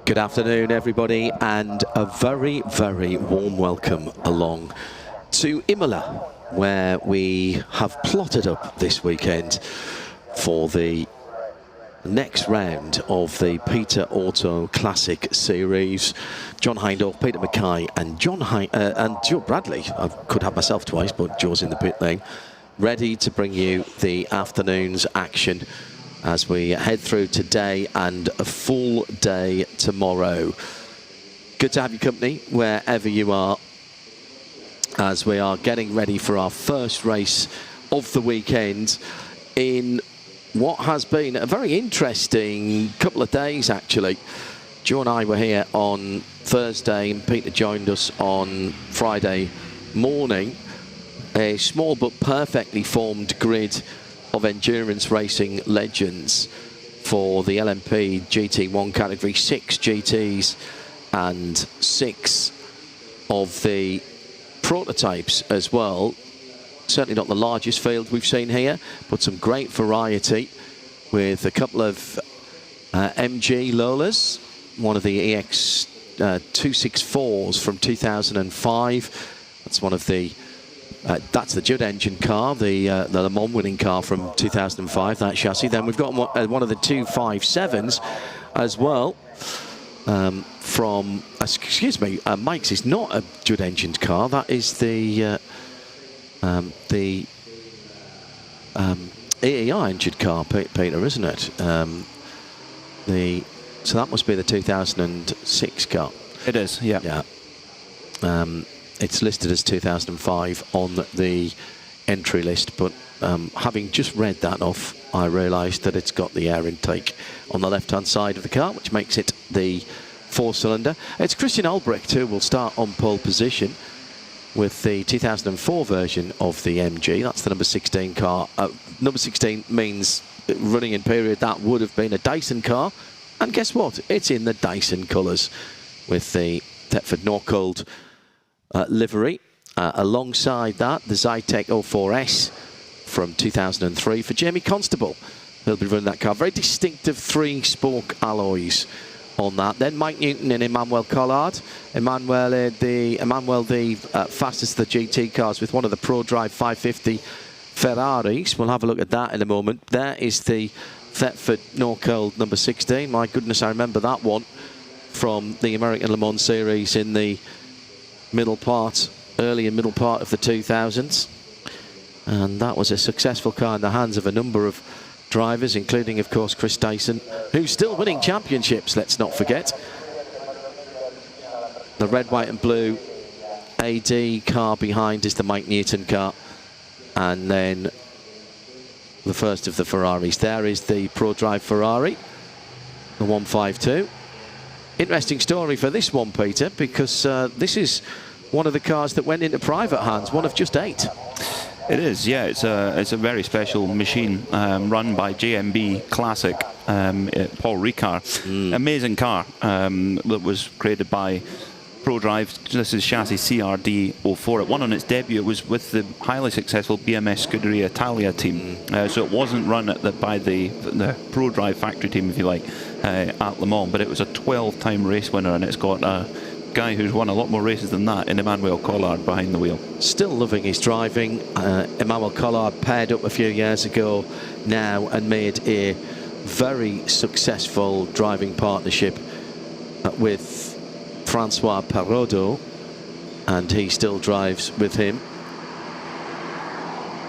Good afternoon, everybody, and a very, very warm welcome along to Imola, where we have plotted up this weekend for the next round of the Peter Auto Classic Series. John Hindhaugh, Peter Mackay and Joe Bradley. I could have myself twice, but Joe's in the pit lane, ready to bring you the afternoon's action as we head through today and a full day tomorrow. Good to have your company wherever you are as we are getting ready for our first race of the weekend in what has been a very interesting couple of days, actually. Joe and I were here on Thursday and Peter joined us on Friday morning. A small but perfectly formed grid of endurance racing legends for the LMP GT1 category. 6 GTs and 6 of the prototypes as well. Certainly not the largest field we've seen here, but some great variety with a couple of MG Lolas, one of the EX 264s from 2005. That's one of the that's the Judd engine car, the Le Mans winning car from 2005, that chassis. Then we've got one of the 257s as well from, excuse me, Mike's is not a Judd engine car. That is the EEI engine car, Peter, isn't it? So that must be the 2006 car. It is, yeah. Yeah. It's listed as 2005 on the entry list, but having just read that off, I realised that it's got the air intake on the left-hand side of the car, which makes it the 4-cylinder. It's Christian Albrecht who will start on pole position with the 2004 version of the MG. That's the number 16 car. Number 16 means running in period that would have been a Dyson car, and guess what? It's in the Dyson colours with the Thetford Norcold livery. Alongside that, the Zytec 04S from 2003 for Jamie Constable. He'll be running that car. Very distinctive 3-spoke alloys on that. Then Mike Newton and Emmanuel Collard. Emmanuel the fastest of the GT cars with one of the ProDrive 550 Ferraris. We'll have a look at that in a moment. There is the Thetford Norcold number 16. My goodness, I remember that one from the American Le Mans series in the early and middle part of the 2000s. And that was a successful car in the hands of a number of drivers, including, of course, Chris Dyson, who's still winning championships, let's not forget. The red, white and blue AD car behind is the Mike Newton car. And then the first of the Ferraris there is the ProDrive Ferrari, the 152. Interesting story for this one, Peter, because this is one of the cars that went into private hands, one of just 8. It is, yeah. It's a very special machine run by JMB Classic, Paul Ricard. Amazing car that was created by ProDrive. This is chassis CRD04. It won on its debut. It was with the highly successful BMS Scuderia Italia team. So it wasn't run by the ProDrive factory team, if you like, at Le Mans, but it was a 12-time race winner, and it's got a guy who's won a lot more races than that in Emmanuel Collard behind the wheel. Still loving his driving. Emmanuel Collard paired up a few years ago now and made a very successful driving partnership with Francois Perraudot, and he still drives with him.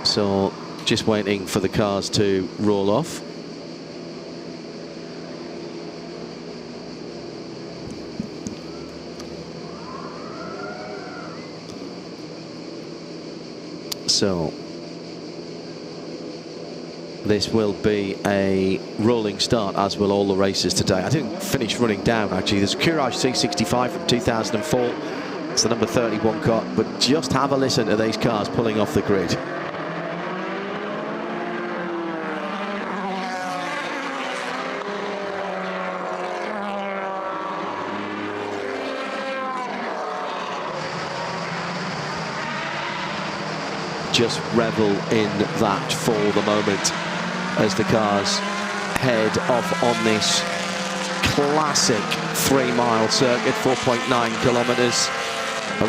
So just waiting for the cars to roll off. So this will be a rolling start, as will all the races today. I didn't finish running down, actually. There's Courage C65 from 2004. It's the number 31 car, but just have a listen to these cars pulling off the grid. Just revel in that for the moment as the cars head off on this classic 3-mile circuit, 4.9 kilometres.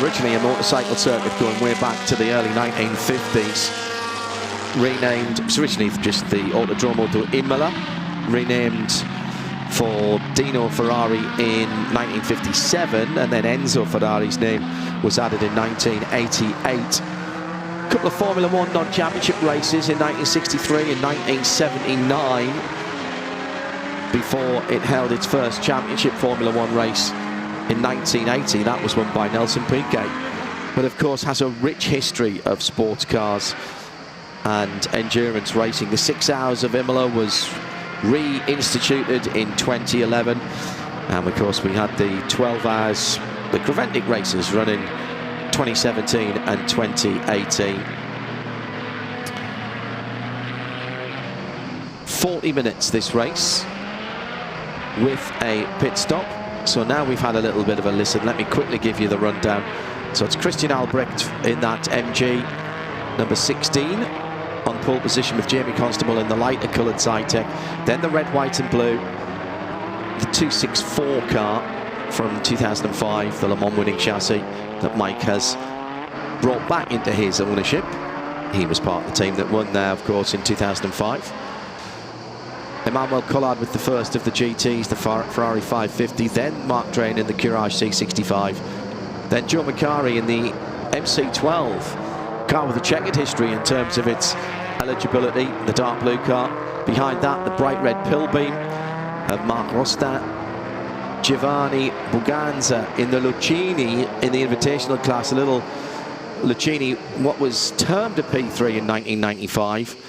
Originally a motorcycle circuit going way back to the early 1950s. Renamed, it was originally just the Autodromo di Imola, renamed for Dino Ferrari in 1957, and then Enzo Ferrari's name was added in 1988. A couple of Formula One non-championship races in 1963 and 1979 before it held its first championship Formula One race in 1980. That was won by Nelson Piquet, but of course has a rich history of sports cars and endurance racing. The 6 Hours of Imola was reinstituted in 2011, and of course we had the 12 hours, the Creventic races running 2017 and 2018. 40 minutes this race with a pit stop. So now we've had a little bit of a listen. Let me quickly give you the rundown. So it's Christian Albrecht in that MG, number 16, on pole position with Jamie Constable in the lighter coloured Zytek. Then the red, white and blue, the 264 car from 2005, the Le Mans winning chassis that Mike has brought back into his ownership. He was part of the team that won there, of course, in 2005. Emmanuel Collard with the first of the GTs, the Ferrari 550, then Mark Drain in the Courage C65, then Joe Macari in the MC12, car with a checkered history in terms of its eligibility, the dark blue car. Behind that, the bright red Pillbeam of Marc Rostin. Giovanni Buganza in the Lucchini in the Invitational class, a little Lucchini, what was termed a P3 in 1995.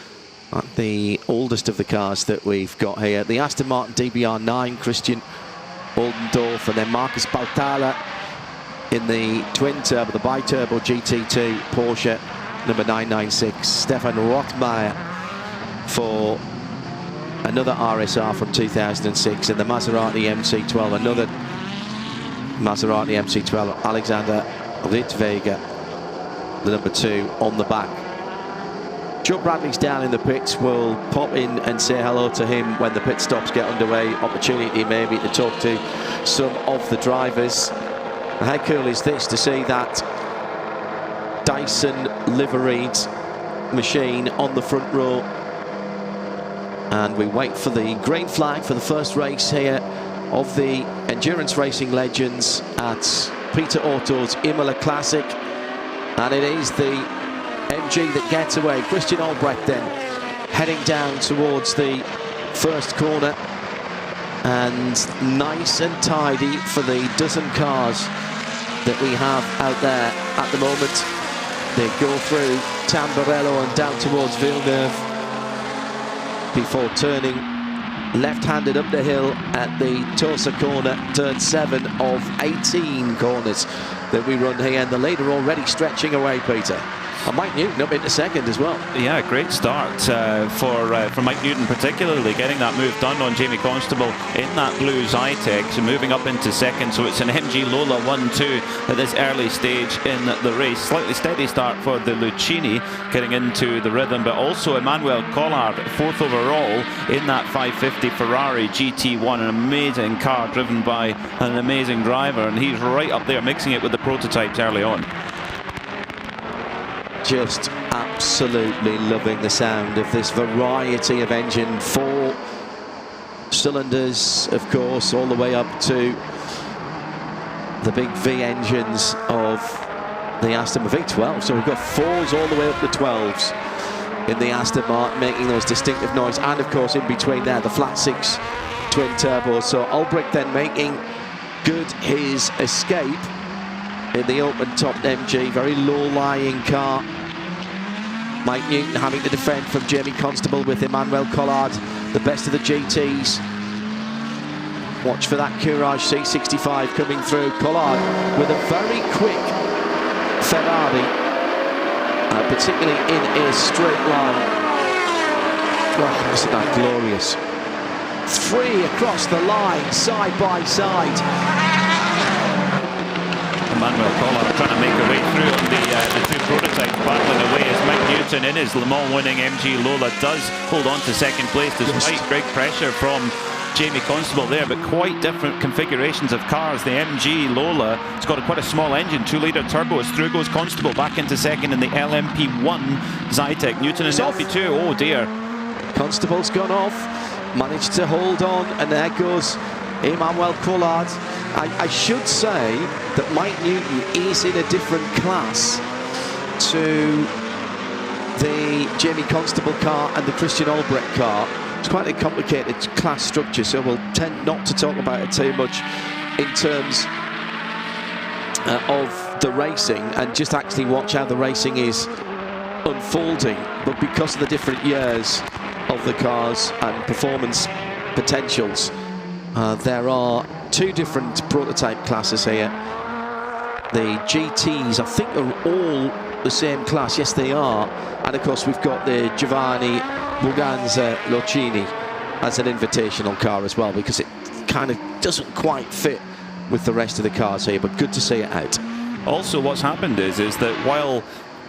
The oldest of the cars that we've got here. The Aston Martin DBR9, Christian Oldendorf, and then Marcus Bautala in the twin-turbo, the bi-turbo GT2 Porsche number 996. Stefan Rothmeier for another RSR from 2006, and the Maserati MC12, another Maserati MC12, Alexander Rittweger, the number 2 on the back. Joe Bradley's down in the pits. We'll pop in and say hello to him when the pit stops get underway. Opportunity maybe to talk to some of the drivers. How cool is this to see that Dyson liveried machine on the front row? And we wait for the green flag for the first race here of the endurance racing legends at Peter Otto's Imola-Classic. And it is the MG that gets away. Christian Albrecht then heading down towards the first corner, and nice and tidy for the dozen cars that we have out there at the moment. They go through Tamburello and down towards Villeneuve before turning left-handed up the hill at the Tosa corner, turn 7 of 18 corners that we run here, and the leader already stretching away, Peter. And Mike Newton up into second as well. Yeah, great start for Mike Newton, particularly getting that move done on Jamie Constable in that blue Zytek, so moving up into second. So it's an MG Lola 1-2 at this early stage in the race. Slightly steady start for the Lucchini getting into the rhythm, but also Emmanuel Collard, 4th overall in that 550 Ferrari GT1, an amazing car driven by an amazing driver, and he's right up there mixing it with the prototypes early on. Just absolutely loving the sound of this variety of engine. 4 cylinders, of course, all the way up to the big V engines of the Aston V12. So we've got 4s all the way up to 12s in the Aston Martin, making those distinctive noise. And of course, in between there, the flat 6 twin turbos. So Albrecht then making good his escape in the open-topped MG, very low-lying car. Mike Newton having to defend from Jamie Constable with Emmanuel Collard, the best of the GTs. Watch for that Courage C65 coming through. Collard with a very quick Ferrari, particularly in a straight line. Oh, isn't that glorious? 3 across the line, side by side. Emmanuel Collard trying to make a way through on the 2 prototypes, battling away as Mike Newton in his Le Mans winning MG Lola does hold on to second place despite great pressure from Jamie Constable there, but quite different configurations of cars. The MG Lola, it's got quite a small engine, 2-litre turbo. As through goes Constable, back into second in the LMP1 Zytek. Newton in LMP2, oh dear. Constable's gone off, managed to hold on, and there goes Emmanuel Collard. I should say that Mike Newton is in a different class to the Jamie Constable car and the Christian Albrecht car. It's quite a complicated class structure, so we'll tend not to talk about it too much in terms of the racing, and just actually watch how the racing is unfolding. But because of the different years of the cars and performance potentials, there are two different prototype classes here. The GTs, I think, are all the same class. Yes, they are. And of course, we've got the Giovanni Muganza Locini as an invitational car as well, because it kind of doesn't quite fit with the rest of the cars here, but good to see it out. Also, what's happened is that while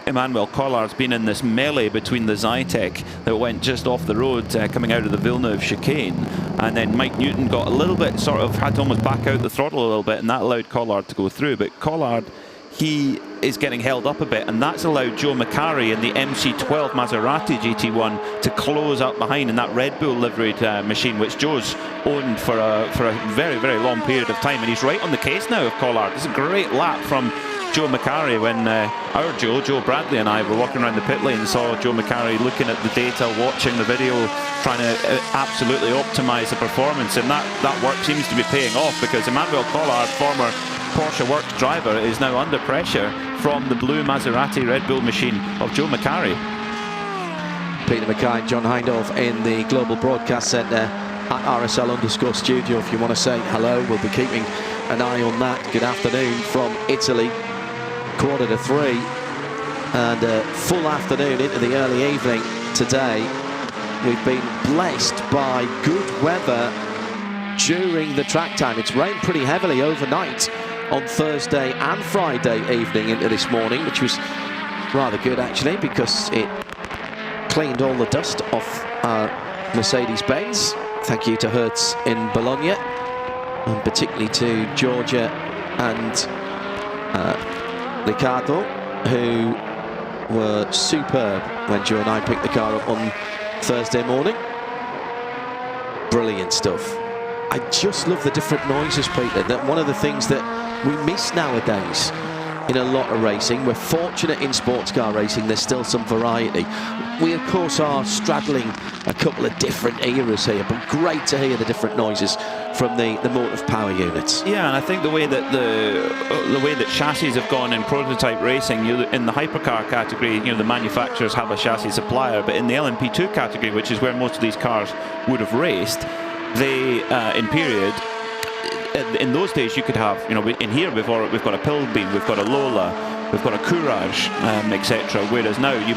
Emmanuel Collard's been in this melee between the Zytek that went just off the road coming out of the Villeneuve chicane, and then Mike Newton got a little bit, sort of had to almost back out the throttle a little bit, and that allowed Collard to go through. But Collard, he is getting held up a bit, and that's allowed Joe Macari in the MC12 Maserati GT1 to close up behind in that Red Bull liveried machine, which Joe's owned for a very, very long period of time, and he's right on the case now of Collard. This is a great lap from Joe Macari when our Joe Bradley and I were walking around the pit lane and saw Joe Macari looking at the data, watching the video, trying to absolutely optimise the performance, and that work seems to be paying off, because Emmanuel Collard, former Porsche Works driver, is now under pressure from the blue Maserati Red Bull machine of Joe Macari. Peter Mackay and John Hindhaugh in the Global Broadcast Centre at RSL_studio. If you want to say hello, we'll be keeping an eye on that. Good afternoon from Italy. 2:45, and a full afternoon into the early evening today. We've been blessed by good weather during the track time. It's rained pretty heavily overnight on Thursday and Friday evening into this morning, which was rather good actually, because it cleaned all the dust off Mercedes-Benz. Thank you to Hertz in Bologna, and particularly to Georgia and Ricardo, who were superb when Joe and I picked the car up on Thursday morning. Brilliant stuff. I just love the different noises, Peter. That one of the things that we miss nowadays in a lot of racing. We're fortunate in sports car racing, there's still some variety. We, of course, are straddling a couple of different eras here, but great to hear the different noises from the motive power units. Yeah, and I think the way that the way that chassis have gone in prototype racing, in the hypercar category, the manufacturers have a chassis supplier, but in the LMP2 category, which is where most of these cars would have raced, they in period, in those days you could have, in here we've got a Pilbeam, we've got a Lola, we've got a Courage, etc. Whereas now you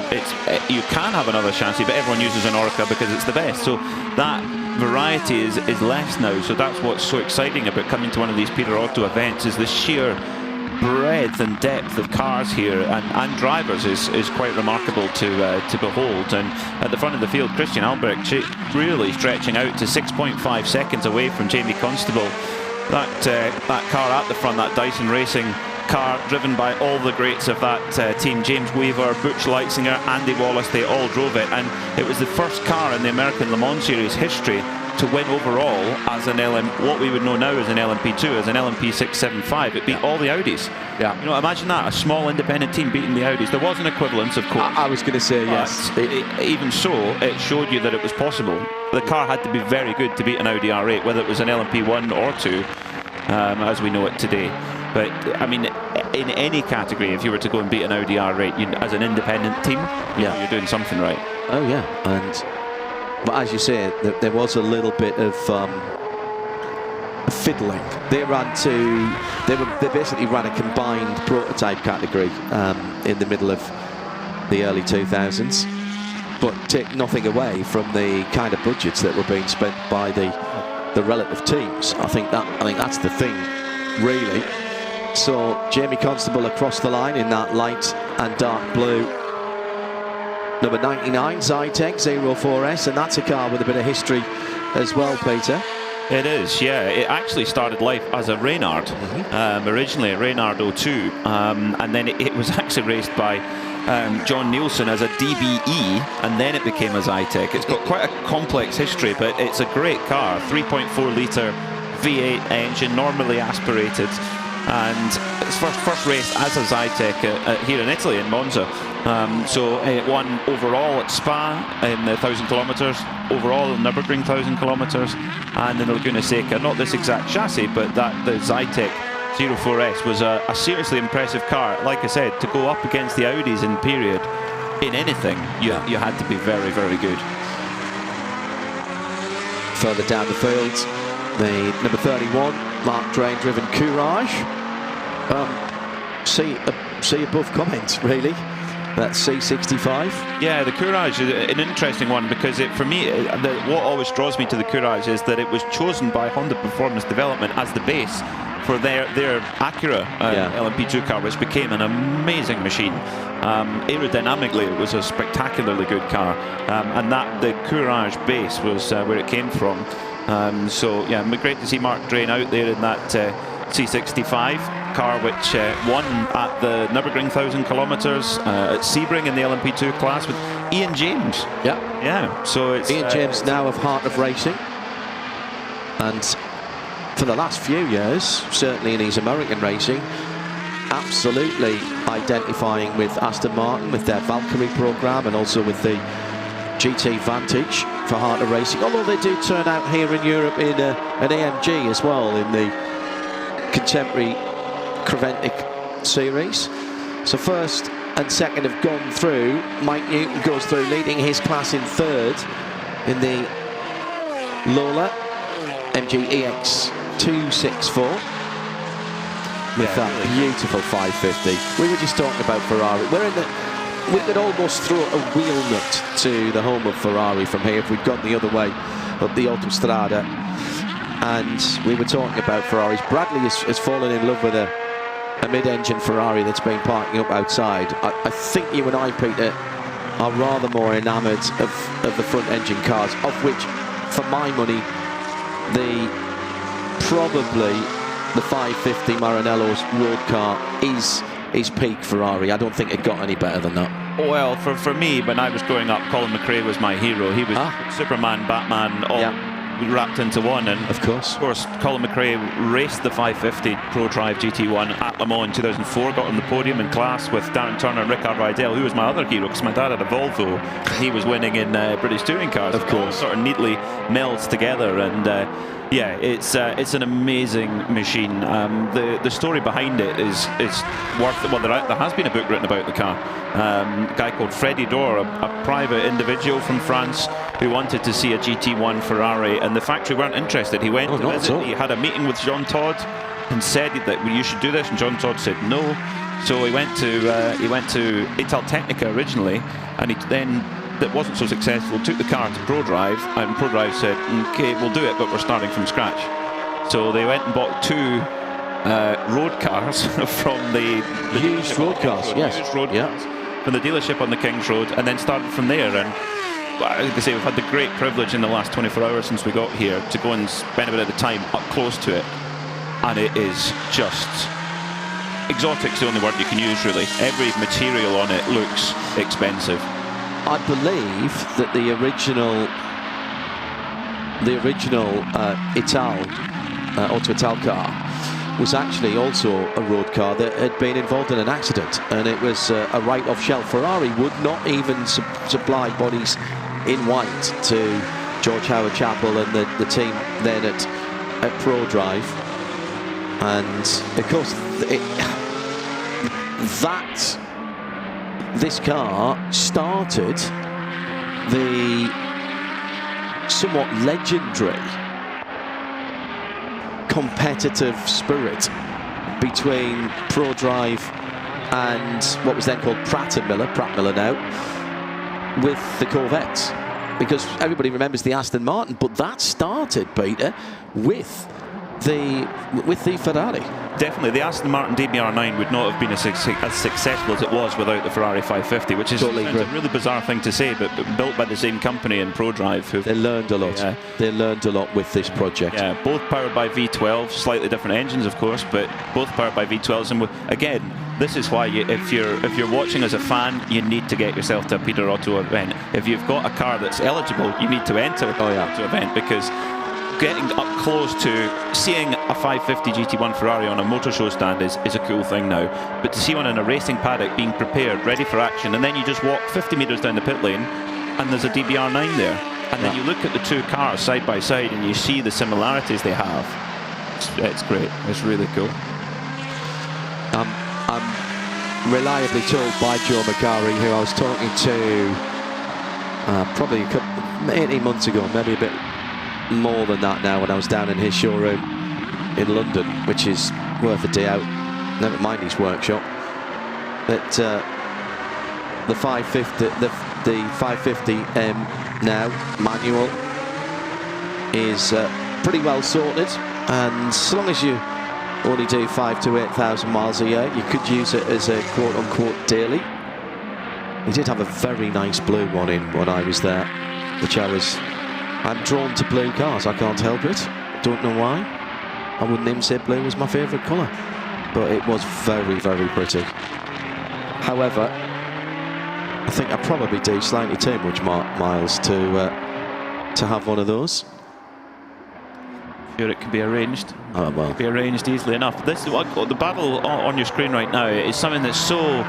can have another chassis, but everyone uses an Orca because it's the best. So that variety is less now. So that's what's so exciting about coming to one of these Peter Otto events, is the sheer breadth and depth of cars here and drivers is quite remarkable to behold. And at the front of the field, Christian Albrecht really stretching out to 6.5 seconds away from Jamie Constable. That car at the front, that Dyson Racing car, driven by all the greats of that team, James Weaver, Butch Leitzinger, Andy Wallace, they all drove it, and it was the first car in the American Le Mans Series history to win overall as an what we would know now as an LMP2, as an LMP675. It beat all the Audis. Yeah. Imagine that, a small independent team beating the Audis. There was an equivalence, of course. I was going to say, yes. Even so, it showed you that it was possible. The car had to be very good to beat an Audi R8, whether it was an LMP1 or 2, as we know it today. But, I mean, in any category, if you were to go and beat an Audi R8, as an independent team, you're doing something right. Oh, yeah. But as you say, there was a little bit of fiddling. They basically ran a combined prototype category in the middle of the early 2000s, but take nothing away from the kind of budgets that were being spent by the relative teams. I think that's the thing, really. So Jamie Constable across the line in that light and dark blue. Number 99, Zytek 04S, and that's a car with a bit of history as well, Peter. It is, yeah. It actually started life as a Reynard, originally a Reynard 02, and then it was actually raced by John Nielsen as a DBE, and then it became a Zytek. It's got quite a complex history, but it's a great car. 3.4 litre V8 engine, normally aspirated, and it's first raced as a Zytek here in Italy, in Monza. So it won overall at Spa in the 1,000 kilometres, overall in Nürburgring 1,000 kilometres, and in the Laguna Seca. Not this exact chassis, but the Zytek 04S was a seriously impressive car. Like I said, to go up against the Audis in period, in anything, you had to be very, very good. Further down the field, the number 31, Mark Drain driven Courage. See above comment, really. That's C65. Yeah, the Courage is an interesting one because for me, what always draws me to the Courage is that it was chosen by Honda Performance Development as the base for their Acura LMP2 car, which became an amazing machine. Aerodynamically, it was a spectacularly good car, and the Courage base was where it came from. So yeah, great to see Mark Drain out there in that C65 car, which won at the Nürburgring 1,000 kilometres at Sebring in the LMP2 class with Ian James. Yeah. So it's Ian James now of Heart of Racing, and for the last few years, certainly in his American racing, absolutely identifying with Aston Martin with their Valkyrie program, and also with the GT Vantage for Heart of Racing. Although they do turn out here in Europe in an AMG as well in the contemporary Creventic series. So first and second have gone through. Mike Newton goes through, leading his class in third in the Lola MG EX 264 with that beautiful 550. We were just talking about Ferrari. We could almost throw a wheel nut to the home of Ferrari from here if we'd gone the other way up the Autostrada. And we were talking about Ferraris. Bradley has fallen in love with a mid-engine Ferrari that's been parking up outside. I think you and I, Peter, are rather more enamoured of the front-engine cars, of which, for my money, probably the 550 Maranello's road car is peak Ferrari. I don't think it got any better than that. Well, for me, when I was growing up, Colin McRae was my hero. He was Superman, Batman, all wrapped into one. And of course, Colin McRae raced the 550 Pro Drive GT1 at Le Mans in 2004, got on the podium in class with Darren Turner and Rickard Rydell, who was my other hero because my dad had a Volvo. He was winning in British touring cars. Of course. Sort of neatly melds together, and yeah, it's an amazing machine. The story behind it is worth it. Well, there has been a book written about the car. A guy called Freddie Dorr, a private individual from France who wanted to see a GT1 Ferrari, and the factory weren't interested. He went to visit. He had a meeting with Jean Todt and said that you should do this, and Jean Todt said no. So he went to Italtecnica originally, and he then, that wasn't so successful, took the car to ProDrive, and ProDrive said, okay, we'll do it, but we're starting from scratch. So they went and bought two road cars from the used road cars, from the dealership on the King's Road, and then started from there. And like I say, we've had the great privilege in the last 24 hours since we got here to go and spend a bit of the time up close to it, and it is just exotic's the only word you can use, really. Every material on it looks expensive. I believe that the original Auto Ital car was actually also a road car that had been involved in an accident, and it was a right-off shelf. Ferrari would not even supply bodies in white to George Howard Chapel and the team then at ProDrive, and of course this car started the somewhat legendary competitive spirit between ProDrive and what was then called Pratt Miller now, with the Corvettes, because everybody remembers the Aston Martin, but that started, Peter, with the Ferrari. Definitely, the Aston Martin DBR9 would not have been as successful as it was without the Ferrari 550, which is Totally a agree. really bizarre thing to say, but built by the same company in ProDrive. They learned a lot. Yeah. They learned a lot with this project. Yeah, both powered by V12, slightly different engines, of course, but both powered by V12s. And again, this is why if you're watching as a fan, you need to get yourself to a Peter Otto event. If you've got a car that's eligible, you need to enter the Otto event, because getting up close to seeing a 550 GT1 Ferrari on a motor show stand is a cool thing now. But to see one in a racing paddock being prepared, ready for action, and then you just walk 50 metres down the pit lane and there's a DBR9 there. And then you look at the two cars side by side and you see the similarities they have. It's great. It's really cool. I'm reliably told by Joe McCarry, who I was talking to probably 18 months ago, maybe a bit more than that now, when I was down in his showroom in London, which is worth a day out, never mind his workshop, that the 550 now manual is pretty well sorted, and so long as you only do 5,000 to 8,000 miles a year, you could use it as a quote-unquote daily. He did have a very nice blue one in when I was there, which I'm drawn to blue cars, I can't help it. Don't know why. I wouldn't even say blue was my favourite colour, but it was very, very pretty. However, I think I probably do slightly too much miles to have one of those. Sure, it can be arranged. Oh, well. It can be arranged easily enough. This is what the battle on your screen right now is something that's so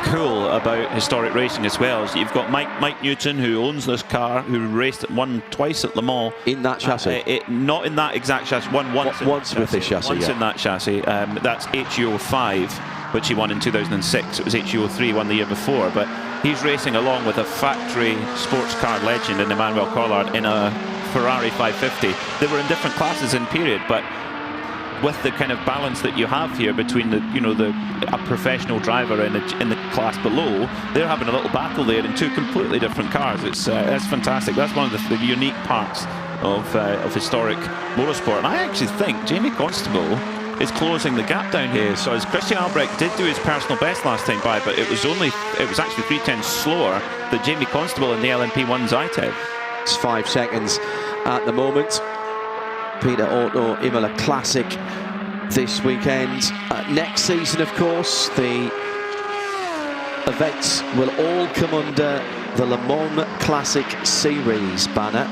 cool about historic racing as well. So you've got Mike Newton, who owns this car, who won twice at Le Mans in that chassis. Not in that exact chassis. Once with this chassis. Once in that chassis. That's HU05, which he won in 2006. It was HU03 won the year before, but he's racing along with a factory sports car legend in Emmanuel Collard in a Ferrari 550. They were in different classes in period, but with the kind of balance that you have here between a professional driver in the class below, they're having a little battle there in two completely different cars. That's fantastic. That's one of the unique parts of historic motorsport. And I actually think Jamie Constable is closing the gap down here. So as Christian Albrecht did do his personal best last time by, but it was actually 3/10 slower than Jamie Constable in the LMP1 Zytek. It's 5 seconds at the moment. Peter Otto Imola-Classic this weekend. Next season, of course, the events will all come under the Le Mans Classic Series banner.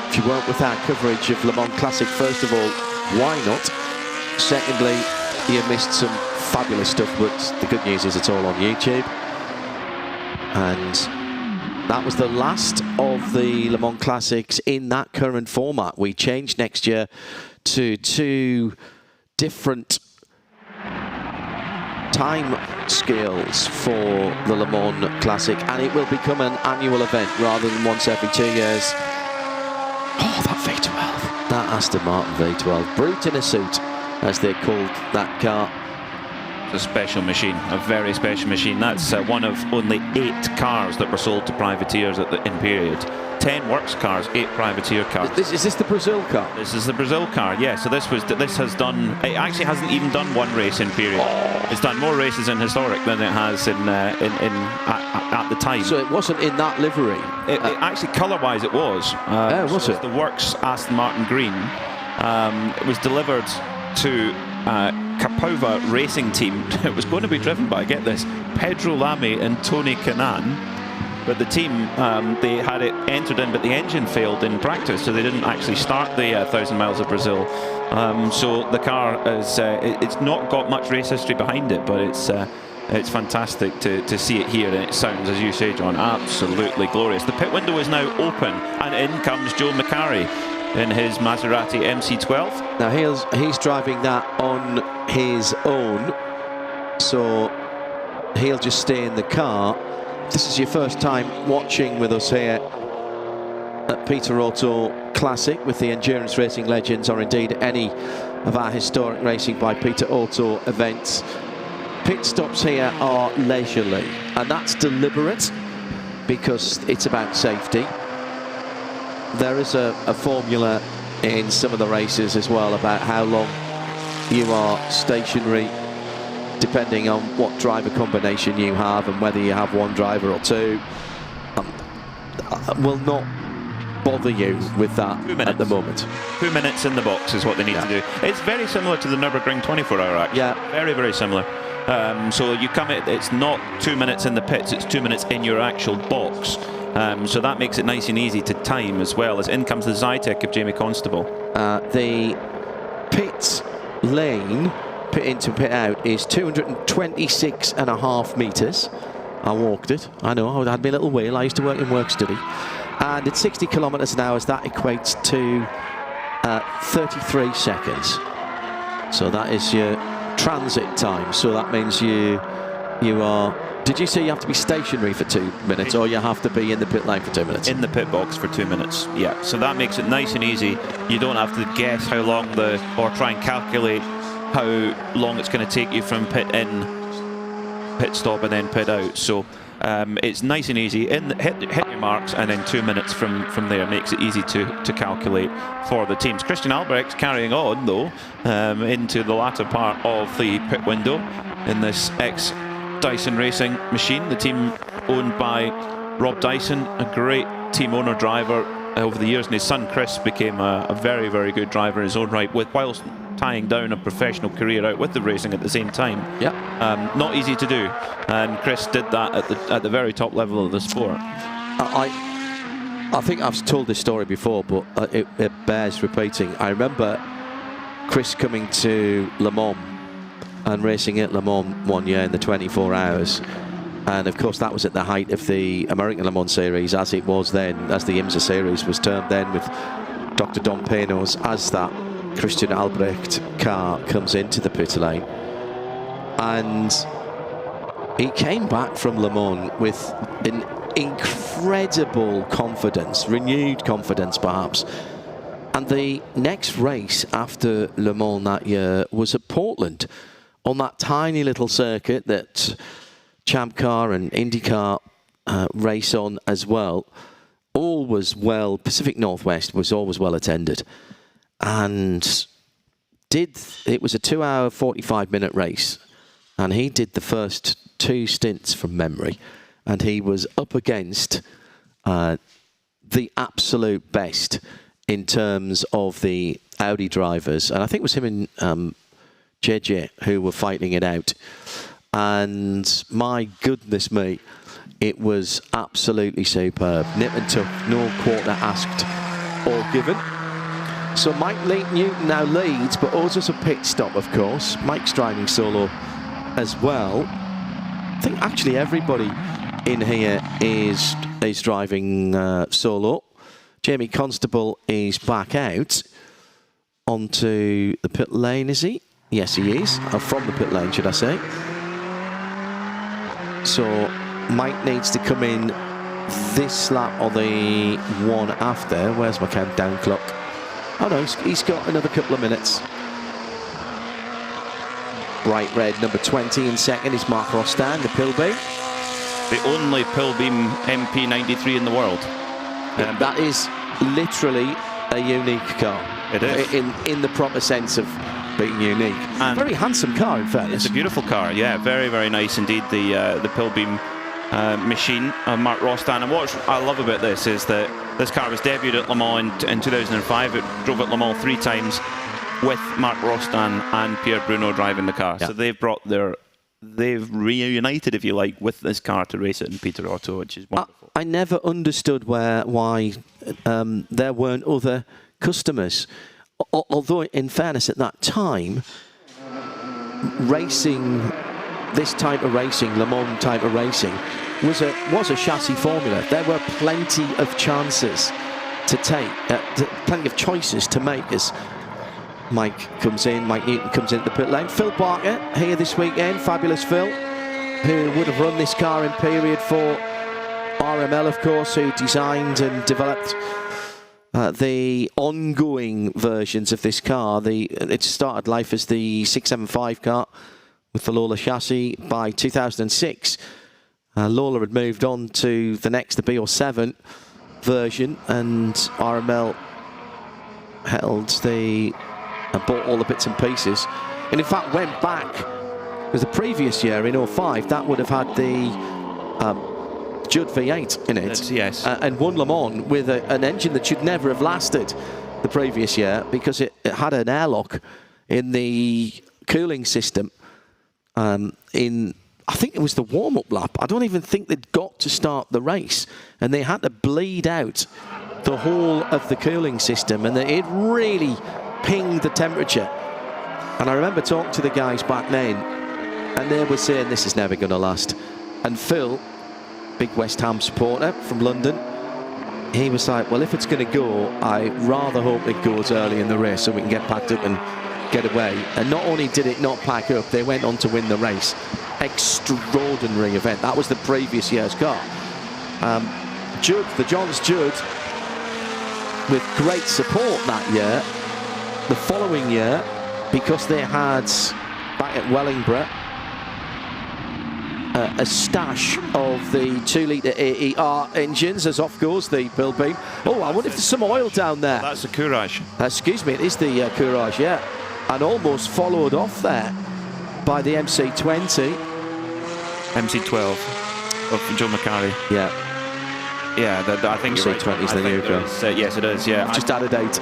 If you weren't with our coverage of Le Mans Classic, first of all, why not? Secondly, you missed some fabulous stuff, but the good news is it's all on YouTube. And that was the last of the Le Mans Classics in that current format. We change next year to 2 different time scales for the Le Mans Classic, and it will become an annual event rather than once every 2 years. Oh, that V12, that Aston Martin V12, brute in a suit, as they called that car. It's a special machine, a very special machine. That's one of only 8 cars that were sold to privateers in period. 10 works cars, 8 privateer cars. Is this the Brazil car? This is the Brazil car, yeah. So this has done. It actually hasn't even done 1 race in period. Oh. It's done more races in historic than it has at the time. So it wasn't in that livery. It actually, colour-wise, it was. Was so it? The works Aston Martin green. It was delivered to Capova racing team. It was going to be driven by, get this, Pedro Lamy and Tony Kanaan, but the team, they had it entered in, but the engine failed in practice, so they didn't actually start the 1,000 miles of Brazil. So the car is it's not got much race history behind it, but it's fantastic to see it here, and it sounds, as you say, John, absolutely glorious. The pit window is now open, and in comes Joe McCarry in his Maserati MC12. Now he's driving that on his own, so he'll just stay in the car. If this is your first time watching with us here at Peter Otto Classic with the Endurance Racing Legends, or indeed any of our historic racing by Peter Otto events, pit stops here are leisurely, and that's deliberate because it's about safety. There is a formula in some of the races as well about how long you are stationary, depending on what driver combination you have and whether you have one driver or two. Will not bother you with that at the moment. 2 minutes in the box is what they need to do. It's very similar to the Nürburgring 24-hour actually. Yeah. Very, very similar. So you come in, it's not 2 minutes in the pits, it's 2 minutes in your actual box. So that makes it nice and easy to time as well. As in comes the Zytek of Jamie Constable. The pit lane, pit in to pit out, is 226.5 metres. I walked it. I know, I had my little wheel. I used to work in work study. And at 60 kilometres an hour, that equates to 33 seconds. So that is your transit time. So that means you are... Did you say you have to be stationary for 2 minutes, or you have to be in the pit lane for 2 minutes? In the pit box for 2 minutes, yeah. So that makes it nice and easy. You don't have to guess how long or try and calculate how long it's going to take you from pit in, pit stop, and then pit out. So it's nice and easy. Hit your marks, and then 2 minutes from there makes it easy to calculate for the teams. Christian Albrecht carrying on though into the latter part of the pit window in this Dyson Racing machine, the team owned by Rob Dyson, a great team owner driver over the years, and his son Chris became a very, very good driver in his own right, whilst tying down a professional career out with the racing at the same time. Yeah. Not easy to do, and Chris did that at the very top level of the sport. I think I've told this story before, but it bears repeating. I remember Chris coming to Le Mans and racing at Le Mans one year in the 24 hours, and of course that was at the height of the American Le Mans series, as it was then, as the IMSA series was termed then, with Dr. Don Pinos, as that Christian Albrecht car comes into the pit lane. And he came back from Le Mans with an incredible confidence, renewed confidence perhaps. And the next race after Le Mans that year was at Portland, on that tiny little circuit that Champ Car and IndyCar race on as well. All was well, Pacific Northwest was always well attended. And it was a 2 hour, 45-minute race. And he did the first 2 stints from memory. And he was up against the absolute best in terms of the Audi drivers. And I think it was him and JJ who were fighting it out. And my goodness me, it was absolutely superb. Nip and tuck, no quarter asked or given. So Mike Newton now leads, but also a pit stop, of course. Mike's driving solo as well. I think actually everybody in here is driving solo. Jamie Constable is back out onto the pit lane, is he? Yes, he is. From the pit lane, should I say. So Mike needs to come in this lap or the one after. Where's my countdown clock? Oh no, he's got another couple of minutes. Bright red, number 20 in second is Mark Rostan, the Pilbeam. The only Pilbeam MP93 in the world. That is literally a unique car. It is. In the proper sense of being unique. And very handsome car, in fairness. It's a beautiful car, yeah, very, very nice indeed, the Pilbeam machine, Mark Rostan. And what I love about this is that this car was debuted at Le Mans in 2005. It drove at Le Mans 3 times with Mark Rostan and Pierre Bruno driving the car. Yeah. So they've reunited, if you like, with this car to race it in Peter Otto, which is wonderful. I never understood why there weren't other customers. Although, in fairness, at that time, racing, this type of racing, Le Mans type of racing, was a chassis formula. There were plenty of chances to take, plenty of choices to make as Mike Newton comes into the pit lane. Phil Barker here this weekend, fabulous Phil, who would have run this car in period for RML, of course, who designed and developed the ongoing versions of this car. It started life as the 675 car with the Lola chassis. By 2006, Lola had moved on to the next, the BO7 version, and RML and bought all the bits and pieces. And in fact went back, because the previous year in 05, that would have had the Judd V8 in it. Yes. And won Le Mans with an engine that should never have lasted the previous year, because it had an airlock in the cooling system I think it was the warm-up lap. I don't even think they'd got to start the race, and they had to bleed out the whole of the cooling system, and it really pinged the temperature. And I remember talking to the guys back then, and they were saying this is never going to last. And Phil, big West Ham supporter from London, he was like, well, if it's going to go, I rather hope it goes early in the race so we can get packed up and get away. And not only did it not pack up, they went on to win the race. Extraordinary event. That was the previous year's car. Judd, the Johns Judd, with great support that year. The following year, because they had back at Wellingborough a stash of the 2-litre AER engines, as off goes the Bill Beam. Oh, I wonder if there's some oil down there. That's the Courage. Excuse me, it is the Courage, yeah. And almost followed off there by the MC20. MC12 of Joe Mackay. Yeah. Yeah, I think MC20 is the new car. Yes, it is, yeah. Just added 8.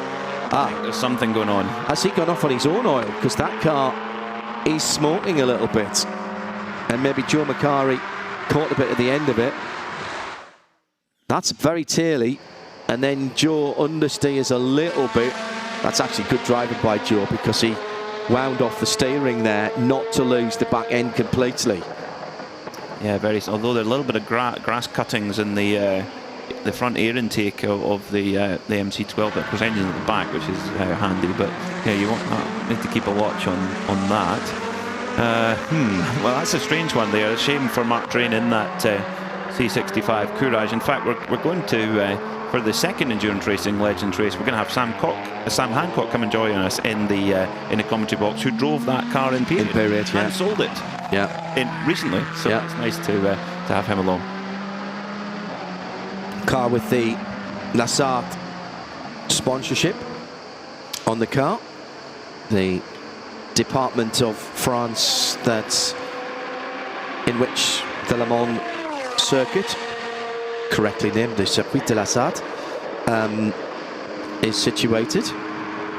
There's something going on. Has he gone off on his own oil? Because that car is smoking a little bit. And maybe Joe Mackay caught a bit at the end of it. That's very taily. And then Joe understeers a little bit. That's actually good driving by Joe, because he wound off the steering there not to lose the back end completely. Yeah, although there are a little bit of grass cuttings in the front air intake of the MC12, but there's engines at the back, which is handy. But yeah, you need to keep a watch on that. Well, that's a strange one there. A shame for Mark Train in that C65 Courage. In fact, we're going to for the second endurance racing legends race, we're going to have Sam Hancock come and join us in the commentary box, who drove that car in period yeah. and sold it. Yeah. Recently, so yeah. It's nice to have him along. Car with the Lassard sponsorship on the car. The department of France that's in which the Le Mans circuit, correctly named the Circuit de Lassard, is situated.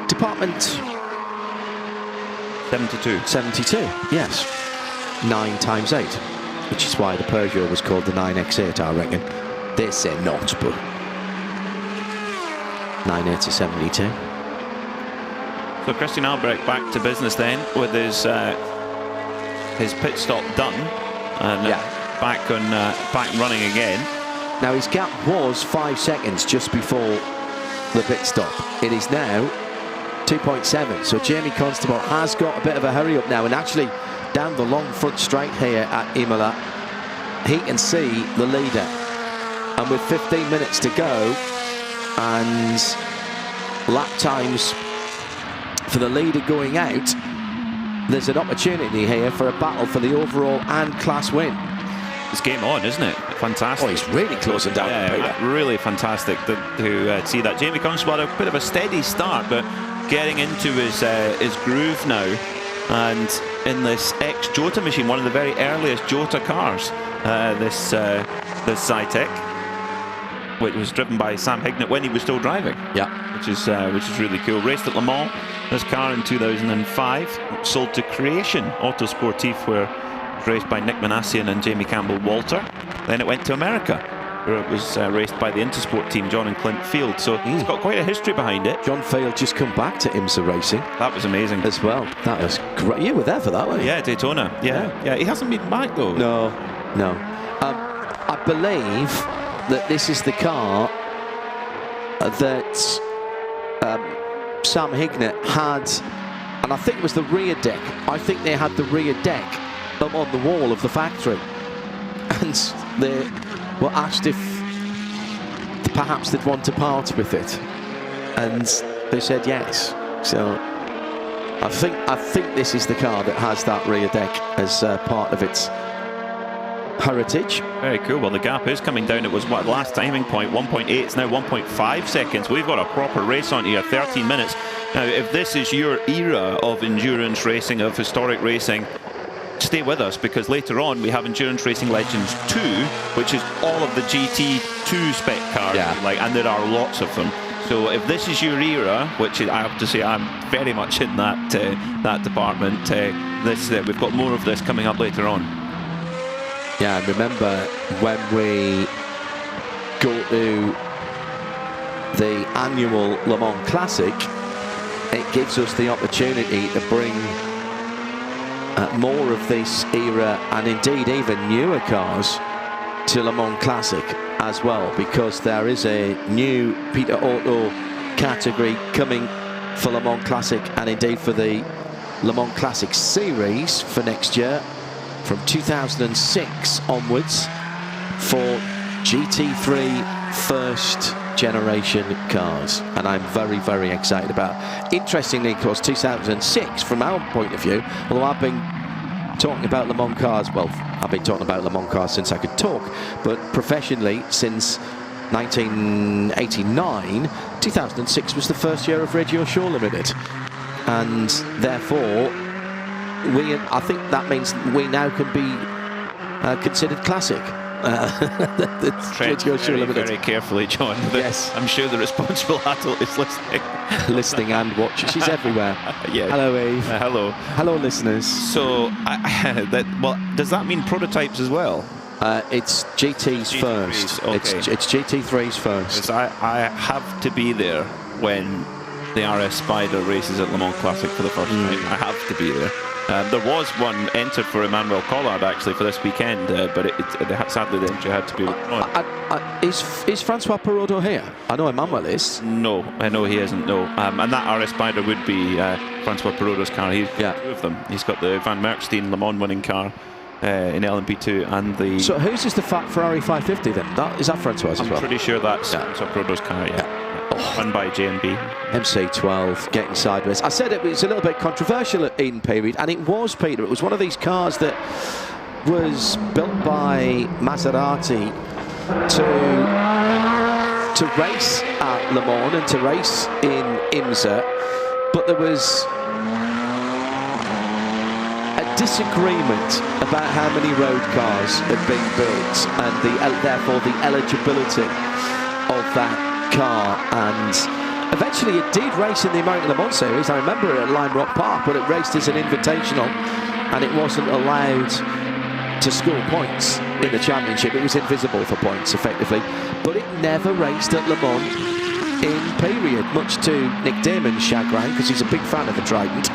Department 72. 72, yes. 9 times 8, which is why the Peugeot was called the 9X8, I reckon. They say not, but 9/8 to 72. So Christian Albrecht back to business then with his pit stop done, and back running again. Now his gap was 5 seconds just before the pit stop. It is now 2.7. So Jamie Constable has got a bit of a hurry up now, and actually down the long front straight here at Imola, he can see the leader. And with 15 minutes to go and lap times for the leader going out, there's an opportunity here for a battle for the overall and class win. It's game on, isn't it? Fantastic. Oh, he's really closing down. Yeah, really fantastic to see that. Jamie Constable had a bit of a steady start, but getting into his groove now. And in this ex-Jota machine, one of the very earliest Jota cars, this Zytek, which was driven by Sam Hignett when he was still driving. Yeah, which is really cool. Raced at Le Mans, this car in 2005, sold to Creation Autosportif, where it was raced by Nick Manassian and Jamie Campbell Walter. Then it went to America, where it was raced by the Intersport team, John and Clint Field. So it's got quite a history behind it. John Field just come back to IMSA racing. That was amazing as well. That was great. You were there for that, weren't you? Yeah, Daytona. Yeah. He hasn't been back though. No. I believe that this is the car that Sam Hignett had, and I think it was the rear deck. I think they had the rear deck up on the wall of the factory, and they were asked if perhaps they'd want to part with it, and they said yes. So I think this is the car that has that rear deck as part of its heritage. Very cool. Well, the gap is coming down. It was what last timing point 1.8. It's now 1.5 seconds. We've got a proper race on here. 13 minutes. Now, if this is your era of endurance racing, of historic racing, stay with us, because later on we have Endurance Racing Legends 2, which is all of the GT2 spec cars, and there are lots of them. So if this is your era, which I have to say I'm very much in that that department, we've got more of this coming up later on. Yeah, and remember when we go to the annual Le Mans Classic, it gives us the opportunity to bring more of this era, and indeed even newer cars, to Le Mans Classic as well, because there is a new Peter Auto category coming for Le Mans Classic, and indeed for the Le Mans Classic series for next year from 2006 onwards for GT3 first generation cars, and I'm very, very excited about it. Interestingly, of course, 2006 from our point of view, although I've been talking about Le Mans cars, well, I've been talking about Le Mans cars since I could talk, but professionally since 1989, 2006 was the first year of Radio Show Limited, and therefore I think that means we now can be considered classic. Tread very carefully, John. Yes. I'm sure the responsible adult is listening. Listening and watching. She's everywhere. Yeah. Hello, Eve. Hello. Hello, listeners. So, does that mean prototypes as well? It's GT's first. Okay. It's GT3's first. I have to be there when the RS Spider races at Le Mans Classic for the first time. I have to be there. There was one entered for Emmanuel Collard actually for this weekend, but sadly the entry had to be withdrawn. Is Francois Perraudot here? I know Emmanuel is. No, I know he isn't. No, and that RS Spider would be Francois Perraudot's car. He's got two of them. He's got the Van Merkstein Le Mans winning car in LMP2 and the. So whose is the Ferrari 550 then? Is that Francois as well? I'm pretty sure that's Francois Perraudot's car. Yeah. Run by JMB. MC12 getting sideways. I said it was a little bit controversial in period, and it was, Peter. It was one of these cars that was built by Maserati to race at Le Mans and to race in IMSA, but there was a disagreement about how many road cars had been built and therefore the eligibility of that car, and eventually it did race in the American Le Mans series. I remember it at Lime Rock Park, but it raced as an invitational and it wasn't allowed to score points in the championship. It was invisible for points effectively, but it never raced at Le Mans in period, much to Nick Damon's chagrin, because he's a big fan of the Trident.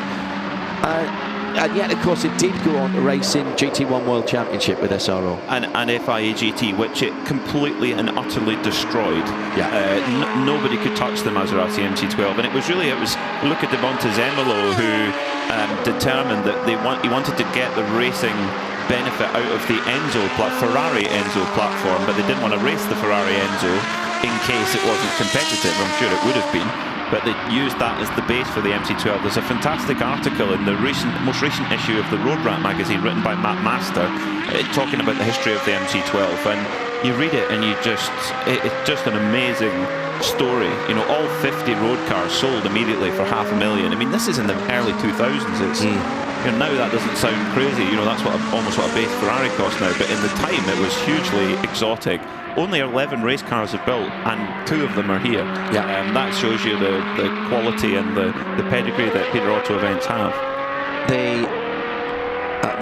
And yet, of course, it did go on to race in GT1 World Championship with SRO. And FIA GT, which it completely and utterly destroyed. Yeah. Nobody could touch the Maserati MC12. And it was Luca de Montezemolo who determined that he wanted to get the racing benefit out of the Ferrari Enzo platform, but they didn't want to race the Ferrari Enzo in case it wasn't competitive. I'm sure it would have been. But they used that as the base for the MC12. There's a fantastic article in the most recent issue of the Road Rat magazine written by Matt Master talking about the history of the MC12, and you read it and it's just an amazing story. You know, all 50 road cars sold immediately for $500,000. I mean, this is in the early 2000s. Now that doesn't sound crazy. You know, that's almost what a base Ferrari costs now, but in the time it was hugely exotic. Only 11 race cars are built, and 2 of them are here. Yeah. That shows you the quality and the pedigree that Peter Auto events have. The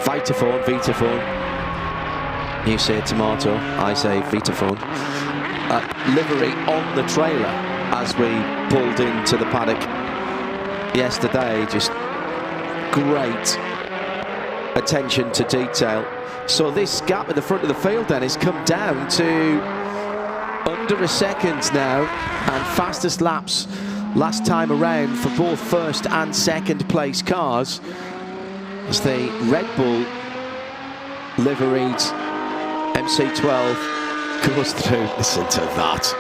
Vitaphone, you say tomato, I say Vitaphone, livery on the trailer as we pulled into the paddock yesterday. Just great attention to detail. So this gap at the front of the field then has come down to under a second now, and fastest laps last time around for both first and second place cars as the Red Bull liveried MC12 goes through. Listen to that.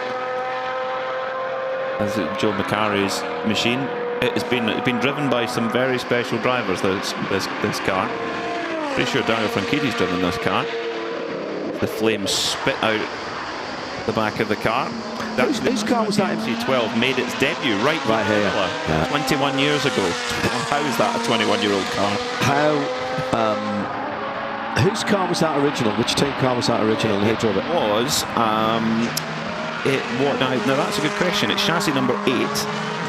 As Joe Macari's machine, it's been driven by some very special drivers. This car. Pretty sure Dario Franchitti's driven this car. the flames spit out the back of the car. Whose car was that? MC12 made its debut right here. Yeah. 21 years ago. How is that a 21-year-old car? Whose car was that original? Which team car was that original? Who drove it? Now that's a good question. It's chassis number 8,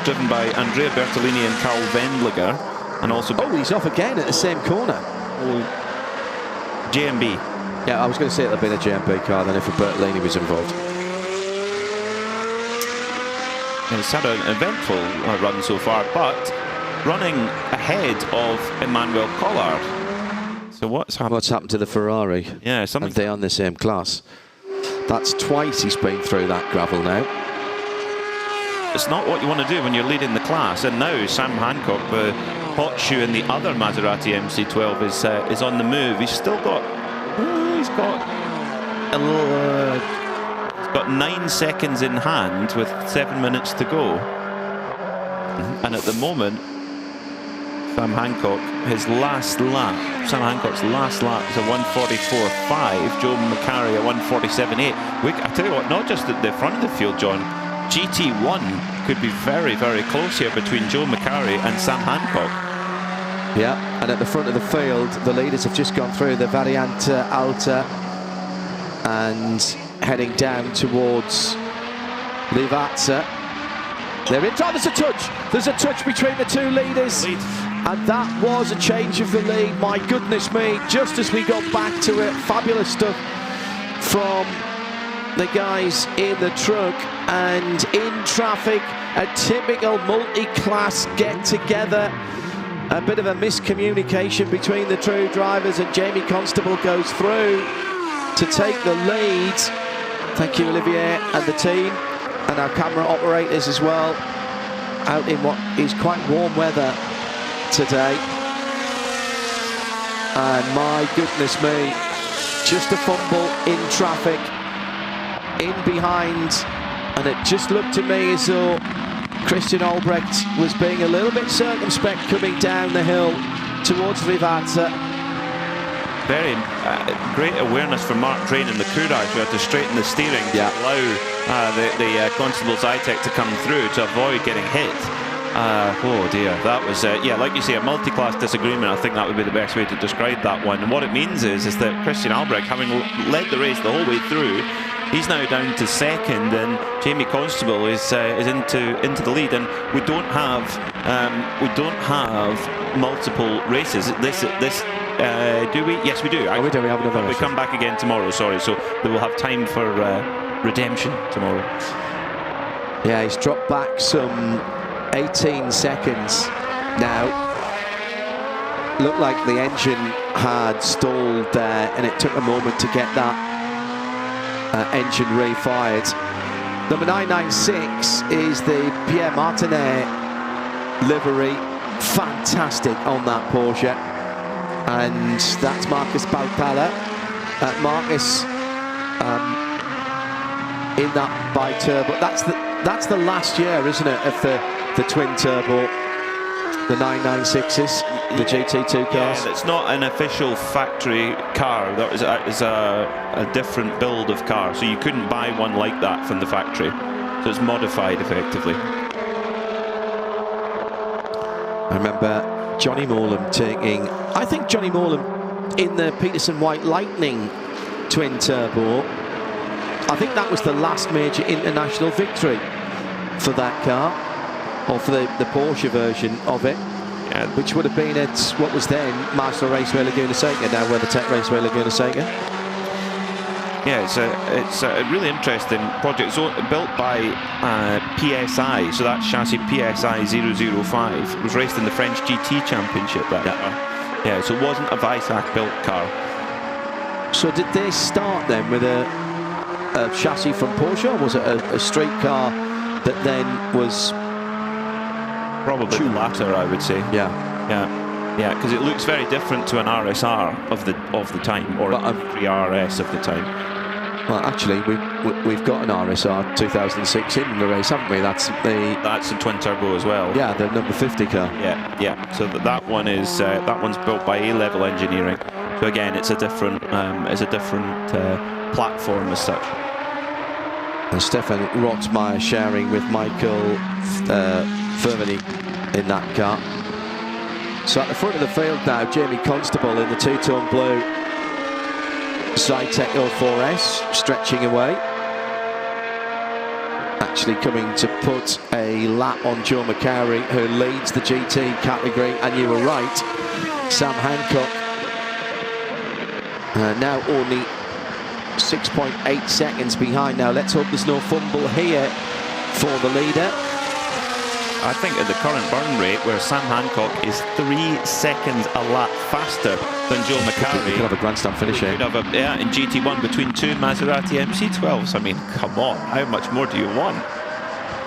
driven by Andrea Bertolini and Carl Wendlinger, and also. Oh, he's off again at the same corner. JMB. Yeah, I was going to say it'd have been a JMB car then if Bertolini was involved. It's had an eventful run so far, but running ahead of Emmanuel Collard. So what's happened? What's happened to the Ferrari? Yeah, something. And they are in the same class. That's twice he's been through that gravel now. It's not what you want to do when you're leading the class. And now Sam Hancock, the hot shoe in the other Maserati MC12, is on the move. He's still got. He's got a little. He's got 9 seconds in hand with 7 minutes to go. And at the moment, Sam Hancock's last lap is a 1:44.5. Joe Macari a 1:47.8. I tell you what, not just at the front of the field, John. GT1 could be very, very close here between Joe Macari and Sam Hancock. Yeah, and at the front of the field, the leaders have just gone through the Variante Alta and heading down towards Livazza. They're in. Oh, there's a touch. There's a touch between the two leaders. And that was a change of the lead. My goodness me, just as we got back to it, fabulous stuff from the guys in the truck. And in traffic, a typical multi-class get-together. A bit of a miscommunication between the two drivers, and Jamie Constable goes through to take the lead. Thank you, Olivier, and the team, and our camera operators as well, out in what is quite warm weather today. And my goodness me, just a fumble in traffic, in behind, and it just looked to me as though Christian Albrecht was being a little bit circumspect coming down the hill towards Livazza. Very great awareness from Mark Train and the Courage, who had to straighten the steering to allow the Constable's iTech to come through to avoid getting hit. Oh dear, that was, like you say, a multi-class disagreement. I think that would be the best way to describe that one. And what it means is that Christian Albrecht, having led the race the whole way through, he's now down to second, and Jamie Constable is into the lead. And we don't have multiple races. This do we? Yes, we do. We do. We have another. We come back again tomorrow. Sorry, so we will have time for redemption tomorrow. Yeah, he's dropped back some 18 seconds now. Looked like the engine had stalled there, and it took a moment to get that engine refired. Number 996 is the Pierre Martinet livery. Fantastic on that Porsche. And that's Marcus Baltala. Marcus in that bi-turbo. That's the last year, isn't it, of the twin turbo, the 996s, the GT2 cars. Yeah, it's not an official factory car. That is a different build of car, so you couldn't buy one like that from the factory. So it's modified effectively. I remember Johnny Morland taking, I think Johnny Morland in the Peterson White Lightning twin turbo. I think that was the last major international victory for that car, or for the Porsche version of it, which would have been at what was then Marshall Raceway Laguna Seca, now WeatherTech Raceway Laguna Seca. Yeah, it's a really interesting project. So built by PSI, so that's chassis PSI 005. It was raced in the French GT Championship. Yeah, so it wasn't a Weissach built car. So did they start then with a chassis from Porsche, or was it a street car that then was probably the latter, I would say? Yeah, because it looks very different to an RSR of the time, or a 3RS of the time. Well, actually, we've got an RSR 2006 in the race, haven't we? That's a twin turbo as well. Yeah, the number 50 car. Yeah. So that one is platform as such. And Stefan Rothmeyer sharing with Michael Verveny in that car. So at the front of the field now, Jamie Constable in the two-tone blue Zytek 04S, stretching away. Actually coming to put a lap on Joe Mackay, who leads the GT category, and you were right, Sam Hancock now only 6.8 seconds behind. Now let's hope there's no fumble here for the leader. I think at the current burn rate, where Sam Hancock is 3 seconds a lap faster than Joe Mackay, you could have a grandstand finish here. Could have a, yeah, in GT1 between two Maserati MC12s. I mean, come on, how much more do you want?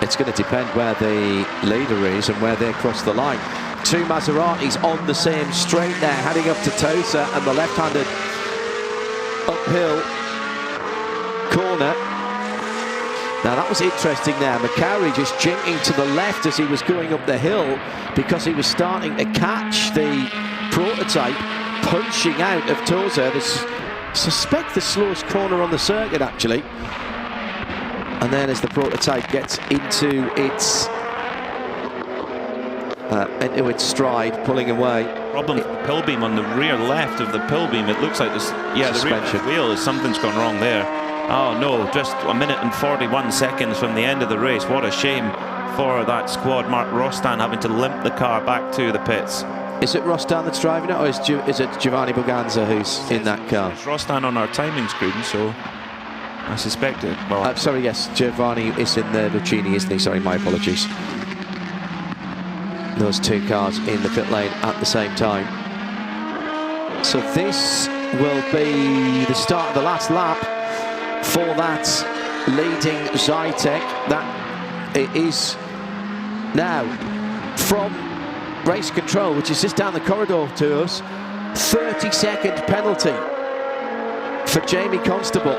It's going to depend where the leader is and where they cross the line. Two Maseratis on the same straight there, heading up to Tosa, and the left-handed uphill corner. Now that was interesting there. Mackay just jinking to the left as he was going up the hill, because he was starting to catch the prototype punching out of Tosa. Suspect the slowest corner on the circuit, actually. And then as the prototype gets into its stride, pulling away. Problem with the pill beam on the rear left of the pill beam. It looks like this. Yeah, suspension. The rear wheel is something's gone wrong there. Oh no, just 1 minute and 41 seconds from the end of the race. What a shame for that squad. Mark Rostan having to limp the car back to the pits. Is it Rostan that's driving it, or is it Giovanni Buganza who's in that car? It's Rostan on our timing screen, so I suspect it. Well, sorry, yes, Giovanni is in the Lucchini, isn't he? Sorry, my apologies. Those two cars in the pit lane at the same time. So this will be the start of the last lap for that leading Zytek. That it is now from race control, which is just down the corridor to us. 30-second penalty for Jamie Constable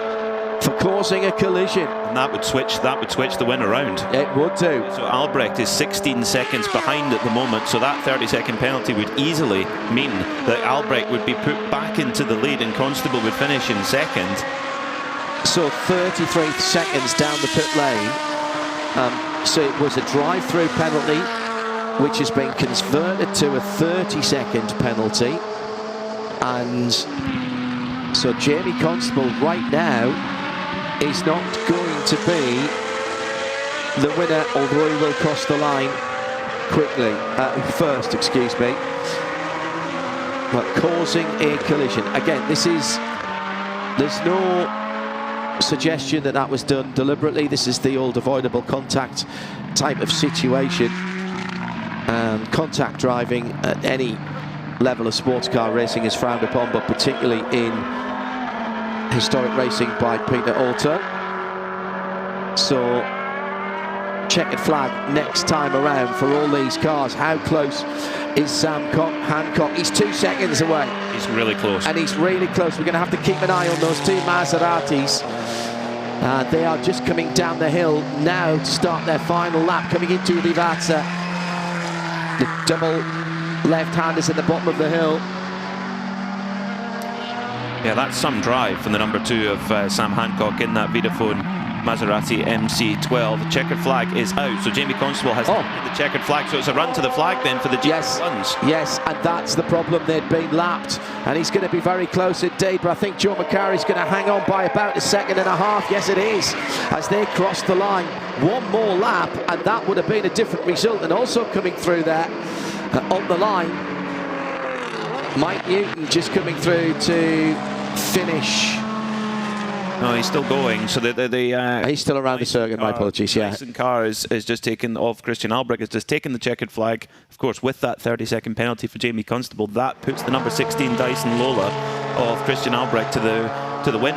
for causing a collision. And that would switch the win around. It would do. So Albrecht is 16 seconds behind at the moment, so that 30-second penalty would easily mean that Albrecht would be put back into the lead and Constable would finish in second. So 33 seconds down the pit lane. So it was a drive-through penalty, which has been converted to a 30-second penalty. And so Jamie Constable right now is not going to be the winner, although he will cross the line quickly, first, excuse me. But causing a collision. Again, there's no suggestion that that was done deliberately. This is the old avoidable contact type of situation. And contact driving at any level of sports car racing is frowned upon, but particularly in historic racing by Peter Alter. So checkered flag next time around for all these cars. How close is Sam Hancock? He's 2 seconds away. He's really close. And he's really close. We're going to have to keep an eye on those two Maseratis. They are just coming down the hill now to start their final lap, coming into Rivazza. The double left-handers at the bottom of the hill. Yeah, that's some drive from the number 2 of Sam Hancock in that Vodafone Maserati MC12. The checkered flag is out, so Jamie Constable has taken the checkered flag, so it's a run to the flag then for the GT1s. Yes, and that's the problem. They'd been lapped, and he's going to be very close indeed, but I think Joe Mackay is going to hang on by about a second and a half. Yes, it is, as they cross the line. One more lap, and that would have been a different result. And also coming through there on the line, Mike Newton just coming through to finish. No, he's still going. So he's still around the circuit. My apologies. Yeah. The car is just taken off. Christian Albrecht has just taken the checkered flag. Of course, with that 30-second penalty for Jamie Constable, that puts the number 16 Dyson Lola of Christian Albrecht to the win.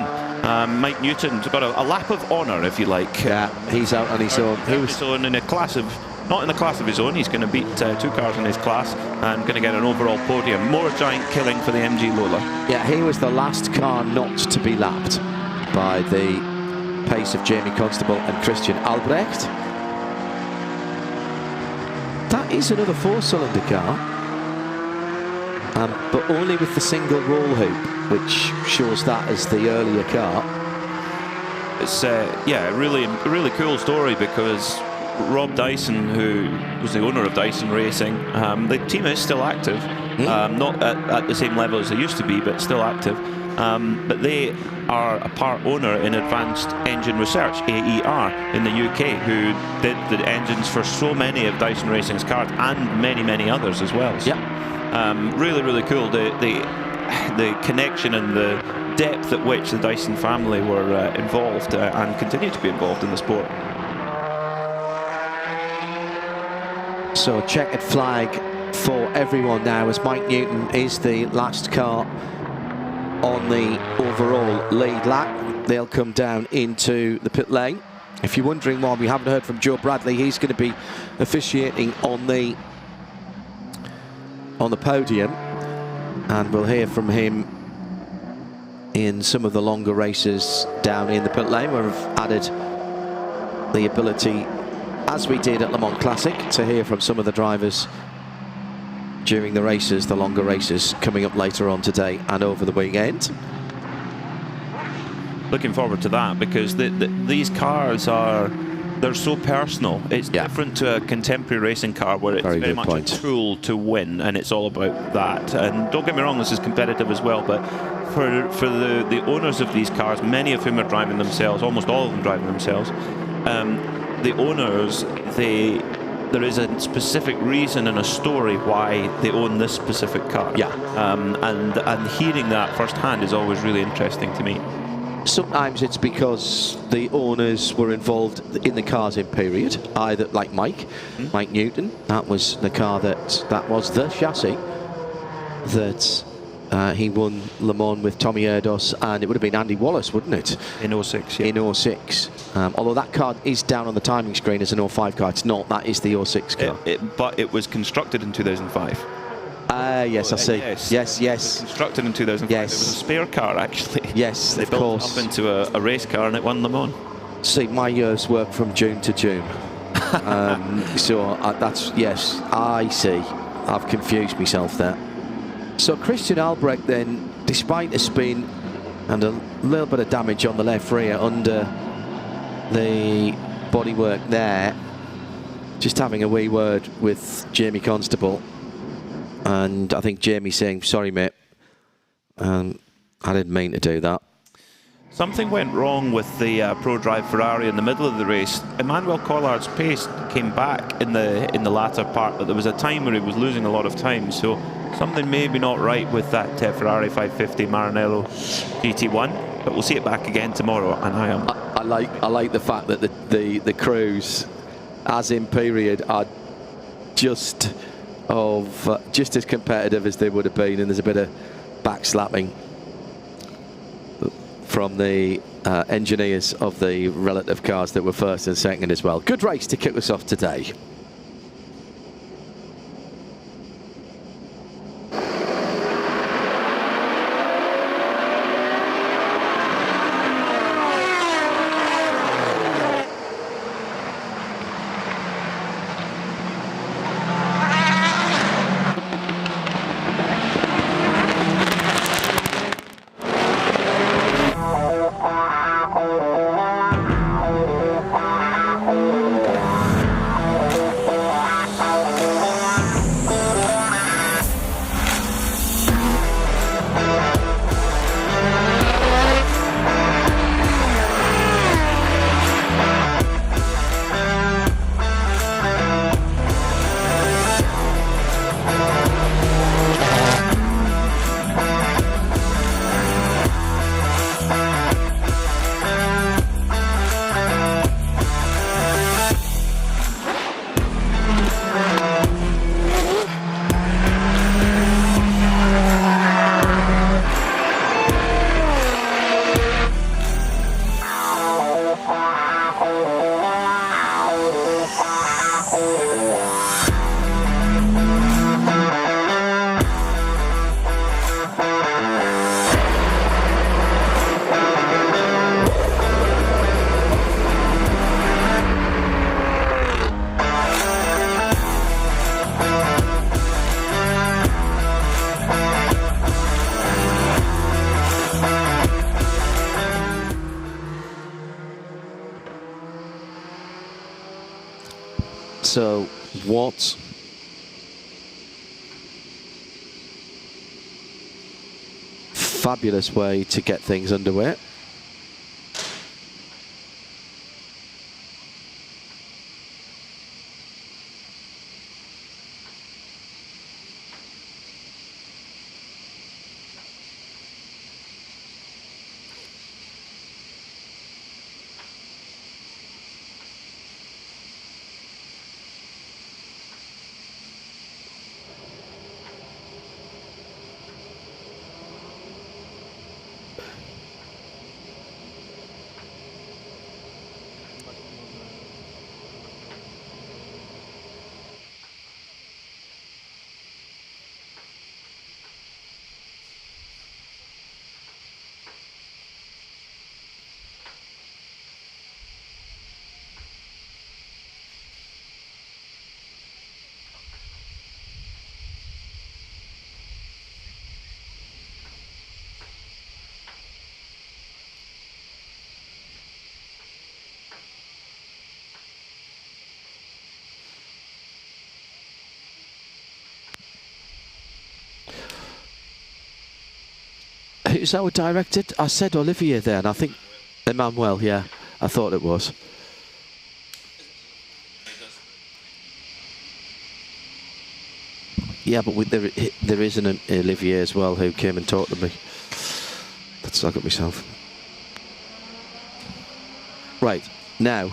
Mike Newton's got a lap of honour, if you like. Yeah, he's out on his own. In a class of. Not in a class of his own. He's going to beat 2 cars in his class and going to get an overall podium. More giant killing for the MG Lola. Yeah, he was the last car not to be lapped by the pace of Jamie Constable and Christian Albrecht. That is another 4-cylinder car, but only with the single roll hoop, which shows that as the earlier car. it's yeah, really cool story, because Rob Dyson, who was the owner of Dyson Racing, the team is still active, not at the same level as they used to be, but still active. But they are a part owner in Advanced Engine Research, AER, in the UK, who did the engines for so many of Dyson Racing's cars and many others as well. So, really cool. The connection and the depth at which the Dyson family were involved and continue to be involved in the sport. So checkered flag for everyone now, as Mike Newton is the last car on the overall lead lap. They'll come down into the pit lane. If you're wondering why we haven't heard from Joe Bradley, he's going to be officiating on the podium, and we'll hear from him in some of the longer races down in the pit lane, where we've added the ability, as we did at Imola-Classic, to hear from some of the drivers during the races, the longer races coming up later on today and over the weekend. Looking forward to that, because these cars they're so personal. It's different to a contemporary racing car, where it's very much a tool to win, and it's all about that. And don't get me wrong, this is competitive as well, but for the owners of these cars, many of whom are driving themselves, almost all of them driving themselves, the owners, there is a specific reason and a story why they own this specific car. And hearing that firsthand is always really interesting to me. Sometimes it's because the owners were involved in the cars in period, either like Mike Newton. That was the car that was the chassis that he won Le Mans with Tommy Erdos, and it would have been Andy Wallace, wouldn't it? In 06, yeah. In 06. Although that car is down on the timing screen as an 05 car. It's not. That is the 06 car. But it was constructed in 2005. Yes, I see. Yes. It was constructed in 2005. Yes. It was a spare car, actually. Yes, they built it up into a race car, and it won Le Mans. See, my years work from June to June. So that's, yes, I see. I've confused myself there. So Christian Albrecht then, despite the spin and a little bit of damage on the left rear under the bodywork there, just having a wee word with Jamie Constable, and I think Jamie saying, sorry mate, I didn't mean to do that. Something went wrong with the ProDrive Ferrari in the middle of the race. Emmanuel Collard's pace came back in the latter part, but there was a time where he was losing a lot of time, so something maybe not right with that Ferrari 550 Maranello GT1, but we'll see it back again tomorrow. And I like the fact that the crews, as in period, are just as competitive as they would have been, and there's a bit of backslapping from the engineers of the relative cars that were first and second as well. Good race to kick us off today. So what fabulous way to get things underway. Who's our director? I said Olivier there, and I think Emmanuel, yeah, I thought it was. Yeah, but there is an Olivier as well who came and talked to me. That's I got myself. Right, now.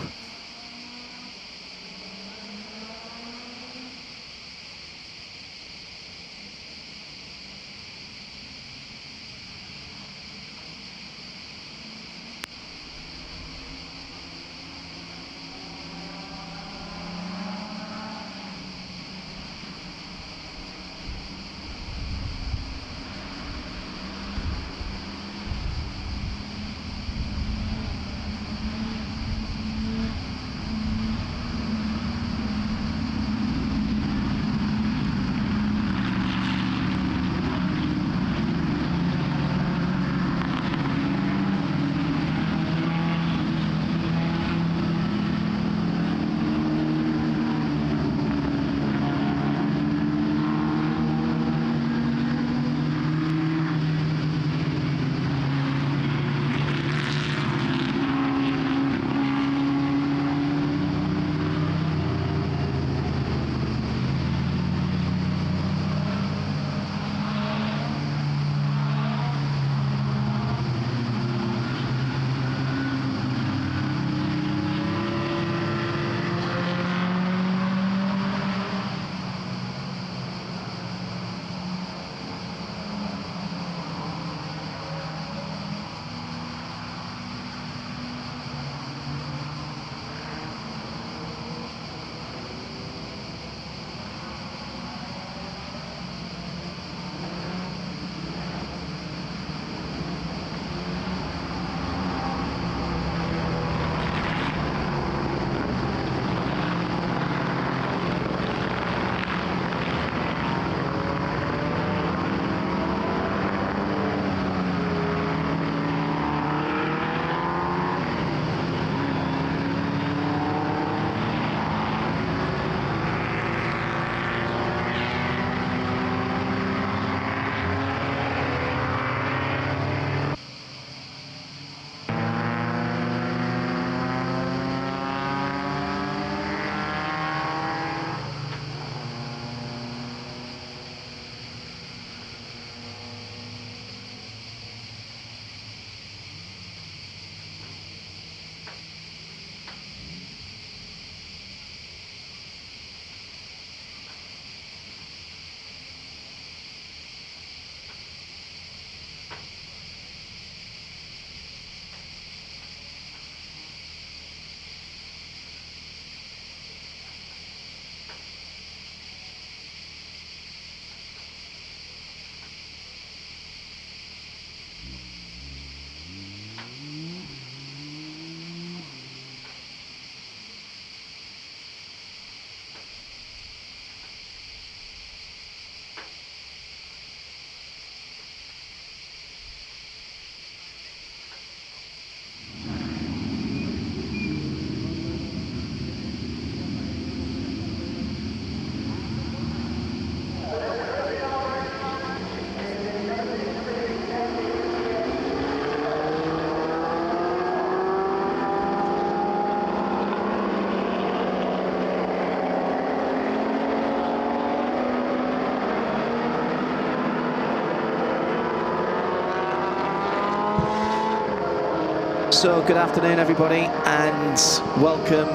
So good afternoon everybody, and welcome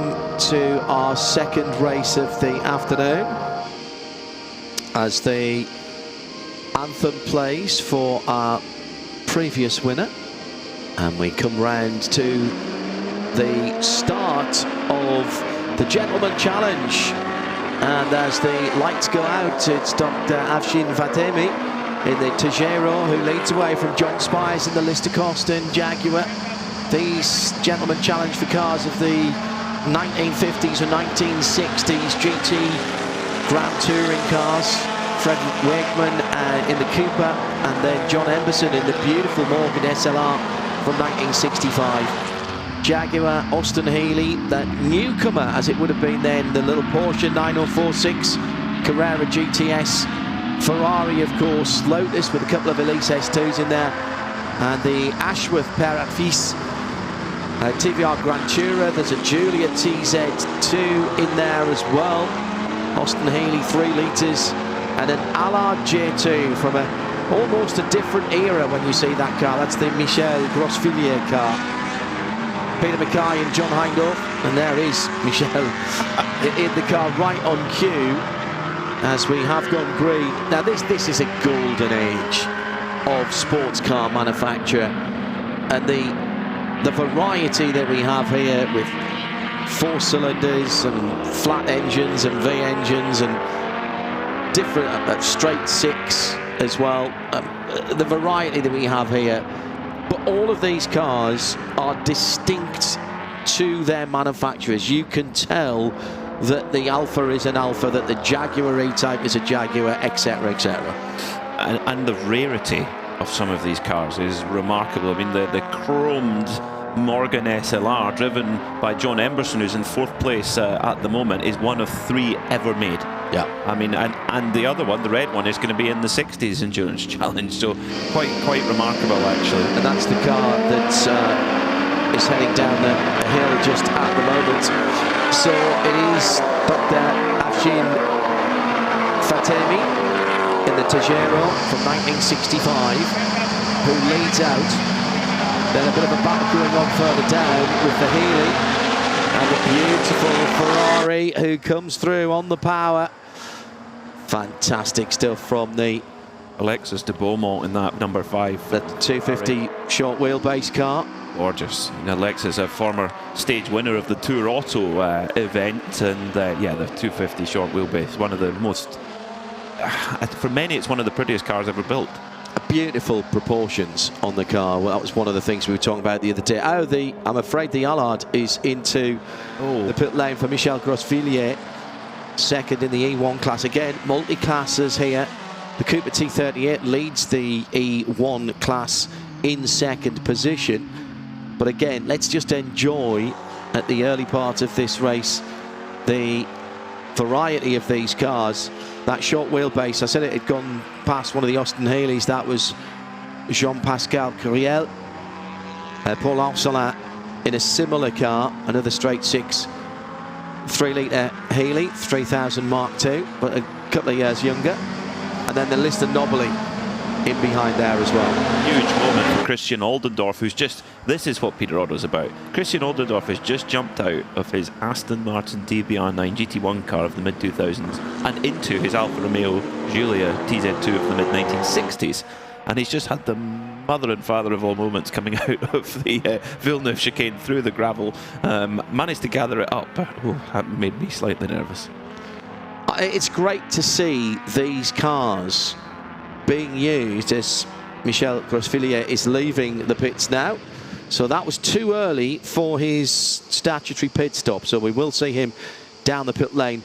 to our second race of the afternoon as the anthem plays for our previous winner, and we come round to the start of the Gentleman Challenge. And as the lights go out, it's Dr. Afshin Fatemi in the Tajero who leads away from John Spires in the Lister Coston Jaguar. These Gentleman Challenge for cars of the 1950s and 1960s GT Grand Touring cars. Frederick Wakeman in the Cooper, and then John Emberson in the beautiful Morgan SLR from 1965. Jaguar, Austin Healey, that newcomer as it would have been then, the little Porsche 9046, Carrera GTS, Ferrari of course, Lotus with a couple of Elise S2s in there, and the Ashworth Père et Fils TVR Grand Tourer. There's a Julia TZ2 in there as well. Austin Healey 3 litres, and an Allard J2 from almost a different era when you see that car. That's the Michel Grosvilliers car. Peter Mackay and John Hindhaugh, and there is Michel in the car right on cue as we have gone green. Now this is a golden age of sports car manufacture, and the variety that we have here with 4 cylinders and flat engines and V engines and different straight 6 as well. The variety that we have here. But all of these cars are distinct to their manufacturers. You can tell that the Alfa is an Alfa, that the Jaguar E-Type is a Jaguar, etc., etc. And the rarity of some of these cars is remarkable. I mean, the chromed Morgan SLR driven by John Emberson, who's in 4th place at the moment, is one of 3 ever made. Yeah. I mean, and the other one, the red one, is going to be in the Sixties Endurance Challenge, so quite remarkable actually. And that's the car that is heading down the hill just at the moment. So it is Dr. Afshin Fatemi in the Tajero from 1965 who leads out. Then a bit of a battle going on further down with the Healey and the beautiful Ferrari who comes through on the power. Fantastic stuff from the Alexis de Beaumont in that number 5. The 250 short wheelbase car. Gorgeous. Alexis, a former stage winner of the Tour Auto event, and yeah, the 250 short wheelbase, one of the most, for many, it's one of the prettiest cars ever built. Beautiful proportions on the car. Well, that was one of the things we were talking about the other day. I'm afraid the Allard is into the pit lane for Michel Grosvilliers. Second in the E1 class again. Multi-classes here. The Cooper T38 leads the E1 class in second position. But again, let's just enjoy at the early part of this race the variety of these cars. That short wheelbase, I said it had gone past one of the Austin Healeys. That was Jean-Pascal Curiel. Paul Arcelin in a similar car, another straight 6 3-litre Healey, 3000 Mark II, but a couple of years younger. And then the Lister Nobly in behind there as well. Huge moment for Christian Oldendorf, who's just, this is what Peter Otto's about. Christian Oldendorf has just jumped out of his Aston Martin DBR9 GT1 car of the mid-2000s and into his Alfa Romeo Giulia TZ2 of the mid-1960s. And he's just had the mother and father of all moments coming out of the Villeneuve chicane through the gravel. Managed to gather it up, but that made me slightly nervous. It's great to see these cars being used as Michel Grosvilliers is leaving the pits now. So that was too early for his statutory pit stop. So we will see him down the pit lane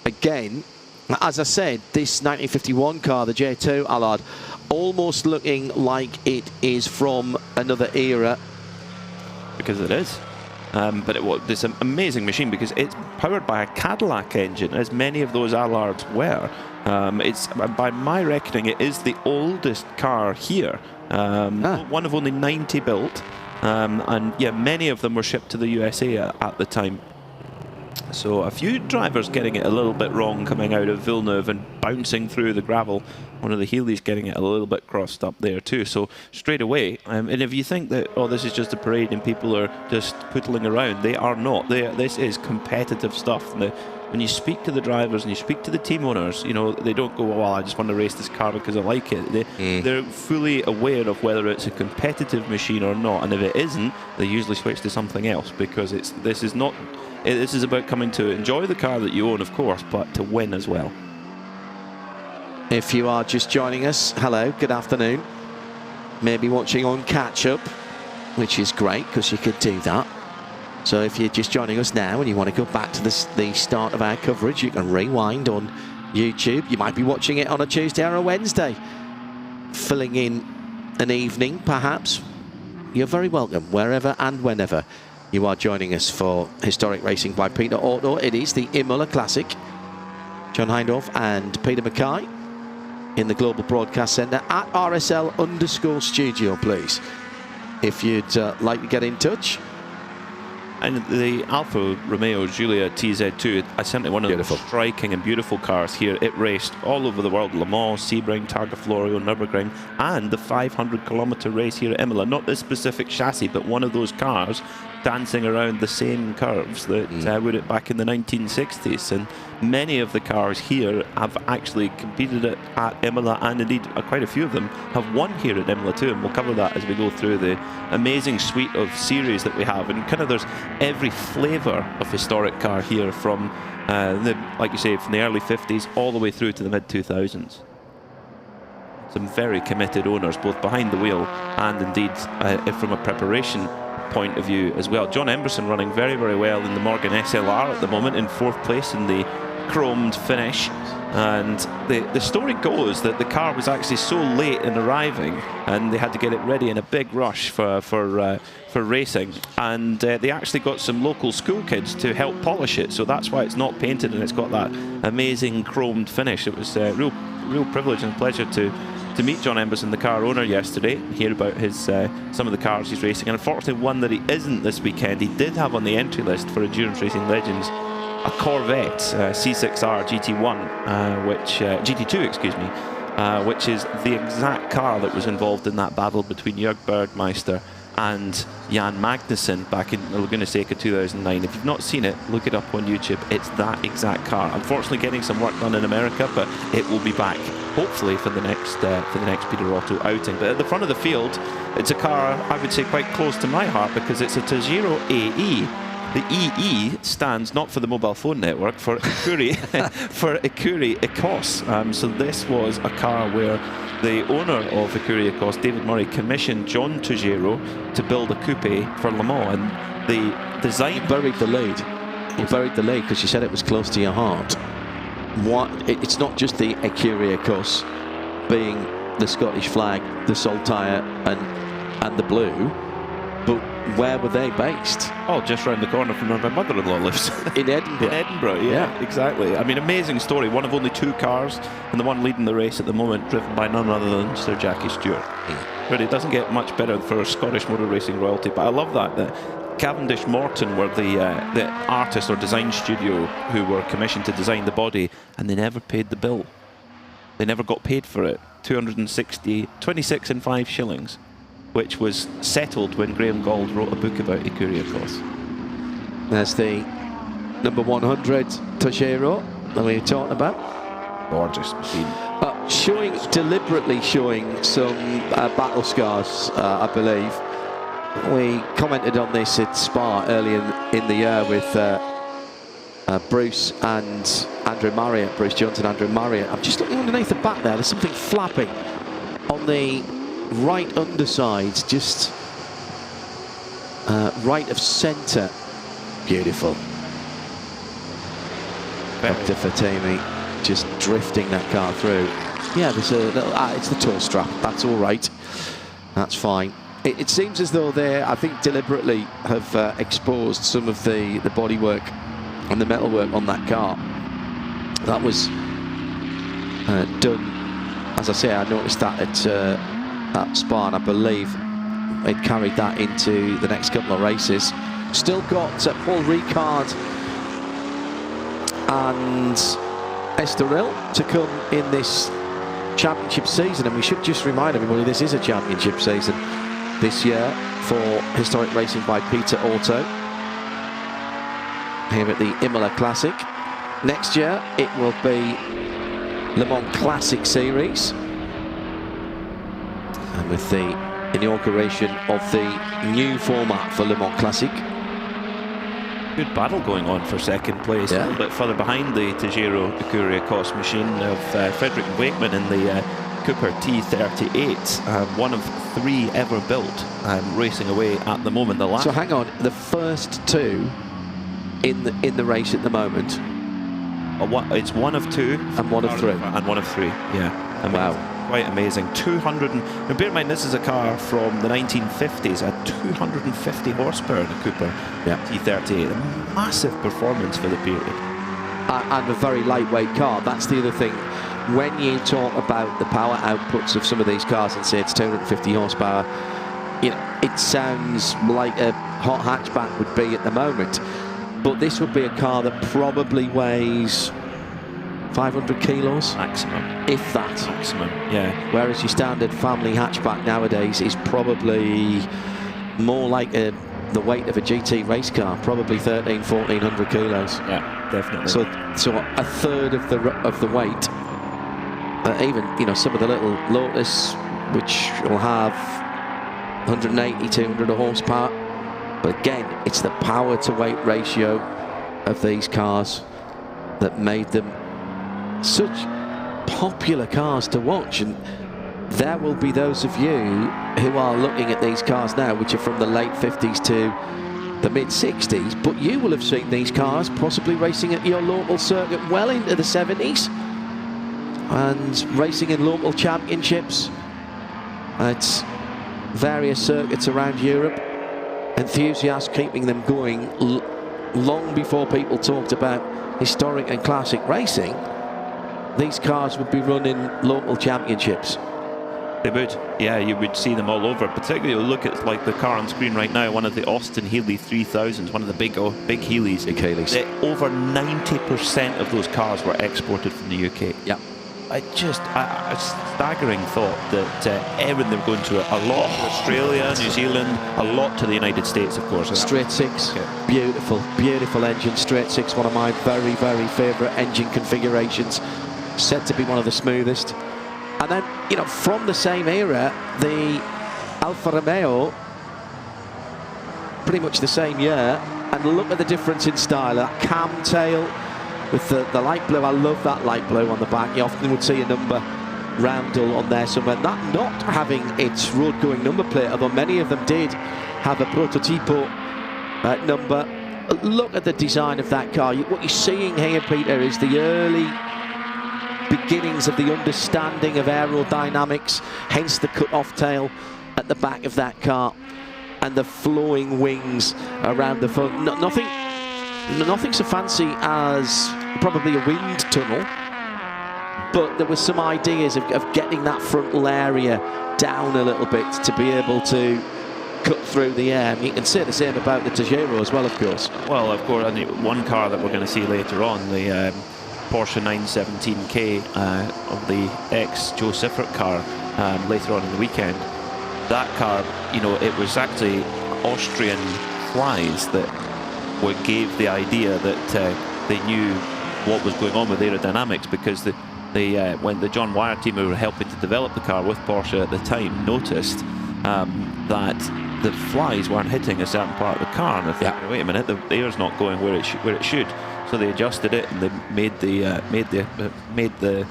again. As I said, this 1951 car, the J2 Allard, almost looking like it is from another era. Because it is. But this amazing machine, because it's powered by a Cadillac engine, as many of those Allards were. It's, by my reckoning, it is the oldest car here. One of only 90 built. And yeah, many of them were shipped to the USA at the time. So a few drivers getting it a little bit wrong coming out of Villeneuve and bouncing through the gravel. One of the Healey's getting it a little bit crossed up there too. So straight away, and if you think that, oh, this is just a parade and people are just pootling around, they are not. This is competitive stuff. When you speak to the drivers and you speak to the team owners, you know, they don't go, well, I just want to race this car because I like it. They're fully aware of whether it's a competitive machine or not, and if it isn't, they usually switch to something else, because this is about coming to enjoy the car that you own, of course, but to win as well. If you are just joining us, hello, good afternoon. Maybe watching on catch-up, which is great because you could do that. So if you're just joining us now and you want to go back to the start of our coverage, you can rewind on YouTube. You might be watching it on a Tuesday or a Wednesday, filling in an evening perhaps. You're very welcome wherever and whenever you are joining us for Historic Racing by Peter Auto. It is the Imola-Classic. John Hindhaugh and Peter Mackay in the Global Broadcast Centre at RSL_studio, please, if you'd like to get in touch. And the Alfa Romeo Giulia TZ2, certainly one of the striking and beautiful cars here. It raced all over the world: Le Mans, Sebring, Targa Florio, Nürburgring, and the 500-kilometre race here at Imola. Not this specific chassis, but one of those cars dancing around the same curves that were it back in the 1960s. And many of the cars here have actually competed at Imola, and indeed quite a few of them have won here at Imola too. And we'll cover that as we go through the amazing suite of series that we have. And kind of there's every flavour of historic car here, from like you say, from the early 50s all the way through to the mid 2000s. Some very committed owners, both behind the wheel and indeed from a preparation point of view as well. John Emberson running very, very well in the Morgan SLR at the moment, in 4th place in the chromed finish. And the story goes that the car was actually so late in arriving, and they had to get it ready in a big rush for racing, and they actually got some local school kids to help polish it, so that's why it's not painted and it's got that amazing chromed finish. It was a real privilege and pleasure to meet John Emberson, the car owner, yesterday, and hear about his some of the cars he's racing. And unfortunately, one that he isn't this weekend, he did have on the entry list for Endurance Racing Legends a Corvette C6R GT1, GT2, excuse me, which is the exact car that was involved in that battle between Jörg Bergmeister and Jan Magnussen back in Laguna Seca 2009. If you've not seen it, look it up on YouTube. It's that exact car. Unfortunately, getting some work done in America, but it will be back hopefully for the next Peter Otto outing. But at the front of the field, it's a car I would say quite close to my heart, because it's a Tajiro AE. The EE stands not for the mobile phone network, for Ikuri, for Ikuri Ecos. So this was a car where the owner of Ikuri Ecos, David Murray, commissioned John Tajiro to build a coupe for Le Mans, and the design... You buried the lead. You buried the lead because you said it was close to your heart. It's not just the Ikuri Ecos being the Scottish flag, the Saltire and the blue, but where were they based? Oh, just round the corner from where my mother-in-law lives. In Edinburgh. In Edinburgh, yeah, exactly. I mean, amazing story. One of only 2 cars, and the one leading the race at the moment, driven by none other than Sir Jackie Stewart. Really, it doesn't get much better for Scottish motor racing royalty, but I love that Cavendish Morton were the artist or design studio who were commissioned to design the body, and they never paid the bill. They never got paid for it. 26 and 5 shillings. Which was settled when Graham Gould wrote a book about Ikuri Ecos. There's the number 100 Tajiro that we were talking about. Gorgeous machine. Deliberately showing some battle scars, I believe. We commented on this at Spa early in the year with Bruce and Andrew Marriott, Bruce Jones and Andrew Marriott. I'm just looking underneath the back there. There's something flapping on the right underside, just right of centre. Beautiful. Dr. Fatemi just drifting that car through. Yeah, there's a little, it's the toe strap. That's all right. That's fine. It seems as though they, I think, deliberately have exposed some of the bodywork and the metalwork on that car. That was done, as I say, I noticed that at Spa, and I believe it carried that into the next couple of races. Still got Paul Ricard and Estoril to come in this championship season. And we should just remind everybody this is a championship season this year for historic racing by Peter Auto here at the Imola-Classic. Next year it will be Le Mans Classic Series, and with the inauguration of the new format for Le Mans Classic. Good battle going on for second place. Yeah. A little bit further behind the Tajero Ecurie Cost machine of Frederick Wakeman in the Cooper T38, one of 3 ever built, racing away at the moment. The last. So hang on, the first 2 in the race at the moment. It's 1 of 2 and 1 of 3. And 1 of 3. Yeah. Amazing. Wow. Quite amazing. 200. Now bear in mind, this is a car from the 1950s, a 250 horsepower in a Cooper T38. A massive performance for the period. And a very lightweight car. That's the other thing. When you talk about the power outputs of some of these cars and say it's 250 horsepower, you know, it sounds like a hot hatchback would be at the moment. But this would be a car that probably weighs 500 kilos maximum, if that. Maximum, yeah. Whereas your standard family hatchback nowadays is probably more like the weight of a GT race car, probably 1,400 kilos. Yeah, definitely. So a third of the weight. Even, you know, some of the little Lotus, which will have 180, 200 horsepower. But again, it's the power to weight ratio of these cars that made them such popular cars to watch. And there will be those of you who are looking at these cars now, which are from the late 50s to the mid 60s, but you will have seen these cars possibly racing at your local circuit well into the 70s and racing in local championships at various circuits around Europe. Enthusiasts keeping them going long before people talked about historic and classic racing. These cars would be running local championships. They would, yeah, you would see them all over. Particularly, look at like the car on screen right now, one of the Austin Healey 3000s, one of the big Healeys. Big Healeys. Over 90% of those cars were exported from the UK. Yeah. A staggering thought that everything they were going to a lot to Australia, New Zealand, a lot to the United States, of course. Straight 6, beautiful, beautiful engine. Straight 6, one of my very, very favourite engine configurations. Said to be one of the smoothest. And then, you know, from the same era, the Alfa Romeo, pretty much the same year. And look at the difference in style. That cam tail with the light blue. I love that light blue on the back. You often would see a number roundel on there somewhere. That not having its road-going number plate, although many of them did have a prototypo number. Look at the design of that car. What you're seeing here, Peter, is the early beginnings of the understanding of aerodynamics, hence the cut-off tail at the back of that car and the flowing wings around the front. Nothing so fancy as probably a wind tunnel, but there were some ideas of getting that frontal area down a little bit to be able to cut through the air. You can say the same about the Tajero as well, of course. Well, of course, and one car that we're going to see later on, the Porsche 917K of the ex-Joe Siffert car later on in the weekend. That car, you know, it was actually Austrian flies that gave the idea that they knew what was going on with aerodynamics, because when the John Wyer team who were helping to develop the car with Porsche at the time noticed that the flies weren't hitting a certain part of the car, and they thought, wait a minute, the air's not going where it should. So they adjusted it and they made the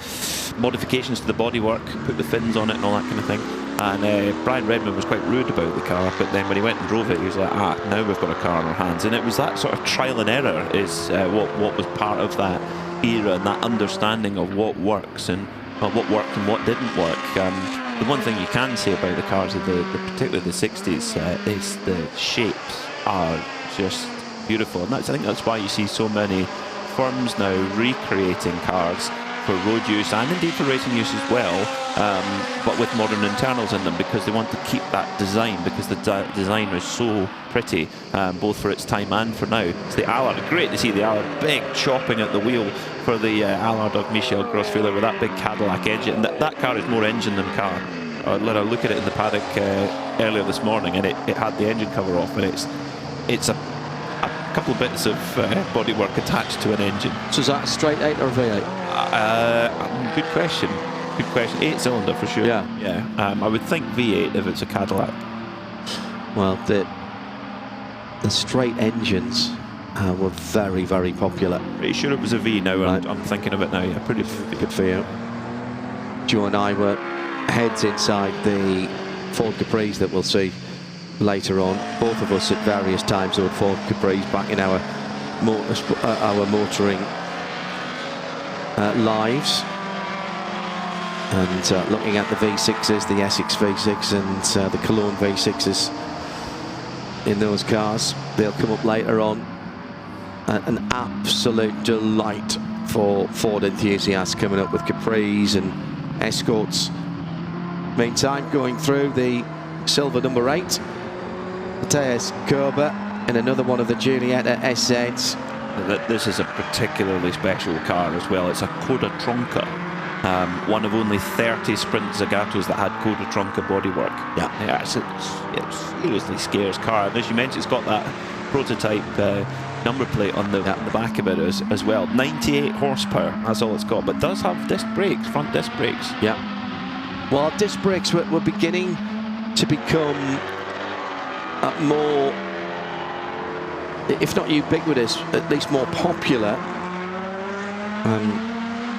modifications to the bodywork, put the fins on it and all that kind of thing. And Brian Redman was quite rude about the car, but then when he went and drove it, he was like, now we've got a car in our hands. And it was that sort of trial and error is what was part of that era, and that understanding of what works and what worked and what didn't work. The one thing you can say about the cars of particularly the 60s is the shapes are just beautiful. And I think that's why you see so many firms now recreating cars for road use and indeed for racing use as well, but with modern internals in them, because they want to keep that design, because the design is so pretty, both for its time and for now. It's the Allard. Great to see the Allard, big chopping at the wheel for the Allard of Michel Grossfehler with that big Cadillac engine. That car is more engine than car. I let her look at it in the paddock earlier this morning, and it had the engine cover off, and it's a couple of bits of bodywork attached to an engine. So is that a straight 8 or a V8? Good question. Good question. 8-cylinder for sure. Yeah. I would think V8 if it's a Cadillac. Well, the straight engines were very, very popular. Pretty sure it was a V now. Right. I'm thinking of it now. Yeah, pretty Good for you. Joe and I were heads inside the Ford Capris that we'll see later on. Both of us at various times rode Ford Capris back in our motoring lives, and looking at the V6s, the Essex V6 and the Cologne V6s in those cars. They'll come up later on. An absolute delight for Ford enthusiasts coming up with Capris and Escorts. Meantime, going through the silver number 8, Matthias Kober in another one of the Giulietta SZs. This is a particularly special car as well. It's a Coda Tronca, one of only 30 Sprint Zagatos that had Coda Tronca bodywork. Yeah, it's a seriously scarce car. And as you mentioned, it's got that prototype number plate on the back of it as well. 98 horsepower, that's all it's got, but does have disc brakes, front disc brakes. Yeah. Well, disc brakes were beginning to become more, if not ubiquitous, at least more popular.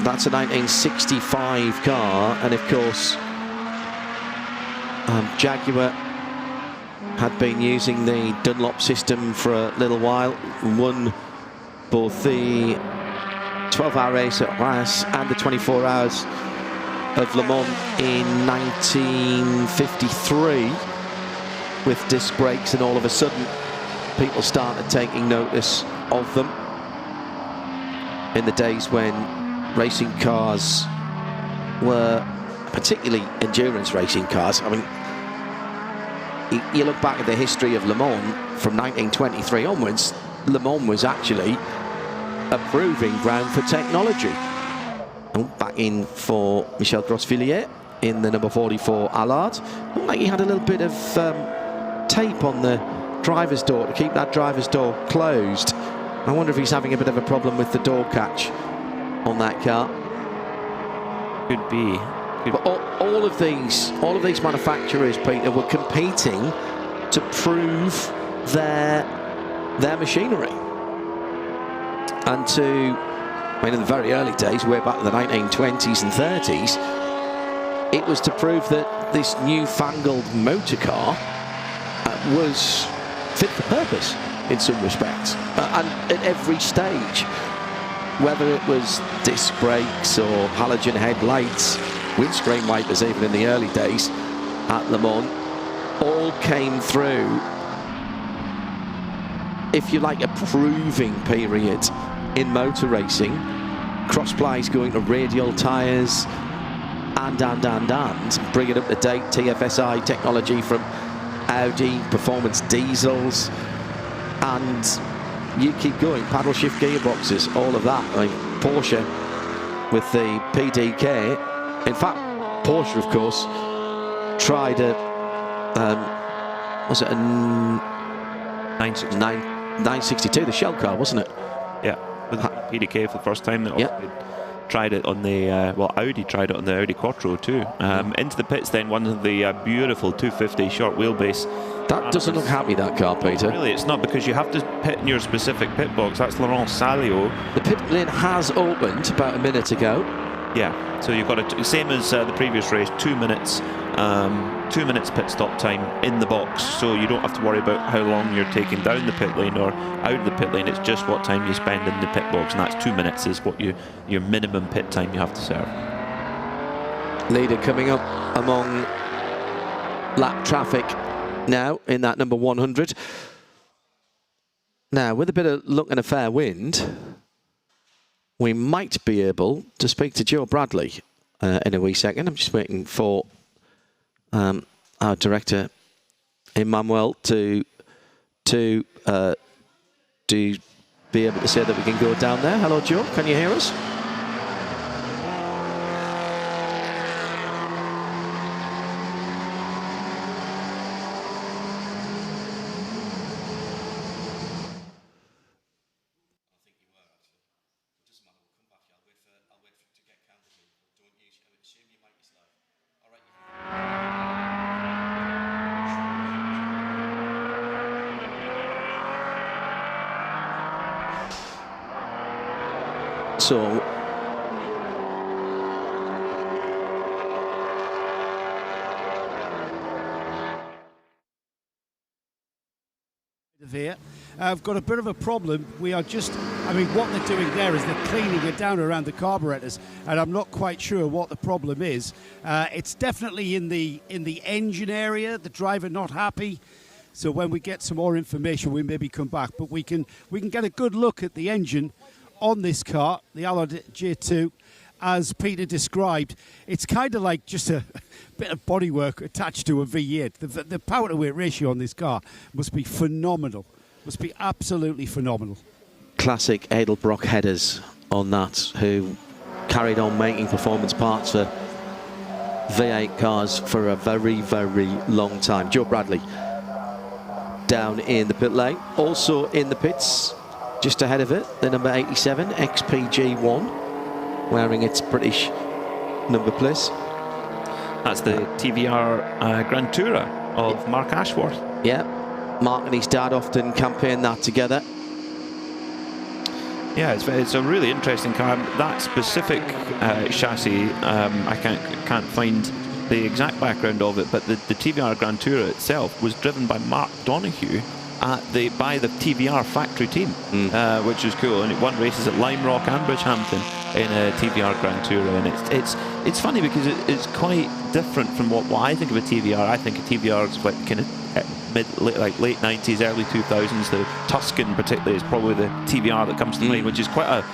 That's a 1965 car, and of course Jaguar had been using the Dunlop system for a little while, won both the 12-hour race at Reims and the 24 hours of Le Mans in 1953 with disc brakes, and all of a sudden people started taking notice of them in the days when racing cars were, particularly endurance racing cars. I mean, you look back at the history of Le Mans from 1923 onwards, Le Mans was actually a proving ground for technology. Back in for Michel Grossfehler in the number 44 Allard. Looked like he had a little bit of tape on the driver's door to keep that driver's door closed. I wonder if he's having a bit of a problem with the door catch on that car. Could be. But all of these manufacturers, Peter, were competing to prove their machinery, and to, I mean, in the very early days, way back in the 1920s and 30s, it was to prove that this newfangled motor car was fit for purpose in some respects, and at every stage, whether it was disc brakes or halogen headlights, windscreen wipers, even in the early days at Le Mans, all came through, if you like, a proving period in motor racing. Cross-plies going to radial tyres, and bringing up to date TFSI technology from Audi, performance diesels, and you keep going, paddle shift gearboxes, all of that. I mean, Porsche with the PDK. In fact, Porsche, of course, tried a was it a 962, the shell car, wasn't it? Yeah, with PDK for the first time. They tried it on the Audi tried it on the Audi Quattro too. Into the pits then, one of the beautiful 250 short wheelbase. That doesn't look happy, that car, Peter. Really, it's not, because you have to pit in your specific pit box. That's Laurent Salio. The pit lane has opened about a minute ago. Yeah, so you've got same as the previous race, 2 minutes. 2 minutes pit stop time in the box, so you don't have to worry about how long you're taking down the pit lane or out of the pit lane. It's just what time you spend in the pit box, and that's 2 minutes is what your minimum pit time you have to serve. Leader coming up among lap traffic now in that number 100. Now, with a bit of luck and a fair wind, we might be able to speak to Joe Bradley in a wee second. I'm just waiting for our director, Emmanuel, to be able to say that we can go down there. Hello, Joe. Can you hear us? So there. I've got a bit of a problem. We are just, what they're doing there is they're cleaning it down around the carburetors, and I'm not quite sure what the problem is. It's definitely in the engine area, the driver not happy. So when we get some more information, we maybe come back, but we can get a good look at the engine on this car, the Allard J2. As Peter described, it's kind of like just a bit of bodywork attached to a V8. The power to weight ratio on this car must be phenomenal. Must be absolutely phenomenal. Classic Edelbrock headers on that, who carried on making performance parts for V8 cars for a very, very long time. Joe Bradley down in the pit lane. Also in the pits, just ahead of it, the number 87 XPG1, wearing its British number plate. That's the TVR Grand Tourer of Mark Ashworth. Yeah, Mark and his dad often campaign that together. Yeah, it's a really interesting car. That specific chassis, I can't find the exact background of it, but the TVR Grand Tourer itself was driven by Mark Donoghue by the TVR factory team, which is cool. And it won races at Lime Rock and Bridgehampton in a TVR Grand Tourer. And it's funny because it's quite different from what I think of a TVR. I think a TVR is like kind of late 90s, early 2000s. The Tuscan particularly is probably the TVR that comes to mind, which is quite a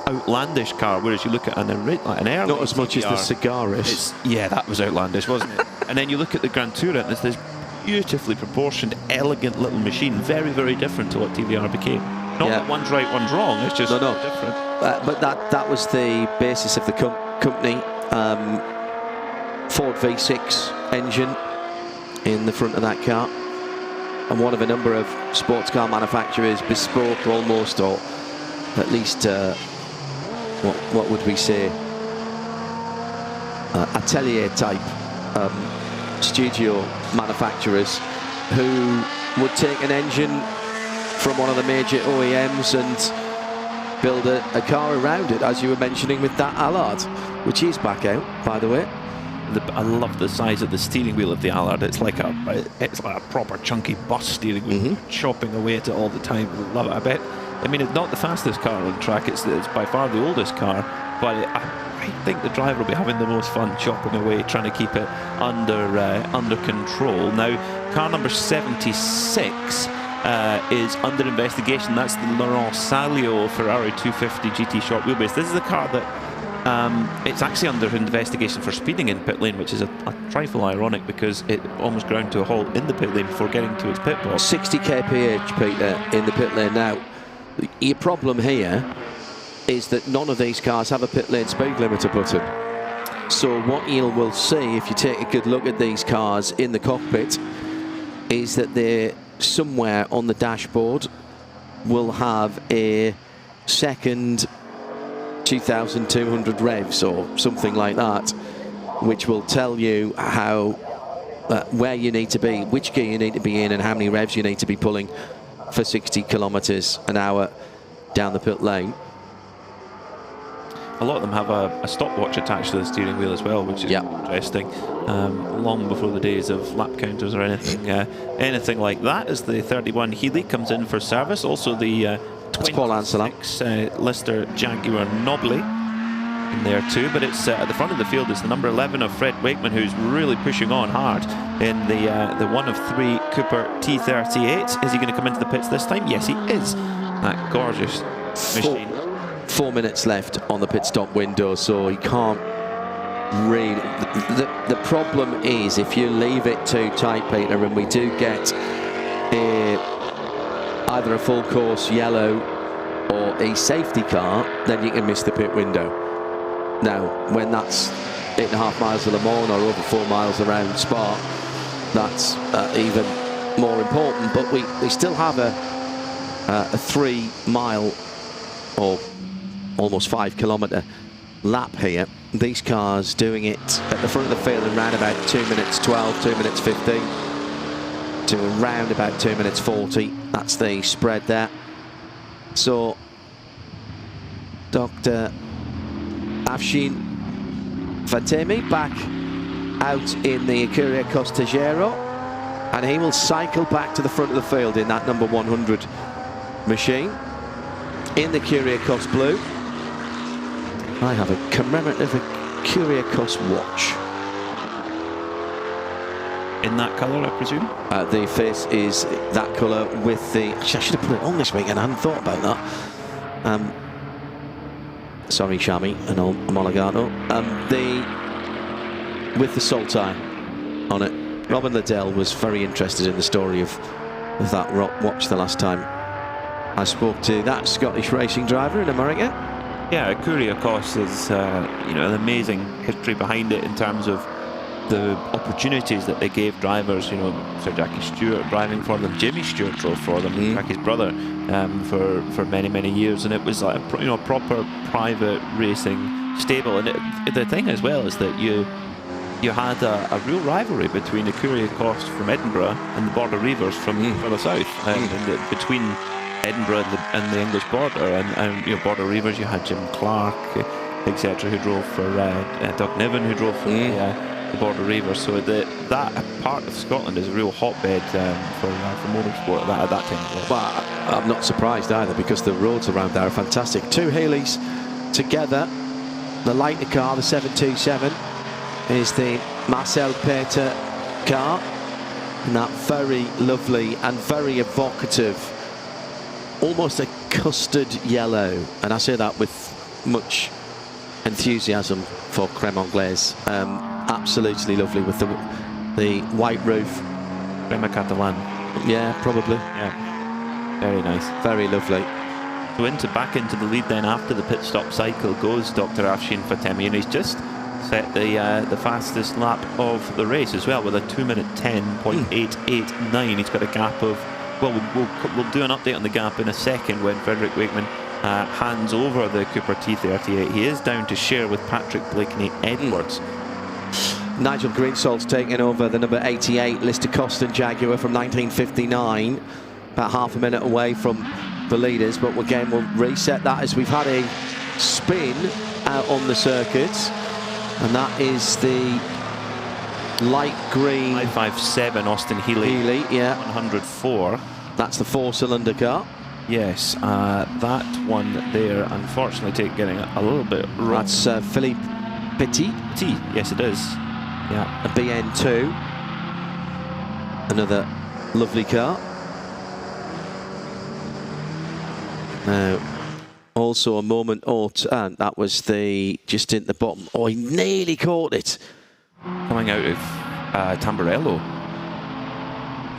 outlandish car, whereas you look at an early not as much TVR, as the Cigaris. Yeah, that was outlandish, wasn't it? And then you look at the Grand Tourer, and it's this beautifully proportioned, elegant little machine, very, very different to what TVR became. Not that one's right, one's wrong, it's just different. But that was the basis of the company. Ford V6 engine in the front of that car, and one of a number of sports car manufacturers bespoke almost, or at least what would we say, atelier type studio manufacturers who would take an engine from one of the major OEMs and build a car around it, as you were mentioning with that Allard, which is back out, by the way. I love the size of the steering wheel of the Allard. It's like a proper chunky bus steering wheel, chopping away at it all the time. I love it. I bet. I mean, it's not the fastest car on the track. It's by far the oldest car, but I think the driver will be having the most fun chopping away, trying to keep it under control. Now, car number 76 is under investigation. That's the Laurent Salio Ferrari 250 GT short wheelbase. This is a car that it's actually under investigation for speeding in pit lane, which is a trifle ironic because it almost ground to a halt in the pit lane before getting to its pit box. 60 kph, Peter, in the pit lane now. Your problem here is that none of these cars have a pit lane speed limiter button. So what you will see if you take a good look at these cars in the cockpit is that they're somewhere on the dashboard will have a second 2,200 revs or something like that, which will tell you how where you need to be, which gear you need to be in, and how many revs you need to be pulling for 60 kilometers an hour down the pit lane. A lot of them have a stopwatch attached to the steering wheel as well, which is interesting. Long before the days of lap counters or anything like that, as the 31 Healy comes in for service. Also the 26 Lister Jaguar Nobly in there too, but it's at the front of the field is the number 11 of Fred Wakeman, who's really pushing on hard in the 1 of 3 Cooper T38. Is he going to come into the pits this time? Yes, he is. That gorgeous machine. 4 minutes left on the pit stop window, so he can't really. The problem is if you leave it too tight, Peter, and we do get either a full course yellow or a safety car, then you can miss the pit window. Now, when that's 8.5 miles of Le Mans or over 4 miles around Spa, that's even more important. But we still have a 3 mile or almost 5 kilometre lap here. These cars doing it at the front of the field in around about 2 minutes 12, 2 minutes 15 to around about 2 minutes 40. That's the spread there. So Dr. Afshin Fatemi back out in the Ecuria Costagero, and he will cycle back to the front of the field in that number 100 machine in the Curiacos blue. I have a commemorative Curiacos watch. In that colour, I presume? The face is that colour with the... Actually, I should have put it on this weekend. I hadn't thought about that. Sorry, Shami and Imola-Classic. With the salt tie on it. Robin Liddell was very interested in the story of that watch the last time I spoke to that Scottish racing driver in America. Yeah, Curiacos is an amazing history behind it in terms of the opportunities that they gave drivers. Sir Jackie Stewart driving for them, Jimmy Stewart drove for them, Jackie's brother, for many years, and it was like a proper private racing stable. And the thing as well is that you had a real rivalry between the Curiacos from Edinburgh and the Border Reivers from the south, between Edinburgh and the English border, and Border Reivers. You had Jim Clark, etc., who drove for Doug Niven, who drove for the Border Reivers. So that part of Scotland is a real hotbed for motorsport at that time. But I'm not surprised either, because the roads around there are fantastic. Two Healeys together. The lighter car, the 727, is the Marcel Peter car, and that very lovely and very evocative, almost a custard yellow, and I say that with much enthusiasm for Creme Anglaise. Absolutely lovely with the white roof. Crema Catalan. Yeah, probably. Yeah, very nice, very lovely. So back into the lead then after the pit stop cycle goes Dr. Afshin Fatemi, and he's just set the fastest lap of the race as well with a 2 minute 10.889. He's got a gap of, well, we'll do an update on the gap in a second when Frederick Wakeman hands over the Cooper T38. He is down to share with Patrick Blakeney Edwards. Nigel Greensalt's taking over the number 88 Lister Coston Jaguar from 1959, about half a minute away from the leaders, but again we'll reset that as we've had a spin out on the circuits, and that is the light green 557 Austin Healey, yeah, 104. That's the 4-cylinder car. Yes, that one there unfortunately getting a little bit wrong. That's Philippe Petit. Yes, it is. Yeah, a BN2, another lovely car. Now, also a moment and that was just in the bottom. Oh, he nearly caught it. Coming out of Tamburello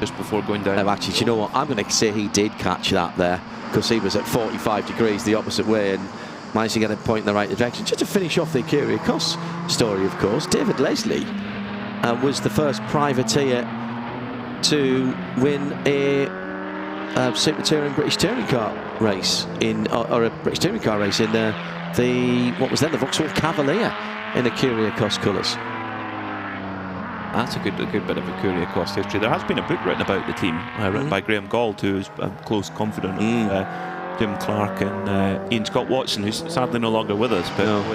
just before going down. Actually, do you know what? I'm going to say he did catch that there, because he was at 45 degrees the opposite way and managed to get a point in the right direction. Just to finish off the Curiacos story, of course, David Leslie was the first privateer to win a Super Touring British Touring Car race or a British Touring Car race in the what was then the Vauxhall Cavalier in the Curiacos colours. That's a good bit of a Curiacos history. There has been a book written about the team, written by Graham Gauld, who is a close confidant of Jim Clark and Ian Scott Watson, who's sadly no longer with us. But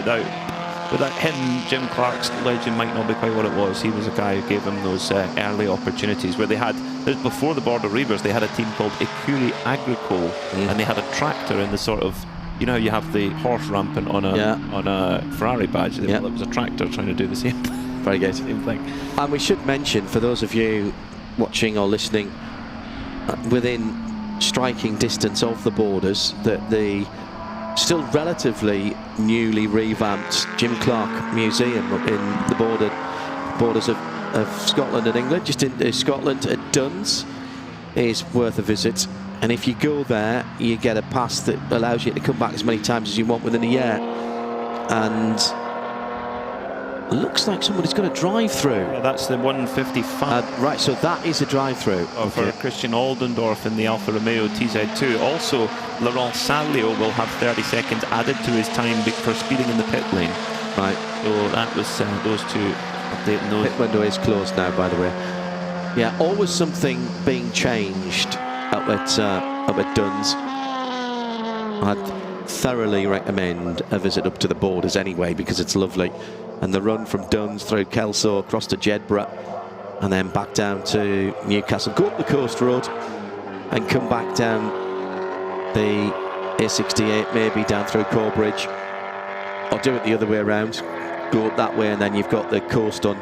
without him, Jim Clark's legend might not be quite what it was. He was a guy who gave them those early opportunities where they had, before the Border Reivers, they had a team called Écurie Agricole, and they had a tractor in the sort of, you know, you have the horse rampant on a Ferrari badge. Well, it was a tractor trying to do the same thing. Very good. Same thing. And we should mention, for those of you watching or listening within striking distance of the borders, that the still relatively newly revamped Jim Clark Museum up in the borders of Scotland and England, just into Scotland at Duns, is worth a visit. And if you go there, you get a pass that allows you to come back as many times as you want within a year. And looks like somebody's got a drive-through. Yeah, that's the 155. Right, so that is a drive-through. For Christian Oldendorff in the Alfa Romeo TZ2. Also, Laurent Saglio will have 30 seconds added to his time for speeding in the pit lane. Right. So that was those two updating those. Pit window is closed now, by the way. Yeah, always something being changed up at Duns. I'd thoroughly recommend a visit up to the borders anyway, because it's lovely. And the run from Duns through Kelso across to Jedburgh and then back down to Newcastle, go up the coast road and come back down the A68, maybe down through Corbridge, or do it the other way around, go up that way, and then you've got the coast on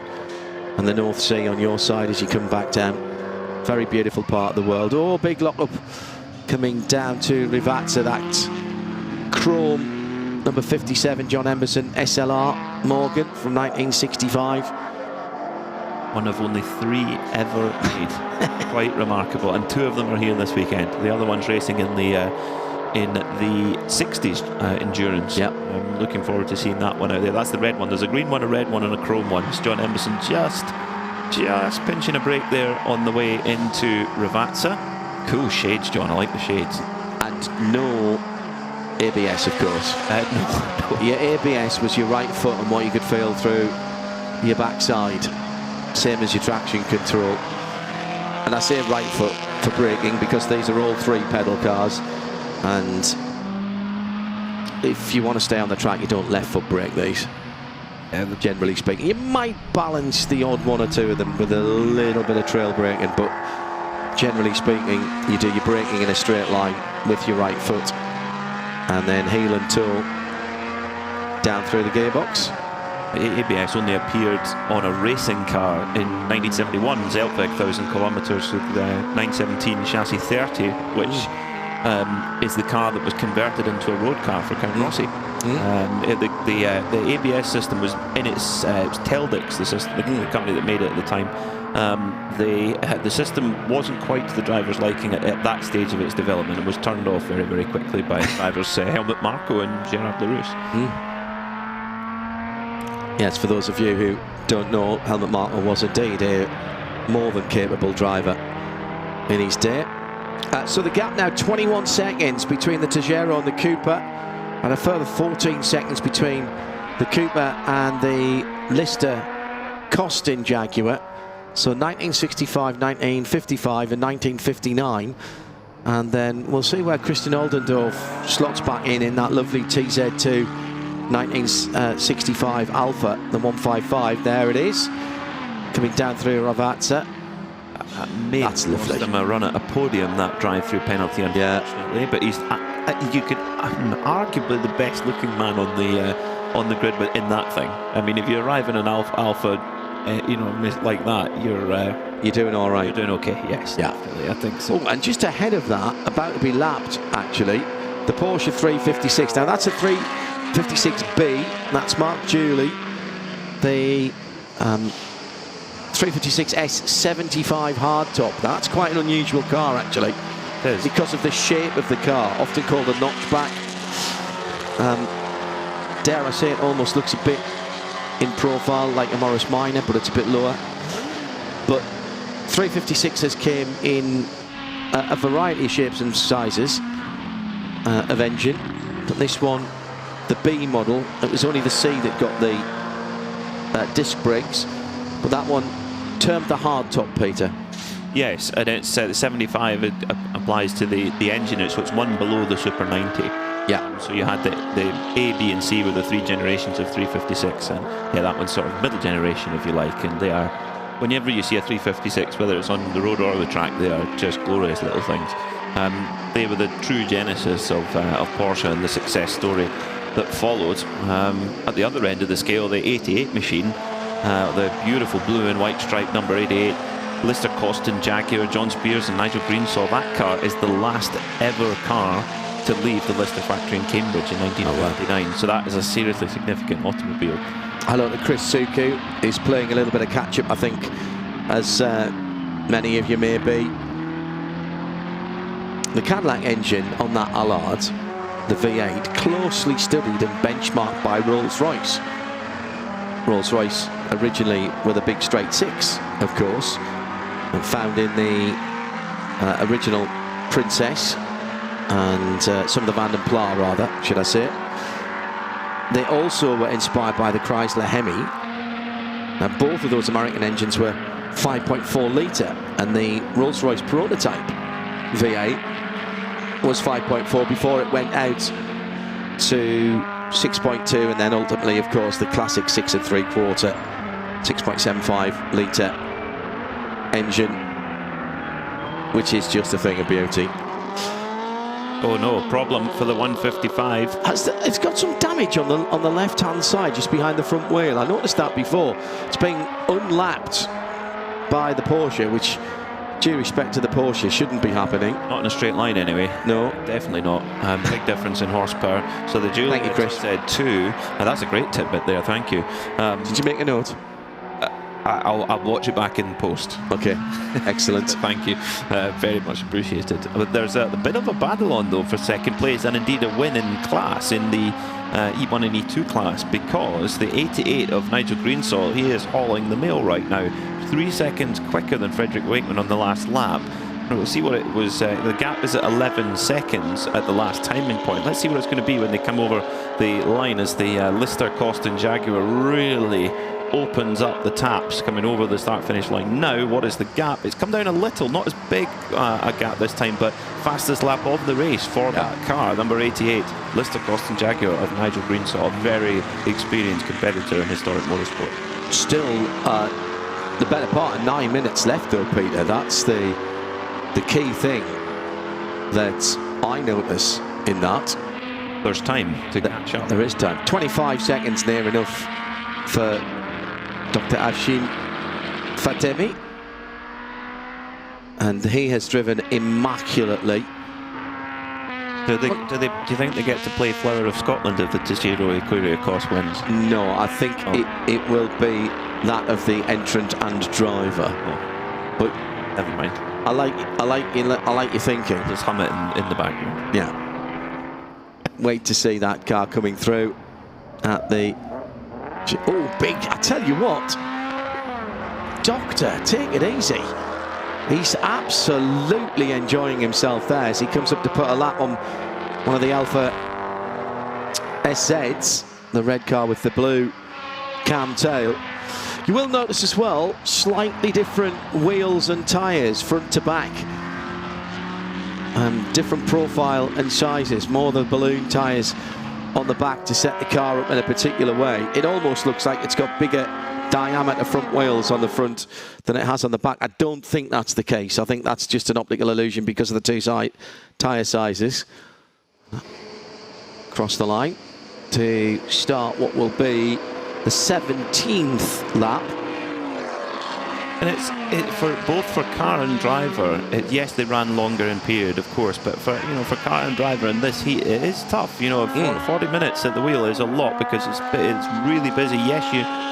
and the North Sea on your side as you come back down. Very beautiful part of the world. Oh, big lock-up coming down to Rivazza, that chrome number 57 John Emerson SLR Morgan from 1965. One of only 3 ever made. Quite remarkable, and 2 of them are here this weekend. The other one's racing in the Sixties Endurance. Yep. I'm looking forward to seeing that one out there. That's the red one. There's a green one, a red one, and a chrome one. It's John Emerson just pinching a break there on the way into Rivazza. Cool shades, John. I like the shades. And no ABS, of course. No. Your ABS was your right foot and what you could feel through your backside, same as your traction control. And I say right foot for braking because these are all 3-pedal cars, and if you want to stay on the track, you don't left foot brake these. Generally speaking, you might balance the odd 1 or 2 of them with a little bit of trail braking, but generally speaking, you do your braking in a straight line with your right foot, and then heel and toe down through the gearbox. ABS only appeared on a racing car in 1971, Zeltweg 1,000 kilometres with the 917 chassis 30, which is the car that was converted into a road car for Count Rossi. The ABS system was in its it was Teldix, the company that made it at the time. The system wasn't quite to the driver's liking at that stage of its development. It was turned off very, very quickly by drivers Helmut Marko and Gerard Larousse. Yes, for those of you who don't know, Helmut Marko was indeed a more than capable driver in his day. So the gap now 21 seconds between the Tejero and the Cooper, and a further 14 seconds between the Cooper and the Lister Costin Jaguar. So 1965, 1955 and 1959. And then we'll see where Christian Oldendorff slots back in that lovely TZ2 1965 Alpha, the 155. There it is, coming down through Rivazza. That's lovely. Him a run at a podium, that drive-through penalty, unfortunately. Yeah. But he's you could arguably the best-looking man on the grid, but in that thing. I mean, if you arrive in an Alpha, like that, you're doing all right. You're doing okay. Yes, yeah, definitely. I think so. Oh, and just ahead of that, about to be lapped, actually, the Porsche 356. Now that's a 356B. That's Mark Julie. The 356S 75 hardtop. That's quite an unusual car, actually. It is. Because of the shape of the car, often called a notchback. Dare I say, it almost looks a bit in profile like a Morris Minor, but it's a bit lower. But 356s came in a variety of shapes and sizes of engine, but this one, the B model, it was only the C that got the disc brakes, but that one termed the hardtop, Peter. Yes, and it's the 75 applies to the engine, so it's one below the Super 90. Yeah. So you had the A, B and C were the 3 generations of 356, and yeah, that one's sort of middle generation, if you like, and they are, whenever you see a 356, whether it's on the road or the track, they are just glorious little things. They were the true genesis of Porsche and the success story that followed. At the other end of the scale, the 88 machine, the beautiful blue and white stripe number 88, Lister Costin Jaguar, John Spears and Nigel Green saw that car is the last ever car to leave the Lister factory in Cambridge in 1959. So that is a seriously significant automobile. Hello to Chris Suku. He's playing a little bit of catch-up, I think, as many of you may be. The Cadillac engine on that Allard, the V8, closely studied and benchmarked by Rolls-Royce. Rolls-Royce originally with a big straight six, of course, and found in the original Princess and some of the Van den Pla, rather, should I say. They also were inspired by the Chrysler Hemi. Now, both of those American engines were 5.4 litre, and the Rolls-Royce prototype V8 was 5.4 before it went out to 6.2, and then ultimately, of course, the classic 6 3/4, 6.75 litre engine, which is just a thing of beauty. Oh no, problem for the 155. It's got some damage on the left-hand side, just behind the front wheel. I noticed that before. It's being unlapped by the Porsche, which, due respect to the Porsche, shouldn't be happening. Not in a straight line anyway. No, definitely not. Big difference in horsepower. So the Julia said 2. Now that's a great tidbit there. Thank you. Did you make a note? I'll watch it back in post. Okay, excellent. Thank you, very much appreciated. But there's a bit of a battle on though for second place, and indeed a win in class in the E1 and E2 class, because the 88 of Nigel Greensall, he is hauling the mail right now, 3 seconds quicker than Frederick Wakeman on the last lap. We'll see what it was. The gap is at 11 seconds at the last timing point. Let's see what it's going to be when they come over the line, as the Lister Coston Jaguar really opens up the taps coming over the start-finish line. Now, what is the gap? It's come down a little, not as big a gap this time, but fastest lap of the race for that car, number 88, Lister Coston Jaguar of Nigel Greensall, a very experienced competitor in historic motorsport. Still the better part of 9 minutes left though, Peter. That's the key thing that I notice in that. There's time to catch up. There is time. 25 seconds near enough for Dr. Afshin Fatemi, and he has driven immaculately. Do you think they get to play Flower of Scotland if the Tejero Equaria course wins? No, I think it will be that of the entrant and driver. Oh. But never mind. I like your thinking. Just hum it in the background. Yeah. Wait to see that car coming through at the. Oh, big! I tell you what, Doctor, take it easy. He's absolutely enjoying himself there as he comes up to put a lap on one of the Alpha SZs, the red car with the blue cam tail. You will notice as well, slightly different wheels and tyres, front to back. Different profile and sizes, more the balloon tyres on the back to set the car up in a particular way. It almost looks like it's got bigger diameter front wheels on the front than it has on the back. I don't think that's the case. I think that's just an optical illusion because of the two tyre sizes. Across the line to start what will be the 17th lap. And it's for both for car and driver. Yes, they ran longer in period, of course, but for car and driver in this heat, it is tough. 40 minutes at the wheel is a lot because it's really busy. Yes,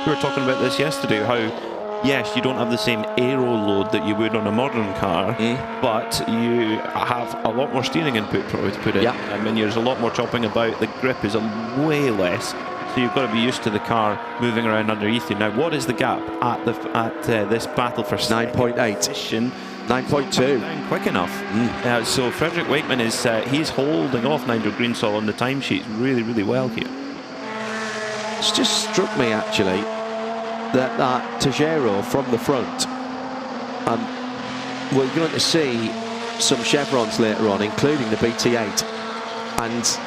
we were talking about this yesterday. How yes, you don't have the same aero load that you would on a modern car, but you have a lot more steering input, probably, to put it. I mean, there's a lot more chopping about. The grip is way less. So you've got to be used to the car moving around underneath you. Now, what is the gap at this battle for 9.8? 9.2. Quick enough. So Frederick Wakeman is he's holding off Nigel Greensall on the timesheet really, really well here. It's just struck me actually that Tejero from the front, we're going to see some chevrons later on, including the BT8, and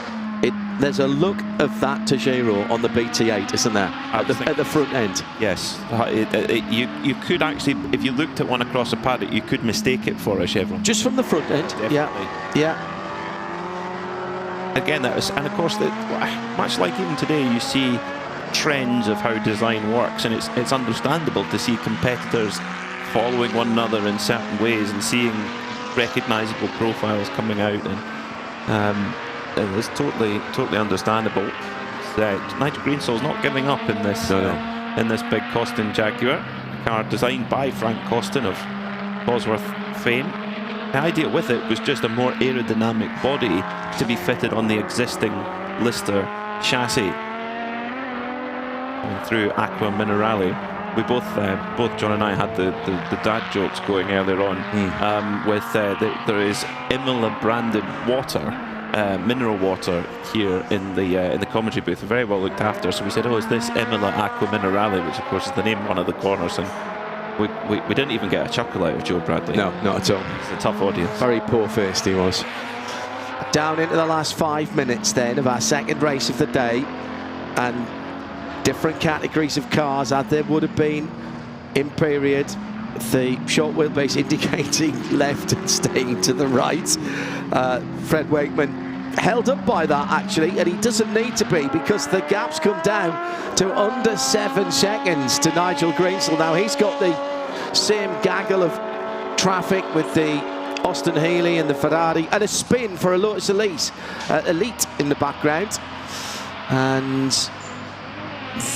there's a look of that Tejero on the BT8, isn't there? At the front end. Yes. You could actually, if you looked at one across the paddock, you could mistake it for a chevron. Just from the front end. Definitely. Yeah. Again, that was, and of course, much like even today, you see trends of how design works, and it's understandable to see competitors following one another in certain ways and seeing recognisable profiles coming out. And is totally understandable. Nigel Greenstall's not giving up in this in this big Coston Jaguar car, designed by Frank Coston of Bosworth fame. The idea with it was just a more aerodynamic body to be fitted on the existing Lister chassis. Going through Aqua Minerale, we both John and I had the dad jokes going earlier on. There is Imola branded water, mineral water here in the commentary booth, very well looked after. So we said, oh, is this Imola Aqua Minerale, which of course is the name of one of the corners, and we didn't even get a chuckle out of Joe Bradley. No, not at all. It's a tough audience. Very poor-faced he was. Down into the last 5 minutes then of our second race of the day, and different categories of cars as there would have been in period. The short wheelbase indicating left and staying to the right. Fred Wakeman held up by that actually, and he doesn't need to be, because the gaps come down to under 7 seconds to Nigel Greenstall. Now he's got the same gaggle of traffic with the Austin Healey and the Ferrari, and a spin for a Lotus Elite in the background. And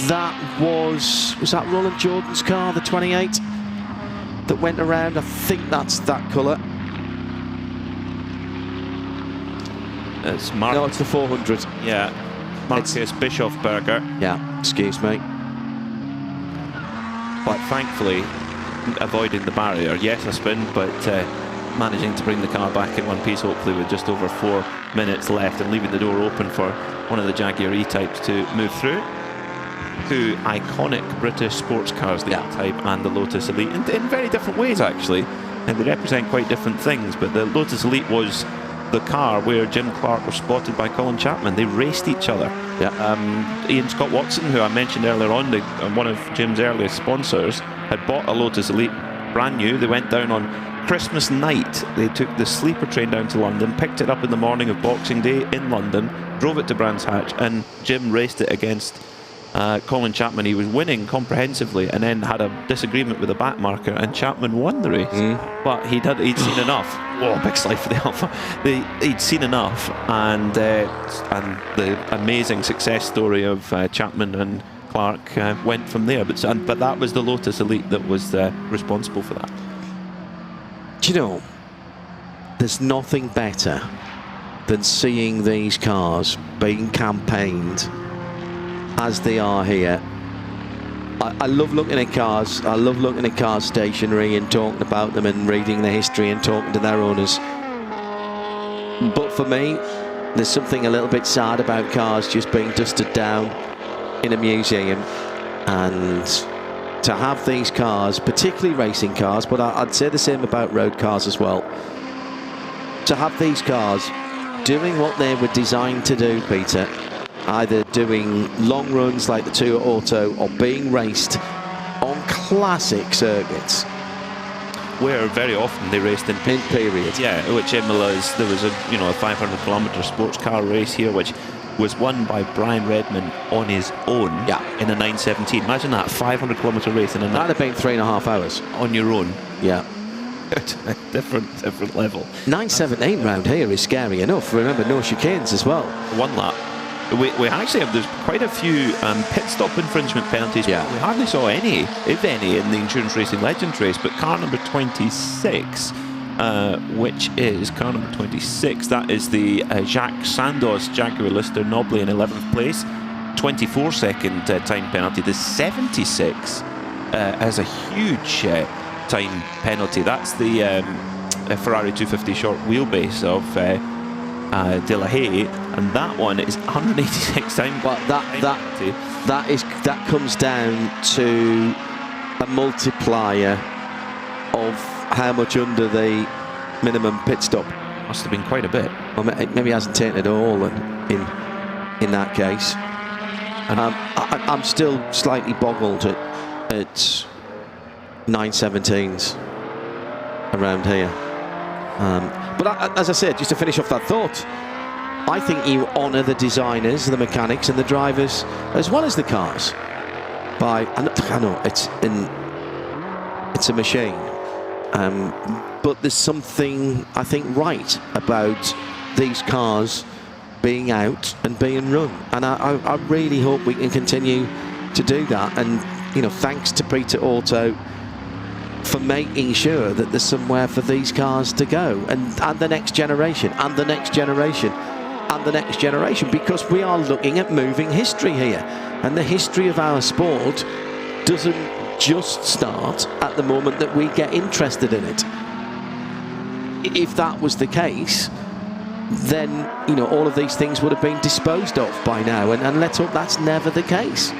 that was that Roland Jordan's car, the 28, that went around? I think that's that colour. It's No, it's the 400. Yeah, Marcus Bischofberger. Yeah, excuse me. But thankfully, avoiding the barrier. Yes, a spin, but managing to bring the car back in one piece, hopefully with just over 4 minutes left, and leaving the door open for one of the Jaguar E-types to move through. Two iconic British sports cars, the E-type and the Lotus Elite, in very different ways actually, and they represent quite different things. But the Lotus Elite was the car where Jim Clark was spotted by Colin Chapman. They raced each other. Ian Scott Watson, who I mentioned earlier on, one of Jim's earliest sponsors, had bought a Lotus Elite brand new. They went down on Christmas night. They took the sleeper train down to London, picked it up in the morning of Boxing Day in London, drove it to Brands Hatch, and Jim raced it against Colin Chapman. He was winning comprehensively, and then had a disagreement with a back marker, and Chapman won the race. But he'd seen enough. Whoa, big slide for the Alpha. He'd seen enough, and the amazing success story of Chapman and Clark went from there. But that was the Lotus Elite that was responsible for that. Do you know, there's nothing better than seeing these cars being campaigned as they are here. I love looking at cars. I love looking at car stationery and talking about them and reading the history and talking to their owners. But for me, there's something a little bit sad about cars just being dusted down in a museum. And to have these cars, particularly racing cars, but I'd say the same about road cars as well, to have these cars doing what they were designed to do, Peter, either doing long runs like the 2 Auto or being raced on classic circuits, where very often they raced in period. Yeah, which Imola's, there was a 500-kilometre sports car race here, which was won by Brian Redman on his own in a 917. Imagine that, 500-kilometre race in a that'd have been 3.5 hours on your own. Yeah. different level. 917 round here is scary enough. Remember, no chicanes as well. One lap. We actually have, there's quite a few pit stop infringement penalties. Yeah. We hardly saw any, if any, in the Endurance Racing Legends race. But car number 26, which is car number 26, that is the Jacques Sandos Jaguar Lister Nobly in 11th place. 24-second time penalty. The 76 has a huge time penalty. That's the Ferrari 250 short wheelbase of De La Haye, and that one is 186 time. But that comes down to a multiplier of how much under the minimum pit stop. Must have been quite a bit. Well, maybe he hasn't taken it all in that case. I'm still slightly boggled at 917s around here. But as I said, just to finish off that thought, I think you honour the designers, the mechanics and the drivers, as well as the cars. I know it's a machine, but there's something, I think, right about these cars being out and being run, and I really hope we can continue to do that. And you know, thanks to Peter Auto for making sure that there's somewhere for these cars to go, and the next generation, and the next generation, and the next generation, because we are looking at moving history here, and the history of our sport doesn't just start at the moment that we get interested in it. If that was the case, then you know, all of these things would have been disposed of by now, and let's hope that's never the case.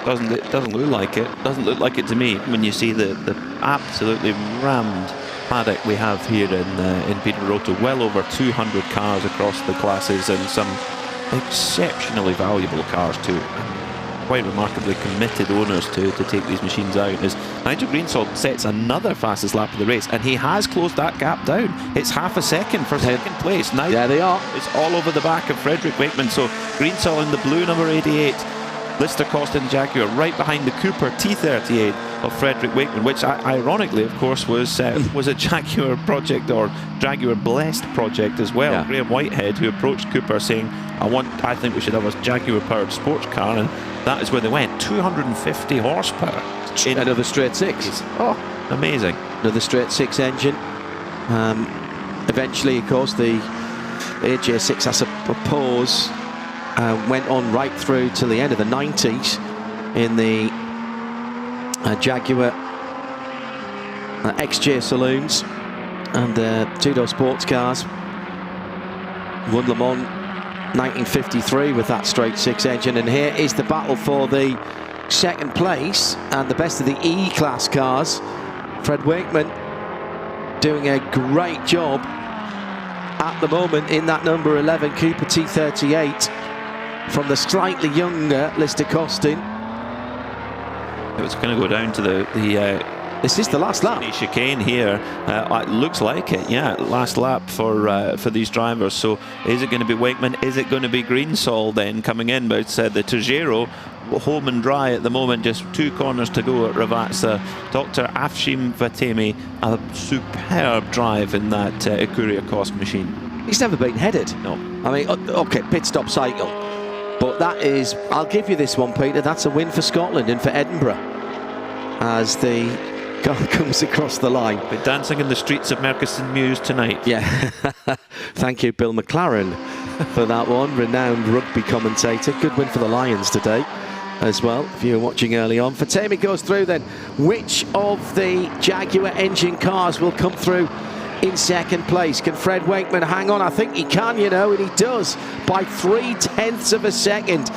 It doesn't look like it. Doesn't look like it to me when you see the absolutely rammed paddock we have here in Peterborough. Well over 200 cars across the classes, and some exceptionally valuable cars too. Quite remarkably committed owners to take these machines out. As Nigel Greensall sets another fastest lap of the race, and he has closed that gap down. It's half a second for second place. Now there they are. It's all over the back of Frederick Wakeman. So Greensall in the blue number 88. Lister Costin Jaguar right behind the Cooper T38 of Frederick Wakeman, which ironically, of course, was a Jaguar project, or Jaguar blessed project as well. Yeah. Graham Whitehead, who approached Cooper saying, I think we should have a Jaguar powered sports car, and that is where they went. 250 horsepower. Another straight six. Oh, amazing. Another straight six engine. Eventually, of course, the AJ6 has a pause. Went on right through to the end of the 90s in the Jaguar XJ saloons and two-door sports cars. Won Le Mans 1953 with that straight six engine, and here is the battle for the second place and the best of the E-class cars. Fred Wakeman doing a great job at the moment in that number 11 Cooper T38 from the slightly younger Lister Costin. It's going to go down to the this is the last lap. Chicane here. It looks like it, yeah. Last lap for these drivers. So is it going to be Wakeman? Is it going to be Greensall then coming in? But it's the Trigero home and dry at the moment. Just 2 corners to go at Ravazza. Dr. Afshim Fatemi, a superb drive in that Ecuria Cost machine. He's never been headed. No. I mean, okay, pit stop cycle. But that is, I'll give you this one, Peter, that's a win for Scotland and for Edinburgh as the car comes across the line. We're dancing in the streets of Merchiston Mews tonight. Yeah, thank you, Bill McLaren, for that one. Renowned rugby commentator. Good win for the Lions today as well, if you were watching early on. Fatemi goes through then. Which of the Jaguar engine cars will come through in second place? Can Fred Wakeman hang on? I think he can, you know, and he does by 0.3 of a second.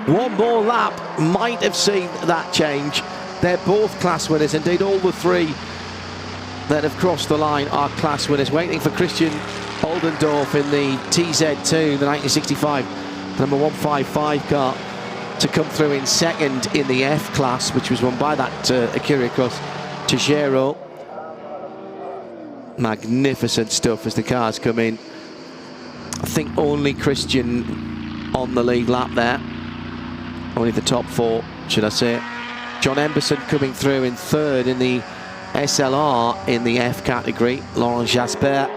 One more lap might have seen that change. They're both class winners. Indeed, all the three that have crossed the line are class winners. Waiting for Christian Oldendorf in the TZ2, the 1965 number 155 car, to come through in second in the F class, which was won by that Ecuria Cross Tejero. Magnificent stuff as the cars come in. I think only Christian on the lead lap there. Only the top 4, should I say. John Emberson coming through in third in the SLR in the F category. Laurent Jasper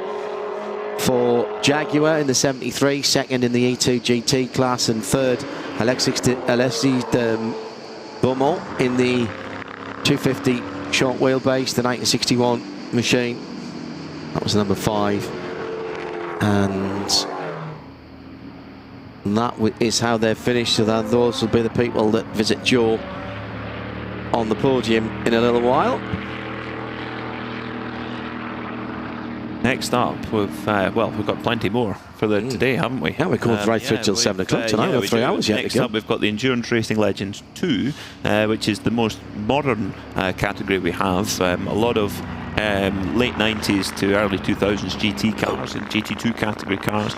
for Jaguar in the 73, second in the E2 GT class, and third Alexis de Beaumont in the 250 short wheelbase, the 1961 machine. That was number 5, and that is how they're finished. So that those will be the people that visit Joe on the podium in a little while. Next up, we've got plenty more for today, haven't we? Yeah, we're going right through till 7 o'clock tonight. We've 3 hours yet to go. Next up, we've got the Endurance Racing Legends 2, which is the most modern category we have. A lot of late 90s to early 2000s GT cars and GT2 category cars.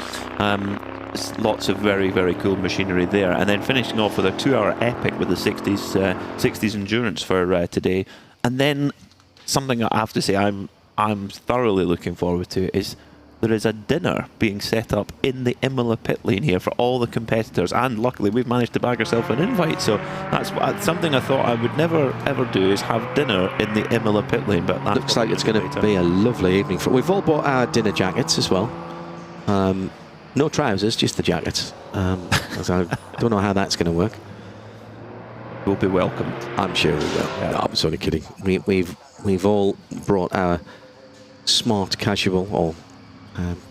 Lots of very, very cool machinery there. And then finishing off with a 2-hour epic with the 60s Endurance for today. And then something I have to say I'm thoroughly looking forward to is there is a dinner being set up in the Imola pit lane here for all the competitors, and luckily we've managed to bag ourselves an invite, so that's something I thought I would never ever do, is have dinner in the Imola pit lane. But that looks like it's going to be a lovely evening. We've all bought our dinner jackets as well. No trousers, just the jackets. So I don't know how that's going to work. We'll be welcomed. I'm sure we will. Yeah. No, I'm sort of kidding. We've all brought our smart casual or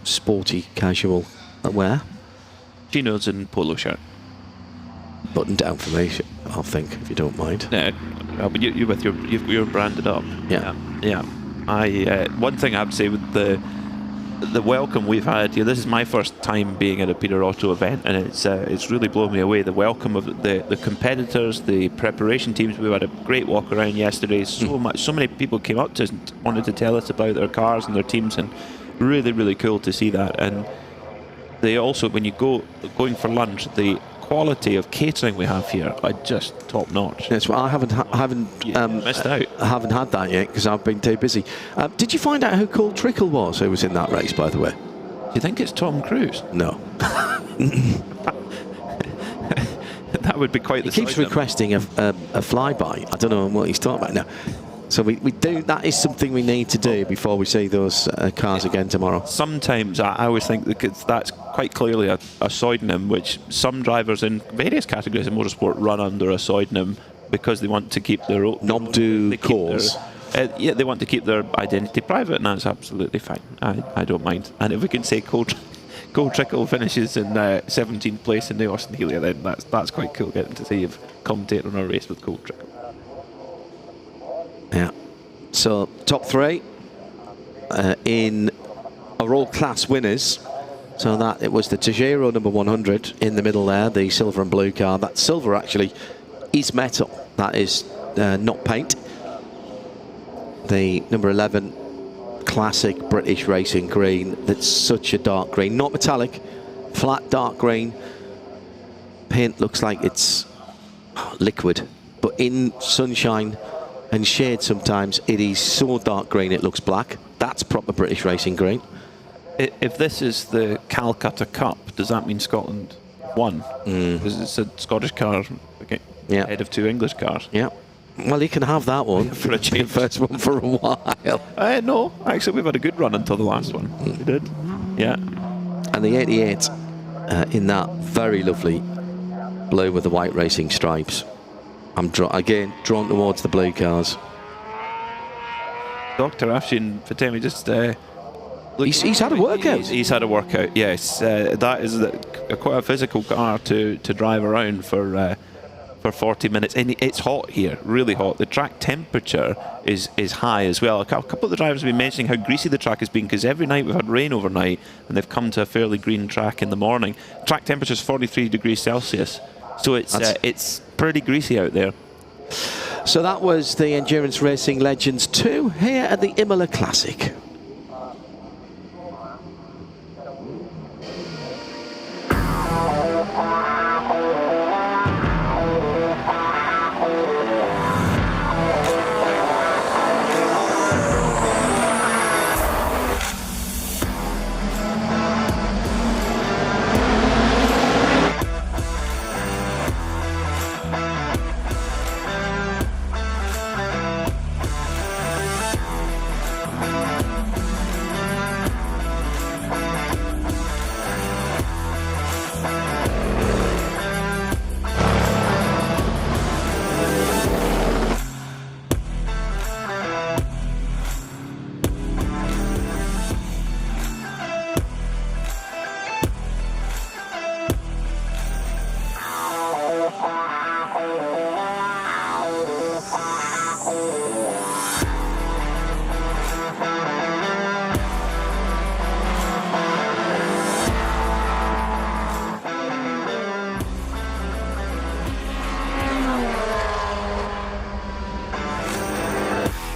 sporty casual wear. Chinos and polo shirt. Button down for me, I think, if you don't mind. Yeah, but you're branded up. Yeah. Yeah. I one thing I have to say with the welcome we've had here. This is my first time being at a Peter Otto event, and it's really blown me away. The welcome of the competitors, the preparation teams. We had a great walk around yesterday. So many people came up to us and wanted to tell us about their cars and their teams, and really cool to see that. And they also, when you going for lunch, the quality of catering we have here are just top notch. Yes, well, I haven't missed out. I haven't had that yet because I've been too busy. Did you find out who Cole Trickle was, who was in that race, by the way? Do you think it's Tom Cruise? No. That would be quite the He keeps size requesting a flyby. I don't know what he's talking about now. So we do. That is something we need to do before we see those cars again tomorrow. Sometimes I always think that's quite clearly a pseudonym, which some drivers in various categories of motorsport run under a pseudonym because they want to keep their own Nom de cause. They want to keep their identity private, and that's absolutely fine. I don't mind. And if we can say Cole Trickle finishes in 17th place in the Austin Helia, then that's quite cool, getting to see you commentate on a race with Cole Trickle. Yeah. So top three in are all class winners. So that it was the Tajero number 100 in the middle there, the silver and blue car. That silver actually is metal. That is not paint. The number 11 classic British racing green. That's such a dark green, not metallic, flat dark green. Paint looks like it's liquid, but in sunshine and shade sometimes it is so dark green it looks black. That's proper British racing green. If this is the Calcutta Cup, does that mean Scotland won? Because it's a Scottish car ahead of two English cars. Yeah. Well, he can have that one for a change. First one for a while. No, actually we've had a good run until the last one. We did. Yeah. And the 88 in that very lovely blue with the white racing stripes. I'm again drawn towards the blue cars. Dr. Afshin Fatemi just he's had a workout. He's had a workout, yes. That is quite a physical car to drive around for 40 minutes. And it's hot here, really hot. The track temperature is high as well. A couple of the drivers have been mentioning how greasy the track has been because every night we've had rain overnight and they've come to a fairly green track in the morning. Track temperature is 43 degrees Celsius. So it's pretty greasy out there. So that was the Endurance Racing Legends 2 here at the Imola-Classic.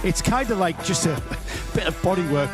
It's kind of like just a bit of body work.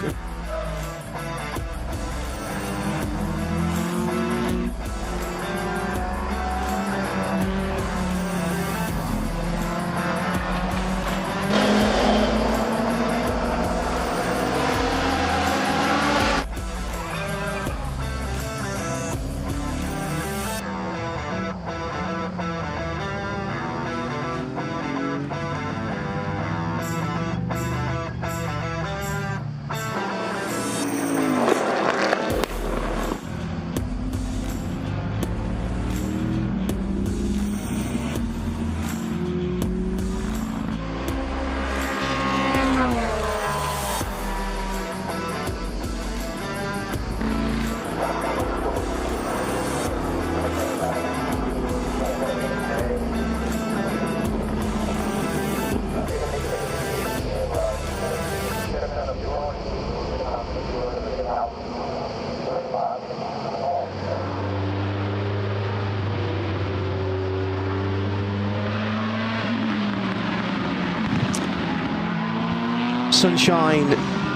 sunshine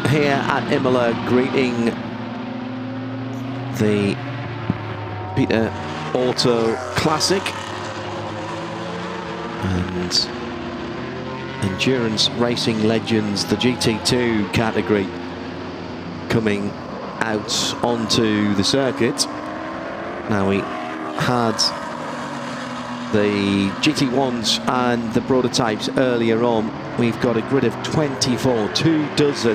here at Imola, greeting the Peter Auto Classic and endurance racing legends, the GT2 category coming out onto the circuit. Now we had the GT1s and the prototypes earlier on. We've got a grid of 24, 24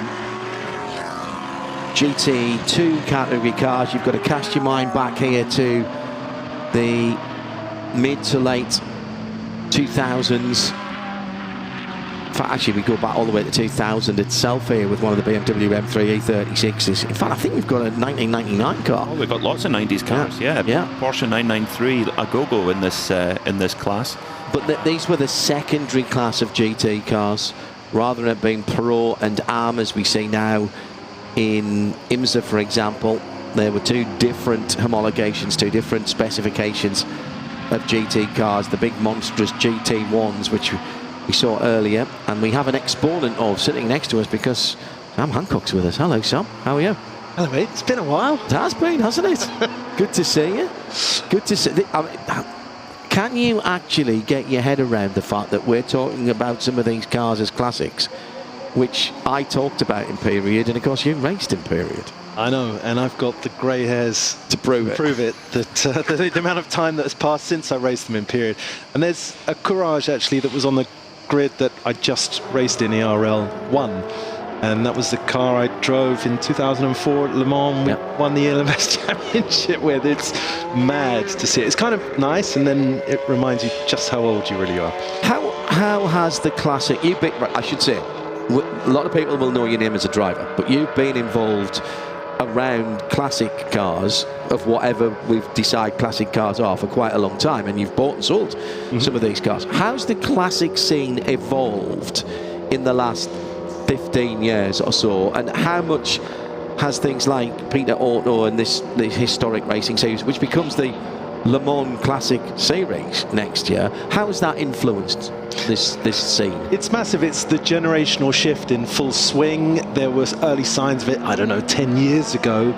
GT2 category cars. You've got to cast your mind back here to the mid to late 2000s. In fact, actually, we go back all the way to 2000 itself here with one of the BMW M3 E36s. In fact, I think we've got a 1999 car. Oh, we've got lots of 90s cars, yeah. Porsche 993, a go-go in this class. But these were the secondary class of GT cars, rather than it being Pro and Arm as we see now in IMSA, for example. There were two different homologations, two different specifications of GT cars. The big monstrous GT1s, which we saw earlier, and we have an exponent of sitting next to us because Sam Hancock's with us. Hello, Sam. How are you? Hello, mate. It's been a while. It has been, hasn't it? Good to see you. Good to see. Can you actually get your head around the fact that we're talking about some of these cars as classics, which I talked about in period, and of course you raced in period? I know, and I've got the grey hairs to prove it that the amount of time that has passed since I raced them in period. And there's a Courage actually that was on the grid that I just raced in ERL 1, and that was the car I drove in 2004 at Le Mans. We won the ELMS championship with. It's mad to see it. It's kind of nice, and then it reminds you just how old you really are. How has the classic, I should say, a lot of people will know your name as a driver, but you've been involved around classic cars of whatever we've decided classic cars are for quite a long time, and you've bought and sold some of these cars. How's the classic scene evolved in the last 15 years or so, and how much has things like Peter Auto and this historic racing series, which becomes the Le Mans Classic Series next year, how has that influenced this scene? It's massive. It's the generational shift in full swing. There was early signs of it, I don't know, 10 years ago,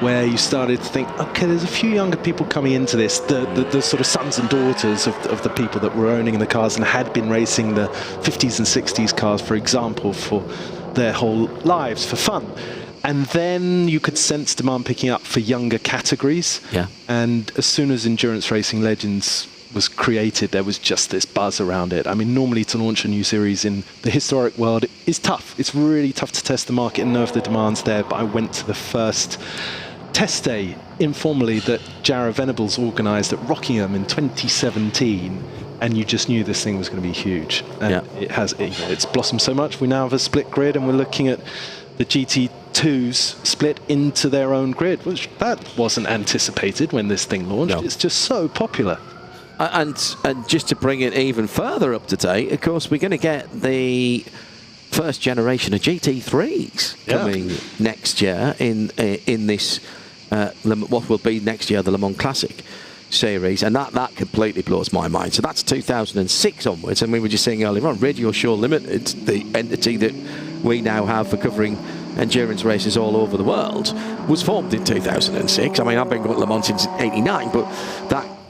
where you started to think, okay, there's a few younger people coming into this, the sort of sons and daughters of the people that were owning the cars and had been racing the 50s and 60s cars, for example, for their whole lives, for fun. And then you could sense demand picking up for younger categories. Yeah. And as soon as Endurance Racing Legends was created, there was just this buzz around it. I mean, normally to launch a new series in the historic world is tough. It's really tough to test the market and know if the demand's there. But I went to the first test day informally that Jarrah Venables organised at Rockingham in 2017. And you just knew this thing was going to be huge. And it's blossomed so much. We now have a split grid, and we're looking at the GT2s split into their own grid, which that wasn't anticipated when this thing launched. No. It's just so popular. And just to bring it even further up to date, of course, we're going to get the first generation of GT3s coming next year in this what will be next year the Le Mans Classic Series, and that completely blows my mind. So that's 2006 onwards, and we were just saying earlier on, Radio Show Limited, the entity that we now have for covering endurance races all over the world, was formed in 2006. I mean, I've been going to Le Mans since '89, but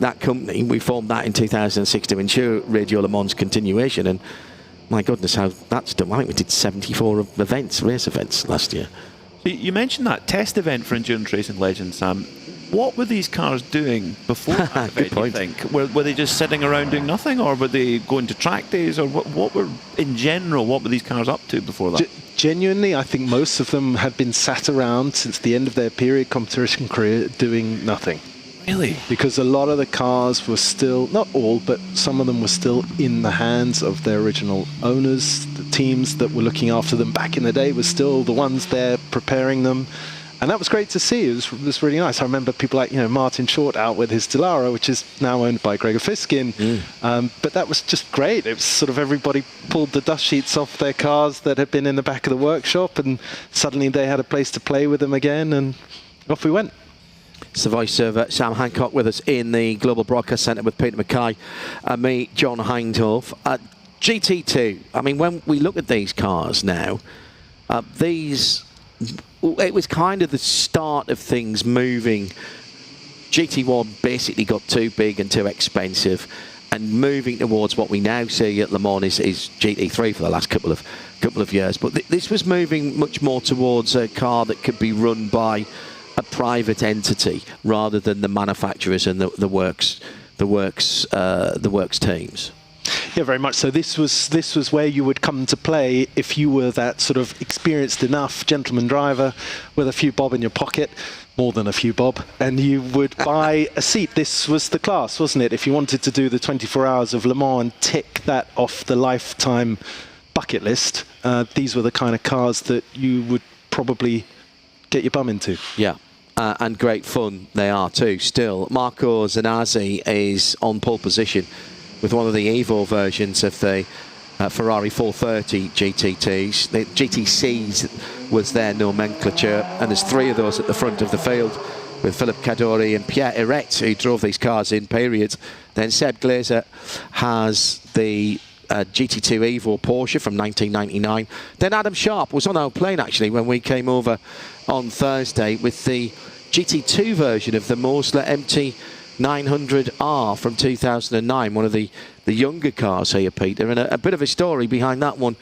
that company, we formed that in 2006 to ensure Radio Le Mans continuation, and my goodness, how that's done. I think we did 74 race events last year. You mentioned that test event for Endurance Racing Legends, Sam. What were these cars doing before that event, do you think? Were they just sitting around doing nothing, or were they going to track days, or what were, in general, what were these cars up to before that? Genuinely, I think most of them had been sat around since the end of their period competition career doing nothing. Really? Because a lot of the cars were still, not all, but some of them were still in the hands of their original owners. The teams that were looking after them back in the day were still the ones there preparing them. And that was great to see. It was really nice. I remember people like, Martin Short out with his Dallara, which is now owned by Gregor Fiskin. But that was just great. It was sort of everybody pulled the dust sheets off their cars that had been in the back of the workshop, and suddenly they had a place to play with them again, and off we went. It's the voice of Sam Hancock with us in the Global Broadcast Centre with Peter Mackay and me, John Hindhaugh. GT2, I mean, when we look at these cars now, it was kind of the start of things moving. GT1 basically got too big and too expensive, and moving towards what we now see at Le Mans is GT3 for the last couple of years. But this was moving much more towards a car that could be run by a private entity rather than the manufacturers and the works teams. Yeah, very much so. This was where you would come to play if you were that sort of experienced enough gentleman driver with a few bob in your pocket, more than a few bob, and you would buy a seat. This was the class, wasn't it? If you wanted to do the 24 hours of Le Mans and tick that off the lifetime bucket list, these were the kind of cars that you would probably get your bum into. Yeah. And great fun they are too still. Marco Zanazzi is on pole position with one of the Evo versions of the Ferrari 430 GTTs. The GTCs was their nomenclature, and there's 3 of those at the front of the field with Philip Cadori and Pierre Eret, who drove these cars in periods. Then Seb Glazer has the GT2 Evo Porsche from 1999. Then Adam Sharp was on our plane actually when we came over on Thursday with the GT2 version of the Morsler MT900R from 2009, one of the younger cars here, Peter, and a bit of a story behind that one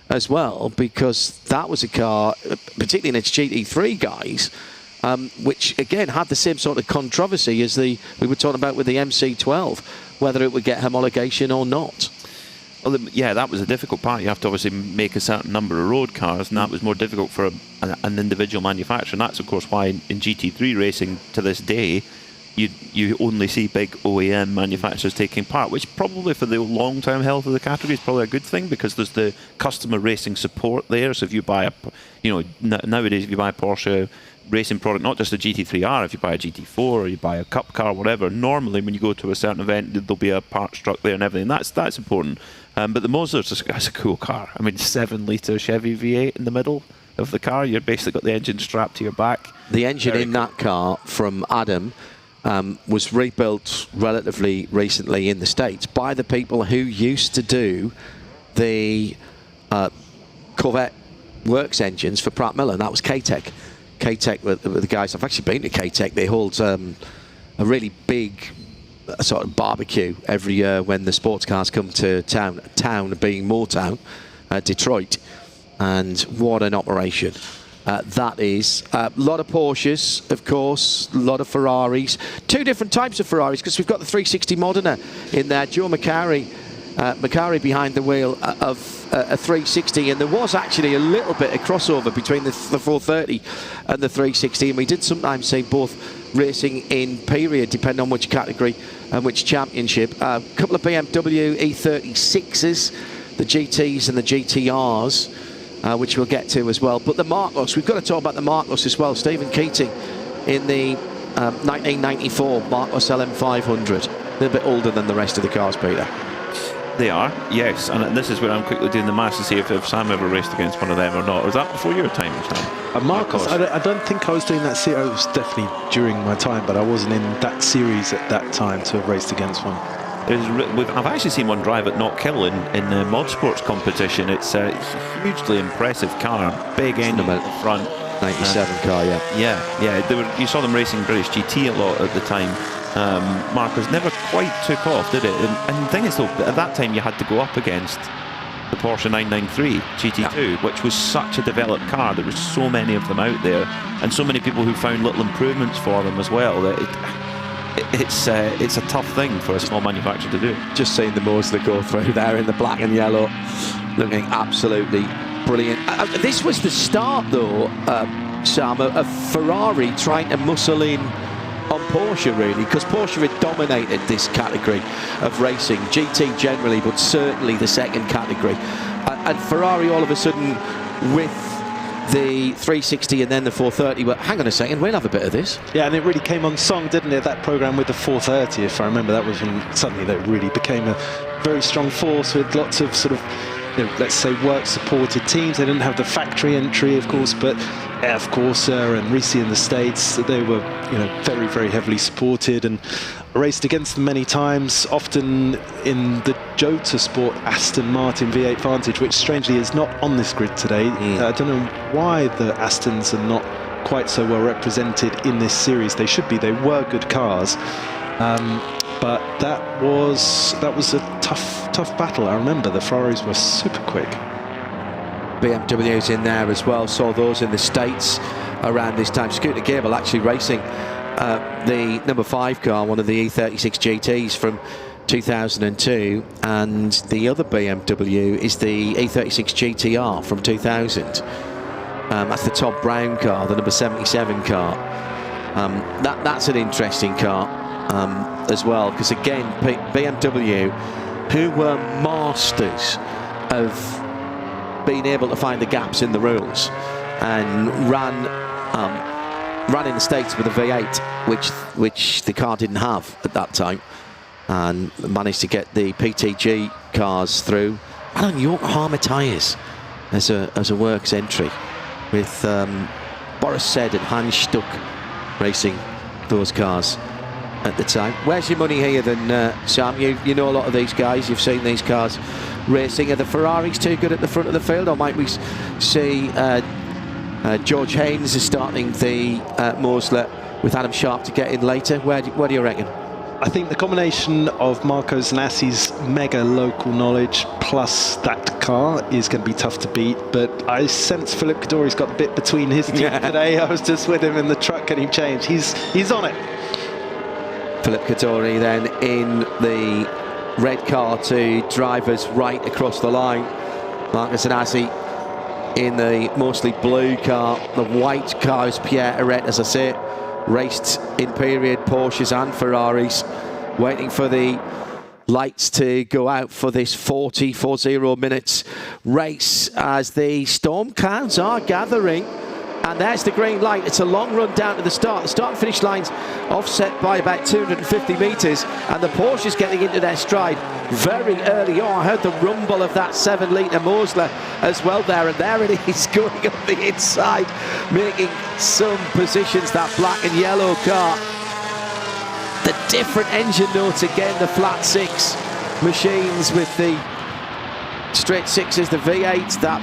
as well, because that was a car, particularly in its GT3 guys, which again had the same sort of controversy as we were talking about with the MC12, whether it would get homologation or not. Well, yeah, that was a difficult part. You have to obviously make a certain number of road cars, and that was more difficult for an individual manufacturer. And that's, of course, why in GT3 racing to this day, you only see big OEM manufacturers taking part, which probably for the long-term health of the category is probably a good thing, because there's the customer racing support there. So if you buy nowadays if you buy a Porsche racing product, not just a GT3R, if you buy a GT4 or you buy a Cup car, whatever, normally when you go to a certain event, there'll be a parts truck there and everything. That's important. But the Moser's that's a cool car. I mean, 7-litre Chevy V8 in the middle of the car. You've basically got the engine strapped to your back. The engine in that car from Adam was rebuilt relatively recently in the States by the people who used to do the Corvette works engines for Pratt Miller, and that was K-Tech. K-Tech were the guys. I've actually been to K-Tech. They hold a really big sort of barbecue every year when the sports cars come to town being Moortown, Detroit, and what an operation that is. A lot of Porsches, of course, a lot of Ferraris, 2 different types of Ferraris, because we've got the 360 Modena in there, Joe Macari behind the wheel of a 360, and there was actually a little bit of crossover between the 430 and the 360, and we did sometimes see both racing in period, depending on which category and which championship. A couple of BMW E36s, the GTs and the GTRs, which we'll get to as well. But the Marcos, we've got to talk about the Marcos as well. Stephen Keating in the 1994 Marcos LM500. A little bit older than the rest of the cars, Peter. They are, yes, and this is where I'm quickly doing the maths to see if Sam ever raced against one of them or not. Was that before your time, Sam? Marcos, I don't think I was doing that series. It was definitely during my time, but I wasn't in that series at that time to have raced against one. I've actually seen one drive at Knockhill in the mod sports competition. It's a hugely impressive car, big engine at the front. 97 car, yeah. Yeah. You saw them racing British GT a lot at the time. Marcos never quite took off, did it? And the thing is, though, at that time you had to go up against the Porsche 993 GT2, which was such a developed car. There were so many of them out there, and so many people who found little improvements for them as well. That it's a tough thing for a small manufacturer to do. Just seeing the Morsler go through there in the black and yellow, looking absolutely brilliant. This was the start, though, Sam, of Ferrari trying to muscle in on Porsche, really, because Porsche had dominated this category of racing, GT generally, but certainly the second category. And Ferrari all of a sudden with the 360 and then the 430, but hang on a second, we'll have a bit of this. Yeah, and it really came on song, didn't it, that programme with the 430, if I remember. That was when suddenly that really became a very strong force with lots of sort of, let's say, work-supported teams. They didn't have the factory entry, of course, but F. Corsa and Risi in the States, they were, very, very heavily supported. And raced against them many times, often in the Jota Sport Aston Martin V8 Vantage, which strangely is not on this grid today. I don't know why the Astons are not quite so well represented in this series. They should be. They were good cars, but that was a tough battle. I remember the Ferraris were super quick. BMW's in there as well. Saw those in the States around this time. Scooter Gable actually racing the number 5 car, one of the E36 GTs from 2002, and the other BMW is the E36 GTR from 2000. That's the Todd Brown car, the number 77 car. That's an interesting car as well, because again, BMW, who were masters of being able to find the gaps in the rules, and ran in the States with a V8, which the car didn't have at that time, and managed to get the PTG cars through, and on Yokohama tyres as a works entry, with Boris Said and Hans Stuck racing those cars at the time. Where's your money here then, Sam? You know a lot of these guys, you've seen these cars racing. Are the Ferraris too good at the front of the field, or might we see George Haynes is starting the Mosley with Adam Sharp to get in later? What do you reckon? I think the combination of Marco Zanassi's mega local knowledge plus that car is going to be tough to beat, but I sense Philip Kadori's got a bit between his teeth today. I was just with him in the truck getting changed. He's on it. Philip Kadori then in the red car to drivers right across the line. Marco Zanassi in the mostly blue car. The white car is Pierre Arret, as I say, raced in period Porsches and Ferraris, waiting for the lights to go out for this 40 minutes race as the storm clouds are gathering. And there's the green light. It's a long run down to the start. The start and finish line's offset by about 250 metres, and the Porsche's getting into their stride very early on. I heard the rumble of that 7-litre Mosley as well there, and there it is going up the inside, making some positions, that black and yellow car. The different engine notes again, the flat 6 machines with the straight 6s, the V8, that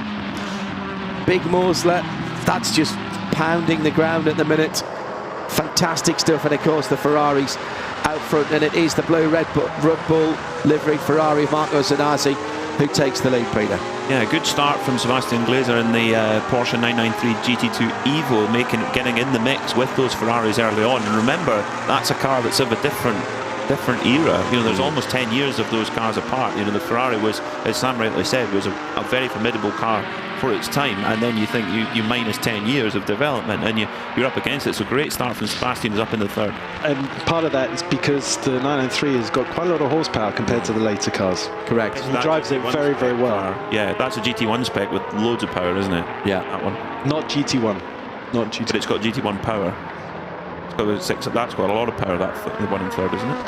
big Mosley. That's just pounding the ground at the minute. Fantastic stuff. And of course the Ferraris out front, and it is the blue Red Bull livery Ferrari of Marco Zanassi who takes the lead, Peter. Yeah, good start from Sebastian Glazer in the Porsche 993 GT2 Evo, getting in the mix with those Ferraris early on. And remember, that's a car that's of a different era. You know, there's almost 10 years of those cars apart. You know, the Ferrari was, as Sam rightly said, was a very formidable car for its time, and then you think you minus 10 years of development and you're up against it. So great start from Sebastian, who's up in the third. And part of that is because the 993 has got quite a lot of horsepower compared to the later cars. Correct. He drives it very, very well. Yeah, that's a GT1 spec with loads of power, isn't it? Yeah. That one. Not GT1. Not GT1. But it's got GT1 power. It's got that's got a lot of power, the one in third, isn't it?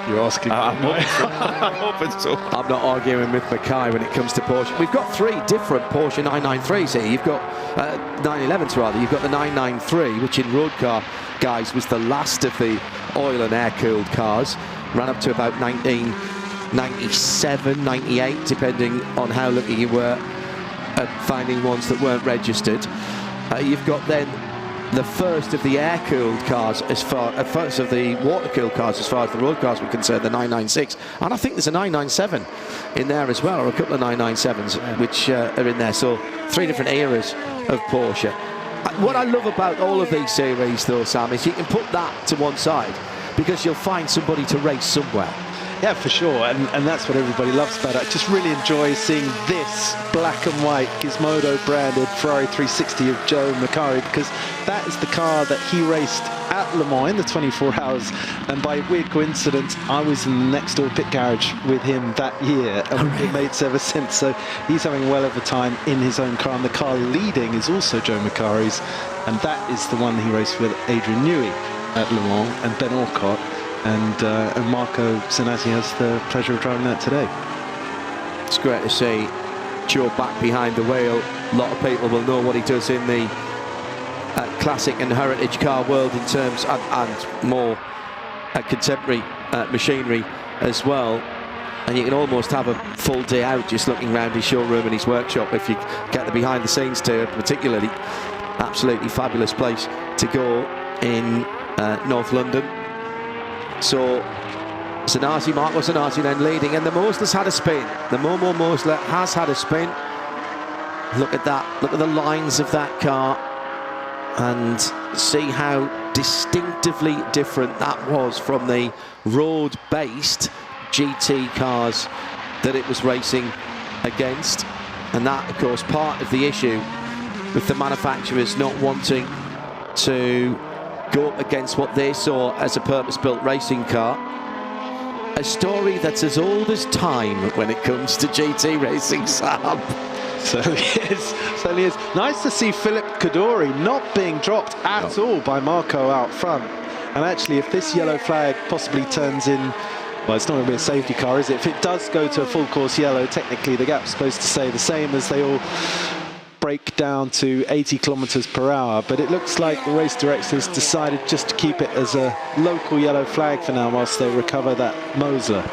You're asking me. I'm hoping so. I'm not arguing with Mackay when it comes to Porsche. We've got 3 different Porsche 993s here. You've got 911s rather. You've got the 993, which in road car guys was the last of the oil and air cooled cars. Ran up to about 1997, 98, depending on how lucky you were at finding ones that weren't registered. You've got then the first of the air-cooled cars, first of the water-cooled cars as far as the road cars were concerned, the 996, and I think there's a 997 in there as well, or a couple of 997s which are in there. So 3 different eras of Porsche. What I love about all of these series though, Sam, is you can put that to one side because you'll find somebody to race somewhere. Yeah, for sure, and that's what everybody loves about it. I just really enjoy seeing this black and white Gizmodo branded Ferrari 360 of Joe Mackay, because that is the car that he raced at Le Mans in the 24 hours, and by weird coincidence I was in the next door pit garage with him that year, and we've been mates ever since. So he's having well of a time in his own car, and the car leading is also Joe Mackay's, and that is the one he raced with Adrian Newey at Le Mans and Ben Orcott. And Marco Zanassi has the pleasure of driving that today. It's great to see Joe back behind the wheel. A lot of people will know what he does in the classic and heritage car world in terms and more contemporary machinery as well. And you can almost have a full day out just looking around his showroom and his workshop if you get the behind the scenes tour, particularly. Absolutely fabulous place to go in North London. So Marco Zanardi then leading, and the Mosler's had a spin. The Momo Mosler has had a spin. Look at that, look at the lines of that car and see how distinctively different that was from the road-based GT cars that it was racing against. And that, of course, part of the issue with the manufacturers not wanting to go up against what they saw as a purpose-built racing car. A story that's as old as time when it comes to GT racing, Sam. Certainly is. Nice to see Philip Kadori not being dropped at all by Marco out front. And actually, if this yellow flag possibly turns in, well, it's not going to be a safety car, is it? If it does go to a full course yellow, technically the gap's supposed to stay the same as they all break down to 80 kilometers per hour. But it looks like the race directors decided just to keep it as a local yellow flag for now whilst they recover that Mosler.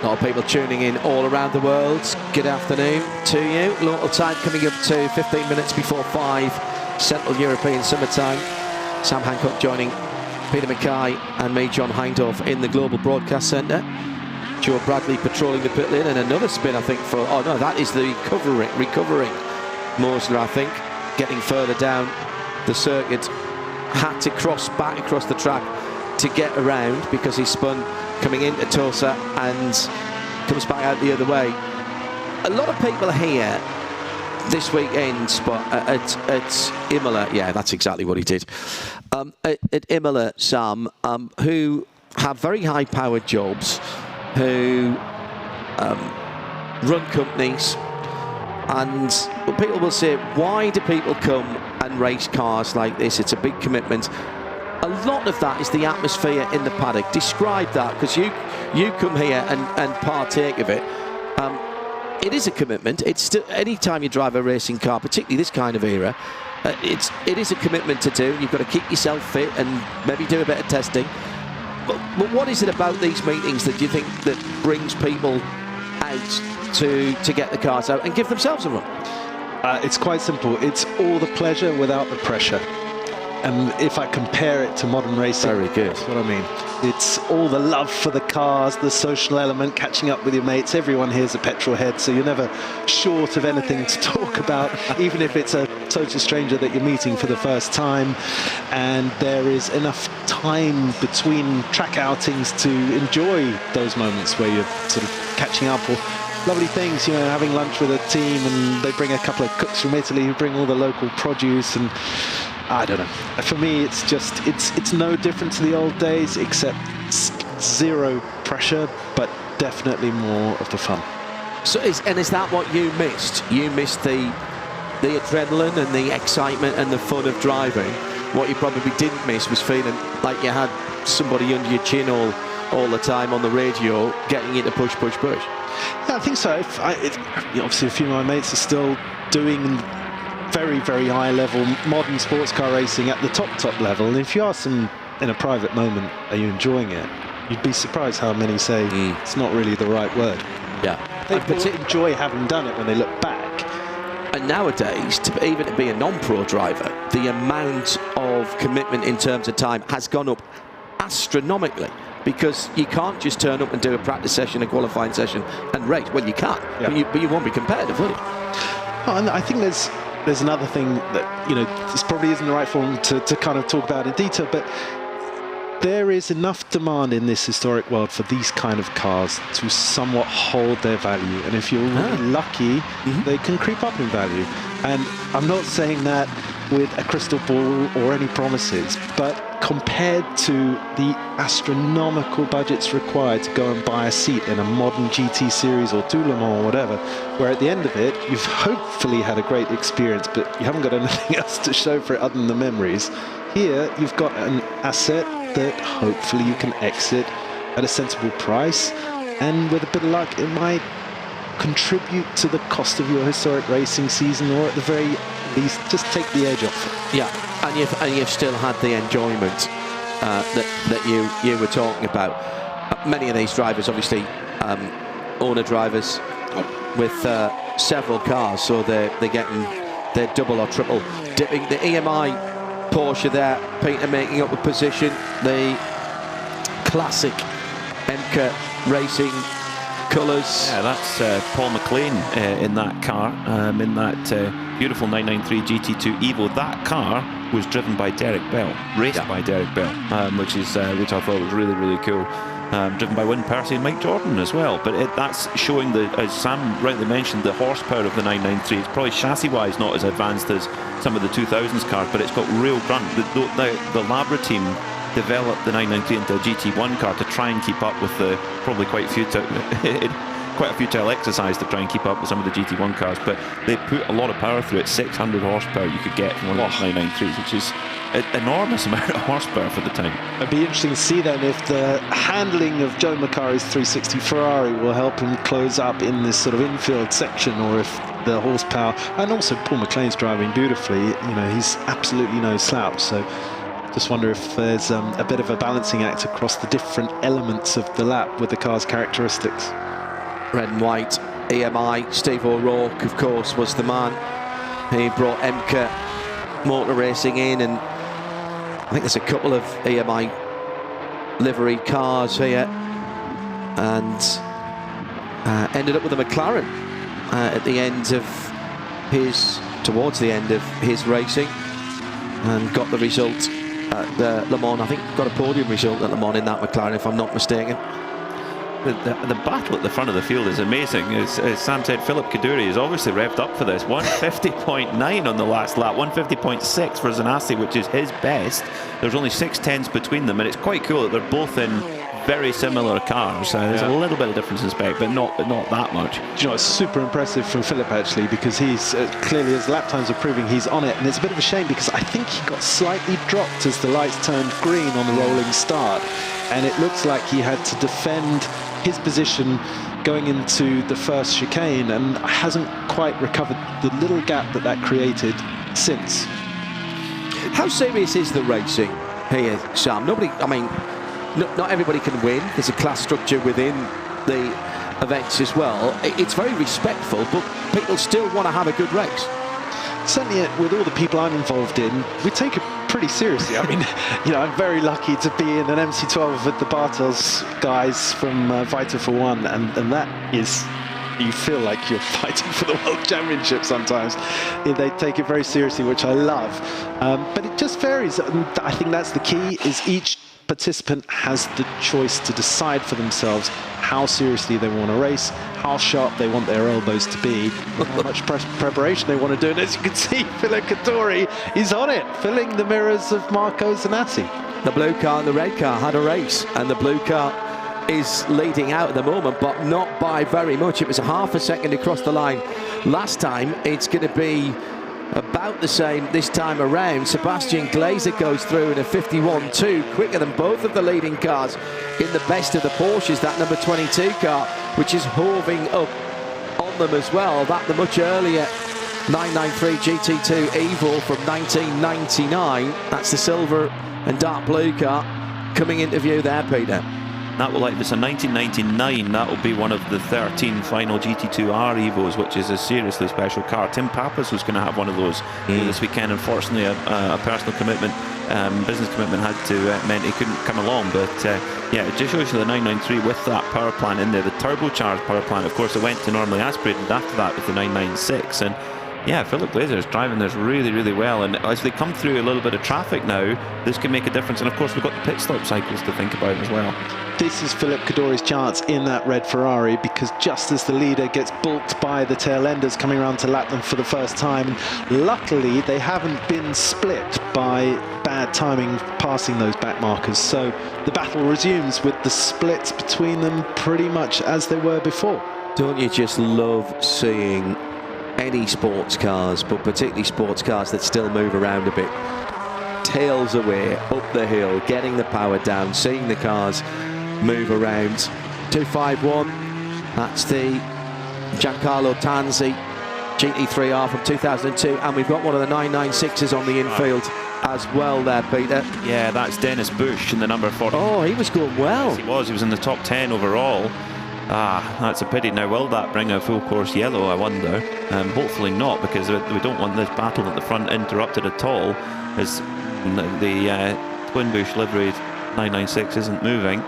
A lot of people tuning in all around the world. Good afternoon to you. Local time coming up to 15 minutes before 5 Central European summertime. Sam Hancock joining Peter Mackay and me, John Hindhaugh, in the Global Broadcast Centre. Joe Bradley patrolling the pit lane, and another spin, I think, for... Oh, no, that is the recovering Mosler, I think, getting further down the circuit. Had to cross back across the track to get around because he spun coming into Tulsa and comes back out the other way. A lot of people here this weekend at Imola, yeah, that's exactly what he did. At Imola, Sam, who have very high-powered jobs, who run companies, and people will say, why do people come and race cars like this? It's a big commitment. A lot of that is the atmosphere in the paddock. Describe that, because you come here and partake of it. It is a commitment. It's still, any time you drive a racing car, particularly this kind of era, it is a commitment to do. You've got to keep yourself fit and maybe do a bit of testing. But what is it about these meetings that you think that brings people out to get the cars out and give themselves a run? It's quite simple. It's all the pleasure without the pressure. And if I compare it to modern racing, very good. That's what I mean. It's all the love for the cars, the social element, catching up with your mates. Everyone here's a petrol head, so you're never short of anything to talk about, even if it's a total stranger that you're meeting for the first time. And there is enough time between track outings to enjoy those moments where you're sort of catching up, or lovely things, you know, having lunch with a team and they bring a couple of cooks from Italy who bring all the local produce, and I don't know. For me, it's just, it's no different to the old days, except zero pressure, but definitely more of the fun. So, is that what you missed? You missed the adrenaline and the excitement and the fun of driving. What you probably didn't miss was feeling like you had somebody under your chin all the time on the radio, getting you to push. Yeah, I think so. Obviously, a few of my mates are still doing very, very high level modern sports car racing at the top level, and if you ask them in a private moment, are you enjoying it, you'd be surprised how many say it's not really the right word. Yeah, they enjoy having done it when they look back. And nowadays, even to be a non-pro driver, the amount of commitment in terms of time has gone up astronomically, because you can't just turn up and do a practice session, a qualifying session and race. Well, you can, but you won't be competitive, will you? Oh, and I think there's another thing that, you know, this probably isn't the right forum to kind of talk about in detail, but there is enough demand in this historic world for these kind of cars to somewhat hold their value, and if you're really lucky, they can creep up in value. And I'm not saying that with a crystal ball or any promises, but compared to the astronomical budgets required to go and buy a seat in a modern GT series or Le Mans or whatever, where at the end of it you've hopefully had a great experience, but you haven't got anything else to show for it other than the memories. Here you've got an asset that hopefully you can exit at a sensible price, and with a bit of luck it might contribute to the cost of your historic racing season, or at the very least just take the edge off. Yeah, and you've still had the enjoyment that you were talking about. Many of these drivers, obviously, owner drivers with several cars, so they're getting their double or triple dipping. The EMI Porsche there, Peter making up a position. The classic MK Racing colours. Yeah, that's Paul McLean in that car, in that beautiful 993 GT2 Evo. That car was driven by Derek Bell, raced by Derek Bell, which I thought was really, really cool. Driven by Wynne Percy and Mike Jordan as well. But that's showing, as Sam rightly mentioned, the horsepower of the 993. It's probably chassis-wise not as advanced as some of the 2000s cars, but it's got real grunt. The Labra team developed the 993 into a GT1 car to try and keep up with the probably quite a futile exercise to try and keep up with some of the GT1 cars, but they put a lot of power through it. 600 horsepower you could get from one of those 993s, which is an enormous amount of horsepower for the time. It'd be interesting to see then if the handling of Joe Macari's 360 Ferrari will help him close up in this sort of infield section, or if the horsepower, and also Paul McLean's driving beautifully, he's absolutely no slouch, so just wonder if there's a bit of a balancing act across the different elements of the lap with the car's characteristics. Red and white EMI. Steve O'Rourke, of course, was the man. He brought MK Motor Racing in, and I think there's a couple of EMI livery cars here, and ended up with a McLaren at the end of towards the end of his racing, and got the result at Le Mans. I think got a podium result at Le Mans in that McLaren, if I'm not mistaken. The battle at the front of the field is amazing. As Sam said, Philip Kaduri is obviously revved up for this. 150.9 on the last lap, 150.6 for Zanassi, which is his best. There's only 6/10s between them, and it's quite cool that they're both in very similar cars. There's a little bit of difference in spec, but not that much. It's super impressive from Philip, actually, because he's clearly, as lap times are proving, he's on it. And it's a bit of a shame because I think he got slightly dropped as the lights turned green on the rolling start, and it looks like he had to defend his position going into the first chicane, and hasn't quite recovered the little gap that created since. How serious is the racing here, Sam? Not everybody can win. There's a class structure within the events as well. It's very respectful, but people still want to have a good race. Certainly, with all the people I'm involved in, we take it pretty seriously. I'm very lucky to be in an MC12 with the Bartels guys from Vita for One, and that is, you feel like you're fighting for the World Championship sometimes. They take it very seriously, which I love. But it just varies. I think that's the key, is each participant has the choice to decide for themselves how seriously they want to race, how sharp they want their elbows to be, how much preparation they want to do. And as you can see, Philip Kaduri is on it, filling the mirrors of Marco Zanassi. The blue car and the red car had a race, and the blue car is leading out at the moment, but not by very much. It was a half a second across the line last time. It's going to be about the same this time around. Sebastian Glazer goes through in a 51.2, quicker than both of the leading cars in the best of the Porsches. That number 22 car, which is hoving up on them as well. That the much earlier 993 GT2 Evo from 1999. That's the silver and dark blue car coming into view there, Peter. That will, like, if it's a 1999, that will be one of the 13 final GT2R Evos, which is a seriously special car. Tim Pappas was going to have one of those this weekend. Unfortunately, a personal commitment, business commitment meant he couldn't come along. But yeah, it just shows you the 993 with that power plant in there, the turbocharged power plant. Of course, it went to normally aspirated after that with the 996. And yeah, Philip Glazer is driving this really, really well. And as they come through a little bit of traffic now, this can make a difference. And of course, we've got the pit stop cycles to think about as well. This is Philip Kaduri's chance in that red Ferrari, because just as the leader gets bulked by the tail enders coming around to lap them for the first time, luckily they haven't been split by bad timing passing those back markers. So the battle resumes with the splits between them pretty much as they were before. Don't you just love seeing any sports cars, but particularly sports cars that still move around a bit, tails away up the hill, getting the power down, seeing the cars move around. 251, that's the Giancarlo Tanzi GT3R from 2002, and we've got one of the 996s on the infield as well there, Peter. Yeah, that's Dennis Bush in the number 40. Oh, he was going well. Yes, he was. He was in the top 10 overall. That's a pity. Now, will that bring a full course yellow, I wonder? Hopefully not, because we don't want this battle at the front interrupted at all, as the Twin Bush liveried 996 isn't moving.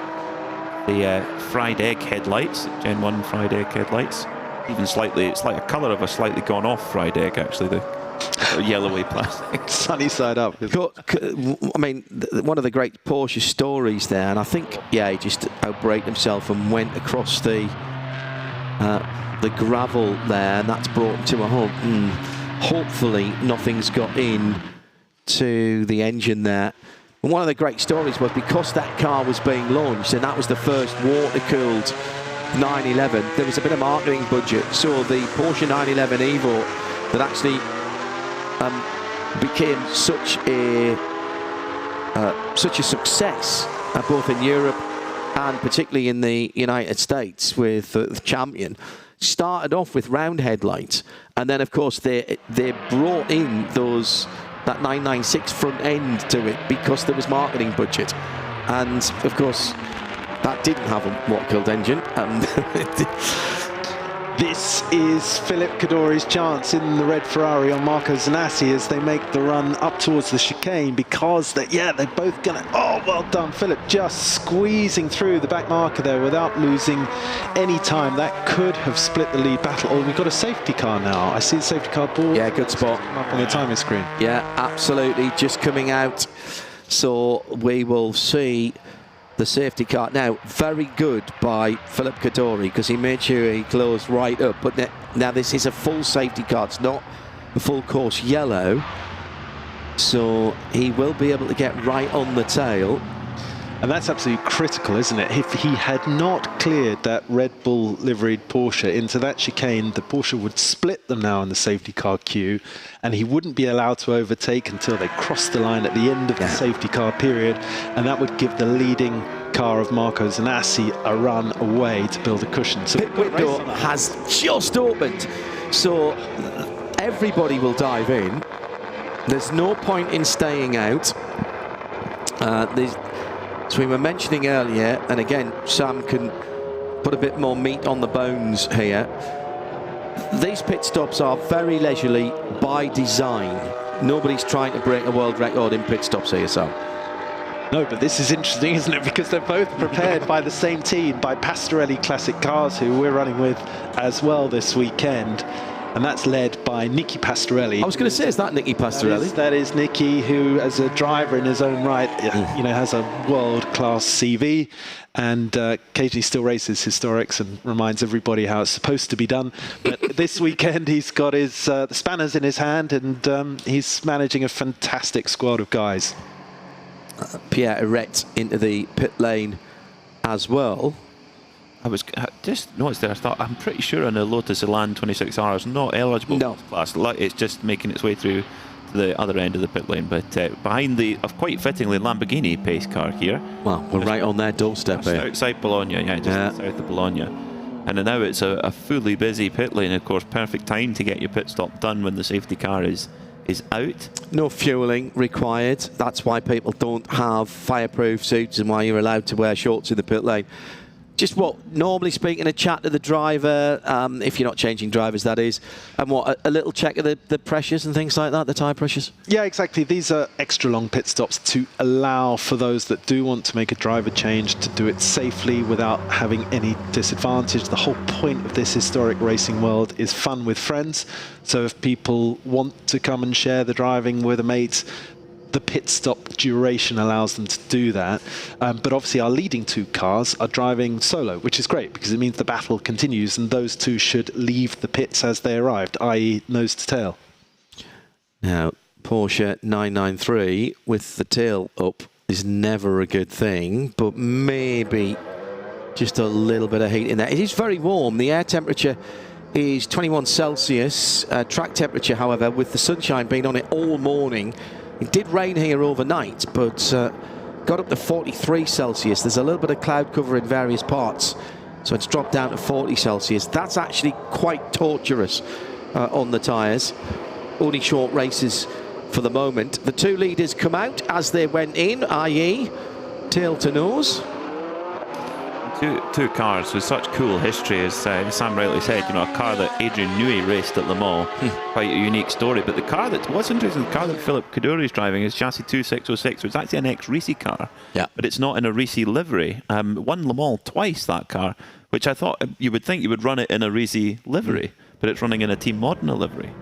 The fried egg headlights, Gen 1 fried egg headlights, even slightly, it's like a colour of a slightly gone off fried egg, actually, the yellowy plastic. Sunny side up. I mean, one of the great Porsche stories there, and I think, yeah, he just outbraked himself and went across the gravel there, and that's brought him to a halt. Hopefully nothing's got in to the engine there. And one of the great stories was because that car was being launched, and that was the first water-cooled 911, there was a bit of marketing budget, so the Porsche 911 Evo that actually became such a success both in Europe and particularly in the United States with the Champion, started off with round headlights, and then of course they brought in that 996 front end to it because there was marketing budget, and of course that didn't have a water-cooled engine. This is Philip Cadori's chance in the red Ferrari on Marco Zanassi as they make the run up towards the chicane, because they're both gonna, well done Philip, just squeezing through the back marker there without losing any time. That could have split the lead battle. Oh, we've got a safety car now. I see the safety car board. Yeah, good spot. Up on the timing screen. Yeah, absolutely, just coming out. So we will see the safety car. Now, very good by Philip Cadori, because he made sure he closed right up. But now this is a full safety car. It's not a full course yellow. So he will be able to get right on the tail. And that's absolutely critical, isn't it? If he had not cleared that Red Bull liveried Porsche into that chicane, the Porsche would split them now in the safety car queue, and he wouldn't be allowed to overtake until they crossed the line at the end of the safety car period, and that would give the leading car of Marco Zanassi a run away to build a cushion. So pit window has just opened, so everybody will dive in. There's no point in staying out. As we were mentioning earlier, and again, Sam can put a bit more meat on the bones here. These pit stops are very leisurely by design. Nobody's trying to break a world record in pit stops here, Sam. No, but this is interesting, isn't it? Because they're both prepared by the same team, by Pastorelli Classic Cars, who we're running with as well this weekend. And that's led by Nicky Pastorelli. I was going to say, is that Nicky Pastorelli? That is Nicky, who, as a driver in his own right, has a world-class CV, and occasionally still races historics and reminds everybody how it's supposed to be done. But this weekend, he's got his the spanners in his hand, and he's managing a fantastic squad of guys. Pierre Eret into the pit lane as well. I just noticed there, I thought, I'm pretty sure on the Lotus Elan 26R is not eligible for this class. It's just making its way through to the other end of the pit lane. But behind the, quite fittingly, Lamborghini pace car here. Well, we're right on their doorstep here. Outside Bologna, just south of Bologna. And now it's a fully busy pit lane, of course, perfect time to get your pit stop done when the safety car is out. No fueling required. That's why people don't have fireproof suits and why you're allowed to wear shorts in the pit lane. Just normally speaking, a chat to the driver, if you're not changing drivers, that is, and a little check of the pressures and things like that, the tyre pressures? Yeah, exactly. These are extra long pit stops to allow for those that do want to make a driver change to do it safely without having any disadvantage. The whole point of this historic racing world is fun with friends. So if people want to come and share the driving with a mate, the pit stop duration allows them to do that. But obviously our leading two cars are driving solo, which is great because it means the battle continues, and those two should leave the pits as they arrived, i.e. nose to tail. Now, Porsche 993 with the tail up is never a good thing, but maybe just a little bit of heat in there. It is very warm. The air temperature is 21 Celsius. Track temperature, however, with the sunshine being on it all morning, it did rain here overnight, but got up to 43 Celsius. There's a little bit of cloud cover in various parts, so it's dropped down to 40 Celsius. That's actually quite torturous on the tyres. Only short races for the moment. The two leaders come out as they went in, i.e. tail to nose. Two cars with such cool history, as Sam rightly said. You know, a car that Adrian Newey raced at Le Mans, quite a unique story. But the car what's interesting, the car that Philip Kaddouri is driving is chassis 2606, which is actually an ex-Risi car. Yeah. But it's not in a Risi livery. Won Le Mans twice, that car, which I thought you would think you would run it in a Risi livery, but it's running in a Team Modena livery,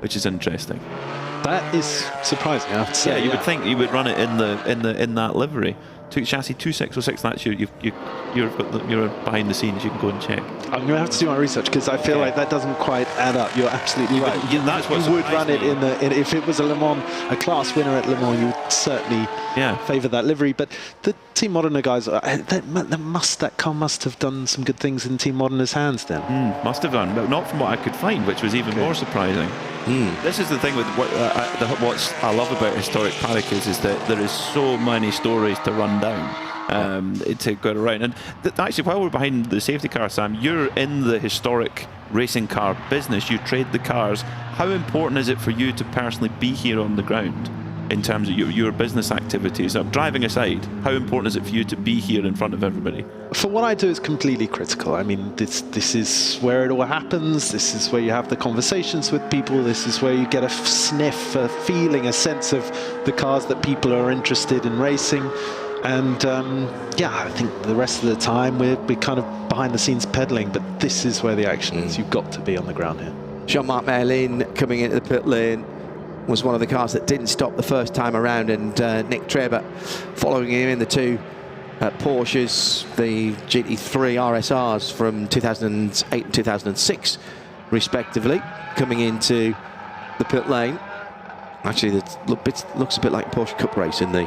which is interesting. That is surprising, I have to say. Yeah, you would think you would run it in that livery. Chassis 2606. That's you're behind the scenes. You can go and check. I'm going to have to do my research because I feel like that doesn't quite add up. You're absolutely right. That's what you would run it if it was a Le Mans, a class winner at Le Mans, you would certainly favour that livery. But the Team Modena guys, that car must have done some good things in Team Modena's hands then. Must have done, but not from what I could find, which was even more surprising. This is the thing with what I love about historic paddock is that there is so many stories to run down to go around. And actually, while we're behind the safety car, Sam, you're in the historic racing car business. You trade the cars. How important is it for you to personally be here on the ground in terms of your business activities? Driving aside, how important is it for you to be here in front of everybody? For what I do, it's completely critical. I mean, this is where it all happens. This is where you have the conversations with people. This is where you get a sniff, a feeling, a sense of the cars that people are interested in racing. And I think the rest of the time we're kind of behind the scenes pedaling, but this is where the action is. You've got to be on the ground here. Jean-Marc Merlin coming into the pit lane was one of the cars that didn't stop the first time around, and Nick Traber following him in the two Porsches, the GT3 RSRs from 2008 and 2006 respectively, coming into the pit lane. Actually, it looks a bit like a Porsche Cup race in the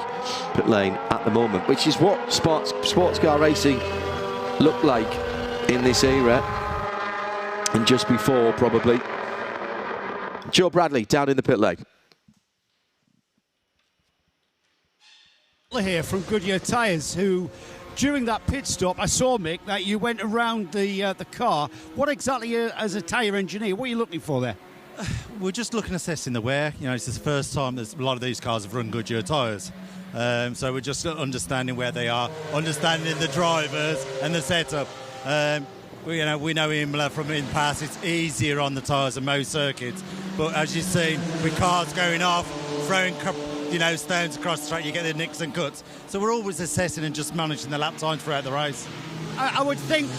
pit lane at the moment, which is what sports car racing looked like in this era, and just before probably. Joe Bradley down in the pit lane. Here from Goodyear Tyres, who during that pit stop, I saw, Mick, that you went around the car. What exactly, as a tyre engineer, what are you looking for there? We're just looking, assessing the wear. You know, it's the first time that a lot of these cars have run Goodyear tyres. So we're just understanding where they are, understanding the drivers and the setup. We know Imola from in the past, it's easier on the tyres than most circuits. But as you've seen, with cars going off, throwing stones across the track, you get the nicks and cuts. So we're always assessing and just managing the lap times throughout the race. I would think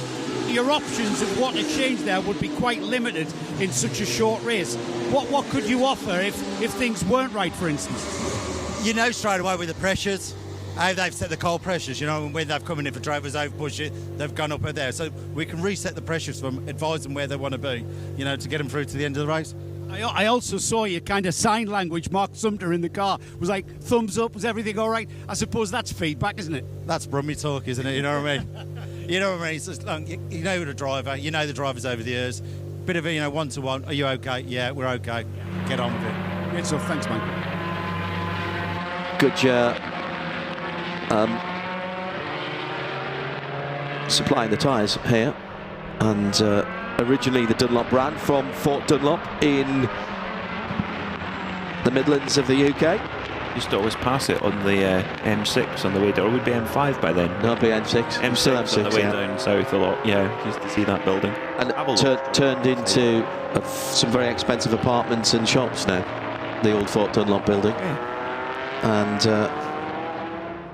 your options of what to change there would be quite limited in such a short race. What could you offer if things weren't right, for instance? You know straight away with the pressures, how they've set the cold pressures, when they've come in for drivers over push it, they've gone up there. So we can reset the pressures from advise them where they want to be, to get them through to the end of the race. I also saw your kind of sign language. Mark Sumter in the car was like, thumbs up, was everything all right? I suppose that's feedback, isn't it? That's Brummy talk, isn't it? You know what I mean? You know what I mean? It's just, you know the driver, you know the drivers over the years. Bit of a, one-to-one. Are you okay? Yeah, we're okay. Get on with it. Great stuff. Thanks, mate. Goodyear supplying the tyres here, and originally the Dunlop brand from Fort Dunlop in the Midlands of the UK. Used to always pass it on the M6 on the way down, or it would be M5 by then. No, it'd be M6. M6 on the way down south a lot, used to see that building. And turned into some very expensive apartments and shops now, the old Fort Dunlop building. Yeah. And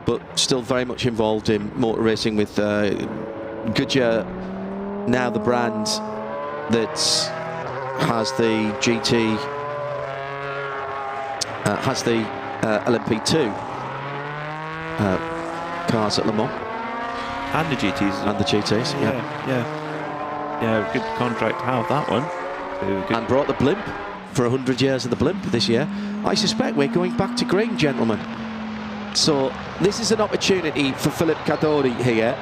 but still very much involved in motor racing with Goodyear, now the brand that has the GT, has the LMP2 cars at Le Mans. And the GTs. And the GTs, Yeah, good contract to have that one. And brought the blimp for 100 years of the blimp this year. I suspect we're going back to green, gentlemen. So this is an opportunity for Philip Kaddouri here.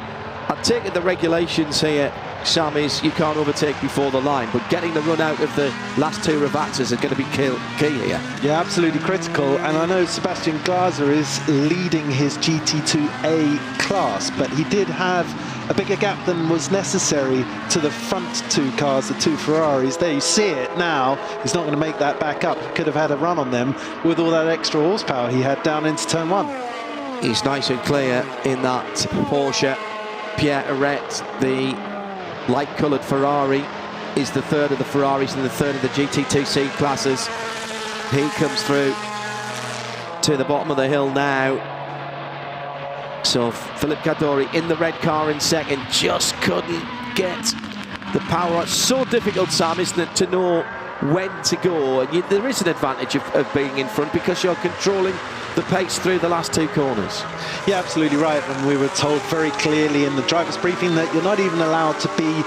I've taken the regulations here Sam, is you can't overtake before the line, but getting the run out of the last two Ravazzas are going to be key here. Yeah, absolutely critical. And I know Sebastian Glaser is leading his GT2A class, but he did have a bigger gap than was necessary to the front two cars, the two Ferraris. There you see it now. He's not going to make that back up. He could have had a run on them with all that extra horsepower he had down into turn one. He's nice and clear in that Porsche. Pierre Arret, the light-coloured Ferrari, is the third of the Ferraris and the third of the GT2C classes. He comes through to the bottom of the hill now. So Philippe Cadori in the red car in second, just couldn't get the power. It's so difficult, Sam, isn't it, to know when to go. And there is an advantage of being in front because you're controlling the pace through the last two corners. Yeah, absolutely right. And we were told very clearly in the driver's briefing that you're not even allowed to be,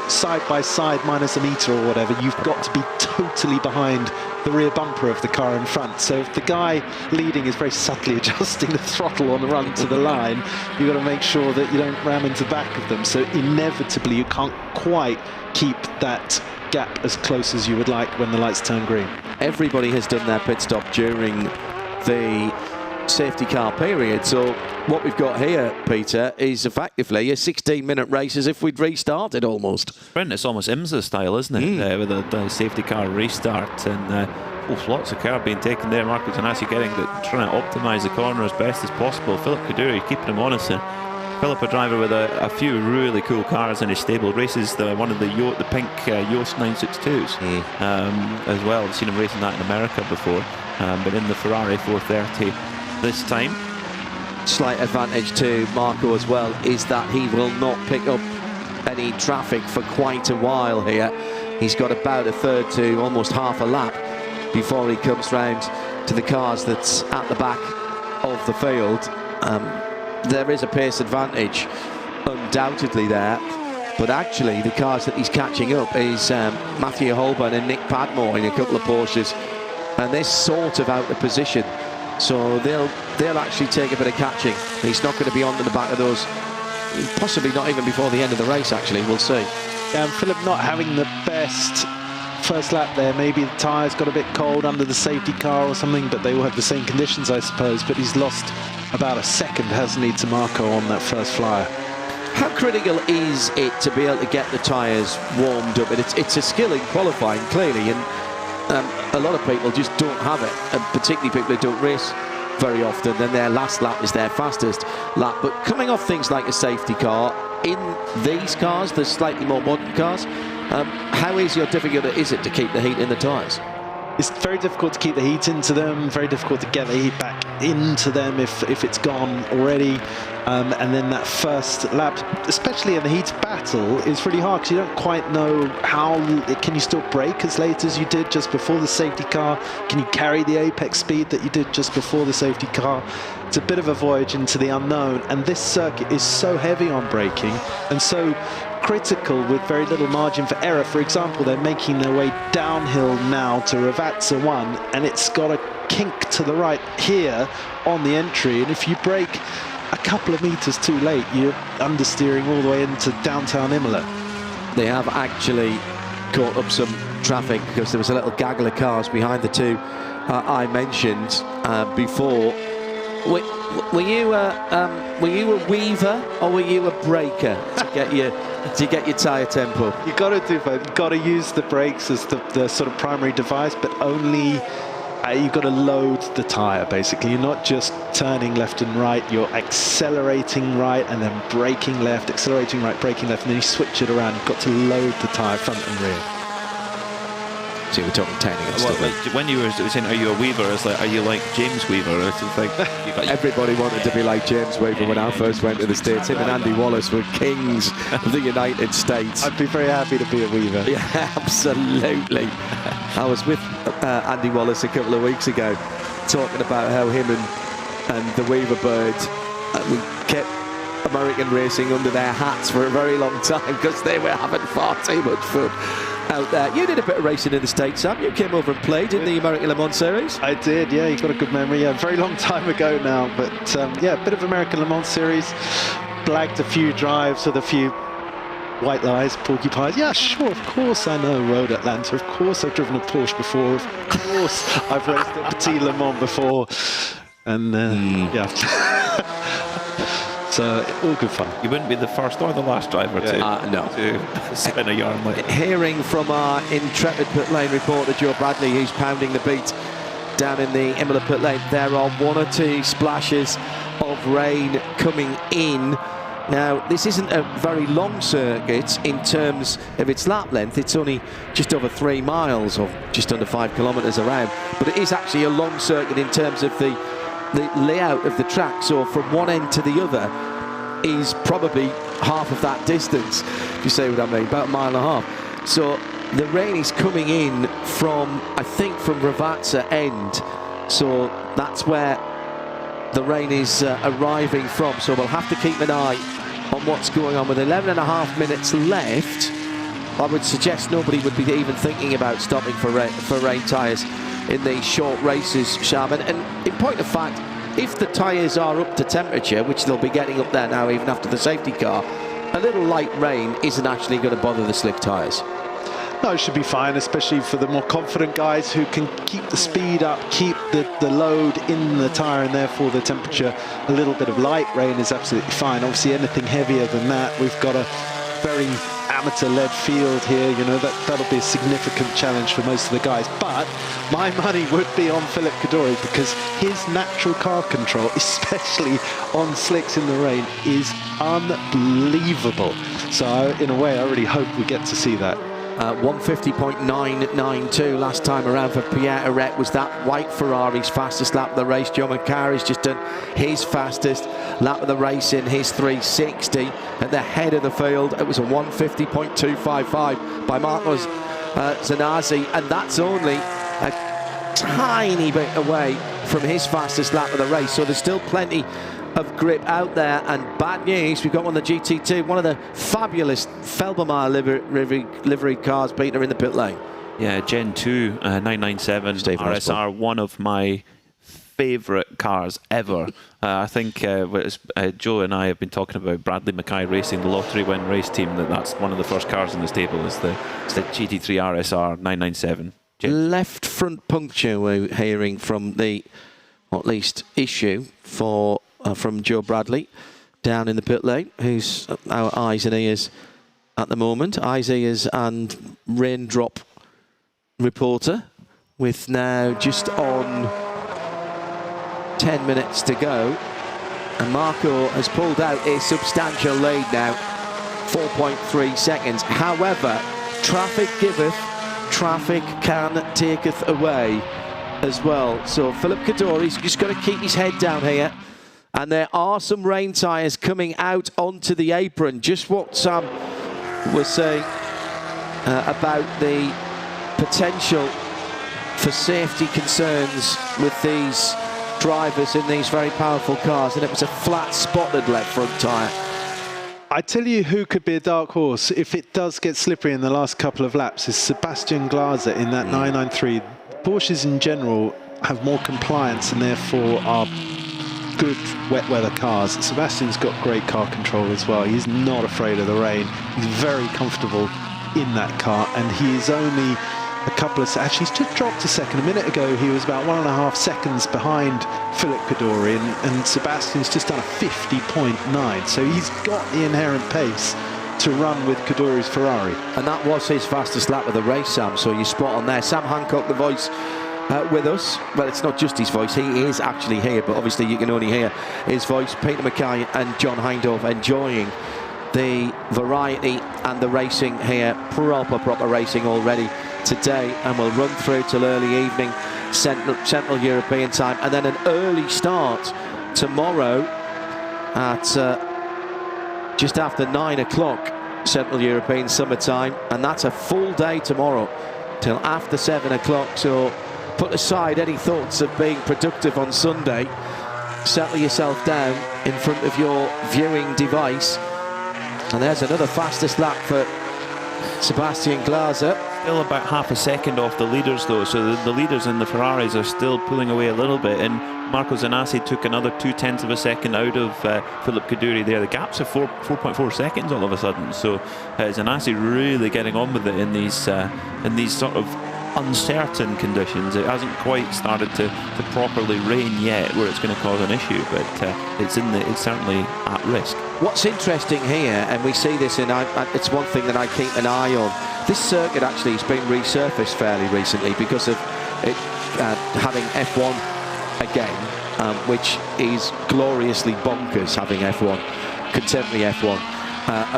side by side minus a metre or whatever. You've got to be totally behind the rear bumper of the car in front. So if the guy leading is very subtly adjusting the throttle on the run to the line, you've got to make sure that you don't ram into the back of them. So inevitably you can't quite keep that gap as close as you would like when the lights turn green. Everybody has done their pit stop during the safety car period, so what we've got here, Peter, is effectively a 16-minute race as if we'd restarted almost. Brent, it's almost IMSA style, isn't it? With the safety car restart, and lots of care being taken there. Marco Tanasi trying to optimise the corner as best as possible. Philippe Caduri keeping him honest. And Philip, a driver with a few really cool cars in his stable, races one of the pink Yost 962s as well. I've seen him racing that in America before, but in the Ferrari 430 this time. Slight advantage to Marco as well is that he will not pick up any traffic for quite a while here. He's got about a third to almost half a lap before he comes round to the cars that's at the back of the field. There is a pace advantage undoubtedly there, but actually the cars that he's catching up is Matthew Holborn and Nick Padmore in a couple of Porsches, and they're sort of out of position, so they'll actually take a bit of catching. He's not going to be on to the back of those, possibly not even before the end of the race actually, we'll see. Yeah, and Philip not having the best first lap there. Maybe the tyres got a bit cold under the safety car or something, but they all have the same conditions, I suppose. But he's lost about a second, hasn't he, to Marco on that first flyer. How critical is it to be able to get the tyres warmed up? It's a skill in qualifying, clearly, and a lot of people just don't have it, and particularly people who don't race very often, then their last lap is their fastest lap. But coming off things like a safety car, in these cars, the slightly more modern cars, how easy or difficult is it to keep the heat in the tyres? It's very difficult to keep the heat into them, very difficult to get the heat back into them if it's gone already. And then that first lap, especially in the heat battle, is really hard because you don't quite know can you still brake as late as you did just before the safety car? Can you carry the apex speed that you did just before the safety car? It's a bit of a voyage into the unknown, and this circuit is so heavy on braking and so critical with very little margin for error. For example, they're making their way downhill now to Ravazza 1, and it's got a kink to the right here on the entry, and if you brake a couple of meters too late, you're understeering all the way into downtown Imola. They have actually caught up some traffic because there was a little gaggle of cars behind the two I mentioned before. Were you a weaver or were you a braker to get your tyre tempo? You got to do both. You got to use the brakes as the sort of primary device, but only you've got to load the tyre basically. You're not just turning left and right, you're accelerating right and then braking left, accelerating right, braking left, and then you switch it around. You've got to load the tyre front and rear. So we're talking technical stuff. When you were saying, are you a weaver? It's like, are you like James Weaver or something? Everybody wanted to be like James Weaver when I first went to the States. Him and Andy Wallace were kings of the United States. I'd be very happy to be a weaver. Yeah, absolutely. I was with Andy Wallace a couple of weeks ago talking about how him and the Weaver bird we kept American racing under their hats for a very long time because they were having far too much fun out there. You did a bit of racing in the States, Sam. You came over and played in the American Le Mans series. I did, yeah. You've got a good memory. Yeah, very long time ago now, but yeah, a bit of American Le Mans series. Blagged a few drives with a few white lies, porcupines. Yeah, sure, of course I know Road Atlanta. Of course I've driven a Porsche before. Of course I've raced at Petit Le Mans before. And yeah. So all good fun. You wouldn't be the first or the last driver to spin a yarn like. Hearing from our intrepid pit lane reporter Joe Bradley, who's pounding the beat down in the Imola pit lane, there are 1 or 2 splashes of rain coming in. Now, this isn't a very long circuit in terms of its lap length. It's only just over 3 miles, or just under 5 kilometres around. But it is actually a long circuit in terms of the layout of the track. So from one end to the other is probably half of that distance, if you say what I mean, about 1.5 miles. So the rain is coming in from, I think, from Ravazza end. So that's where the rain is arriving from. So we'll have to keep an eye on what's going on. With 11.5 minutes left, I would suggest nobody would be even thinking about stopping for rain tyres in these short races, Shaman. And in point of fact, if the tyres are up to temperature, which they'll be getting up there now even after the safety car, a little light rain isn't actually going to bother the slick tyres. No, it should be fine, especially for the more confident guys who can keep the speed up, keep the load in the tyre, and therefore the temperature. A little bit of light rain is absolutely fine. Obviously anything heavier than that, we've got a very amateur-led field here, you know, that'll be a significant challenge for most of the guys. But my money would be on Philip Kadori, because his natural car control, especially on slicks in the rain, is unbelievable. So in a way, I really hope we get to see that. 150.992 last time around for Pierre Arret. Was that white Ferrari's fastest lap of the race? Joe Mackay has just done his fastest lap of the race in his 360 at the head of the field. It was a 150.255 by Marcos Zanazzi, and that's only a tiny bit away from his fastest lap of the race. So there's still plenty of grip out there. And bad news, we've got one of the GT2, one of the fabulous Felbermeyer liveried cars, Peter, in the pit lane. Yeah, Gen 2 997 RSR, one of my favourite cars ever. I think Joe and I have been talking about Bradley Mackay Racing, the lottery win race team, that's one of the first cars in the stable, is the GT3 RSR 997. Left front puncture, we're hearing from the, or at least issue, for from Joe Bradley down in the pit lane, who's our eyes and ears at the moment. Eyes, ears and raindrop reporter, with now just on 10 minutes to go. And Marco has pulled out a substantial lead now, 4.3 seconds. However, traffic giveth, traffic can taketh away as well. So Philip Kadori's just got to keep his head down here. And there are some rain tyres coming out onto the apron. Just what Sam was saying about the potential for safety concerns with these drivers in these very powerful cars. And it was a flat spotted left front tyre. I tell you who could be a dark horse if it does get slippery in the last couple of laps is Sebastian Glaser in that 993. Porsches in general have more compliance and therefore are good wet weather cars. Sebastian's got great car control as well. He's not afraid of the rain. He's very comfortable in that car, and he is only a couple of, actually he's just dropped a second. A minute ago he was about 1.5 seconds behind Philip Kadori, and Sebastian's just done a 50.9, so he's got the inherent pace to run with Kadori's Ferrari. And that was his fastest lap of the race, Sam, so you're spot on there. Sam Hancock, the voice with us. Well, it's not just his voice, he is actually here, but obviously you can only hear his voice. Peter Mackay and John Hindhaugh enjoying the variety and the racing here. Proper racing already today, and we'll run through till early evening Central European time, and then an early start tomorrow at just after 9 o'clock Central European summertime, and that's a full day tomorrow till after 7 o'clock. So put aside any thoughts of being productive on Sunday, settle yourself down in front of your viewing device, and there's another fastest lap for Sebastian Glaser. still about half a second off the leaders, though. So the leaders in the Ferraris are still pulling away a little bit. And Marco Zanassi took another 0.2 of a second out of Philip Kaduri there. The gap's of 4.4 seconds all of a sudden. So Zanassi really getting on with it in these sort of uncertain conditions. It hasn't quite started to properly rain yet, where it's going to cause an issue, but it's certainly at risk. What's interesting here, and we see this it's one thing that I keep an eye on. This circuit actually has been resurfaced fairly recently because of it having F1 again, which is gloriously bonkers having F1, contemporary F1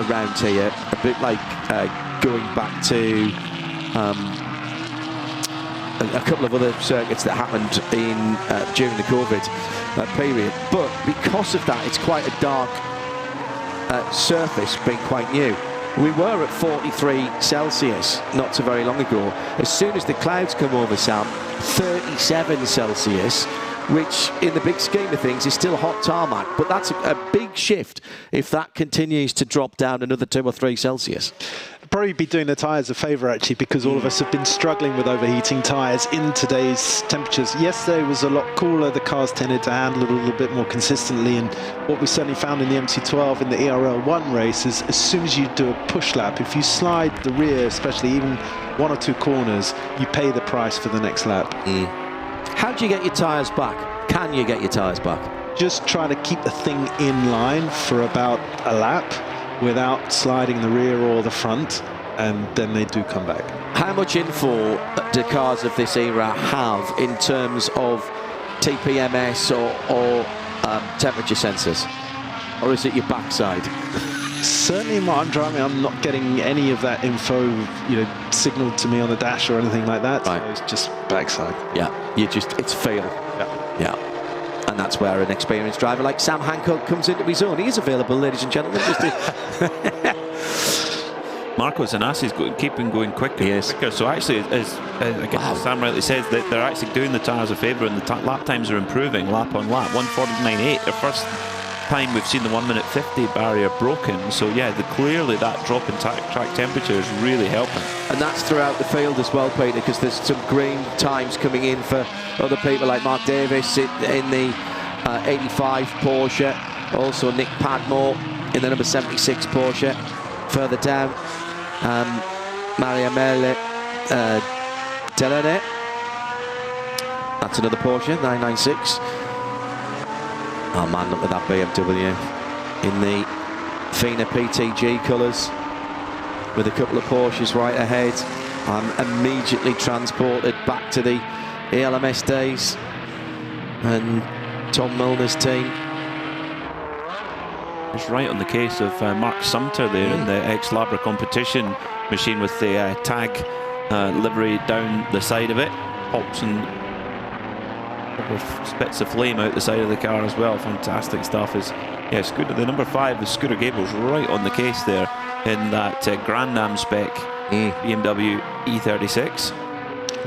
around here. A bit like going back to a couple of other circuits that happened during the COVID period. But because of that, it's quite a dark surface, being quite new. We were at 43 Celsius not so very long ago. As soon as the clouds come over, Sam, 37 Celsius, which in the big scheme of things is still hot tarmac, but that's a big shift if that continues to drop down another 2 or 3 Celsius. Probably be doing the tyres a favour, actually, because all of us have been struggling with overheating tyres in today's temperatures. Yesterday was a lot cooler. The cars tended to handle it a little bit more consistently, and what we certainly found in the MC12 in the ERL1 race is as soon as you do a push lap, if you slide the rear, especially even 1 or 2 corners, you pay the price for the next lap. How do you get your tyres back? Can you get your tyres back? Just try to keep the thing in line for about a lap without sliding the rear or the front, and then they do come back. How much info do cars of this era have in terms of TPMS or temperature sensors? Or is it your backside? Certainly in what I'm driving, I'm not getting any of that info, signaled to me on the dash or anything like that. Right. So it's just backside. Yeah, it's feel. Yeah. And that's where an experienced driver like Sam Hancock comes into his own. He is available, ladies and gentlemen. Marco Zanassi's keeping going quicker. Yes. Quicker. So actually, as Sam rightly says, that they're actually doing the tyres a favour, and the lap times are improving lap on lap. 1:49.8. The first time we've seen the 1:50 barrier broken. So yeah, clearly that drop in track temperature is really helping. And that's throughout the field as well, Peter, because there's some green times coming in for other people like Mark Davis in the 85 Porsche, also Nick Padmore in the number 76 Porsche. Further down, Maria-Mele Delanet, that's another Porsche, 996. Oh man, look at that BMW in the Fina PTG colours with a couple of Porsches right ahead. I'm immediately transported back to the ELMS days and Tom Milner's team. It's right on the case of Mark Sumter there in the ex-Labra competition machine with the tag livery down the side of it. Pops and spits of flame out the side of the car as well. Fantastic stuff. Scooter, the number 5, the Scooter Gable's right on the case there in that Grand Am spec BMW E36.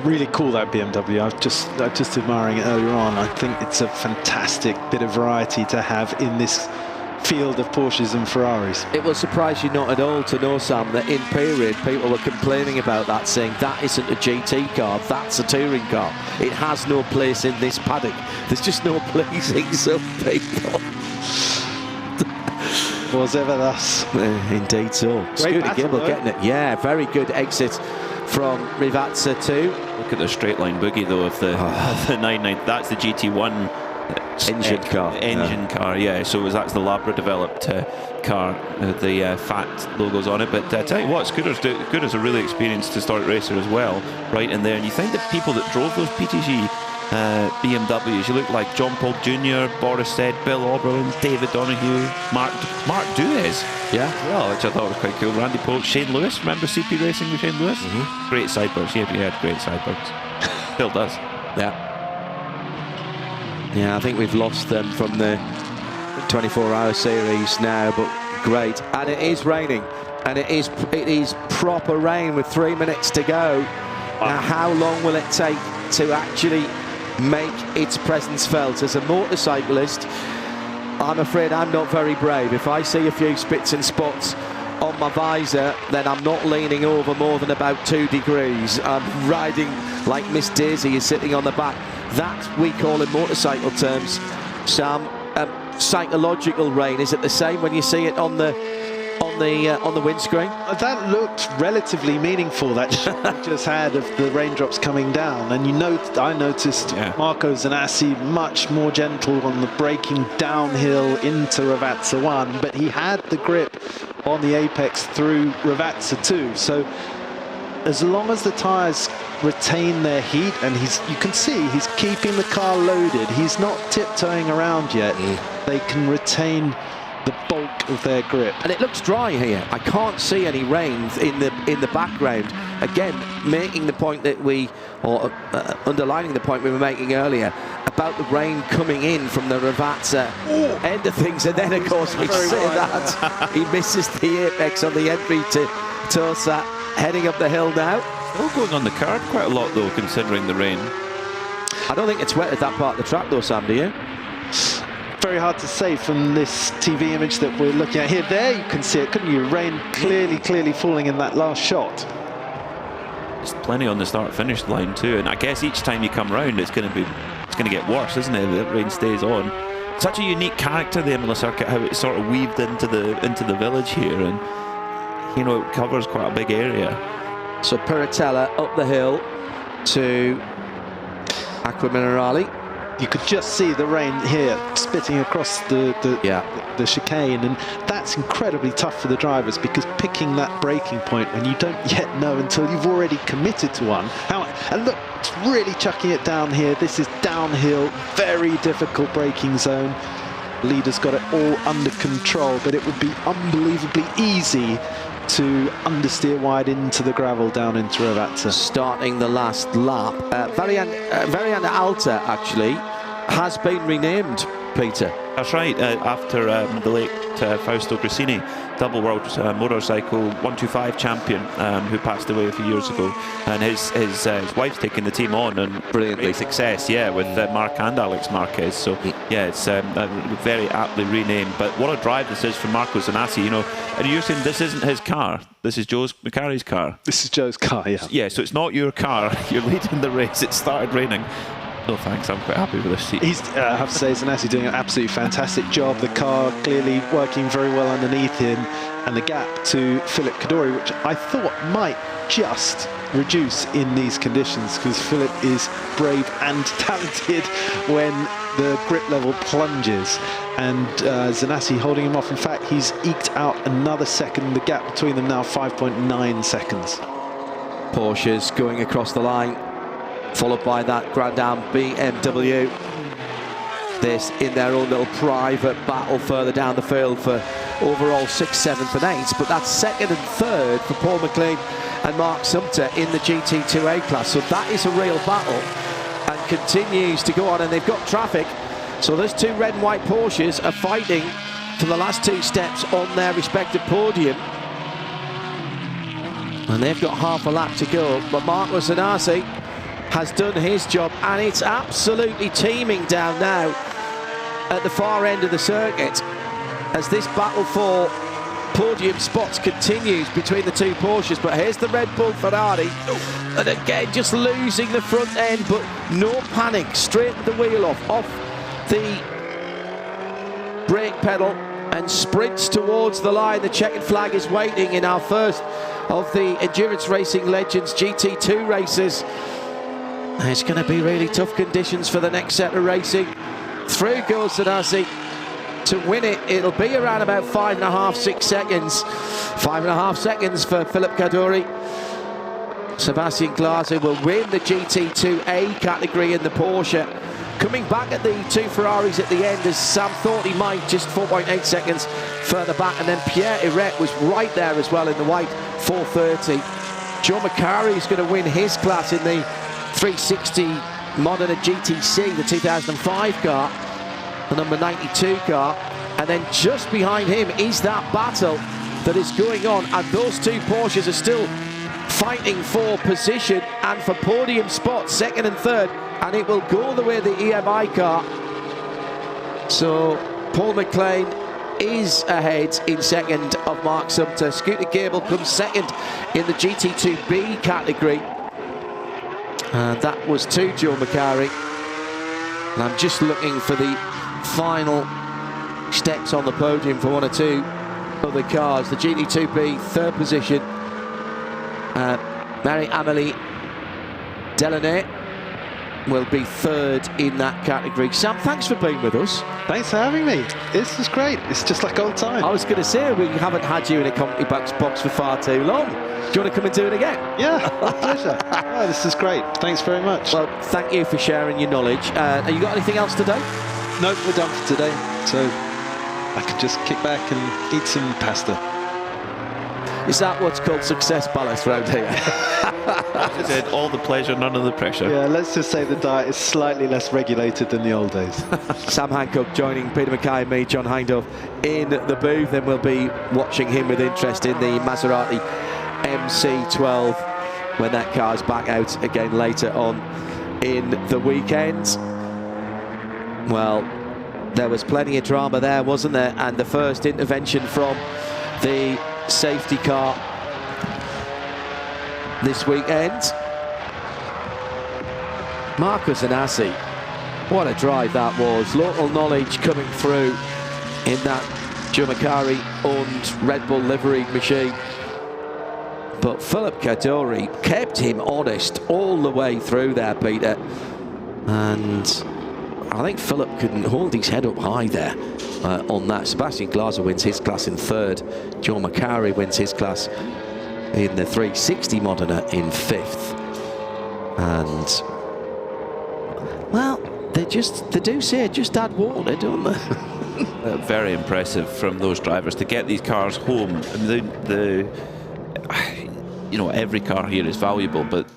Really cool, that BMW. I was just admiring it earlier on. I think it's a fantastic bit of variety to have in this field of Porsches and Ferraris. It will surprise you not at all to know, Sam, that in period people were complaining about that, saying that isn't a GT car, that's a touring car. It has no place in this paddock. There's just no pleasing some people. Was ever thus. Indeed so. Scooter Gable getting it. Yeah, very good exit from Rivazza too. Look at the straight line boogie though of the 99. That's the GT1 engine car. Yeah. So that's the Labra developed car. The fat logos on it. But I tell you what, Scooter's a really experienced historic racer as well, right in there. And you think that people that drove those PTG BMWs, you look like John Paul Jr., Boris Said, Bill Oberlin, David Donoghue, Mark Duez, well, which I thought was quite cool. Randy Polk, Shane Lewis, remember CP Racing with Shane Lewis? Great sideburns. He had great sideburns. Still does. Yeah, I think we've lost them from the 24-hour series now, but great. And it is raining, and it is proper rain with 3 minutes to go. Now, how long will it take to actually make its presence felt? As a motorcyclist, I'm afraid I'm not very brave. If I see a few spits and spots on on my visor, then I'm not leaning over more than about 2 degrees. I'm riding like Miss Daisy is sitting on the back. That we call in motorcycle terms, Sam, psychological rain. Is it the same when you see it on the windscreen? That looked relatively meaningful, that shot we just had of the raindrops coming down. And I noticed Marco Zanassi much more gentle on the braking downhill into Ravazza 1, but he had the grip on the apex through Ravazza 2. So as long as the tyres retain their heat, and you can see he's keeping the car loaded, he's not tiptoeing around yet, they can retain the bulk of their grip. And it looks dry here. I can't see any rain in the background. Again, making the point that underlining the point we were making earlier about the rain coming in from the Ravazza end of things. And then, of course, we see that he misses the apex on the entry to Tosa, heading up the hill now. Still going on the card quite a lot, though, considering the rain. I don't think it's wet at that part of the track, though, Sam, do you? Very hard to say from this TV image that we're looking at here. There you can see it, couldn't you? Rain clearly falling in that last shot. There's plenty on the start-finish line too, and I guess each time you come round, it's going to get worse, isn't it? The rain stays on. Such a unique character, the Imola circuit, how it's sort of weaved into the village here, and it covers quite a big area. So Piratella up the hill to Acqua Minerale. You could just see the rain here spitting across the chicane, and that's incredibly tough for the drivers, because picking that braking point when you don't yet know until you've already committed to one. And look, it's really chucking it down here. This is downhill, very difficult braking zone. Leader's got it all under control, but it would be unbelievably easy to understeer wide into the gravel down into Ravazza. Starting the last lap. Variante Alta actually has been renamed, Peter. That's right, after the late Fausto Grissini, double world motorcycle 125 champion, who passed away a few years ago, and his wife's taking the team on, and brilliantly great success, with Marc and Alex Marquez. So it's very aptly renamed. But what a drive this is from Marco Zanassi, And you're saying this isn't his car, this is Joe Macari's car. This is Joe's car, yeah. Yeah, so it's not your car. You're leading the race. It started raining. No thanks, I'm quite happy with this seat. I have to say, Zanassi doing an absolutely fantastic job. The car clearly working very well underneath him, and the gap to Philip Kadori, which I thought might just reduce in these conditions, because Philip is brave and talented when the grip level plunges, and Zanassi holding him off. In fact, he's eked out another second. The gap between them now 5.9 seconds. Porsche's going across the line, followed by that Grand Am BMW. This in their own little private battle further down the field for overall 6th, 7th and 8th, but that's 2nd and 3rd for Paul McLean and Mark Sumter in the GT2A class. So that is a real battle and continues to go on, and they've got traffic. So those two red and white Porsches are fighting for the last 2 steps on their respective podium. And they've got half a lap to go, but Marco Zanassi has done his job, and it's absolutely teeming down now at the far end of the circuit as this battle for podium spots continues between the two Porsches. But here's the Red Bull Ferrari, and again just losing the front end, but no panic, straight the wheel off the brake pedal and sprints towards the line. The checkered flag is waiting in our first of the Endurance Racing Legends GT2 races. It's going to be really tough conditions for the next set of racing. Through goes Zanassi to win it. It'll be around about 5.5, 6 seconds. 5.5 seconds for Philip Kadori. Sebastian Glaser will win the GT2A category in the Porsche. Coming back at the two Ferraris at the end, as Sam thought he might, just 4.8 seconds further back. And then Pierre Iret was right there as well in the white 430. Joe Macari is going to win his class in the 360 Modena GTC, the 2005 car, the number 92 car. And then just behind him is that battle that is going on, and those two Porsches are still fighting for position and for podium spots, 2nd and 3rd, and it will go the way of the EMI car. So Paul McLean is ahead in second of Mark Sumter. Scooter Gable comes second in the GT2B category. And that was to Joe Macari. And I'm just looking for the final steps on the podium for one or two other cars. The GT2B, third position. Marie-Amélie Delaunay will be third in that category. Sam, thanks for being with us. Thanks for having me. This was great. It's just like old time. I was going to say, we haven't had you in a comedy box for far too long. Do you want to come and do it again? Yeah, my pleasure. Oh, this is great. Thanks very much. Well, thank you for sharing your knowledge. Have you got anything else today? Nope, we're done for today. So I can just kick back and eat some pasta. Is that what's called success ballast round here? She said, all the pleasure, none of the pressure. Yeah, let's just say the diet is slightly less regulated than the old days. Sam Hancock joining Peter Mackay and me, John Hindhaugh, in the booth. Then we'll be watching him with interest in the Maserati MC12 when that car's back out again later on in the weekend. Well, there was plenty of drama there, wasn't there? And the first intervention from the safety car this weekend. Marcus Anassi, what a drive that was. Local knowledge coming through in that Joe Macari owned Red Bull livery machine. But Philip Kadori kept him honest all the way through there, Peter. And I think Philip can hold his head up high there on that. Sebastian Glaser wins his class in third. Joe Macari wins his class in the 360 Modena in fifth. And, well, they do say just add water, don't they? Very impressive from those drivers to get these cars home. And you know, every car here is valuable, but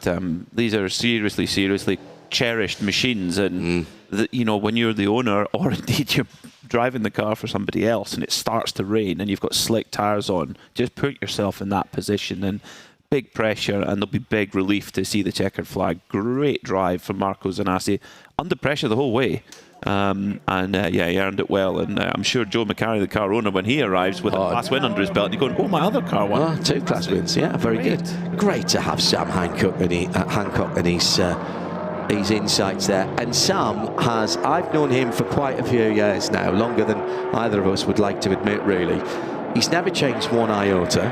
these are seriously cherished machines. And you know, when you're the owner, or indeed you're driving the car for somebody else, and it starts to rain, and you've got slick tires on, just put yourself in that position. And big pressure, and there'll be big relief to see the checkered flag. Great drive from Marco Zanassi, under pressure the whole way. Yeah, he earned it well, and I'm sure Joe Macari, the car owner, when he arrives with a class win under his belt, you're going, oh, my other car won. Oh, two class wins, yeah, very good. Great to have Sam Hancock and his insights there. And Sam I've known him for quite a few years now, longer than either of us would like to admit, really. He's never changed one iota,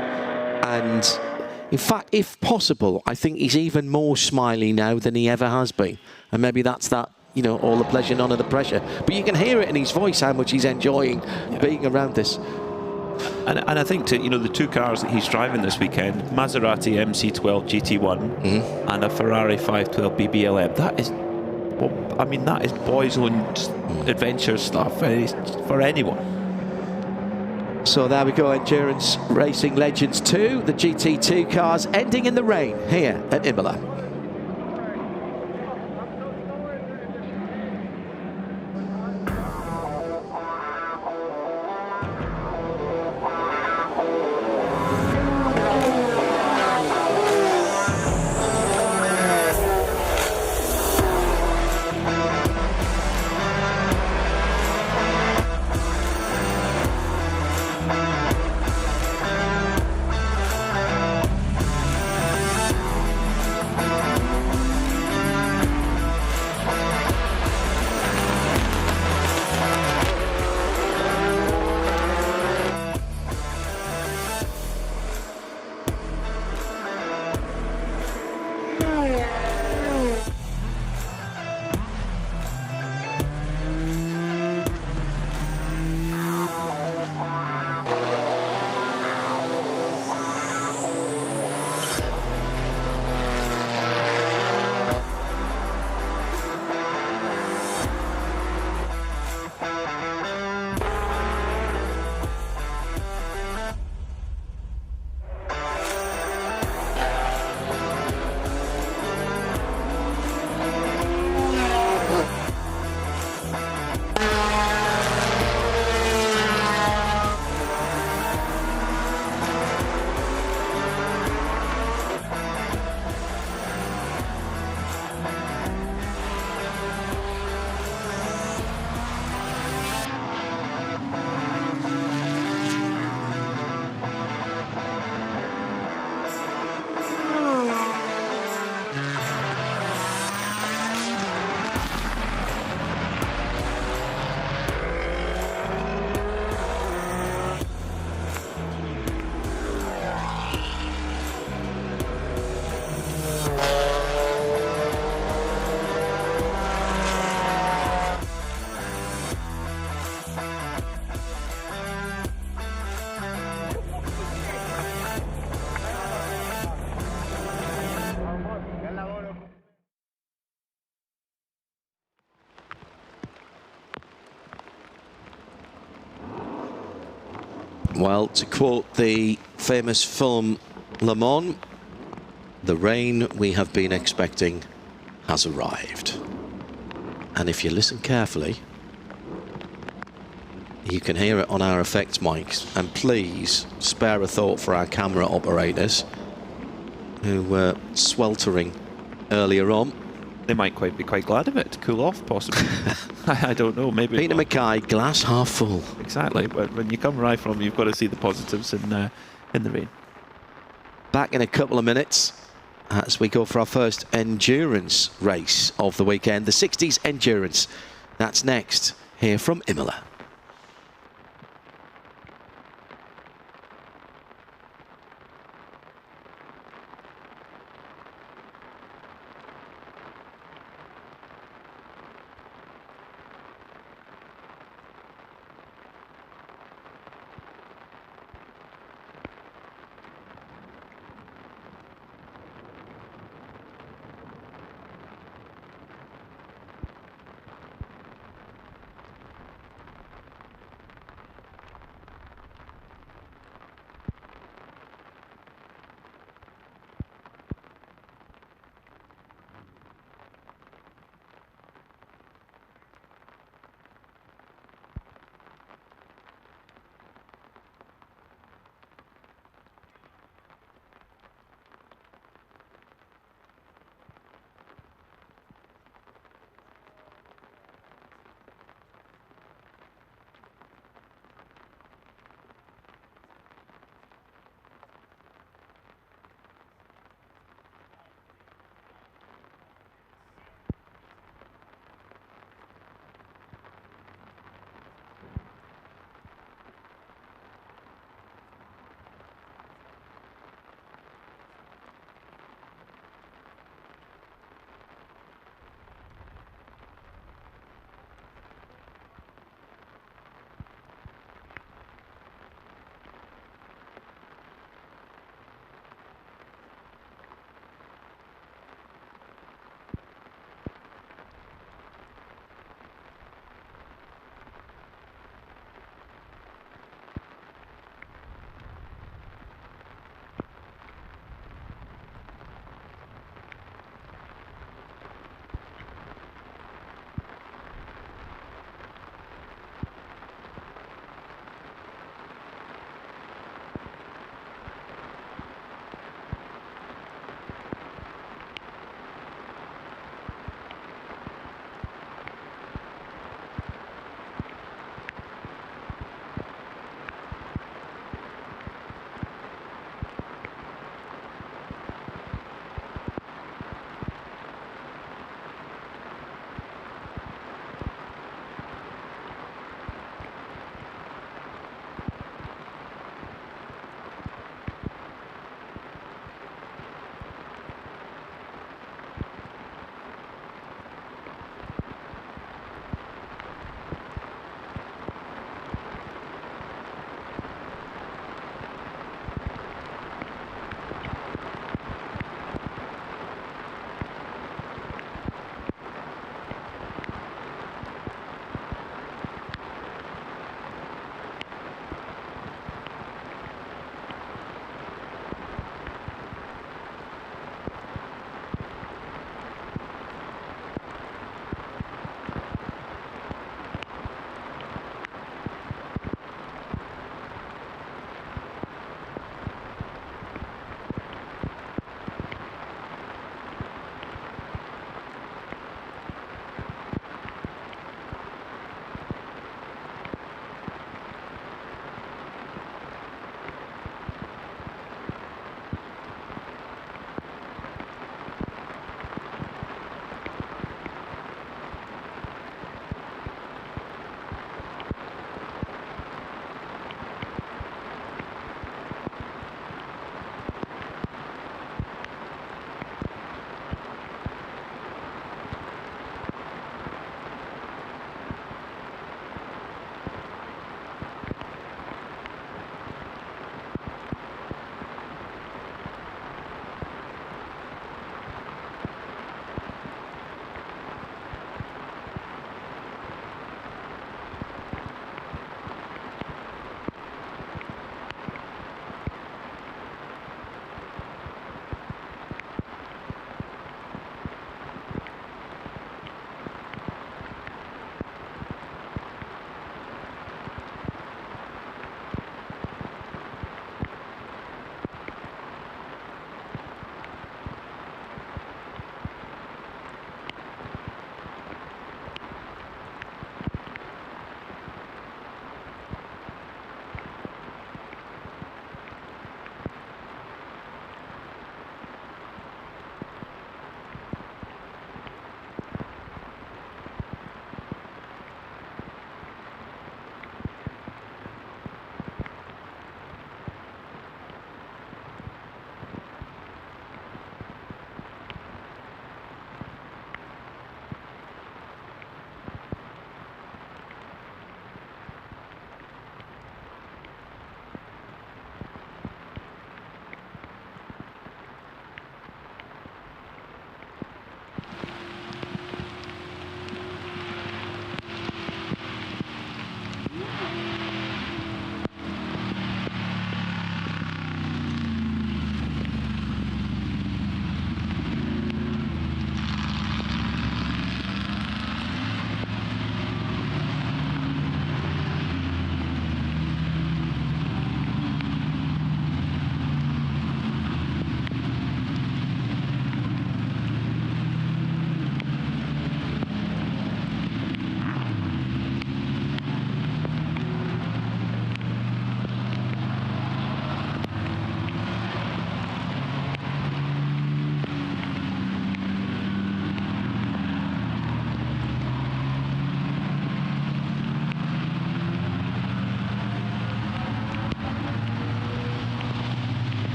and in fact, if possible, I think he's even more smiley now than he ever has been. And maybe that's that, you know, all the pleasure, none of the pressure. But you can hear it in his voice how much he's enjoying being around this. And I think, you know, the two cars that he's driving this weekend, Maserati MC12 GT1 and a Ferrari 512 BBLM, that is, well, I mean, that is boys' own adventure stuff for anyone. So there we go, Endurance Racing Legends 2, the GT2 cars ending in the rain here at Imola. Well, to quote the famous film Le Mans, the rain we have been expecting has arrived. And if you listen carefully, you can hear it on our effects mics. And please spare a thought for our camera operators who were sweltering earlier on. They might be quite glad of it to cool off, possibly. I don't know, maybe. Peter Mackay, glass half full. Exactly, but when you come right from, you've got to see the positives in the rain. Back in a couple of minutes as we go for our first endurance race of the weekend, the 60s Endurance. That's next, here from Imola.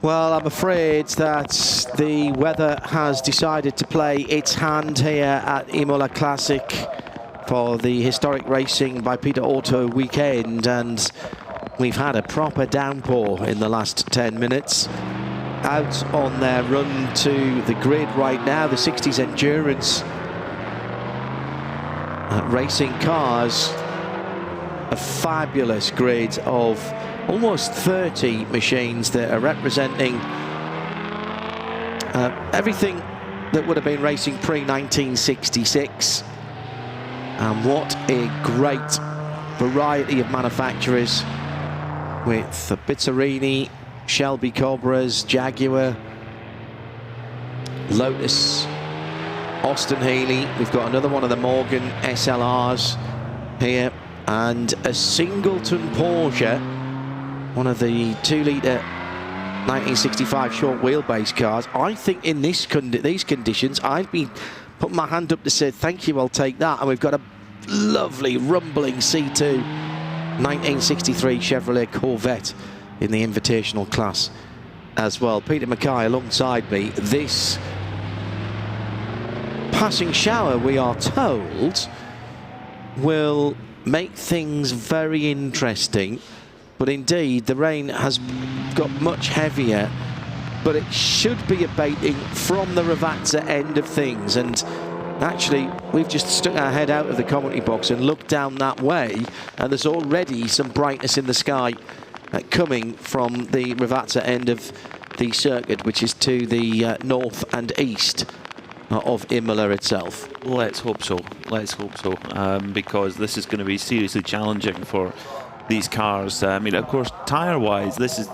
Well, I'm afraid that the weather has decided to play its hand here at Imola-Classic for the historic racing by Peter Auto weekend, and we've had a proper downpour in the last 10 minutes. Out on their run to the grid right now, the 60s Endurance racing cars, a fabulous grid of almost 30 machines that are representing everything that would have been racing pre-1966. And what a great variety of manufacturers, with the Bitterini, Shelby Cobras, Jaguar, Lotus, Austin Healey. We've got another one of the Morgan SLRs here, and a Singleton Porsche, one of the 2-litre 1965 short wheelbase cars. I think in these conditions, I'd be putting my hand up to say, thank you, I'll take that. And we've got a lovely rumbling C2 1963 Chevrolet Corvette in the Invitational class as well. Peter Mackay alongside me. This passing shower, we are told, will make things very interesting. But indeed, the rain has got much heavier, but it should be abating from the Ravazza end of things. And actually, we've just stuck our head out of the commentary box and looked down that way, and there's already some brightness in the sky coming from the Ravazza end of the circuit, which is to the north and east of Imola itself. Let's hope so. Let's hope so, because this is going to be seriously challenging for these cars. I mean, of course, tyre-wise, this is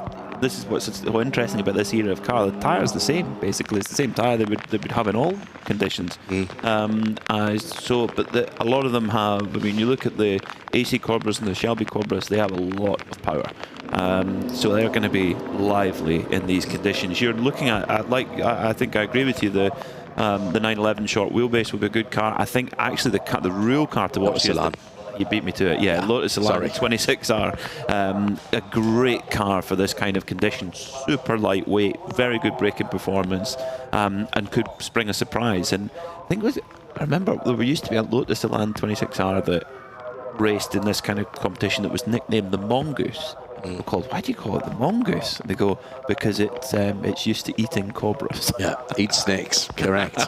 what's so interesting about this era of car. The tyre's the same, basically. It's the same tyre they would have in all conditions. But a lot of them have. I mean, you look at the AC Cobras and the Shelby Cobras; they have a lot of power. So they're going to be lively in these conditions. You're looking at I think I agree with you. The 911 short wheelbase will be a good car. I think actually the real car to watch is you beat me to it. Yeah, Lotus Elan 26R. A great car for this kind of condition. Super lightweight, very good braking performance, and could spring a surprise. And I remember there used to be a Lotus Elan 26R that raced in this kind of competition that was nicknamed the Mongoose. Called, why do you call it the Mongoose? And they go, because it's used to eating cobras. Yeah, eat snakes, correct.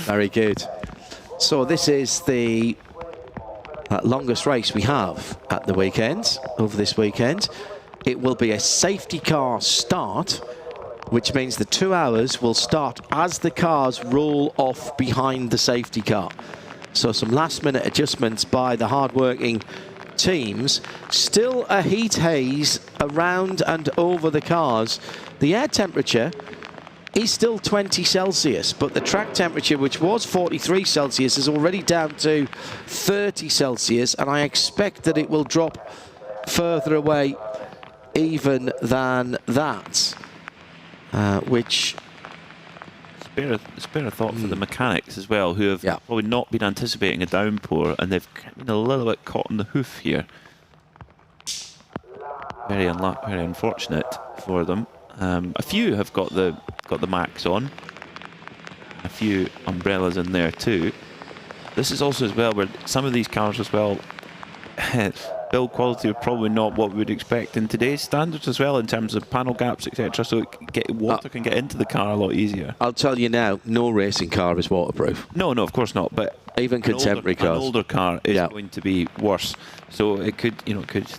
Very good. So this is the longest race we have at the weekend, over this weekend. It will be a safety car start, which means the 2 hours will start as the cars roll off behind the safety car. So some last-minute adjustments by the hard-working teams. Still a heat haze around and over the cars. The air temperature is still 20 Celsius, but the track temperature, which was 43 Celsius, is already down to 30 Celsius, and I expect that it will drop further away even than that, which... Spare a thought for the mechanics as well, who have probably not been anticipating a downpour, and they've been a little bit caught in the hoof here. Very unfortunate for them. A few have got the Macs on. A few umbrellas in there too. This is also as well where some of these cars as well, build quality are probably not what we would expect in today's standards as well, in terms of panel gaps, etc. So water can get into the car a lot easier. I'll tell you now, no racing car is waterproof. No, of course not. But even contemporary cars, an older car is going to be worse. So it could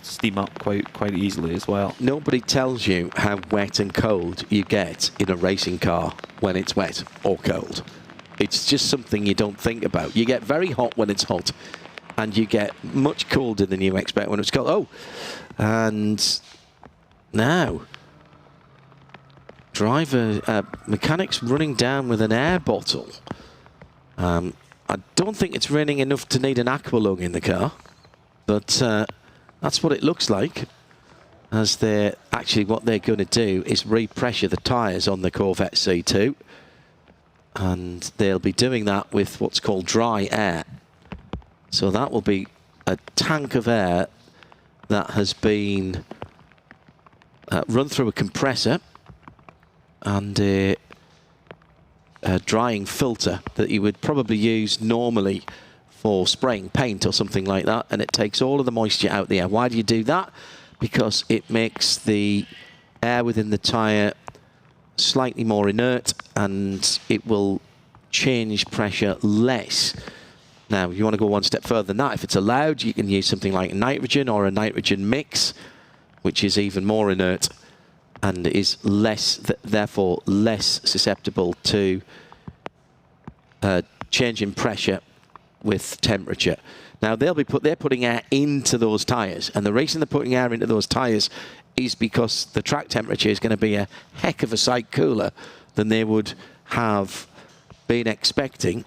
steam up quite easily as well. Nobody tells you how wet and cold you get in a racing car when it's wet or cold. It's just something you don't think about. You get very hot when it's hot, and you get much colder than you expect when it's cold. Oh, and now mechanics running down with an air bottle. I don't think it's raining enough to need an aqua lung in the car, but that's what it looks like. As what they're going to do is repressure the tyres on the Corvette C2, and they'll be doing that with what's called dry air. So that will be a tank of air that has been run through a compressor and a drying filter that you would probably use normally for spraying paint or something like that, and it takes all of the moisture out the air. Why do you do that? Because it makes the air within the tyre slightly more inert, and it will change pressure less. Now, if you want to go one step further than that, if it's allowed, you can use something like nitrogen or a nitrogen mix, which is even more inert and is less, therefore less susceptible to change in pressure with temperature. Now they're putting air into those tyres, and the reason they're putting air into those tyres is because the track temperature is going to be a heck of a sight cooler than they would have been expecting.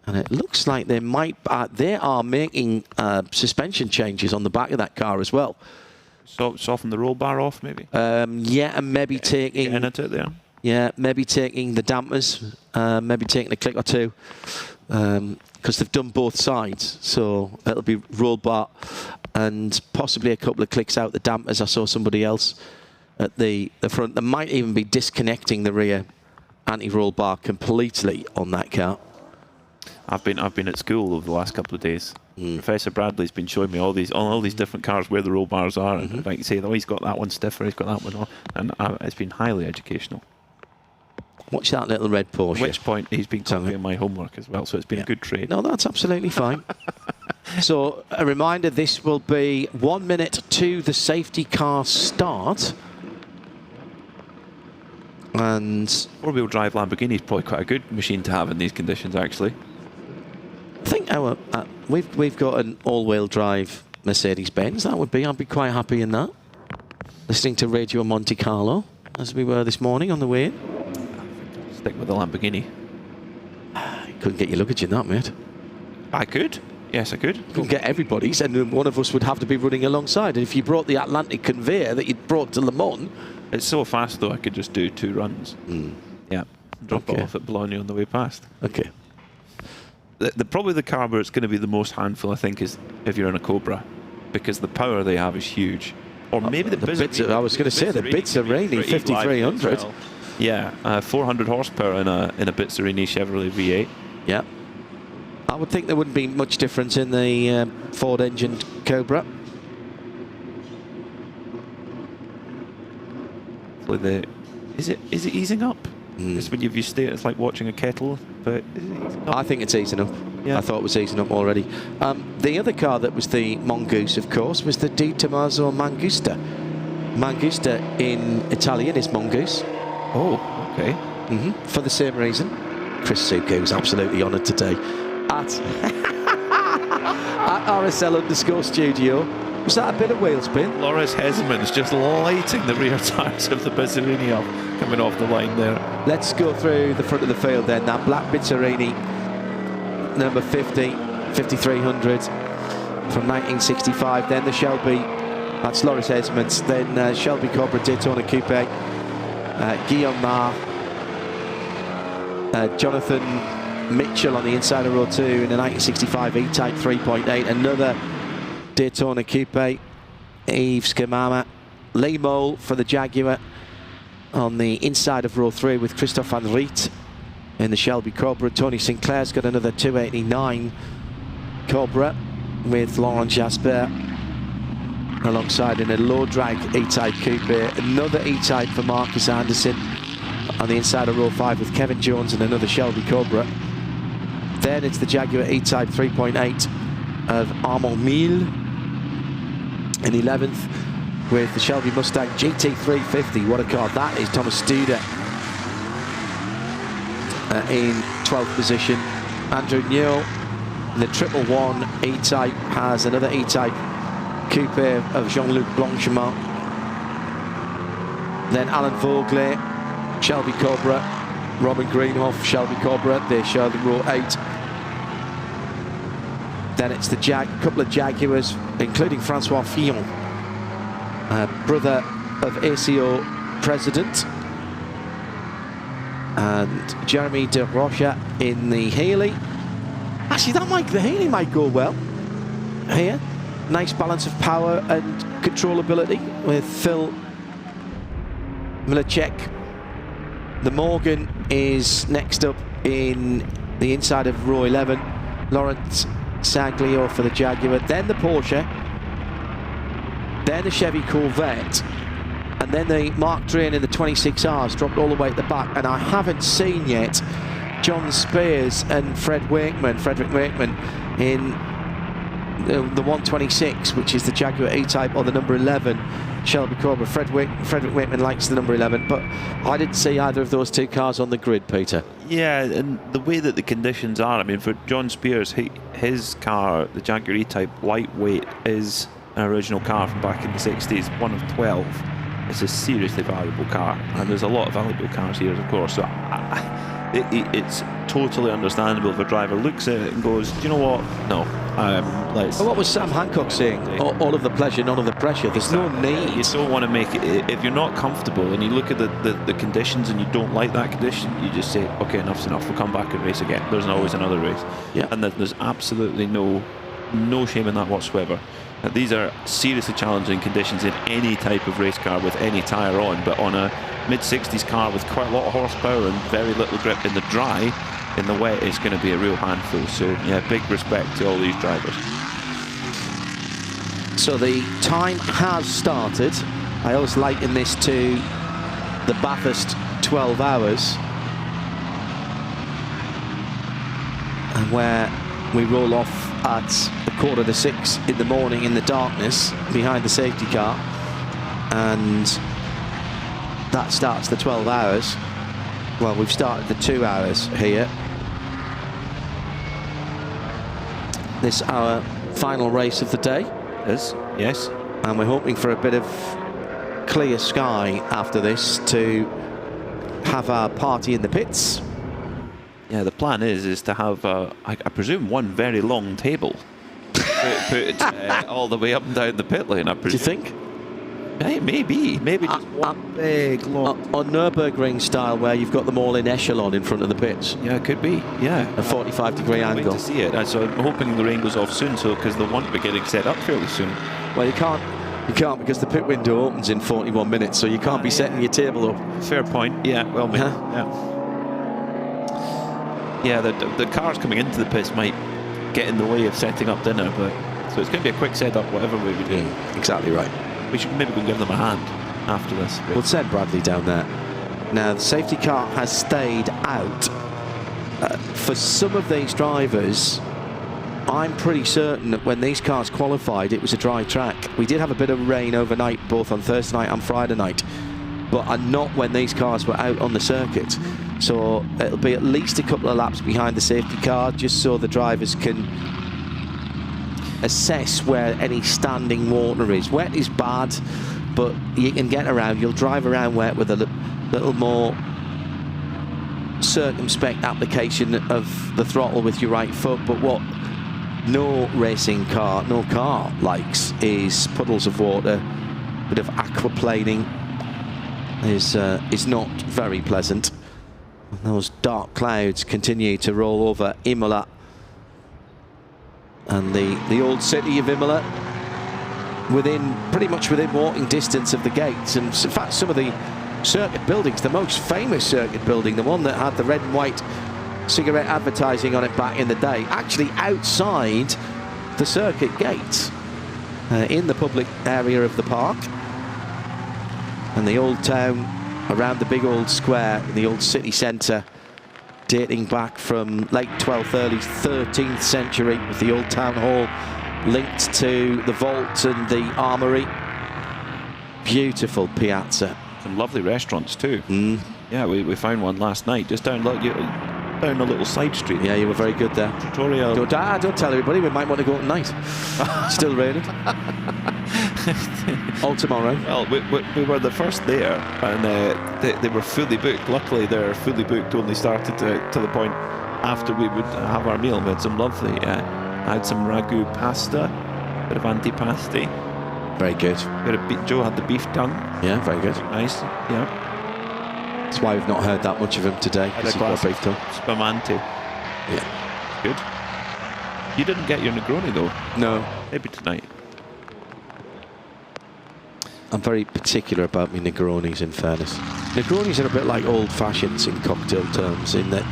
And it looks like they are making suspension changes on the back of that car as well. So soften the roll bar off, maybe. Yeah, and maybe taking. Getting into it there. Yeah, maybe taking the dampers, maybe taking a click or two, because they've done both sides. So it'll be roll bar and possibly a couple of clicks out the dampers. I saw somebody else at the front. They might even be disconnecting the rear anti-roll bar completely on that car. I've been at school over the last couple of days. Professor Bradley's been showing me all these different cars where the roll bars are, and like you say, oh, he's got that one stiffer, he's got that one on, and it's been highly educational. Watch that little red Porsche. At which point he's been copying my homework as well, so it's been a good trade. No, that's absolutely fine. So a reminder, this will be 1 minute to the safety car start. And four-wheel drive Lamborghini is probably quite a good machine to have in these conditions, actually. I think we've got an all-wheel drive Mercedes-Benz. I'd be quite happy in that. Listening to Radio Monte Carlo, as we were this morning on the way in. Stick with the Lamborghini. Couldn't get your luggage in that, mate. I could. Yes, I could. Couldn't get everybody's, and one of us would have to be running alongside. And if you brought the Atlantic conveyor that you'd brought to Le Mans... It's so fast, though, I could just do 2 runs. Yeah. Drop it off at Bologna on the way past. Okay. Probably the car where it's going to be the most handful, I think, is if you're in a Cobra, because the power they have is huge. Or maybe the bits. I was going to say the Bizzarini 5300. Well. Yeah, 400 horsepower in a Bizzarini Chevrolet V8. Yeah. I would think there wouldn't be much difference in the Ford engined Cobra. Is it easing up? It's when you stay, it's like watching a kettle, but is it easing up? I think it's easing up. Yeah. I thought it was easing up already. The other car that was the Mongoose, of course, was the Di Tommaso Mangusta. Mangusta in Italian is Mongoose. Oh, okay. For the same reason. Chris Suko was absolutely honoured today at RSL_studio. Was that a bit of wheel spin? Loris Hesman's just lighting the rear tyres of the Bizzarini up, coming off the line there. Let's go through the front of the field then. That black Bizzarini, number 50, 5300 from 1965. Then the Shelby, that's Loris Hesman's. Then Shelby Cobra Daytona Coupe, Guillaume Marr, Jonathan Mitchell on the inside of row 2 in a 1965 E-Type 3.8. Another Daytona Coupe, Yves Kamama, Lee Mole for the Jaguar on the inside of row 3 with Christophe Van Riet in the Shelby Cobra. Tony Sinclair's got another 289 Cobra with Laurent Jasper alongside in a low drag E-Type Coupe. Another E-Type for Marcus Anderson on the inside of row 5 with Kevin Jones and another Shelby Cobra. Then it's the Jaguar E-Type 3.8 of Armand Mille in 11th with the Shelby Mustang GT350. What a car that is. Thomas Studer in 12th position. Andrew Newell, the 111 E-Type, has another E-Type Coupe of Jean-Luc Blanchimont. Then Alan Vogler, Shelby Cobra, Robin Greenhoff, Shelby Cobra. They show the row 8. Then it's the couple of Jaguars, including Francois Fillon, brother of ACO president, and Jeremy de Rocha in the Healy. Actually, the Healy might go well here. nice balance of power and controllability with Phil Milacek. The Morgan is next up in the inside of row 11. Lawrence Saglio for the Jaguar, then the Porsche, then the Chevy Corvette, and then the Mark Drain in the 26Rs dropped all the way at the back. And I haven't seen yet John Spears and Frederick Wakeman in the 126, which is the Jaguar E-Type, or the number 11 Shelby Cobra. Frederick Wakeman likes the number 11, but I didn't see either of those two cars on the grid, Peter. Yeah, and the way that the conditions are, I mean, for John Spears, his car, the Jaguar E-Type lightweight, is an original car from back in the 60s, one of 12. It's a seriously valuable car, and there's a lot of valuable cars here, of course. So it's totally understandable if a driver looks at it and goes, do you know what? No. Well, what was Sam Hancock saying? All of the pleasure, none of the pressure. There's no need. You don't want to make it. If you're not comfortable and you look at the conditions and you don't like that condition, you just say, okay, enough's enough. We'll come back and race again. There's always another race. Yeah. And there's absolutely no shame in that whatsoever. These are seriously challenging conditions in any type of race car with any tyre on, but on a mid-60s car with quite a lot of horsepower and very little grip in the dry, in the wet, it's going to be a real handful. So yeah, big respect to all these drivers. So the time has started. I always liken this to the Bathurst 12 hours, and where we roll off at 5:45 in the morning in the darkness behind the safety car, and that starts the 12 hours. Well, we've started the 2 hours here. This our final race of the day. Yes. And we're hoping for a bit of clear sky after this to have our party in the pits. Yeah, the plan is to have, I presume, one very long table. put it all the way up and down the pit lane, I presume. Do you think? Maybe just one big long... On Nürburgring style, where you've got them all in echelon in front of the pits. Yeah, it could be, yeah. A 45-degree angle. Wait to see it. So I'm hoping the rain goes off soon, so because they want to be getting set up fairly soon. Well, you can't because the pit window opens in 41 minutes, so you can't be setting your table up. Fair point, yeah, well maybe, yeah, the cars coming into the pits might get in the way of setting up dinner, but so it's going to be a quick setup, whatever we do. Exactly right. We should maybe go give them a hand after this. We'll send Bradley down there. Now, the safety car has stayed out. For some of these drivers, I'm pretty certain that when these cars qualified, it was a dry track. We did have a bit of rain overnight, both on Thursday night and Friday night, but not when these cars were out on the circuit. So it'll be at least a couple of laps behind the safety car, just so the drivers can assess where any standing water is. Wet is bad, but you can get around. You'll drive around wet with a little more circumspect application of the throttle with your right foot. But what no car likes is puddles of water. Bit of aquaplaning is not very pleasant. Those dark clouds continue to roll over Imola and the old city of Imola, pretty much within walking distance of the gates. And in fact, some of the circuit buildings, the most famous circuit building, the one that had the red and white cigarette advertising on it back in the day, actually outside the circuit gates, in the public area of the park. And the old town around the big old square in the old city centre, dating back from late 12th, early 13th century, with the old town hall linked to the vault and the armoury. Beautiful piazza. Some lovely restaurants too. Yeah, we found one last night, just down a little side street. Yeah, you were very good there. Tutorial. Don't tell everybody, we might want to go tonight. Still raining. All tomorrow. Well, we were the first there, and they were fully booked. Luckily, their fully booked only started to the point after we would have our meal. We had some lovely, I had some ragu pasta, bit of antipasti. Very good. Joe had the beef tongue. Yeah, very good. Nice, yeah. That's why we've not heard that much of him today. Had a glass of spumante. Yeah. Good. You didn't get your Negroni though. No. Maybe tonight. I'm very particular about my Negronis, in fairness. Negronis are a bit like old fashions in cocktail terms, in that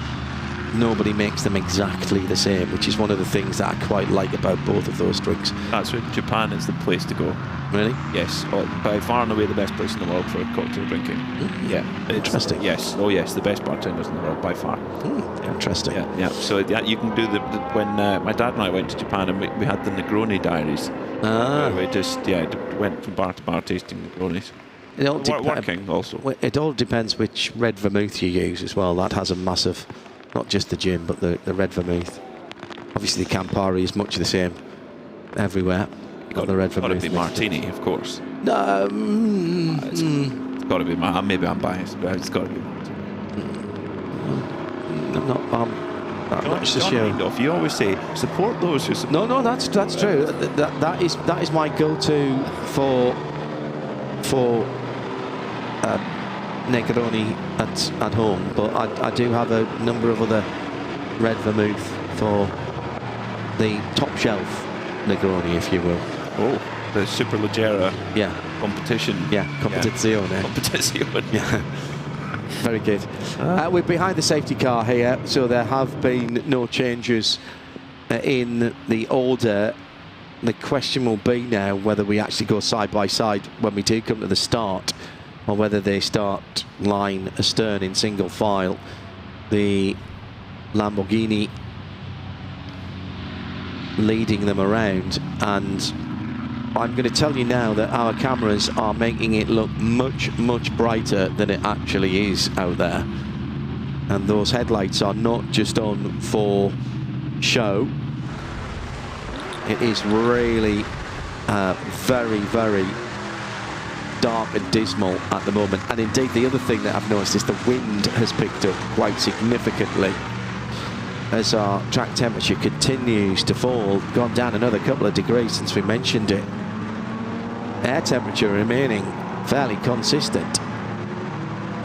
nobody makes them exactly the same, which is one of the things that I quite like about both of those drinks. That's why Japan is the place to go. Really? Yes, by far and away the best place in the world for cocktail drinking. Yeah, Interesting. Yes, oh yes, the best bartenders in the world by far. Interesting. Yeah. So you can do when my dad and I went to Japan and we had the Negroni diaries. We just went from bar to bar tasting Negronis. It all Working also. It all depends which red vermouth you use as well. That has a massive, not just the gin, but the red vermouth. Obviously, the Campari is much the same everywhere. Got the red vermouth. Got to be martini, of course. No, It's got to be. Maybe I'm biased, but it's got to be martini. I'm not. That much to John show. Hindhaugh, you always say support those who support. No, that's true. That is my go-to for Negroni at home. But I do have a number of other red vermouth for the top shelf Negroni, if you will. Oh, the Super Leggera competition. Yeah, competizione. Competizione. Yeah. Very good. We're behind the safety car here, so there have been no changes in the order. The question will be now whether we actually go side by side when we do come to the start, or whether they start line astern in single file. The Lamborghini leading them around, and I'm going to tell you now that our cameras are making it look much, much brighter than it actually is out there. And those headlights are not just on for show. It is really very, very dark and dismal at the moment. And indeed, the other thing that I've noticed is the wind has picked up quite significantly as our track temperature continues to fall. Gone down another couple of degrees since we mentioned it. Air temperature remaining fairly consistent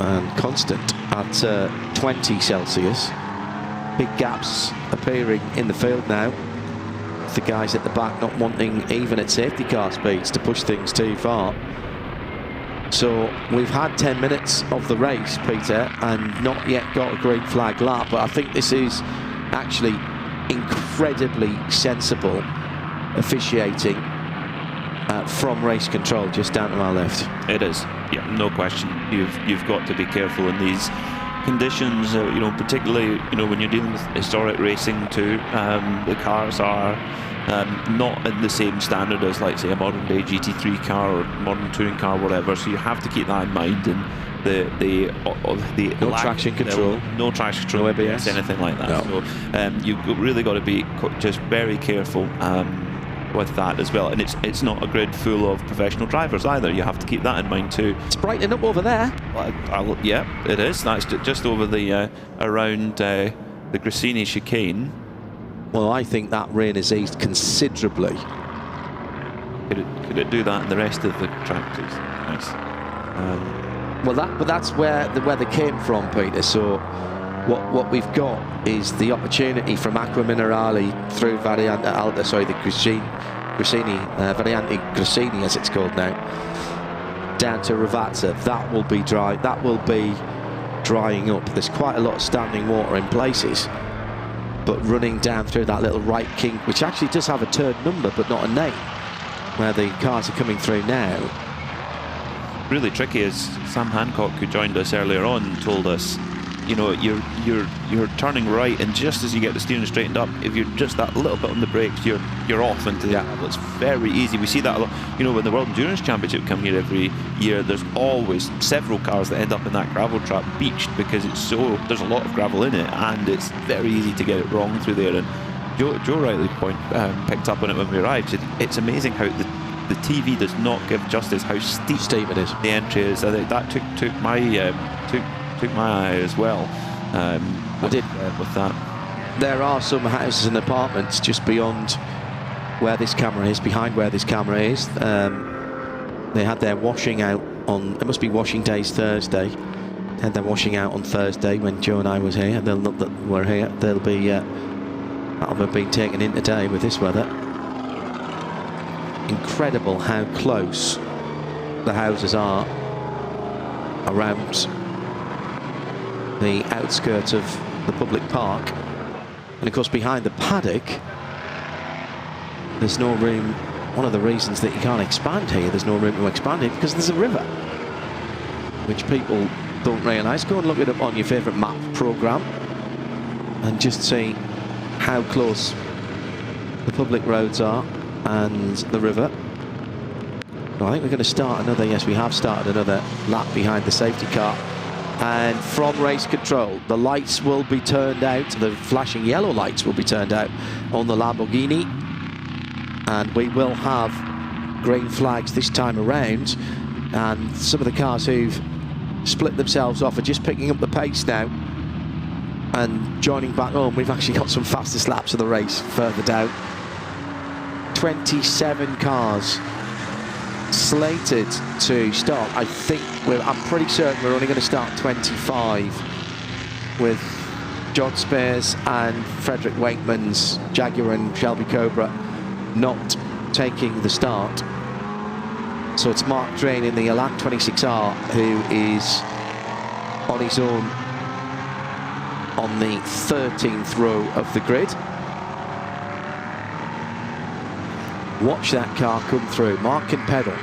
and constant at 20 Celsius. Big gaps appearing in the field now. The guys at the back not wanting, even at safety car speeds, to push things too far. So we've had 10 minutes of the race, Peter, and not yet got a green flag lap. But I think this is actually incredibly sensible officiating from race control just down to our left. It is, yeah, no question. You've got to be careful in these conditions, particularly when you're dealing with historic racing too. The cars are not in the same standard as, like, say, a modern day GT3 car or modern touring car, whatever. So you have to keep that in mind. And the no traction control, no traction control, no ABS, anything like that. No. So you've really got to be just very careful with that as well. And it's not a grid full of professional drivers either. You have to keep that in mind too. It's brightening up over there. Yeah, it is. That's just over the around the Grissini chicane. Well, I think that rain has eased considerably. Could it do that in the rest of the track? Nice. But that's where they came from, Peter. So what we've got is the opportunity from Acqua Minerale through Variante Alta, the Grissini, Variante Grissini as it's called now, down to Ravazza. That will be dry. That will be drying up. There's quite a lot of standing water in places, but running down through that little right kink, which actually does have a turn number but not a name, where the cars are coming through now. Really tricky, as Sam Hancock, who joined us earlier on, told us. You're turning right, and just as you get the steering straightened up, if you're just that little bit on the brakes, you're off into the gravel. It's very easy. We see that a lot. When the World Endurance Championship come here every year, there's always several cars that end up in that gravel trap beached, because there's a lot of gravel in it, and it's very easy to get it wrong through there. And Joe Riley picked up on it when we arrived. It's amazing how the TV does not give justice how steep it is. The entry is. I think that took my eye as well. I did with that. There are some houses and apartments just beyond where this camera is, behind where this camera is. They had their washing out on, it must be washing days Thursday. They had their washing out on Thursday when Joe and I was here. We're here. They'll be that'll have been taken in today with this weather. Incredible how close the houses are around the outskirts of the public park. And of course behind the paddock there's no room. One of the reasons that you can't expand here, there's no room to expand it, because there's a river, which people don't realise. Go and look it up on your favourite map programme and just see how close the public roads are and the river. Well, I think we're going to start another, yes, we have started another lap behind the safety car. And from race control, the lights will be turned out, the flashing yellow lights will be turned out on the Lamborghini. And we will have green flags this time around. And some of the cars who've split themselves off are just picking up the pace now and joining back home. We've actually got some fastest laps of the race further down. 27 cars slated to start. I think I'm pretty certain we're only going to start 25 with John Spears and Frederick Wakeman's Jaguar and Shelby Cobra not taking the start. So it's Mark Drain in the Elan 26R who is on his own on the 13th row of the grid. Watch that car come through. Mark can pedal.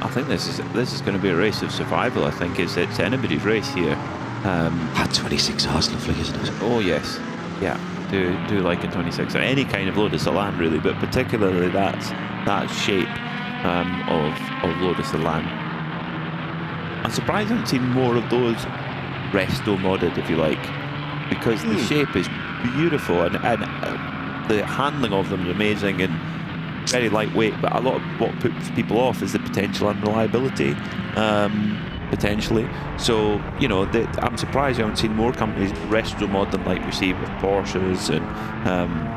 I think this is going to be a race of survival. I think it's anybody's race here. That 26R is lovely, isn't it? Oh yes, yeah. Do like a 26 or any kind of Lotus Elan really, but particularly that shape of Lotus Elan. I'm surprised I haven't seen more of those resto modded, if you like, because the shape is beautiful and the handling of them is amazing and very lightweight. But a lot of what puts people off is the potential unreliability. Potentially, so you know I'm surprised I haven't seen more companies resto mod them like we see with Porsches and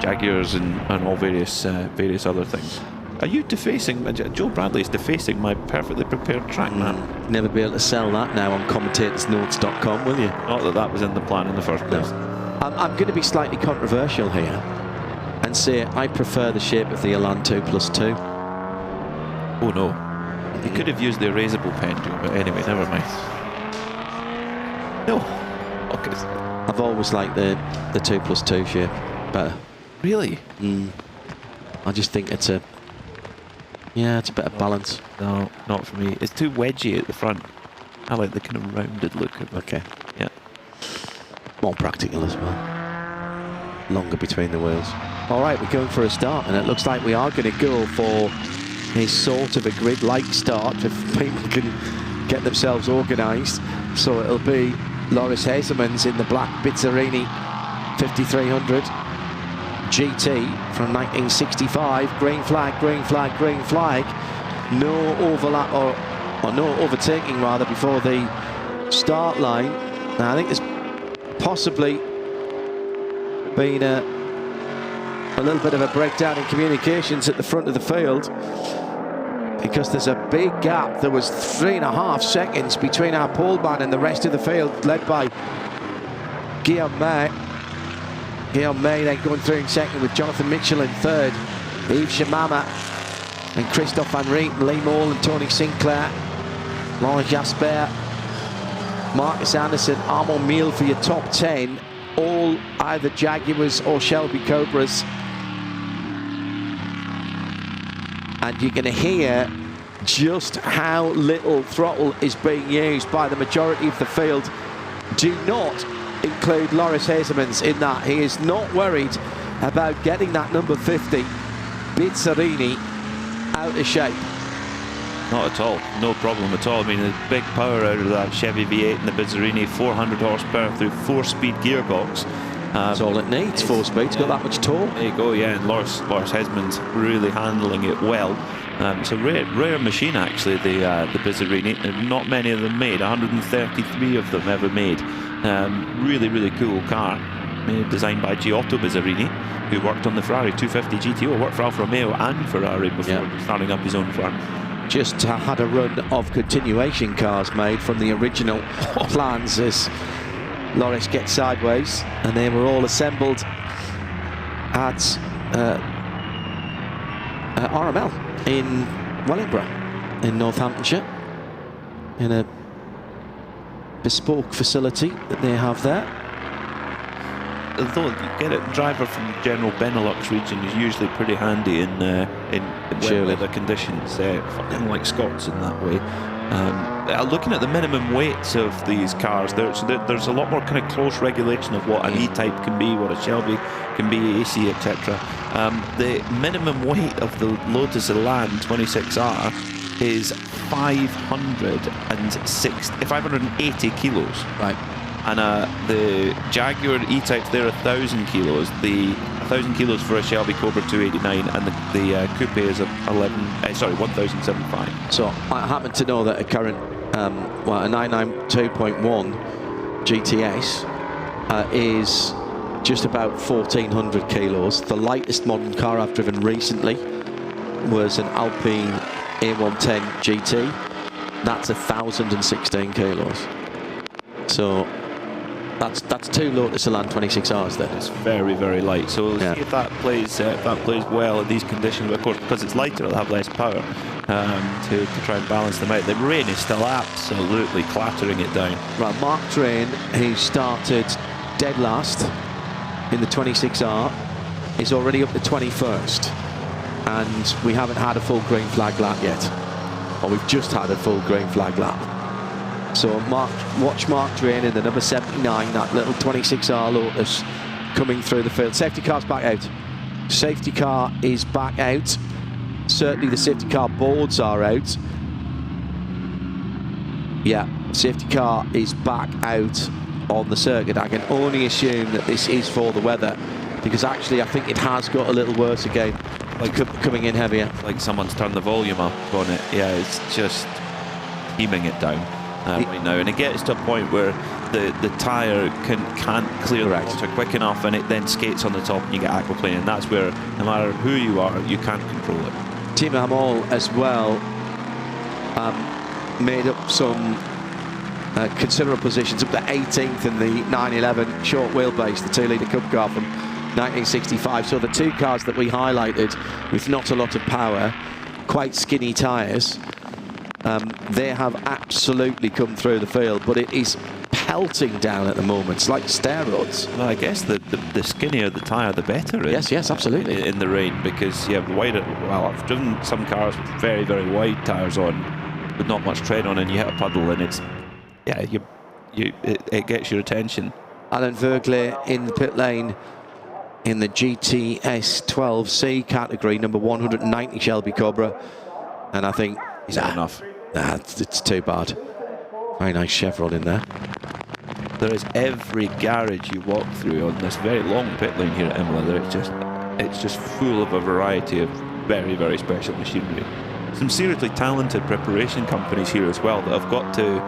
Jaguars and all various other things. Are you defacing? Joe Bradley is defacing my perfectly prepared track, man. Never be able to sell that now on commentatorsnotes.com, will you? Not that was in the plan in the first place. No. I'm going to be slightly controversial here and say I prefer the shape of the Elan 2+2. Oh no. You could have used the erasable pen too, but anyway, never mind. No. Okay. I've always liked the 2+2 shape better. Really? I just think it's a better balance. No, not for me. It's too wedgy at the front. I like the kind of rounded look of it. Okay. Yeah. More practical as well. Longer between the wheels. All right, we're going for a start, and it looks like we are going to go for a sort of a grid-like start if people can get themselves organised. So it'll be Loris Hesemans in the black Bizzarini 5300 GT from 1965. Green flag, green flag, green flag. No overlap or no overtaking rather before the start line. Now I think there's possibly been a little bit of a breakdown in communications at the front of the field, because there's a big gap. There was 3.5 seconds between our pole man and the rest of the field, led by Guillaume May. Guillaume May then going through in second with Jonathan Mitchell in third. Yves Shamama and Christophe Van Riet, Lee Moore and Tony Sinclair. Laurent Jasper, Marcus Anderson, Armand Miel for your top 10. All either Jaguars or Shelby Cobras. And you're going to hear just how little throttle is being used by the majority of the field. Do not include Loris Hesemans in that. He is not worried about getting that number 50 Bizzarini out of shape. Not at all. No problem at all. I mean, the big power out of that Chevy V8 and the Bizzarini, 400 horsepower through 4-speed gearbox. That's all it needs, 4 speeds, got that much torque. There you go, yeah, and Loris Hesemans really handling it well. It's a rare machine, actually, the Bizzarini. Not many of them made, 133 of them ever made. Really cool car, designed by Giotto Bizzarini, who worked on the Ferrari 250 GTO, worked for Alfa Romeo and Ferrari before starting up his own firm. Just had a run of continuation cars made from the original plans as Loris gets sideways, and they were all assembled at RML in Wellingborough. in Northamptonshire, in a bespoke facility that they have there. Although you get a driver from the general Benelux region is usually pretty handy in wet weather conditions, fucking like Scots in that way. Looking at the minimum weights of these cars, there's a lot more kind of close regulation of what an E-Type can be, what a Shelby can be, AC, etc. The minimum weight of the Lotus Elan 26R is 580 kilos. Right. And the Jaguar E-Types, they're 1,000 kilos. The 1,000 kilos for a Shelby Cobra 289, and the coupe is 1,075. So I happen to know that a current, a 992.1 GTS is just about 1,400 kilos. The lightest modern car I've driven recently was an Alpine A110 GT. That's 1,016 kilos. So that's two Lotus Elan 26Rs then. It's very, very light. So we'll see if that plays well in these conditions. Of course, because it's lighter, it'll have less power to try and balance them out. The rain is still absolutely clattering it down. Right, Mark Train, who started dead last in the 26R, is already up to 21st, and we haven't had a full green flag lap yet, or we've just had a full green flag lap. So watch Mark Drain in the number 79, that little 26R Lotus coming through the field. Safety car's back out. Safety car is back out. Certainly the safety car boards are out. Yeah, safety car is back out on the circuit. I can only assume that this is for the weather, because actually I think it has got a little worse again, like coming in heavier. Like someone's turned the volume up on it. Yeah, it's just teaming it down. Right now, and it gets to a point where the tyre can't clear the water quick enough, and it then skates on the top and you get aquaplaning, and that's where no matter who you are, you can't control it. Timo Hamal as well made up some considerable positions, up to 18th in the 911 short wheelbase, the 2-litre Cup car from 1965. So the two cars that we highlighted with not a lot of power, quite skinny tyres, they have absolutely come through the field, but it is pelting down at the moment. It's like steroids. Well, I guess the skinnier the tyre, the better. Yes, absolutely. In the rain, because you have wider. Well, I've driven some cars with very, very wide tyres on, with not much tread on, and you hit a puddle, and it's it gets your attention. Alan Vergley in the pit lane in the GTS 12C category, number 190 Shelby Cobra, and I think he's had enough. Nah, it's too bad. Very nice chevron in there. There is every garage you walk through on this very long pit lane here at Imola. It's just full of a variety of very, very special machinery. Some seriously talented preparation companies here as well that have got to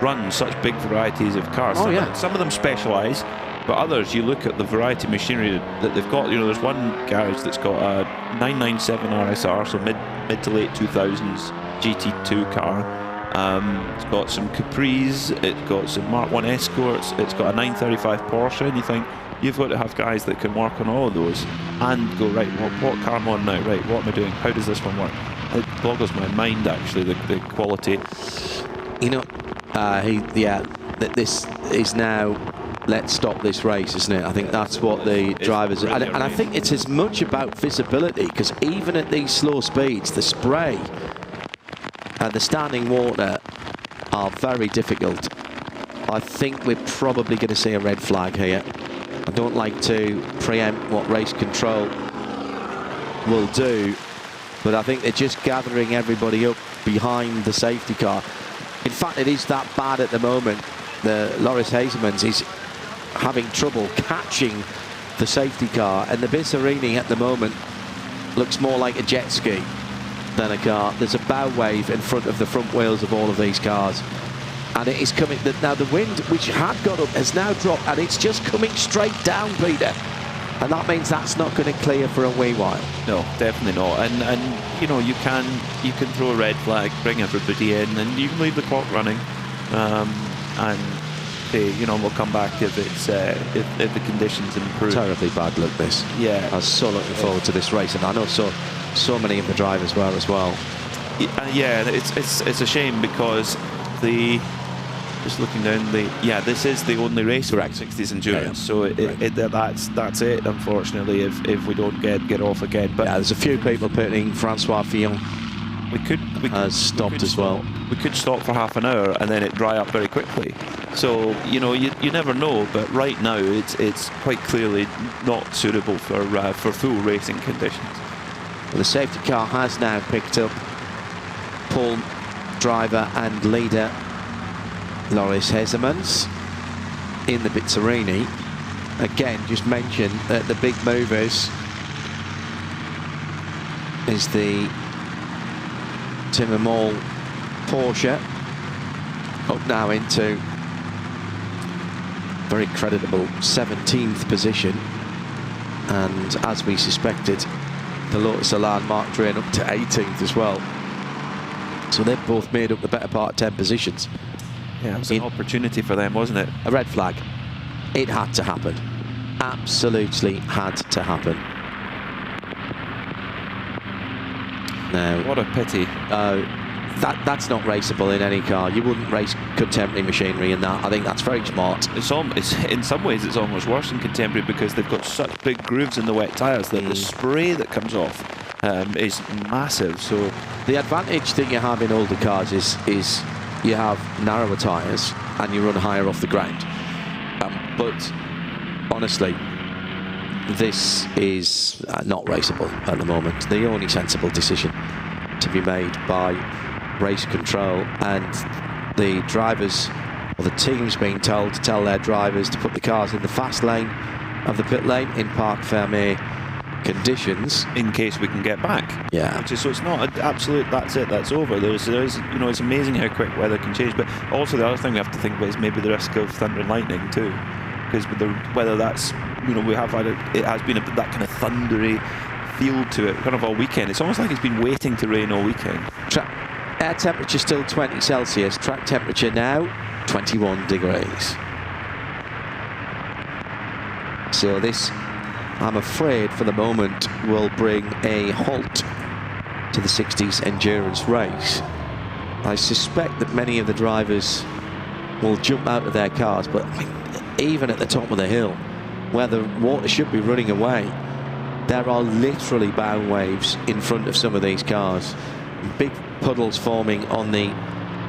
run such big varieties of cars. Some of them specialise, but others, you look at the variety of machinery that they've got. You know, there's one garage that's got a 997 RSR, so mid to late 2000s GT2 car. It's got some Capris, it's got some Mark 1 Escorts, it's got a 935 Porsche, and you think you've got to have guys that can work on all of those and go, right, what car am I on now? Right, what am I doing? How does this one work? It boggles my mind, actually, the quality. You know, this is now, let's stop this race, isn't it? I think that's what the drivers... And I think it's as much about visibility, because even at these slow speeds, the spray and the standing water are very difficult. I think we're probably going to see a red flag here. I don't like to preempt what race control will do, but I think they're just gathering everybody up behind the safety car. In fact, it is that bad at the moment. The Loris Hazemans is having trouble catching the safety car, and the Bissarini at the moment looks more like a jet ski than a car. There's a bow wave in front of the front wheels of all of these cars, and it is coming. Now the wind, which had got up, has now dropped, and it's just coming straight down, Peter, and that means that's not going to clear for a wee while. No, definitely not. And you know, you can throw a red flag, bring everybody in, and you can leave the clock running, and you know, we'll come back if it's if the conditions improve. Terribly bad luck, this. Yeah, I was so looking forward to this race, and I know so many of the drivers were as well. Yeah, it's a shame because just looking down this is the only race for 60s Endurance, so that's it. Unfortunately, if we don't get off again, but there's a few people putting Francois Fillon. We could stopped as well. We could stop for half an hour and then it dry up very quickly. So you never know. But right now it's quite clearly not suitable for full racing conditions. Well, the safety car has now picked up pole driver and leader Loris Hezemans in the Bizzarini. Again, just mention that the big movers is the Timmer Mall Porsche, up now into very creditable 17th position, and as we suspected, the Lotus Elan Mark Drain up to 18th as well. So they've both made up the better part of 10 positions. Yeah, it was an opportunity for them, wasn't it? A red flag. It had to happen. Absolutely had to happen. Now, what a pity. That's not raceable in any car. You wouldn't race contemporary machinery in that. I think that's very smart. It's in some ways it's almost worse than contemporary because they've got such big grooves in the wet tyres that the spray that comes off is massive. So the advantage that you have in older cars is you have narrower tyres and you run higher off the ground. But honestly, this is not raceable at the moment. The only sensible decision to be made by race control and the drivers, or the teams being told to tell their drivers to put the cars in the fast lane of the pit lane in parc fermé conditions in case we can get back. Yeah. So it's not an absolute that's it, that's over. There's it's amazing how quick weather can change, but also the other thing we have to think about is maybe the risk of thunder and lightning too, because with whether that's we have had it has been that kind of thundery feel to it kind of all weekend. It's almost like it's been waiting to rain all weekend. Air temperature still 20 Celsius, track temperature now 21 degrees. So this, I'm afraid, for the moment, will bring a halt to the 60s Endurance race. I suspect that many of the drivers will jump out of their cars, but even at the top of the hill, where the water should be running away, there are literally bow waves in front of some of these cars. Big puddles forming on the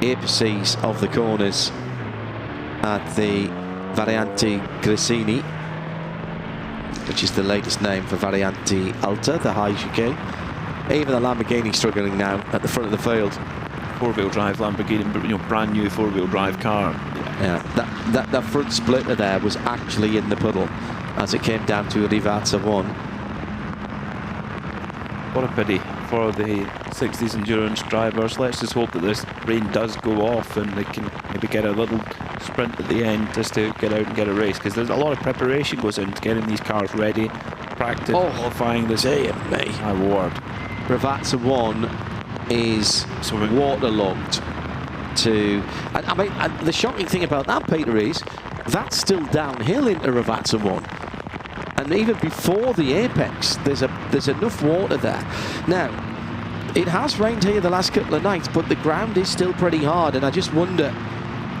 apices of the corners at the Variante Gresini, which is the latest name for Variante Alta, the high chicane. Even the Lamborghini struggling now at the front of the field. Four-wheel drive Lamborghini, brand new four-wheel drive car. Yeah, that front splitter there was actually in the puddle as it came down to Rivazza 1. What a pity for the 60s Endurance drivers. Let's just hope that this rain does go off and they can maybe get a little sprint at the end just to get out and get a race, because there's a lot of preparation goes into getting these cars ready, practice, qualifying this. Dear me. My word. Rivazza 1 is waterlogged to... I mean, the shocking thing about that, Peter, is that's still downhill into Rivazza 1. And even before the apex, there's enough water there. Now, it has rained here the last couple of nights, but the ground is still pretty hard, and I just wonder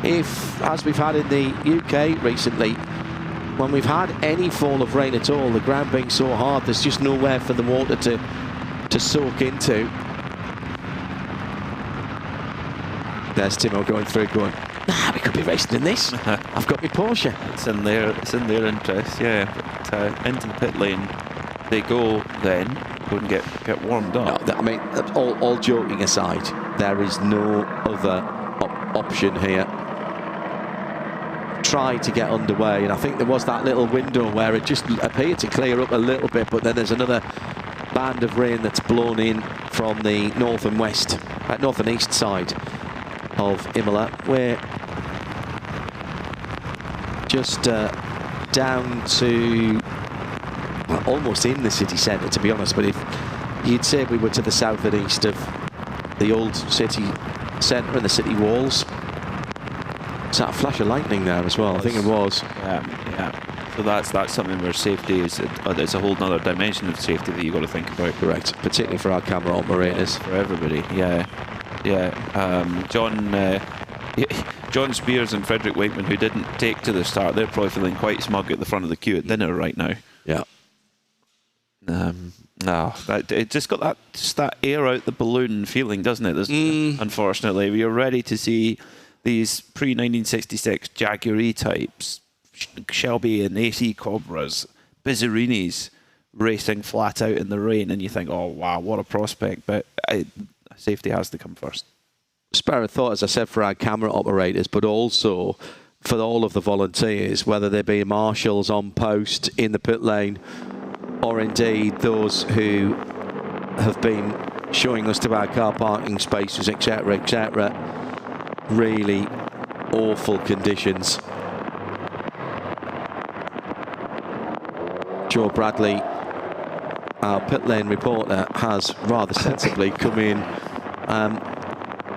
if, as we've had in the UK recently, when we've had any fall of rain at all, the ground being so hard, there's just nowhere for the water to soak into. There's Timo going through, going, nah, we could be racing in this. I've got my Porsche. It's in their interest, yeah. But into the pit lane they go then, go and get warmed up. No, I mean, all joking aside, there is no other option here. Try to get underway, and I think there was that little window where it just appeared to clear up a little bit, but then there's another band of rain that's blown in from the north and west, north and east side of Imola. We're just down to almost in the city centre, to be honest, but if you'd say we were to the south and east of the old city centre and the city walls. Is that a flash of lightning there as well? I think it was. Yeah. So that's something where safety is it's a whole other dimension of safety that you've got to think about. Correct, particularly for our camera operators. For everybody, yeah. John Spears and Frederick Wakeman, who didn't take to the start, they're probably feeling quite smug at the front of the queue at dinner right now. Yeah. It just got that air out the balloon feeling, doesn't it? Unfortunately, we are ready to see these pre-1966 Jaguar E-types, Shelby and AC Cobras, Bizzarinis racing flat out in the rain, and you think, oh wow, what a prospect! But safety has to come first. Spare a thought, as I said, for our camera operators, but also for all of the volunteers, whether they be marshals on post in the pit lane, or indeed those who have been showing us to our car parking spaces, etc., etc. Really awful conditions. Joe Bradley, our pit lane reporter, has rather sensibly come in.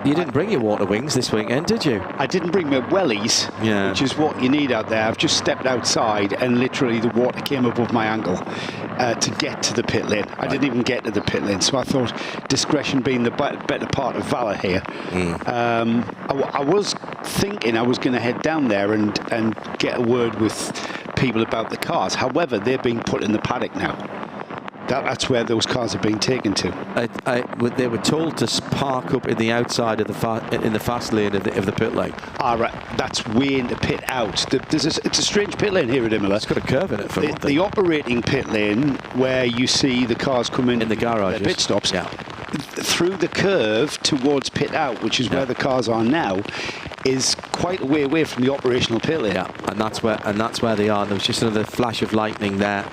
You didn't bring your water wings this weekend, did you? I didn't bring my wellies, which is what you need out there. I've just stepped outside and literally the water came above my ankle to get to the pit lane. I didn't even get to the pit lane, so I thought discretion being the better part of valour here. I was thinking I was going to head down there and get a word with people about the cars. However, they're being put in the paddock now. That's where those cars are being taken to. They were told to park up in the outside of in the fast lane of the pit lane. All right, that's way in the pit out. It's a strange pit lane here at Imola. It's got a curve in it for one thing. The operating pit lane, where you see the cars come in the garages, pit stops, through the curve towards pit out, which is where the cars are now, is quite a way away from the operational pit lane. Yeah, and that's where they are. There was just another flash of lightning there.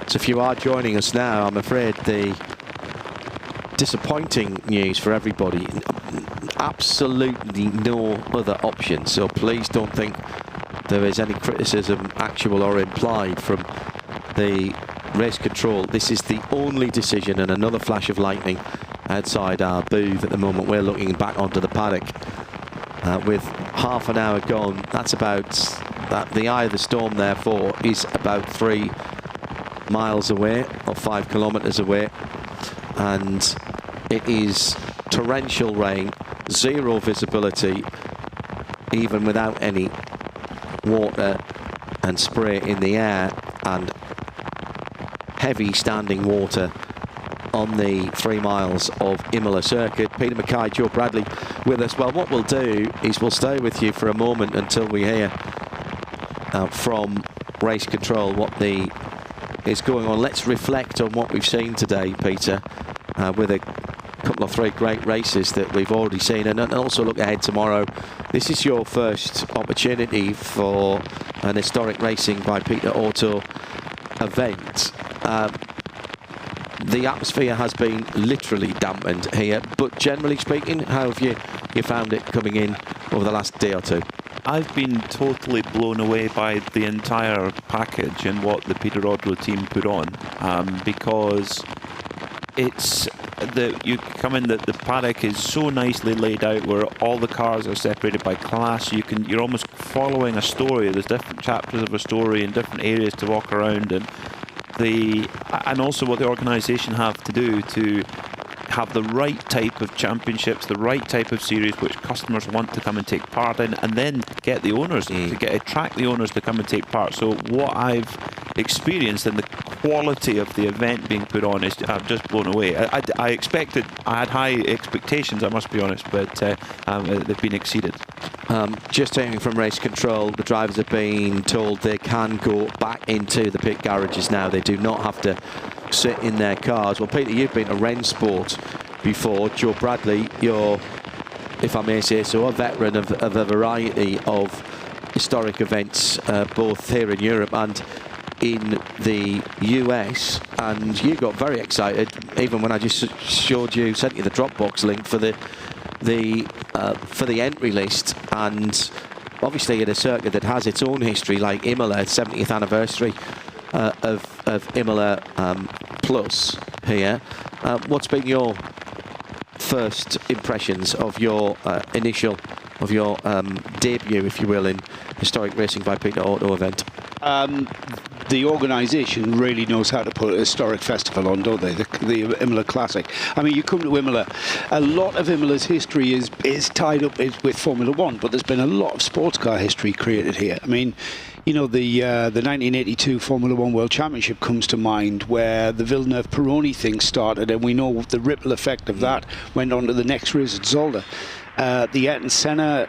So if you are joining us now, I'm afraid the disappointing news for everybody, absolutely no other option. So please don't think there is any criticism, actual or implied, from the race control. This is the only decision, and another flash of lightning outside our booth at the moment. We're looking back onto the paddock with half an hour gone. That's about the eye of the storm, therefore, is about 3 miles away, or 5 kilometres away, and it is torrential rain, zero visibility, even without any water and spray in the air, and heavy standing water on the 3 miles of Imola circuit. Peter Mackay, Joe Bradley with us. Well, what we'll do is we'll stay with you for a moment until we hear from race control what is going on. Let's reflect on what we've seen today, Peter, with a couple of 3 great races that we've already seen, and also look ahead tomorrow. This is your first opportunity for an historic Racing by Peter Auto event. The atmosphere has been literally dampened here, but generally speaking, how have you found it coming in over the last day or two? I've been totally blown away by the entire package and what the Peter Auto team put on, because you come in, the paddock is so nicely laid out, where all the cars are separated by class. You're almost following a story. There's different chapters of a story in different areas to walk around, and also what the organisation have to do to have the right type of championships, the right type of series which customers want to come and take part in, and then get the owners to attract the owners to come and take part. So what I've experienced and the quality of the event being put on is I'm just blown away. I had high expectations, I must be honest, but they've been exceeded. Just hearing from race control, the drivers have been told they can go back into the pit garages now. They do not have to sit in their cars. Well, Peter, you've been to Rennsport before. Joe Bradley, you're, if I may say so, a veteran of a variety of historic events, both here in Europe and in the US, and you got very excited even when I just sent you the Dropbox link for the entry list. And obviously in a circuit that has its own history, like Imola, 70th anniversary of Imola Plus here. What's been your first impressions of your debut, if you will, in historic racing by Peter Auto event? The organisation really knows how to put a historic festival on, don't they? The Imola-Classic. I mean, you come to Imola, a lot of Imola's history is tied up with Formula One, but there's been a lot of sports car history created here. I mean, you know, the 1982 Formula One World Championship comes to mind, where the Villeneuve-Peroni thing started, and we know the ripple effect of that went on to the next race at Zolder. The Ayrton Senna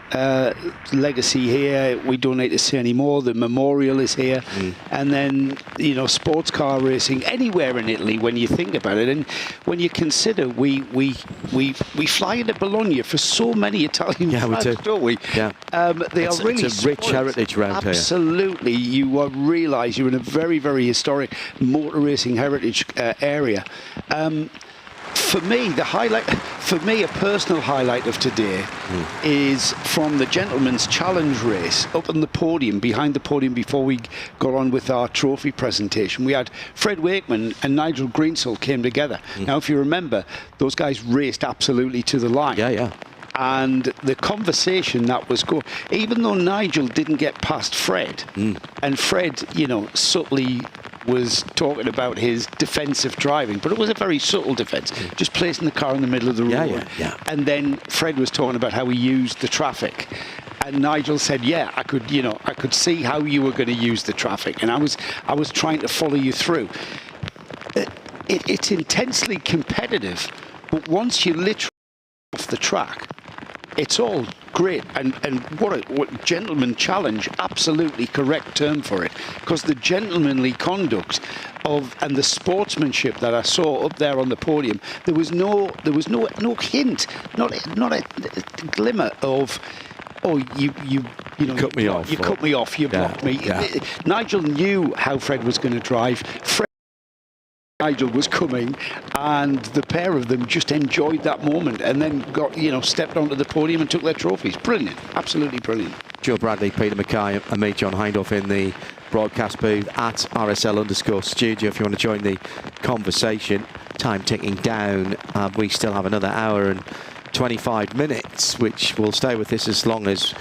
legacy here, we don't need to say anymore. The memorial is here. And then, you know, sports car racing anywhere in Italy, when you think about it. And when you consider we fly into Bologna for so many Italian flags, don't we? Yeah. It's a rich heritage around here. Absolutely. You realise you're in a very, very historic motor racing heritage area. For me, a personal highlight of today is from the Gentleman's Challenge race up on the podium, behind the podium, before we got on with our trophy presentation. We had Fred Wakeman and Nigel Greensill came together. Now, if you remember, those guys raced absolutely to the line. Yeah. And the conversation that was going, even though Nigel didn't get past Fred, and Fred, you know, subtly was talking about his defensive driving, but it was a very subtle defence, just placing the car in the middle of the road. Yeah. And then Fred was talking about how he used the traffic. And Nigel said, "Yeah, I could see how you were going to use the traffic, and I was trying to follow you through." It's intensely competitive, but once you literally off the track, it's all great, and what gentleman challenge, absolutely correct term for it, because the gentlemanly conduct and the sportsmanship that I saw up there on the podium, there was no hint, not a glimmer of, oh, you cut me off. You cut me off. You blocked me. Yeah. Nigel knew how Fred was going to drive. Nigel was coming, and the pair of them just enjoyed that moment, and then stepped onto the podium and took their trophies. Brilliant, absolutely brilliant. Joe Bradley, Peter Mackay, and me, John Hindhaugh, in the broadcast booth at RSL_studio. If you want to join the conversation, time ticking down. We still have another hour and 25 minutes, which will stay with this as long as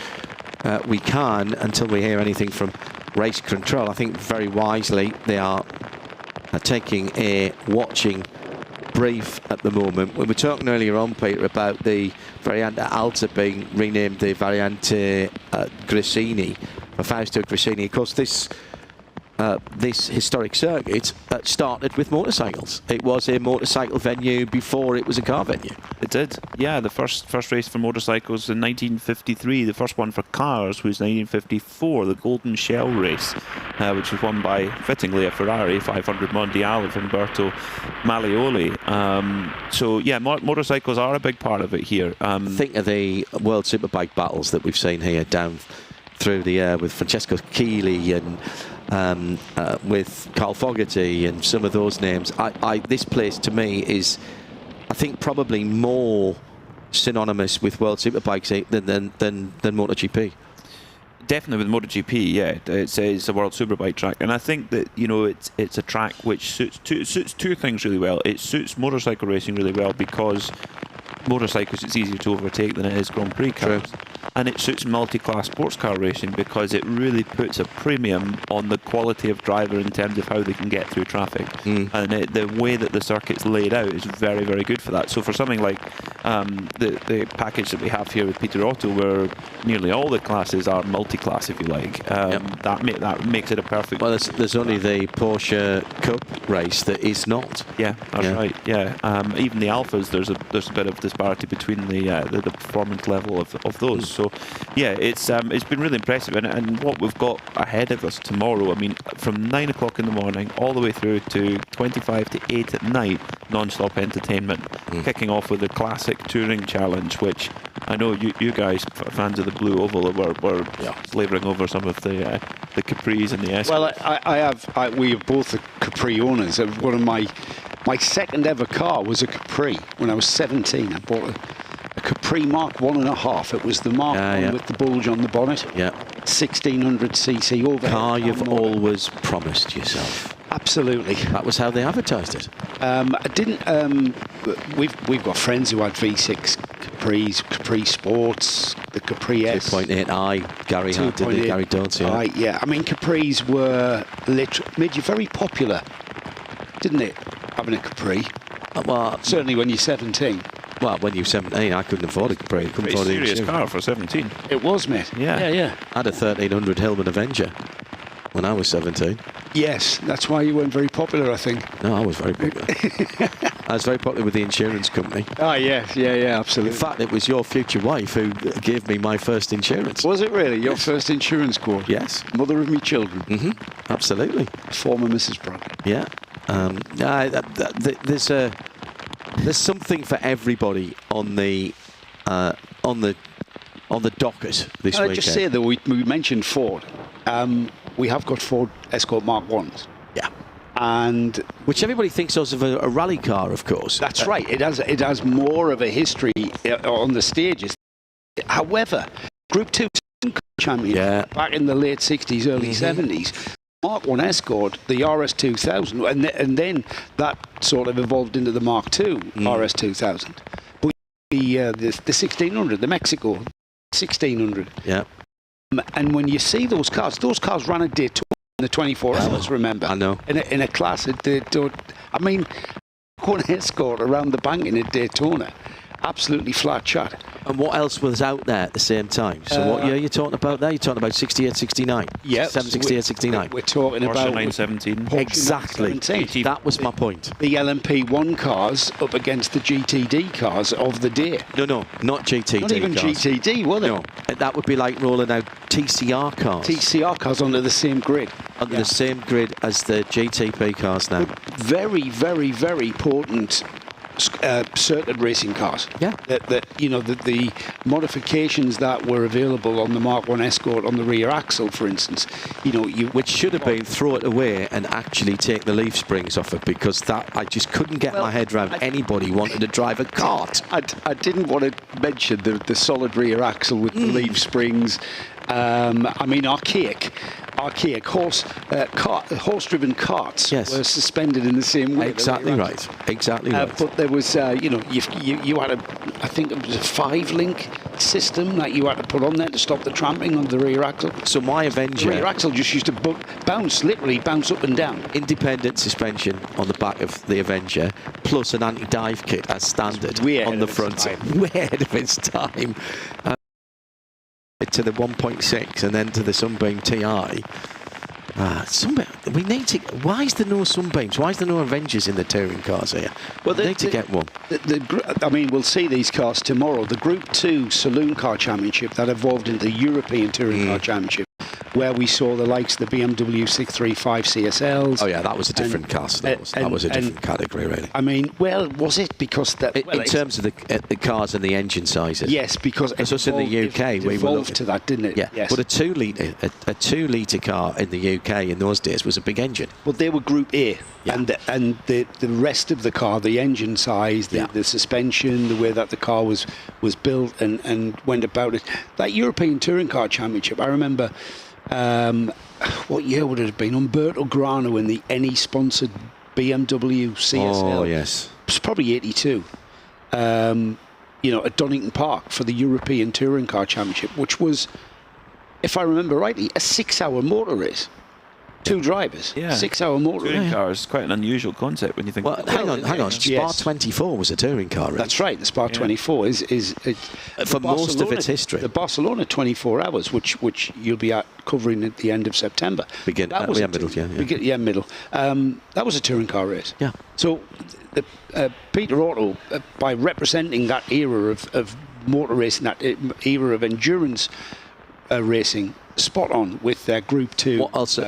we can until we hear anything from race control. I think very wisely they are taking a watching brief at the moment. We were talking earlier on, Peter, about the Variante Alta being renamed the Variante Gresini, for Fausto Gresini. Of course, this historic circuit started with motorcycles. It was a motorcycle venue before it was a car venue. It did, yeah. The first race for motorcycles in 1953. The first one for cars was 1954, the Golden Shell race, which was won by, fittingly, a Ferrari 500 Mondiale of Umberto Maglioli. So yeah, motorcycles are a big part of it here. Think of the World Superbike battles that we've seen here down through the air with Francesco Chili and with Carl Fogarty and some of those names. This place to me is, I think, probably more synonymous with World Superbikes than MotoGP. Definitely with MotoGP, yeah. It's a World Superbike track, and I think that it's a track which suits two things really well. It suits motorcycle racing really well because motorcycles, it's easier to overtake than it is Grand Prix cars. True. And it suits multi-class sports car racing because it really puts a premium on the quality of driver in terms of how they can get through traffic. And the way that the circuit's laid out is very, very good for that. So for something like the package that we have here with Peter Otto, where nearly all the classes are multi-class, if you like, that makes it a perfect... Well, there's only the Porsche Cup race that is not. Yeah, that's right, yeah. Even the Alphas, there's a bit of disparity between the performance level of those. So yeah, it's been really impressive, and what we've got ahead of us tomorrow, I mean, from 9 o'clock in the morning all the way through to 25 to 8 at night, non-stop entertainment, kicking off with the Classic Touring Challenge, which I know you guys, fans of the Blue Oval, were slavouring over some of the Capris and the S. Well, we have both the Capri owners. One of my second ever car was a Capri when I was 17. I bought a Capri Mark 1.5. It was the Mark 1 with the bulge on the bonnet. Yeah. 1600cc overhead. Car you've always promised yourself. Absolutely. That was how they advertised it. I didn't. we've got friends who had V6 Capris, Capri Sports, the Capri S. 2.8i, Gary had, didn't he? Gary Dodds, yeah. Yeah, I mean, Capris were made you very popular, didn't it? Having a Capri. Well, certainly when you're 17. Well, when you're 17, I couldn't afford a Capri. I couldn't afford a serious car for 17. It was, mate. Yeah. I had a 1300 Hillman Avenger when I was 17. Yes, that's why you weren't very popular, I think. No, I was very popular. I was very popular with the insurance company. Oh, yeah, absolutely. In fact, it was your future wife who gave me my first insurance. Was it really? Your first insurance quote? Yes. Mother of me children. Mm-hmm. Absolutely. Former Mrs. Bradley. Yeah. There's something for everybody on the docket this weekend. I just say that we mentioned Ford. We have got Ford Escort Mark 1s. Yeah. And which everybody thinks of a rally car, of course. That's right. It has more of a history on the stages. However, Group 2 champion back in the late 60s, early 70s. Mark 1 Escort, the RS2000, and then that sort of evolved into the Mark 2 RS2000. But the 1600, the Mexico 1600. Yeah. And when you see those cars ran a Daytona in the 24 hours, remember? I know. In a class at Daytona. I mean, Mark 1 Escort around the bank in a Daytona. Absolutely flat shot. And what else was out there at the same time? So what year are you talking about there? You're talking about 68, 69? Yeah. 68, 69. We're talking Porsche about... 917. Exactly. 917. That was my point. The LMP1 cars up against the GTD cars of the day. No, not GTD Not even cars. GTD, were they? No. That would be like rolling out TCR cars. TCR cars under the same grid. Under the same grid as the GTP cars now. Very, very, very potent circuit racing cars. Yeah. The modifications that were available on the Mark 1 Escort on the rear axle, for instance, which should have been throw it away and actually take the leaf springs off it, because that I just couldn't get my head around anybody wanting to drive a kart. I didn't want to mention the solid rear axle with the leaf springs. I mean, archaic horse-driven carts were suspended in the same way. Exactly right. But there was, you had I think it was a 5-link system that you had to put on there to stop the tramping on the rear axle. So my Avenger... The rear axle just used to literally bounce up and down. Independent suspension on the back of the Avenger, plus an anti-dive kit as standard on the front. Way ahead of its time. To the 1.6 and then to the Sunbeam TI. We need to. Why is there no Sunbeams? Why is there no Avengers in the touring cars here? Well, we need to get one. I mean, we'll see these cars tomorrow. The Group 2 Saloon Car Championship that evolved into the European Touring Car Championship, where we saw the likes of the BMW 635 CSLs. Oh yeah, that was a different class. That was a different category, really. I mean, well, was it? Because in terms of the cars and the engine sizes. Yes, because us in the UK, we evolved to that, didn't it? Yeah. Yes. But a 2-litre car in the UK in those days was a big engine. Well, they were Group A, and the rest of the car, the engine size, the suspension, the way that the car was built and went about it. That European Touring Car Championship, I remember. What year would it have been? Umberto Grano in the NE-sponsored BMW CSL. Oh, yes. It was probably 82. At Donington Park for the European Touring Car Championship, which was, if I remember rightly, a 6-hour motor race. 2 drivers, 6-hour motor race. Touring car is quite an unusual concept when you think. Well, hang on. Spa 24 was a touring car race. That's right. The Spa 24 is for most of its history. The Barcelona 24 hours, which you'll be covering at the end of September. Middle. That was a touring car race. Yeah. So Peter Otto, by representing that era of motor racing, that era of endurance racing, spot on with their Group 2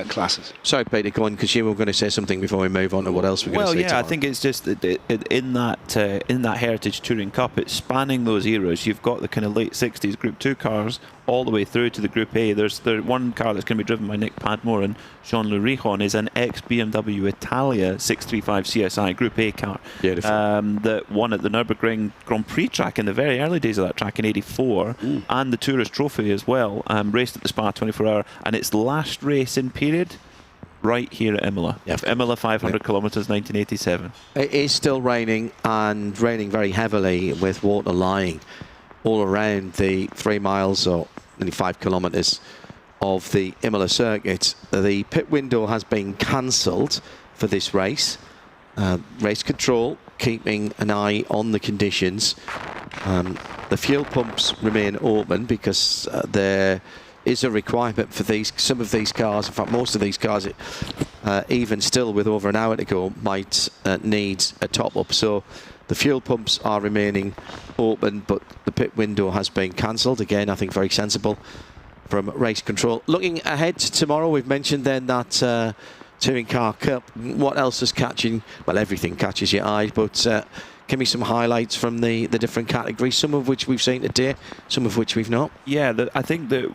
classes. Sorry, Peter, go on, because you were going to say something before we move on to what else we're going to say tomorrow. I think it's just that in that Heritage Touring Cup, it's spanning those eras. You've got the kind of late 60s Group 2 cars all the way through to the Group A. There's one car that's going to be driven by Nick Padmore and Jean-Louis Rijon is an ex-BMW Italia 635 CSI Group A car. Beautiful. That won at the Nürburgring Grand Prix track in the very early days of that track in '84, and the Tourist Trophy as well. Raced at the Spa 24 Hour, and its last race in period right here at Imola. Yeah. Imola 500 kilometres, 1987. It is still raining, and raining very heavily, with water lying all around the 3 miles or nearly 5 kilometres of the Imola circuit. The pit window has been cancelled for this race. Race control keeping an eye on the conditions. The fuel pumps remain open because there is a requirement for some of these cars, in fact most of these cars, even still with over an hour to go, might need a top up. So the fuel pumps are remaining open, but the pit window has been cancelled. Again, I think very sensible from race control. Looking ahead to tomorrow, we've mentioned then that Touring Car Cup. What else is catching? Well, everything catches your eye, but give me some highlights from the different categories, some of which we've seen today, some of which we've not. Yeah, I think that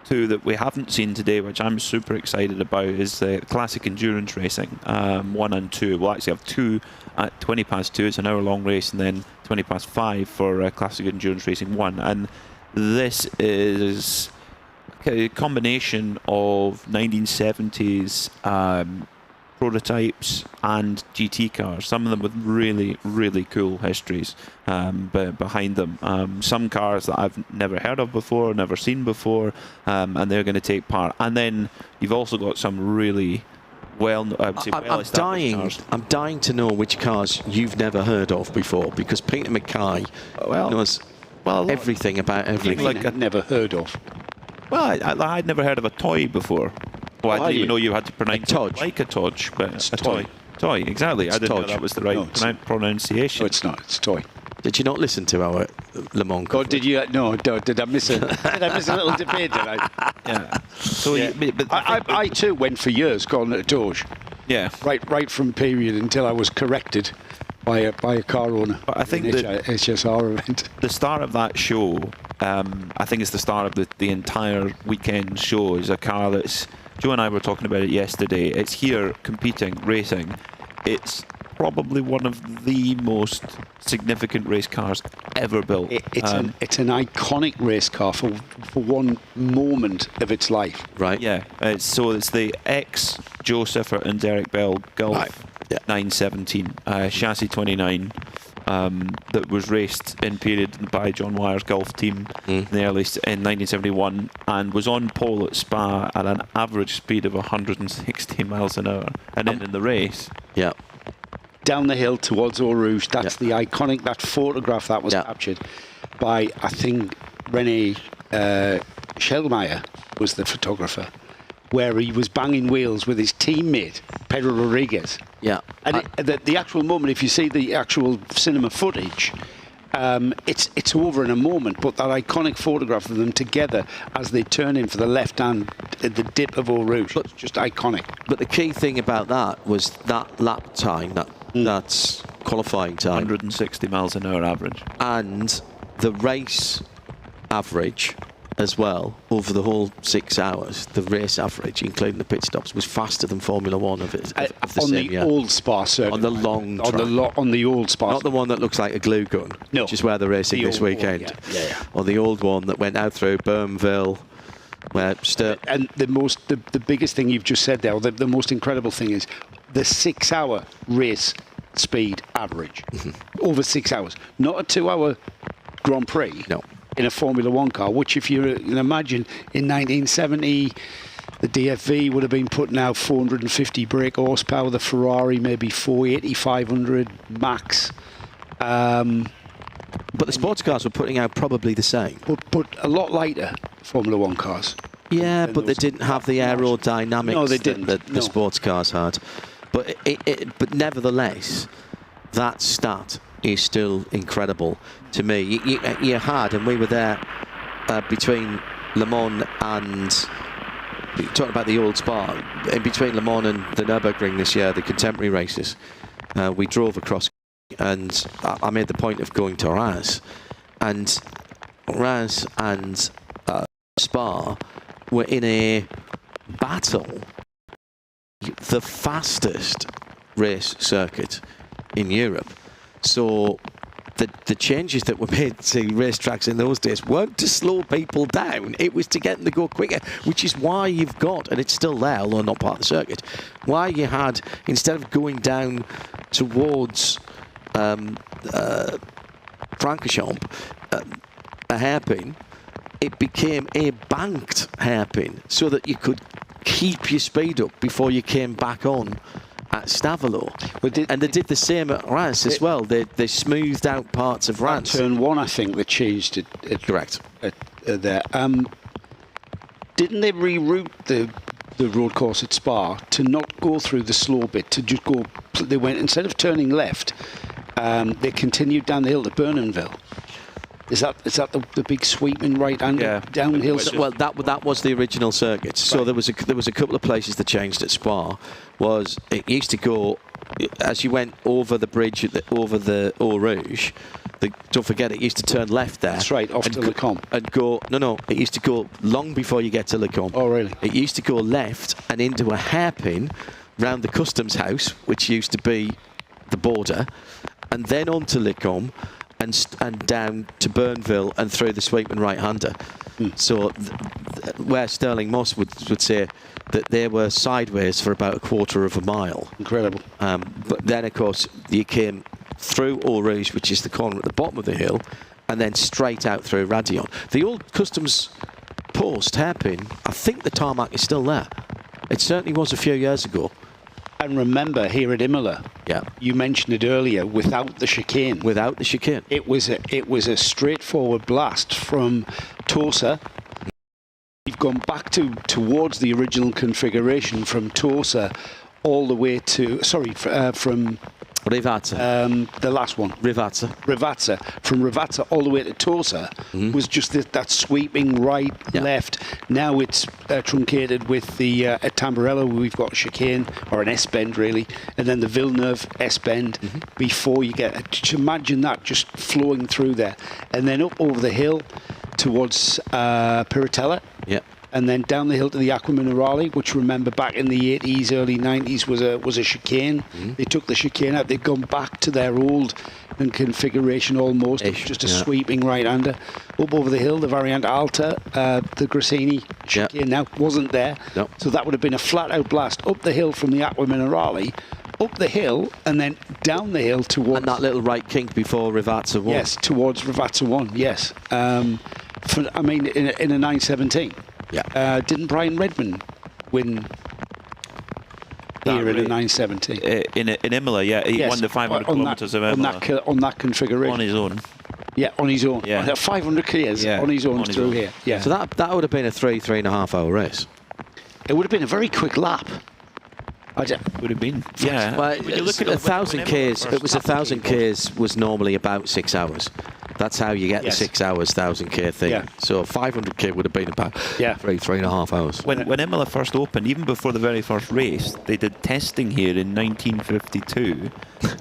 two that we haven't seen today, which I'm super excited about, is the Classic Endurance Racing 1 and 2. We'll actually have 2 at 20 past 2. It's an hour-long race, and then 20 past 5 for Classic Endurance Racing 1. And this is a combination of 1970s prototypes and GT cars, some of them with really, really cool histories behind them. Some cars that I've never heard of before, never seen before, and they're going to take part. And then you've also got some really well-established cars. I'm dying to know which cars you've never heard of before, because Peter Mackay knows everything about everything. Like I'd never heard of. Well, I'd never heard of a toy before. Well, I didn't even know you had to pronounce it like a Todge, but it's a toy. Toy, exactly. I didn't know that was the right pronunciation. No, it's not. It's toy. Did you not listen to our Le Mans coverage? Oh, did you? No, did I miss it? Did I miss a little debate? Did I? Yeah. So yeah. I too went for years calling it a Doge. Yeah. Right from period until I was corrected by a car owner. But I think that HSR event. The start of that show, I think it's the start of the entire weekend show, is a car that's, Joe and I were talking about it yesterday. It's here competing, racing. It's probably one of the most significant race cars ever built. It's an iconic race car for one moment of its life. Right. Yeah. It's the ex-Joe Siffert and Derek Bell Gulf 917, chassis 29. That was raced in period by John Wyer's Gulf team in 1971, and was on pole at Spa at an average speed of 160 miles an hour. And then in the race, down the hill towards Eau Rouge, that's the iconic, that photograph that was captured by, I think, René Schellmeyer was the photographer, where he was banging wheels with his teammate, Pedro Rodriguez. Yeah. And the actual moment, if you see the actual cinema footage, it's over in a moment, but that iconic photograph of them together as they turn in for the left hand at the dip of Eau Rouge, it's just iconic. But the key thing about that was that lap time, that's qualifying time. 160 miles an hour average. And the race average as well, over the whole 6 hours, the race average, including the pit stops, was faster than Formula One of the on same the year. old Spa circuit. On the long track. On the old Spa. Not the one that looks like a glue gun, which is where they're racing this weekend. Or the old one that went out through Burnville. And the biggest thing you've just said there, or the most incredible thing, is the 6 hour race speed average. Over 6 hours. Not a 2 hour Grand Prix. No. In a Formula One car, which if you imagine in 1970, the DFV would have been putting out 450 brake horsepower, the Ferrari maybe 480, 500 max. But the sports cars were putting out probably the same. But a lot lighter Formula One cars. Yeah, but they didn't have the aerodynamics that the sports cars had. But but nevertheless, that stat is still incredible to me. You had, and we were there between Le Mans and, talking about the old Spa, in between Le Mans and the Nürburgring this year, the contemporary races, we drove across, and I made the point of going to Raz, and Spa were in a battle, the fastest race circuit in Europe. So the changes that were made to racetracks in those days weren't to slow people down, it was to get them to go quicker, which is why you've got, and it's still there, although not part of the circuit, why you had, instead of going down towards Francorchamps, a hairpin, it became a banked hairpin so that you could keep your speed up before you came back on at Stavelot. And they did the same at Reims as well. They smoothed out parts of Reims. Turn 1, I think, they changed it. Correct. There. Didn't they reroute the road course at Spa to not go through the slow bit, to just go, they went, instead of turning left, they continued down the hill to Burnhamville. Is that the big sweeping right angle downhill? Well, that was the original circuit. So there was a couple of places that changed at Spa. It used to go as you went over the bridge over the Eau Rouge. Don't forget, it used to turn left there. That's right, off to Le Combe. And go, no, it used to go long before you get to Le Combe. Oh, really? It used to go left and into a hairpin round the customs house, which used to be the border, and then on to Le Combe and down to Burnville and through the sweeping right-hander. So where Sterling Moss would say that they were sideways for about a quarter of a mile. Incredible. But then, of course, you came through Eau Rouge, which is the corner at the bottom of the hill, and then straight out through Radillon. The old customs post hairpin, I think the tarmac is still there. It certainly was a few years ago. And remember, here at Imola, you mentioned it earlier, without the chicane. Without the chicane. It was a straightforward blast from Tosa. You've gone back towards the original configuration from Tosa all the way to, from Rivazza. the last one. Rivazza. From Rivazza all the way to Tosa was just that sweeping right, left. Now it's truncated with the at Tamburello, we've got a chicane, or an S-bend really, and then the Villeneuve S-bend before you get, just imagine that just flowing through there. And then up over the hill towards Piratella. Yeah. And then down the hill to the Acqua Minerale, which, remember, back in the 80s, early 90s, was a chicane. They took the chicane out. They've gone back to their old configuration almost. Just a sweeping right-hander. Up over the hill, the Variante Alta, the Grassini chicane now wasn't there. Nope. So that would have been a flat-out blast up the hill from the Acqua Minerale, up the hill, and then down the hill towards... And that little right kink before Rivazza 1. Yes, towards Rivazza 1, yes. In a 917. Yeah. Didn't Brian Redman win here in a 917? In Imola, he won the 500 kilometres of Imola. On that configuration. On his own. Yeah, on his own. Yeah. 500 k's on his own through here. Yeah. So that would have been a 3.5 hour race. It would have been a very quick lap. Would have been. Yeah. Well, you look at 1,000 k's. It was 1,000 k's was normally about 6 hours. That's how you get the 6 hours, 1,000k thing. Yeah. So 500k would have been about 3.5 hours. When Imola first opened, even before the very first race, they did testing here in 1952.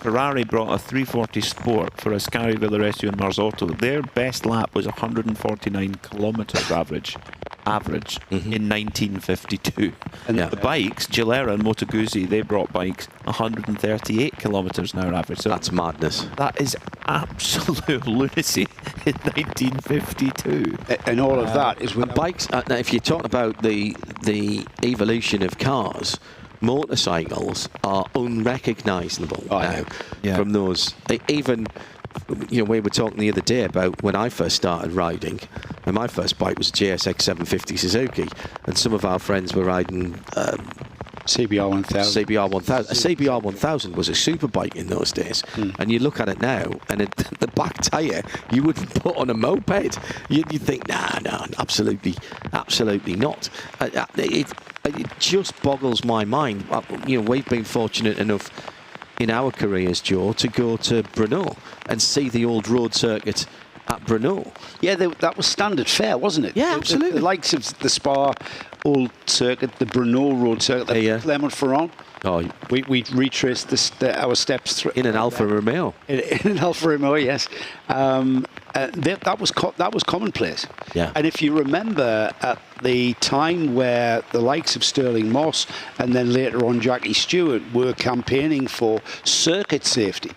Ferrari brought a 340 Sport for Ascari, Villareggio and Marzotto. Their best lap was 149 kilometres average in 1952. And the bikes, Gilera and Moto Guzzi, they brought bikes 138 kilometres an hour average. So that's madness. That is absolute lunacy in 1952. And all of that is with bikes. Now, if you're talking about the evolution of cars, motorcycles are unrecognisable now from those. Even, we were talking the other day about when I first started riding, and my first bike was a JSX 750 Suzuki, and some of our friends were riding CBR 1000. CBR 1000. A CBR 1000 was a super bike in those days, and you look at it now, and the back tyre you wouldn't put on a moped. You'd think, no, absolutely not. It just boggles my mind. We've been fortunate enough in our careers, Joe, to go to Brno and see the old road circuit at Brno. Yeah, that was standard fare, wasn't it? Yeah, absolutely. The likes of the Spa old circuit, the Brno road circuit, the Clermont-Ferrand. Oh, we retraced our steps through in an Alfa Romeo. In an Alfa Romeo, yes. That was commonplace. Yeah. And if you remember, at the time where the likes of Sterling Moss and then later on Jackie Stewart were campaigning for circuit safety,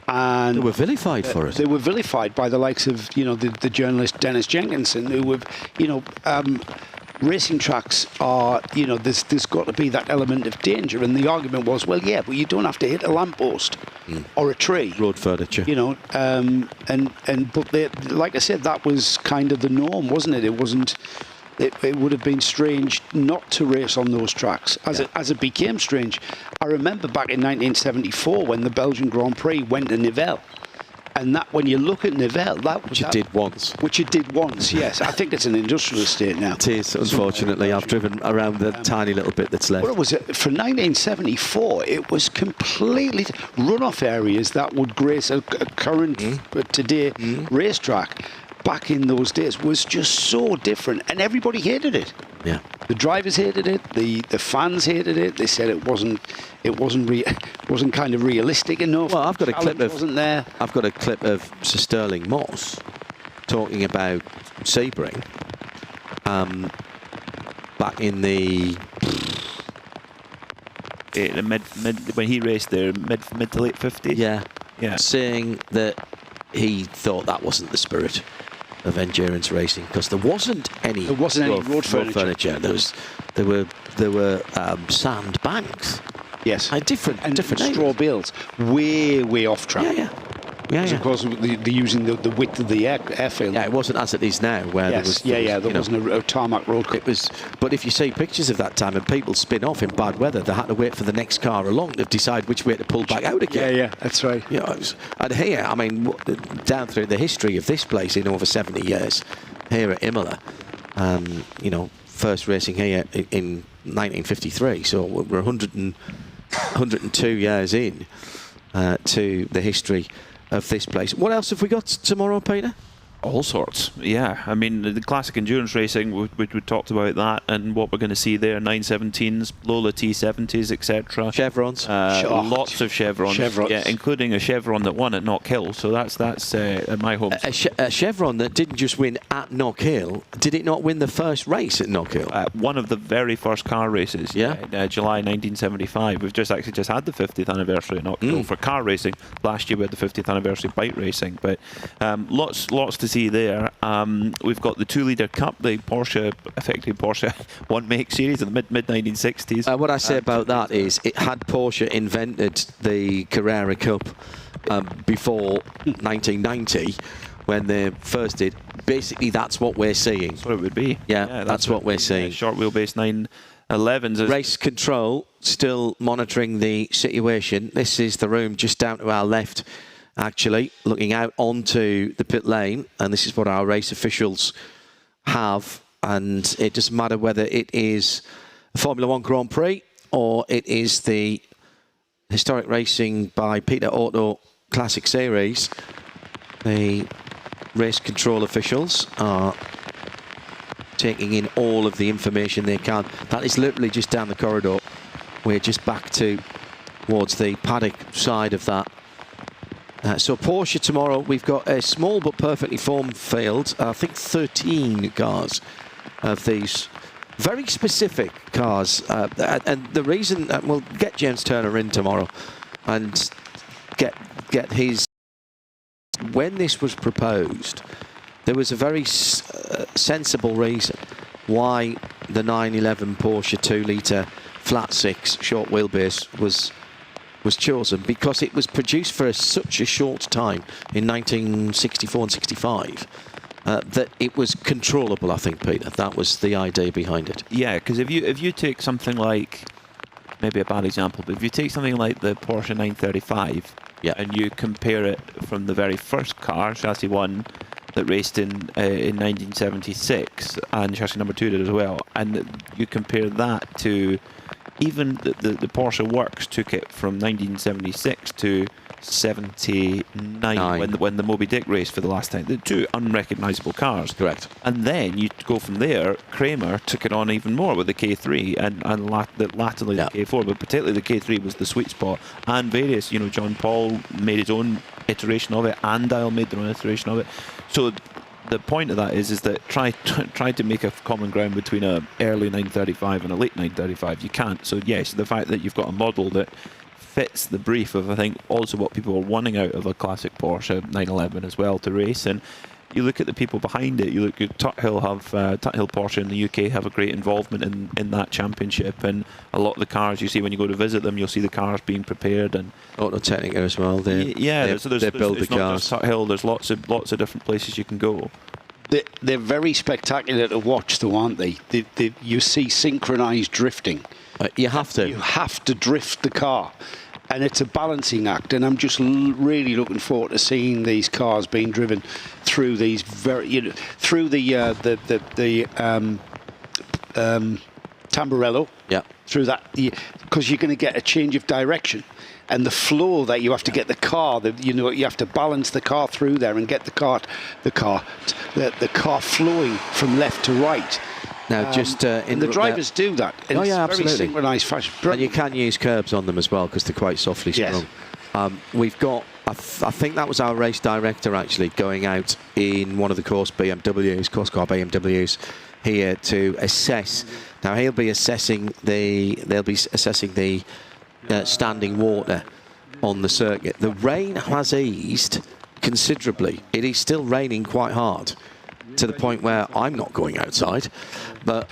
And They were vilified for it. They were vilified by the likes of, the journalist Dennis Jenkinson, who were, racing tracks are, there's got to be that element of danger. And the argument was, well, yeah, but you don't have to hit a lamppost or a tree. Road furniture. But like I said, that was kind of the norm, wasn't it? It wasn't. It would have been strange not to race on those tracks, as it became strange. I remember back in 1974 when the Belgian Grand Prix went to Nivelles. And that, when you look at Nivelles, Which it did once. Which it did once, yes. I think it's an industrial estate now. It is, unfortunately. I've driven around the tiny little bit that's left. What was it? For 1974, it was completely runoff areas that would grace a current today racetrack. Back in those days was just so different, and everybody hated it. Yeah, the drivers hated it, the fans hated it. They said it wasn't kind of realistic enough. Well, I've got a clip of wasn't there. I've got a clip of Sir Sterling Moss talking about Sebring back in the mid when he raced there, mid to late 50s. Yeah, saying that he thought that wasn't the spirit of endurance racing, because there wasn't any road furniture. There were sand banks. Yes, different straw bales, way off track. Yeah. Of course, they're using the width of the airfield. Yeah, it wasn't as it is now, where there wasn't a tarmac road. It was, but if you see pictures of that time and people spin off in bad weather, they had to wait for the next car along to decide which way to pull back out again. Yeah, that's right. And here, I mean, down through the history of this place in over 70 years, here at Imola, first racing here in 1953, so we're 102 years in to the history of this place. What else have we got tomorrow, Peter? All sorts, yeah. I mean, the classic endurance racing, we talked about that, and what we're going to see there, 917s, Lola T70s, etc. Chevrons. Lots of chevrons. Yeah, including a chevron that won at Knockhill, so that's at my home. A chevron that didn't just win at Knockhill, did it not win the first race at Knockhill? One of the very first car races, July 1975. We've just had the 50th anniversary at Knockhill for car racing. Last year we had the 50th anniversary bike racing, but lots to see there. We've got the 2-litre Cup, the Porsche 1 Make series in the mid 1960s. What I say about that is, it had Porsche invented the Carrera Cup before 1990, when they first did. Basically, that's what we're seeing. That's what it would be. Yeah, that's what we're seeing. Short wheelbase 911s. Race control still monitoring the situation. This is the room just down to our left, actually, looking out onto the pit lane, and this is what our race officials have. And it doesn't matter whether it is a Formula One Grand Prix or it is the historic racing by Peter Auto Classic Series. The race control officials are taking in all of the information they can. That is literally just down the corridor. We're just back towards the paddock side of that. So Porsche tomorrow, we've got a small but perfectly formed field. I think 13 cars of these very specific cars. And the reason, we'll get James Turner in tomorrow and get his... When this was proposed, there was a very sensible reason why the 911 Porsche 2-litre flat 6 short wheelbase was chosen, because it was produced for such a short time in 1964 and 65 that it was controllable. I think, Peter, that was the idea behind it. Yeah, because if you take something like, maybe a bad example, but if you take something like the Porsche 935 and you compare it from the very first car, chassis 1, that raced in 1976, and chassis number 2 did as well, and you compare that to even the Porsche Works took it from 1976 to 79 when the Moby Dick raced for the last time. The two unrecognisable cars. Correct. And then you go from there. Kramer took it on even more with the K3 and latterly the K4, but particularly the K3 was the sweet spot. And various, John Paul made his own iteration of it. Andile made their own iteration of it. So the point of that is that try to make a common ground between a early 935 and a late 935. You can't. So yes, the fact that you've got a model that fits the brief of, I think, also what people are wanting out of a classic Porsche 911 as well to race. And you look at the people behind it. You look at Tuthill Porsche in the UK have a great involvement in that championship, and a lot of the cars you see when you go to visit them, you'll see the cars being prepared. And Autotechnica as well. They build the cars. Not just Tuthill. There's lots of different places you can go. They're very spectacular to watch, though, aren't they? You see synchronised drifting. You have to. You have to drift the car. And it's a balancing act, and I'm just really looking forward to seeing these cars being driven through these through the Tamburello. Yeah. Through that, because you're going to get a change of direction, and the flow that you have to get the car. You have to balance the car through there and get the car flowing from left to right. Now, and the drivers do that in absolutely. very synchronised fashion. And you can use curbs on them as well because they're quite softly sprung. Yes. We've got, I think that was our race director actually going out in one of the course car BMWs here to assess. Now they'll be assessing the standing water on the circuit. The rain has eased considerably. It is still raining quite hard, to the point where I'm not going outside, but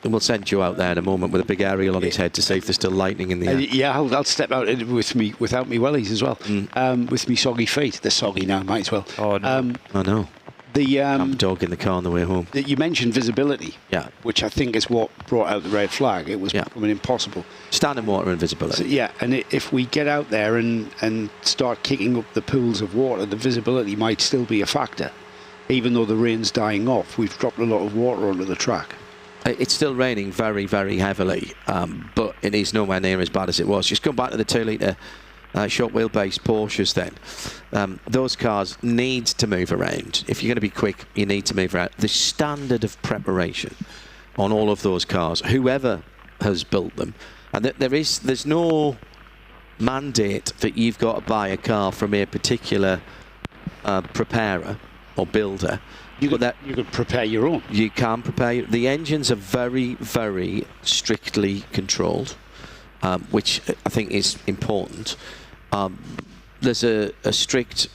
we'll send you out there in a moment with a big aerial on his head to see if there's still lightning in the air. Yeah, I'll step out without me wellies as well, with me soggy feet. They're soggy now, might as well. Oh, no. I know. I'm a dog in the car on the way home. You mentioned visibility, which I think is what brought out the red flag. It was becoming impossible. Standing water and visibility. So, and if we get out there and start kicking up the pools of water, the visibility might still be a factor. Even though the rain's dying off, we've dropped a lot of water onto the track. It's still raining very, very heavily, but it is nowhere near as bad as it was. Just go back to the 2-litre short wheelbase Porsches then. Those cars need to move around. If you're going to be quick, you need to move around. The standard of preparation on all of those cars, whoever has built them, and there's no mandate that you've got to buy a car from a particular preparer or builder. You could prepare your own. You can prepare. The engines are very, very strictly controlled, which I think is important. There's a strict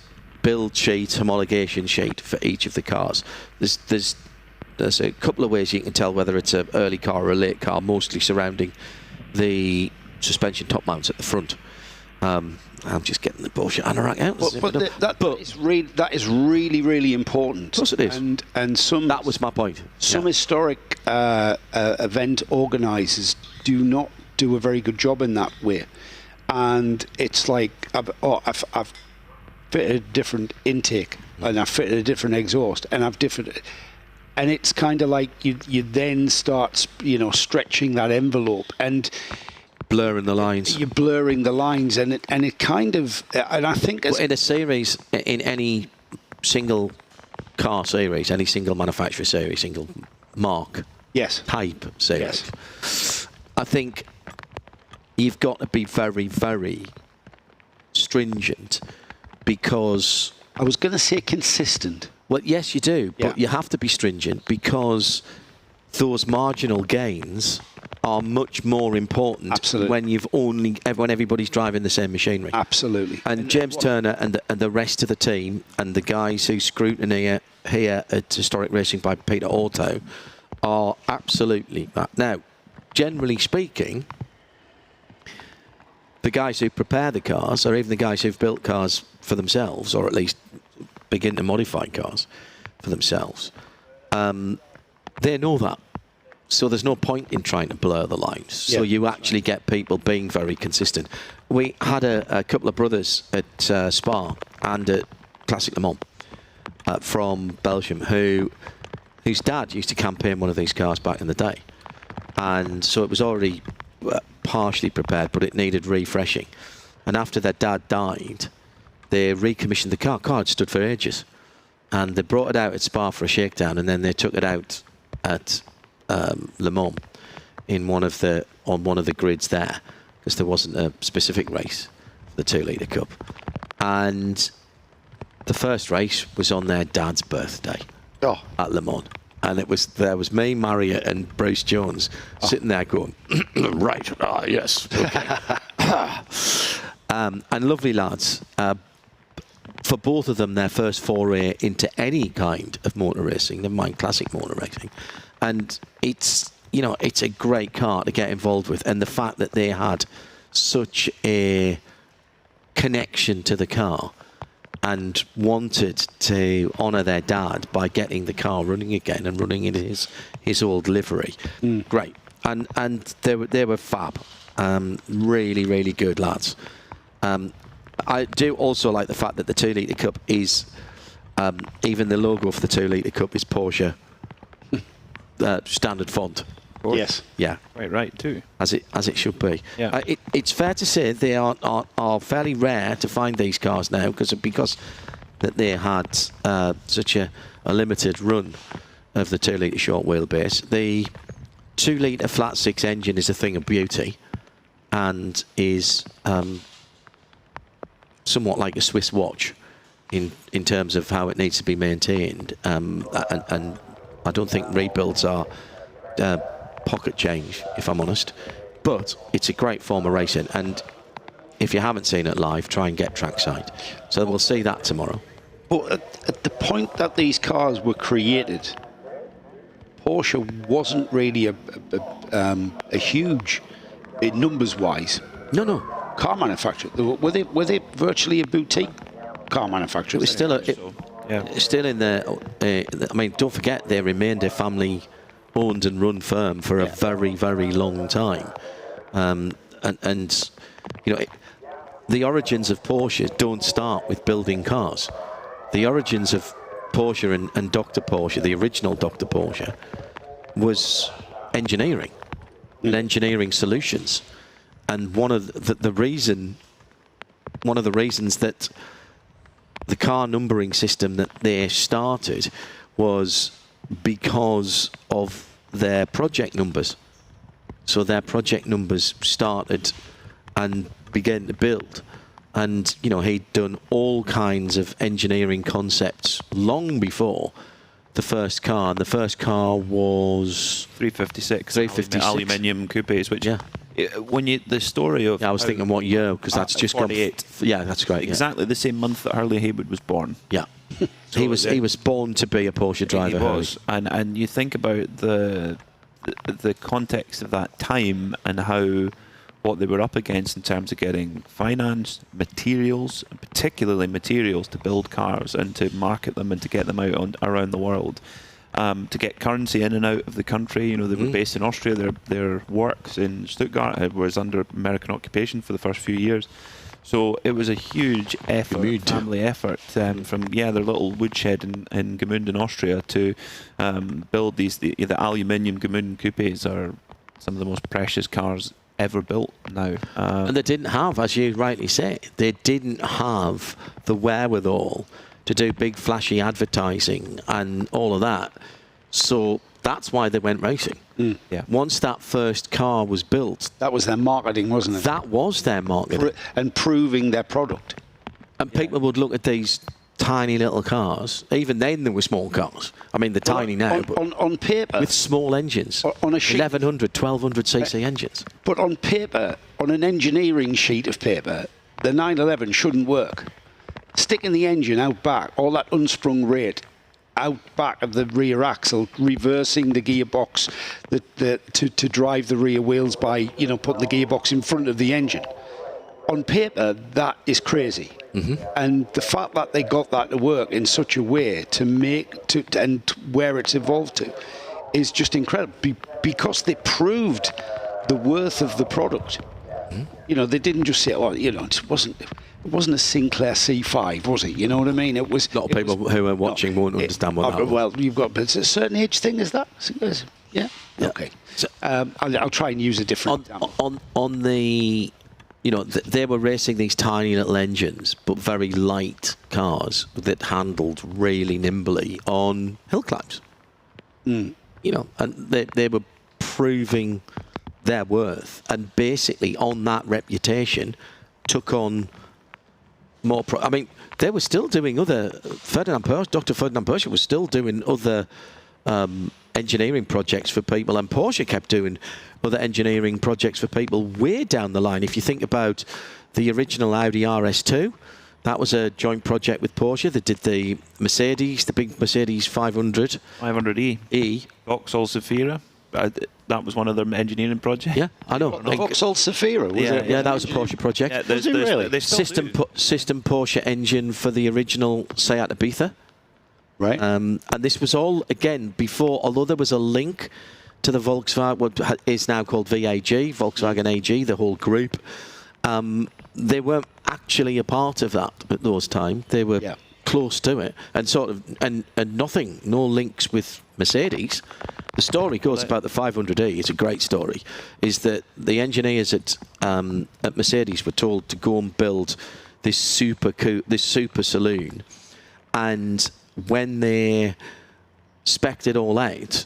build sheet, homologation sheet for each of the cars. There's a couple of ways you can tell whether it's an early car or a late car, mostly surrounding the suspension top mounts at the front. I'm just getting the bullshit anorak out. That is really, really important. Of course it is. And that was my point. Some historic event organisers do not do a very good job in that way. And it's like, I've fitted a different intake, and I've fitted a different exhaust, and and it's kind of like you then start, stretching that envelope and blurring the lines. You're blurring the lines, and it kind of, and I think in a series, in any single car series, any single manufacturer series, single mark, type series, I think you've got to be very, very stringent, because I was going to say consistent. Well, yes, you do, but you have to be stringent because those marginal gains are much more important when everybody's driving the same machinery. Absolutely. And James Turner and the rest of the team and the guys who scrutiny here at Historic Racing by Peter Auto are absolutely that. Now, generally speaking, the guys who prepare the cars, or even the guys who've built cars for themselves, or at least begin to modify cars for themselves, they know that. So there's no point in trying to blur the lines. So you actually get people being very consistent. We had a couple of brothers at Spa and at Classic Le Mans from Belgium whose dad used to campaign one of these cars back in the day. And so it was already partially prepared, but it needed refreshing. And after their dad died, they recommissioned the car. The car had stood for ages. And they brought it out at Spa for a shakedown, and then they took it out at Le Mans on one of the grids there, because there wasn't a specific race for the 2-litre Cup. And the first race was on their dad's birthday at Le Mans. And there was me, Marriott, and Bruce Jones sitting there going, right, yes, okay. And lovely lads. For both of them, their first foray into any kind of motor racing, never mind classic motor racing. And it's a great car to get involved with. And the fact that they had such a connection to the car and wanted to honour their dad by getting the car running again and running in his old livery. Great. And they were fab. Really, really good lads. I do also like the fact that the 2 Litre Cup is, even the logo for the 2 Litre Cup is Porsche standard font. Yes. Yeah. Right, too. As it should be. Yeah. It's fair to say they are fairly rare to find these cars now because that they had such a limited run of the 2 Litre short wheelbase. The 2 Litre flat 6 engine is a thing of beauty and is somewhat like a Swiss watch in terms of how it needs to be maintained. And I don't think rebuilds are pocket change, if I'm honest. But it's a great form of racing, and if you haven't seen it live, try and get trackside. So we'll see that tomorrow. But at the point that these cars were created, Porsche wasn't really a huge, numbers-wise, No. car manufacturer. Were they virtually a boutique car manufacturer? It was still still in the. I mean, don't forget they remained a family-owned and run firm for a very, very long time, and the origins of Porsche don't start with building cars. The origins of Porsche and Dr. Porsche, the original Dr. Porsche, was engineering and engineering solutions. And one of the reasons that the car numbering system that they started was because of their project numbers. So their project numbers started and began to build. And, he'd done all kinds of engineering concepts long before the first car. And the first car was 356. 356. Aluminium coupes, which when the story of... I was thinking what year, because that's just 48. Yeah, that's great. Exactly the same month that Harley Haywood was born. Yeah. So he was born to be a Porsche driver. He was. And you think about the context of that time and what they were up against in terms of getting finance, materials, and particularly materials to build cars and to market them and to get them out around the world. To get currency in and out of the country. They were based in Austria. Their works in Stuttgart was under American occupation for the first few years. So it was a huge effort, family effort, from their little woodshed in Gmunden, Austria, to build the aluminium Gmunden coupes are some of the most precious cars ever built now. And they didn't have, as you rightly say, they didn't have the wherewithal to do big flashy advertising and all of that. So that's why they went racing. Yeah. Once that first car was built, that was their marketing, wasn't it? That was their marketing. And proving their product. And people would look at these tiny little cars. Even then there were small cars. I mean, they're tiny now, but on paper, with small engines, on a sheet, 1100, 1200 cc engines. But on paper, on an engineering sheet of paper, the 911 shouldn't work. Sticking the engine out back, all that unsprung rate out back of the rear axle, reversing the gearbox to drive the rear wheels by putting the gearbox in front of the engine. On paper, that is crazy. And the fact that they got that to work in such a way and where it's evolved to is just incredible, because they proved the worth of the product. They didn't just say, it wasn't a Sinclair C5, was it? You know what I mean? It was. A lot of people who are watching won't understand what that was. Well, you've got, but it's a certain age thing, is that? Yeah. Okay. So, I'll try and use a different example. On the, they were racing these tiny little engines, but very light cars that handled really nimbly on hill climbs. And they were proving their worth, and basically on that reputation took on more. I mean, they were still doing other. Dr. Ferdinand Porsche was still doing other engineering projects for people, and Porsche kept doing other engineering projects for people way down the line. If you think about the original Audi RS2, that was a joint project with Porsche. They did the Mercedes, the big Mercedes 500. 500E. Vauxhall Zafira. That was one of their engineering projects. Yeah, I know. Vauxhall Zafira, was it? Yeah, that was a Porsche project. Yeah, Was it really? System Porsche engine for the original Seat Ibiza. Right. And this was all, again, before, although there was a link to the Volkswagen, what is now called VAG, Volkswagen AG, the whole group. They weren't actually a part of that at those times. They were close to it, and sort of, and nothing, no links with Mercedes. The story goes about the 500e. It's a great story. Is that the engineers at Mercedes were told to go and build this super saloon, and when they spec'd it all out,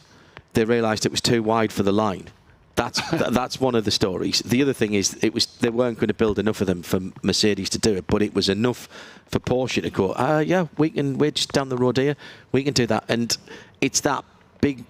they realised it was too wide for the line. That's one of the stories. The other thing is they weren't going to build enough of them for Mercedes to do it, but it was enough for Porsche to go, yeah, we're just down the road here, we can do that. And it's that big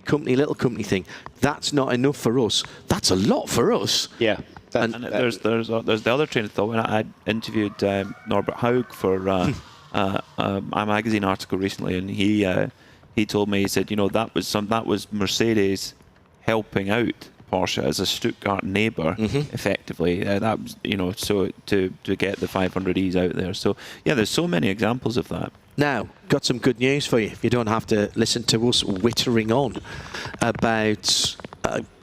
company, little company thing. That's not enough for us. That's a lot for us. Yeah. And there's the other train of thought. When I interviewed Norbert Haug for a magazine article recently, and he told me, he said, that was Mercedes helping out Porsche as a Stuttgart neighbour, effectively. That was, so to get the 500Es out there. So yeah, there's so many examples of that. Now, got some good news for you. You don't have to listen to us wittering on about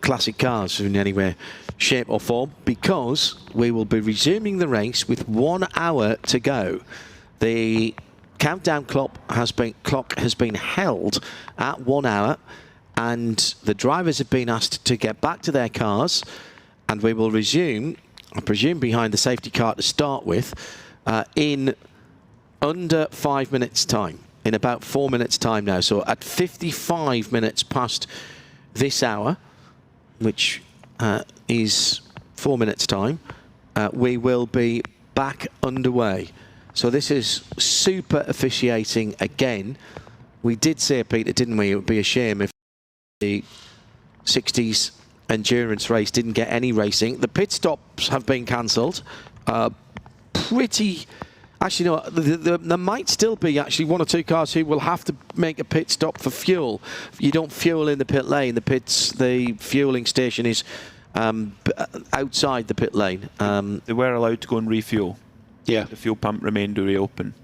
classic cars in any way, shape or form, because we will be resuming the race with 1 hour to go. The countdown clock has been held at 1 hour, and the drivers have been asked to get back to their cars, and we will resume, I presume, behind the safety car to start with, in under 5 minutes' time, in about 4 minutes' time now. So at 55 minutes past this hour, which is 4 minutes' time, we will be back underway. So this is super officiating again. We did say, Peter, didn't we? It would be a shame if the 60s endurance race didn't get any racing. The pit stops have been cancelled. Actually, no, there might still be actually 1 or 2 cars who will have to make a pit stop for fuel. You don't fuel in the pit lane. The fueling station is outside the pit lane. They were allowed to go and refuel. Yeah. The fuel pump remained open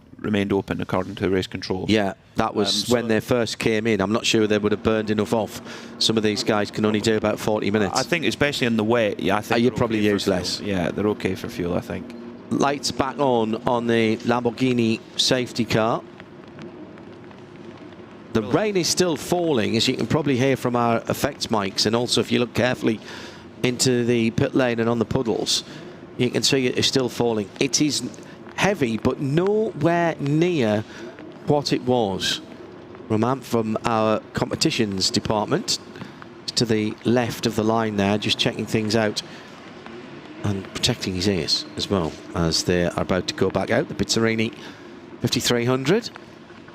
according to race control. Yeah, that was when they first came in. I'm not sure they would have burned enough off. Some of these guys can only do about 40 minutes. I think, especially in the wet, I think you'd probably use less. Yeah, they're okay for fuel, I think. Lights back on the Lamborghini safety car. The rain is still falling, as you can probably hear from our effects mics, and also if you look carefully into the pit lane and on the puddles, you can see it is still falling. It is heavy, but nowhere near what it was. Roman from our competitions department to the left of the line there, just checking things out and protecting his ears as well as they are about to go back out. The Pizzarini 5300,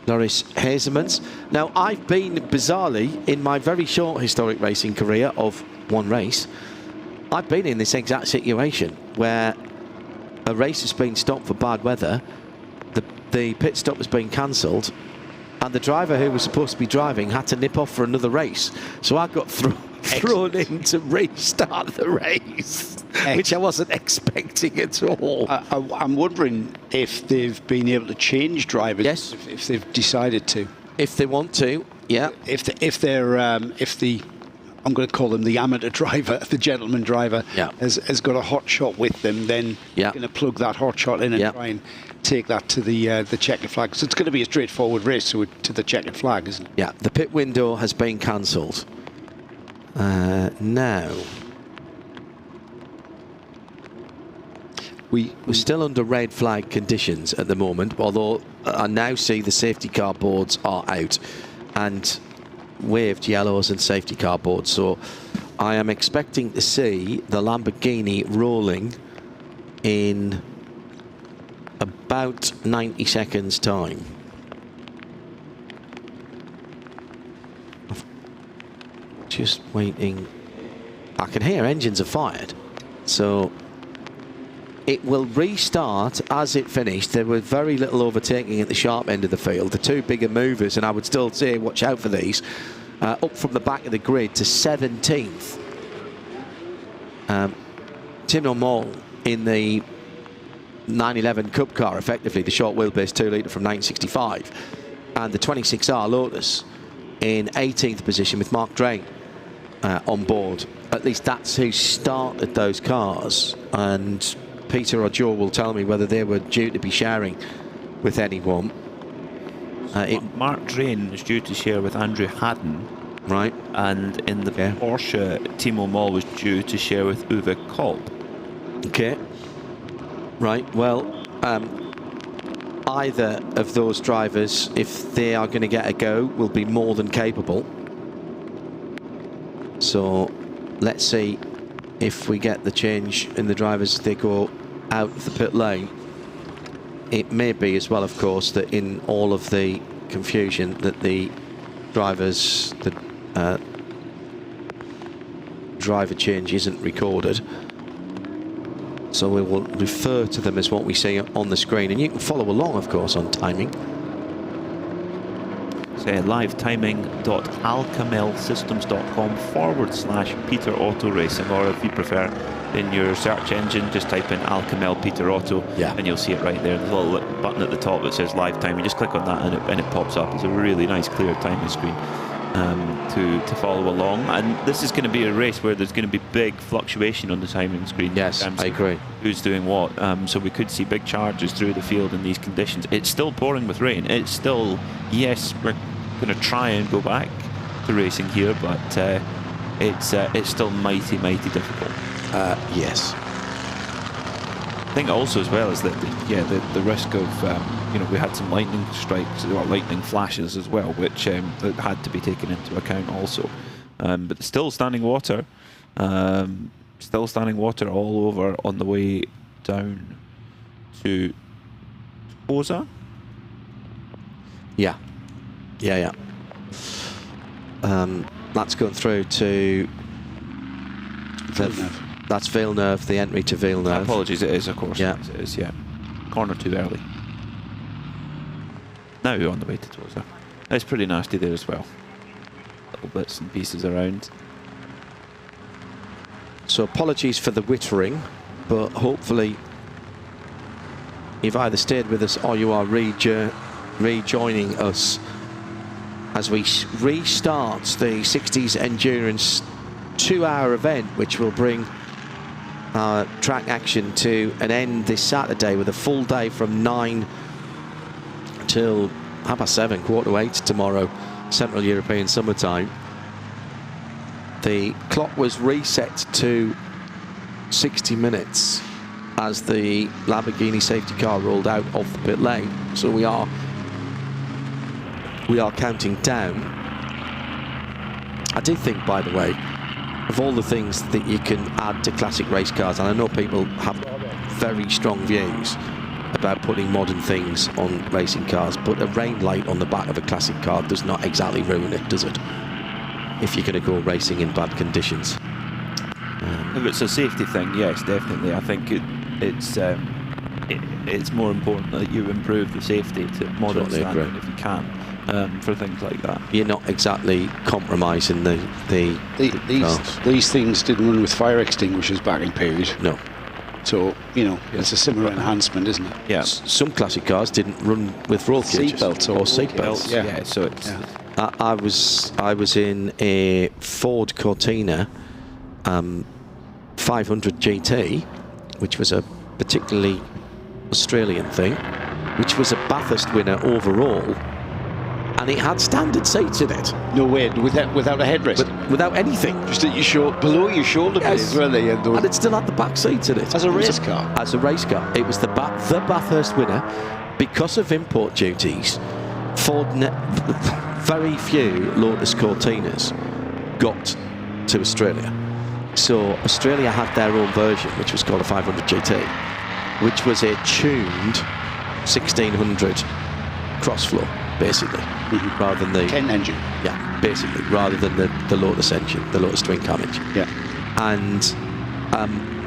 Loris Hazemans. Now, I've been, bizarrely, in my very short historic racing career of one race, I've been in this exact situation where a race has been stopped for bad weather, the pit stop has been cancelled, and the driver who was supposed to be driving had to nip off for another race. So I got thrown in to restart the race, which I wasn't expecting at all. I'm wondering if they've been able to change drivers. Yes. If they've decided to. If they want to, yeah. If the I'm going to call them the amateur driver, the gentleman driver, has got a hot shot with them, then you're going to plug that hot shot in and try and take that to the checkered flag. So it's going to be a straightforward race to the checkered flag, isn't it? Yeah, the pit window has been cancelled. Now, we're still under red flag conditions at the moment, although I now see the safety car boards are out and waved yellows and safety car boards. So I am expecting to see the Lamborghini rolling in about 90 seconds time. Just waiting. I can hear engines are fired. So it will restart as it finished. There was very little overtaking at the sharp end of the field. The two bigger movers, and I would still say watch out for these, up from the back of the grid to 17th. Tim O'Mall in the 911 Cup car, effectively the short wheelbase 2 litre from 1965, and the 26R Lotus in 18th position with Mark Drain on board. At least that's who started those cars, and Peter or Joe will tell me whether they were due to be sharing with anyone. Mark Drain is due to share with Andrew Haddon. Right. And in the Porsche, Timo Moll was due to share with Uwe Kolb. Okay. Right, well, either of those drivers, if they are going to get a go, will be more than capable. So let's see if we get the change in the drivers as they go out of the pit lane. It may be as well, of course, that in all of the confusion that the drivers, the driver change isn't recorded. So we will refer to them as what we see on the screen, and you can follow along, of course, on timing. Say livetiming.alcamelsystems.com/Peter Auto Racing, or if you prefer, in your search engine, just type in Alcamel Peter Auto, and you'll see it right there. There's a little button at the top that says live timing. Just click on that and it pops up. It's a really nice, clear timing screen to follow along. And this is going to be a race where there's going to be big fluctuation on the timing screen. Yes, I agree. Who's doing what? So we could see big charges through the field in these conditions. It's still pouring with rain. It's still, yes, we're going to try and go back to racing here, but it's still mighty difficult. Yes. I think also as well is that the risk of we had some lightning strikes or lightning flashes as well, which that had to be taken into account also. But still standing water all over on the way down to Oza. Yeah. That's going through to Villeneuve. That's Villeneuve, the entry to Villeneuve. Apologies, it is, of course. Yeah. It is, yeah. Corner too early. Now we're on the way to Toza. It's pretty nasty there as well. Little bits and pieces around. So apologies for the wittering, but hopefully you've either stayed with us or you are rejoining us as we restart the 60s Endurance 2-hour event, which will bring our track action to an end this Saturday with a full day from 9 till 7:30, 7:45 tomorrow, Central European summertime. The clock was reset to 60 minutes as the Lamborghini safety car rolled out of the pit lane. So we are counting down. I do think, by the way, of all the things that you can add to classic race cars, and I know people have very strong views about putting modern things on racing cars, but a rain light on the back of a classic car does not exactly ruin it, does it? If you're going to go racing in bad conditions. If it's a safety thing, yes, definitely. I think it's more important that you improve the safety to modern standard if you can. For things like that, you're not exactly compromising these things didn't run with fire extinguishers back in period. No. So it's a similar enhancement, isn't it? Yeah. Some classic cars didn't run with roll cages seatbelts or seatbelts. Yeah. So it's. Yeah. I was in a Ford Cortina 500 GT, which was a particularly Australian thing, which was a Bathurst winner overall. And it had standard seats in it. No way, without a headrest? Without anything. Just at below your shoulder blades, really. And it still had the back seats in it. As a race car? As a race car. It was the Bathurst winner. Because of import duties, very few Lotus Cortinas got to Australia. So Australia had their own version, which was called a 500 GT, which was a tuned 1600 cross flow, basically, rather than the Kent engine. Yeah. basically, rather than the Lotus engine, the Lotus twin cam engine. Yeah. And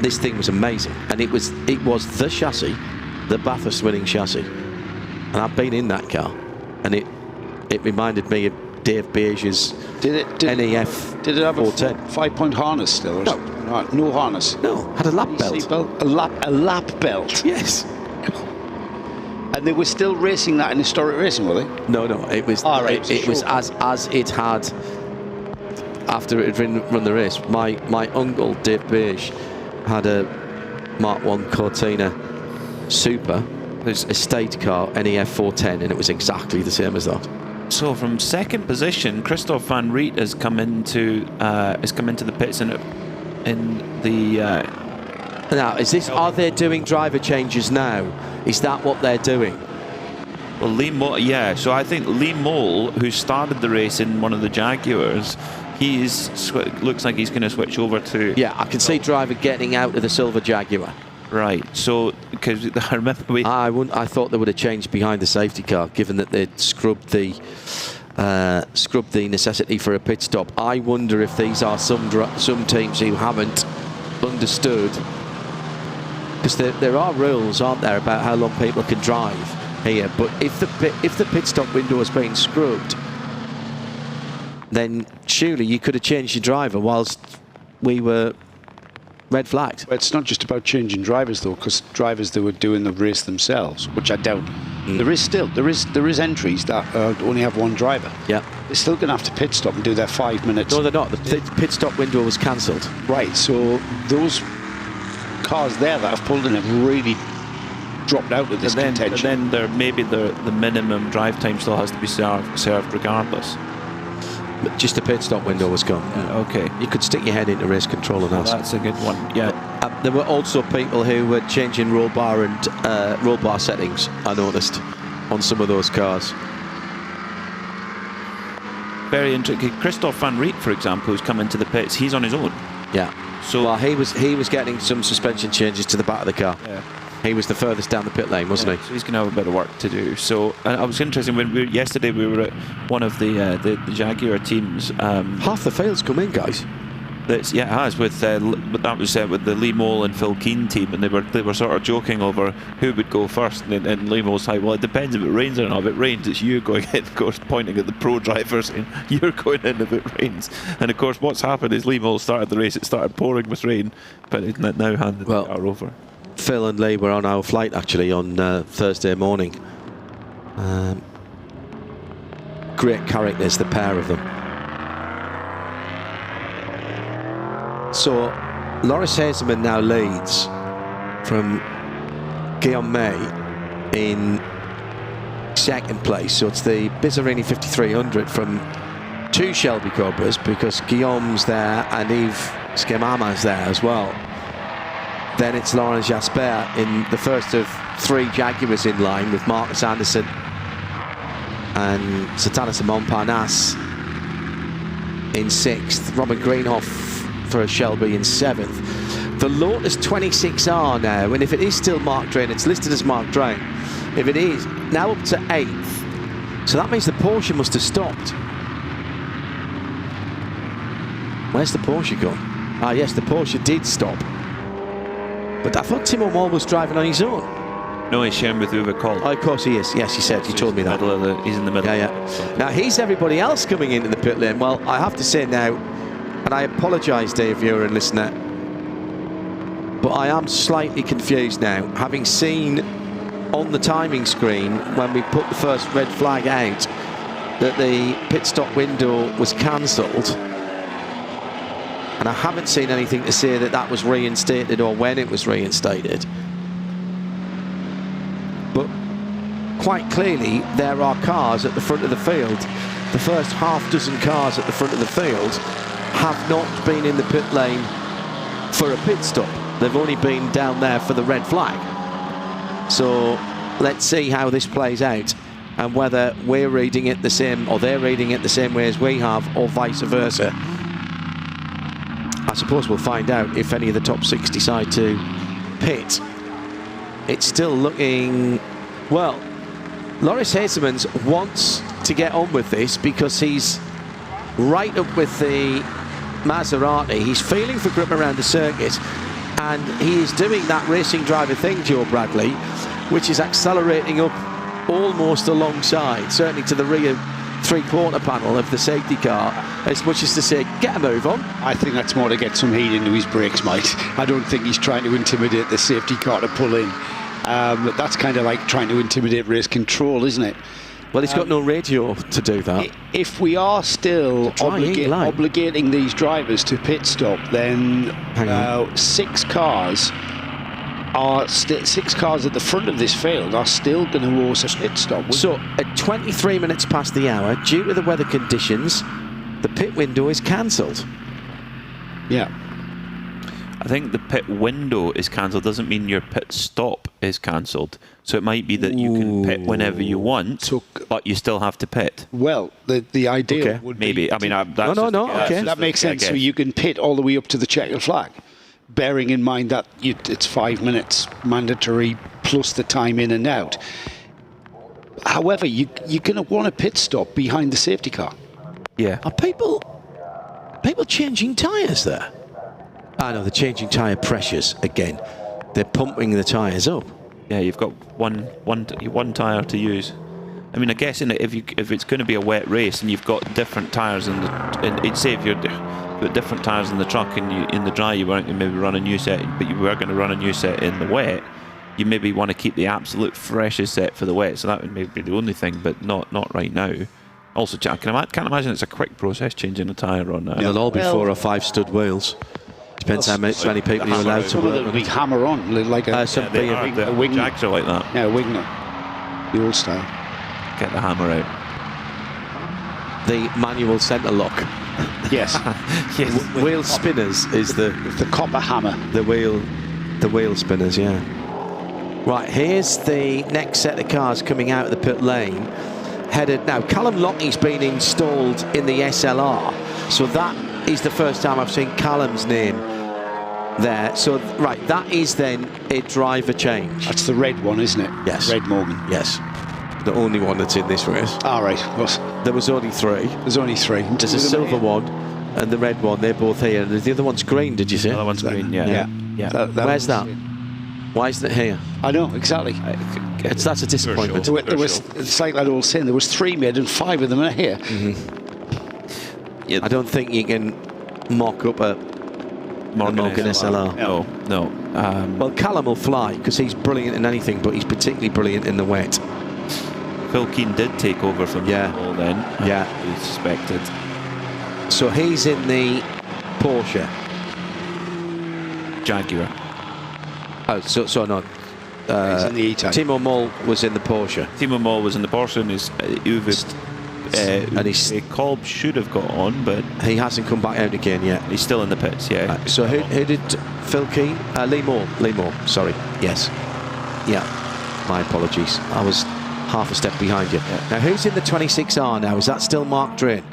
this thing was amazing, and it was the chassis, the Bathurst winning chassis, and I've been in that car, and it reminded me of Dave Beige's NEF. Did it have 410. a 5-point harness still? No. Right, no harness. No, had a lap belt. Seatbelt? A lap belt. Yes. And they were still racing that in historic racing, were they? No, it was. All right, it was as it had after it had run the race. My uncle Dave Beige had a Mark 1 Cortina Super, his estate car, NEF 410, and it was exactly the same as that. So from second position, Christophe Van Riet has come into the pits in the. Now, are they doing driver changes now? Is that what they're doing? Well, Lee Mole, yeah. So I think Lee Mole, who started the race in one of the Jaguars, looks like he's going to switch over to. Yeah, I can see driver getting out of the silver Jaguar. Right. So because I remember I thought they would have changed behind the safety car, given that they'd scrubbed the necessity for a pit stop. I wonder if these are some teams who haven't understood, because there are rules, aren't there, about how long people can drive here. But if the pit stop window has been scrubbed, then surely you could have changed your driver whilst we were red flagged. It's not just about changing drivers though, because drivers that were doing the race themselves, which I doubt. There is entries that only have one driver. Yeah, they're still going to have to pit stop and do their 5 minutes. No, they're not. The pit stop window was cancelled. Right. So those cars there that have pulled in have really dropped out of this contention. And then the minimum drive time still has to be served regardless. But just the pit stop window was gone. Okay. You could stick your head into race control and ask. That's a good one. Yeah. There were also people who were changing roll bar settings, I noticed, on some of those cars. Very interesting. Christophe Van Riet, for example, who's come into the pits, he's on his own. Yeah. So he was getting some suspension changes to the back of the car. Yeah. He was the furthest down the pit lane, wasn't he? So he's going to have a bit of work to do. So I was interested when yesterday we were at one of the Jaguar teams. Half the field's come in, guys. It has with that was with the Lee Mole and Phil Keane team, and they were sort of joking over who would go first, and Lee Mole's like, well, it depends if it rains or not. If it rains, it's you going in, of course, pointing at the pro drivers, and you're going in if it rains. And of course, what's happened is Lee Mole started the race, it started pouring with rain, but it's now handed the car over. Phil and Lee were on our flight actually on Thursday morning. Great characters, the pair of them. So Loris Hazeman now leads from Guillaume May in second place. So it's the Bizzarini 5300 from two Shelby Cobras, because Guillaume's there and Yves Skemama's there as well. Then it's Laurent Jasper in the first of three Jaguars in line, with Marcus Anderson and Satanas Montparnasse in sixth. Robin Greenhoff for a Shelby in seventh. The Lotus 26R now, and if it is still Mark Drain, it's listed as Mark Drain. If it is, now up to eighth. So that means the Porsche must have stopped. Where's the Porsche gone? Ah, yes, the Porsche did stop. But I thought Timo Moll was driving on his own. No, he's sharing with Uwe Koll. Oh, of course he is. Yes, you said. You told me that. He's in the middle. Yeah. Now, he's everybody else coming into the pit lane. Well, I have to say now, and I apologise, dear viewer and listener, but I am slightly confused now, having seen on the timing screen when we put the first red flag out that the pit stop window was cancelled. And I haven't seen anything to say that that was reinstated or when it was reinstated. But quite clearly, there are cars at the front of the field. The first half dozen cars at the front of the field have not been in the pit lane for a pit stop. They've only been down there for the red flag. So let's see how this plays out, and whether we're reading it the same, or they're reading it the same way as we have, or vice versa. I suppose we'll find out if any of the top 6 decide to pit. It's still looking, well, Loris Hasemans wants to get on with this because he's right up with the Maserati. He's feeling for grip around the circuit, and he is doing that racing driver thing, Joe Bradley, which is accelerating up almost alongside, certainly to the rear three-quarter panel of the safety car, as much as to say, get a move on. I think that's more to get some heat into his brakes, Mike. I don't think he's trying to intimidate the safety car to pull in. That's kind of like trying to intimidate race control, isn't it? Well, he's got no radio to do that. If we are still obligating these drivers to pit stop, then 6 cars at the front of this field are still going to owe us a pit stop. So at 23 minutes past the hour, due to the weather conditions, the pit window is cancelled. Yeah. I think the pit window is cancelled doesn't mean your pit stop is cancelled. So it might be that you can pit whenever you want, but you still have to pit. Well, the idea would be... Maybe. I mean, that makes sense. So you can pit all the way up to the checkered flag, bearing in mind that it's 5 minutes mandatory plus the time in and out. However, you're going to want a pit stop behind the safety car. Yeah. Are people changing tyres there? I know, they're changing tyre pressures again. They're pumping the tyres up. Yeah, you've got one tyre to use. I mean, I guess if it's going to be a wet race and you've got different tyres say if you've got different tyres in the truck and in the dry you weren't going to maybe run a new set, but you were going to run a new set in the wet, you maybe want to keep the absolute freshest set for the wet. So that would maybe be the only thing, but not right now. Also, I can't imagine it's a quick process changing a tyre on that. They'll all be 4 or 5 stud wheels. Depends how many people you're allowed to work with. Big hammer on, like a wing. Jags are like that. Yeah, wing the old style. Get the hammer out. The manual centre lock. Yes. Yes. Wheel spinners is the copper hammer. The wheel spinners, yeah. Right, here's the next set of cars coming out of the pit lane. Headed now. Callum Lockney's been installed in the SLR, so that is the first time I've seen Callum's name there. So, right, that is then a driver change. That's the red one, isn't it? Yes. Red Morgan. Yes. The only one that's in this race. All right. There was only 3. There's only 3. There's a silver one and the red one. They're both here. And the other one's green, did you say? The other one's green, yeah. Where's that? Why isn't it here? I know, exactly. That's a disappointment. It's like that old saying, there was 3 made and 5 of them are here. Mm-hmm. Yeah, I don't think you can mock up a Morgan SLR. No. Well, Callum will fly because he's brilliant in anything, but he's particularly brilliant in the wet. Phil Keane did take over from Paul then. He suspected. So he's in the Porsche. Jaguar. Oh, so no. He's in the E-Type. Timo Moll was in the Porsche. Timo Moll was in the Porsche and his and Kolb should have got on, but he hasn't come back out again yet. He's still in the pits, yeah. So who did Phil Keane? Lee Moore, sorry. Yes. Yeah. My apologies. I was half a step behind you. Yeah. Now, who's in the 26R now? Is that still Mark Drain?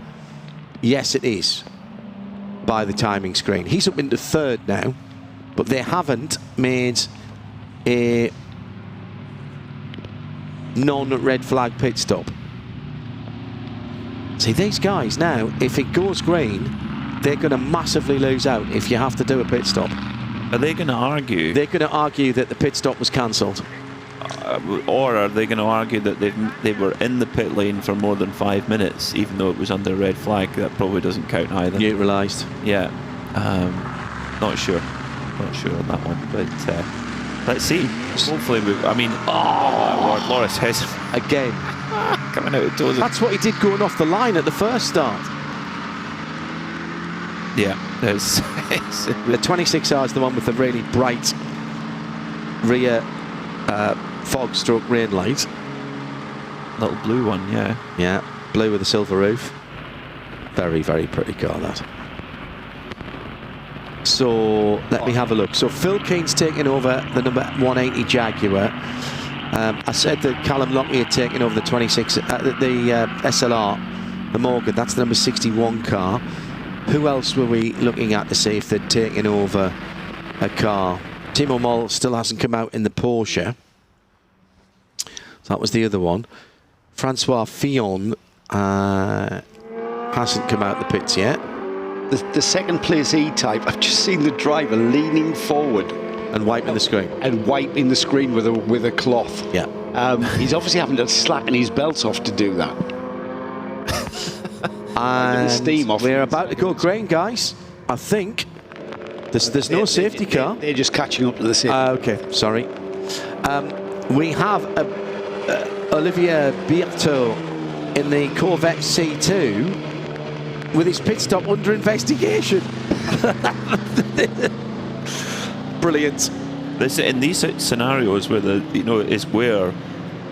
Yes, it is. By the timing screen. He's up into 3rd now, but they haven't made a non-red flag pit stop. See, these guys now, if it goes green, they're going to massively lose out if you have to do a pit stop. Are they going to argue? They're going to argue that the pit stop was cancelled. Or are they going to argue that they were in the pit lane for more than 5 minutes, even though it was under a red flag? That probably doesn't count either. Neutralised. Yeah. Not sure on that one, but let's see. Hopefully, Loris has again coming out of toes. That's what he did going off the line at the first start. Yeah, the 26R is the one with the really bright rear fog stroke rain light. Little blue one, yeah. Yeah, blue with a silver roof. Very, very pretty car, that. So let me have a look. So Phil Keane's taken over the number 180 Jaguar. I said that Callum Lockney had taken over the 26, the SLR, the Morgan. That's the number 61 car. Who else were we looking at to see if they'd taken over a car? Timo Moll still hasn't come out in the Porsche. So that was the other one. Francois Fillon hasn't come out the pits yet. The second place E-Type, I've just seen the driver leaning forward And wiping the screen. and wiping the screen with a cloth. Yeah. He's obviously having to slacken his belts off to do that. And steam off. we're about to go green, guys. I think. There's no safety car. They're just catching up to the safety. Okay, sorry. We have Olivier Berthaud in the Corvette C2 with his pit stop under investigation. Brilliant. In these scenarios where is where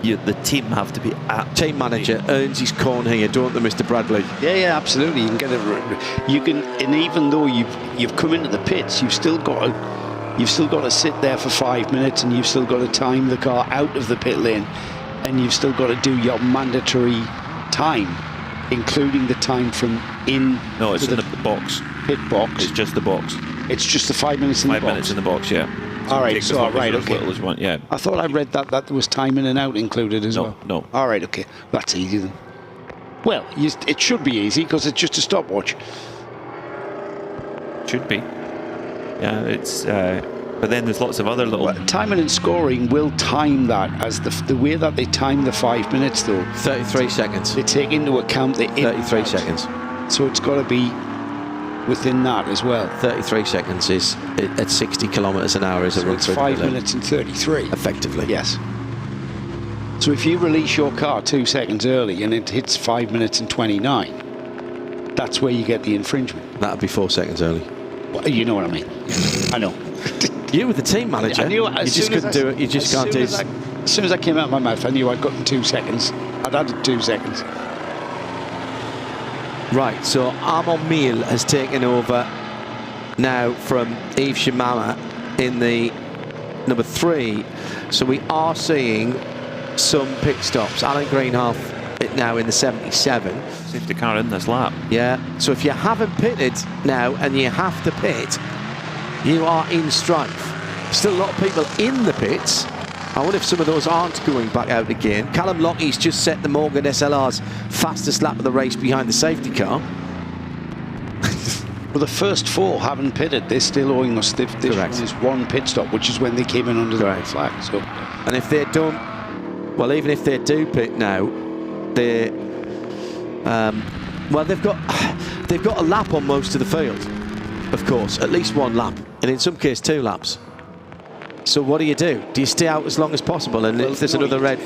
the team have to be at. Team manager earns his corn here, don't they, Mr. Bradley? Yeah, absolutely. You can get and even though you've come into the pits, you've still got to sit there for 5 minutes, and you've still got to time the car out of the pit lane, and you've still got to do your mandatory time, including the time from in. No, it's in the box. Pit box. It's just the box. It's just the 5 minutes in the box. 5 minutes in the box, yeah. All right, so right, as okay. little as one, yeah. I thought I read that there was time in and out included as well. No. All right, okay. That's easy then. Well, it should be easy because it's just a stopwatch. Should be. Yeah, it's. But then there's lots of other little. Well, timing and scoring will time that as the way that they time the 5 minutes though. 33 seconds. They take into account the 33 seconds. So it's got to be within that as well. 33 seconds is at 60 kilometres an hour is a run It's through 5 the minutes and 33. effectively. Yes. So if you release your car 2 seconds early and it hits 5 minutes and 29, that's where you get the infringement. That'd be 4 seconds early. Well, you know what I mean. I know. You were the team manager. I knew you just couldn't do it. You just can't do it. As soon as I came out of my mouth, I knew I'd gotten 2 seconds. I'd added 2 seconds. Right, so Armand Mille has taken over now from Yves Shimama in the number 3. So we are seeing some pit stops. Alan Greenhalgh now in the 77. Safety car in this lap. Yeah, so if you haven't pitted now and you have to pit, you are in strife. Still a lot of people in the pits. I wonder if some of those aren't going back out again. Callum Lockheed's just set the Morgan SLR's fastest lap of the race behind the safety car. Well, the first 4 haven't pitted. They're still owing us. There's 1 pit stop, which is when they came in under the red flag. So, and if they don't, well, even if they do pit now, they, well, they've got a lap on most of the field, of course, at least 1 lap, and in some cases 2 laps. So what do? Do you stay out as long as possible? And if there's another red...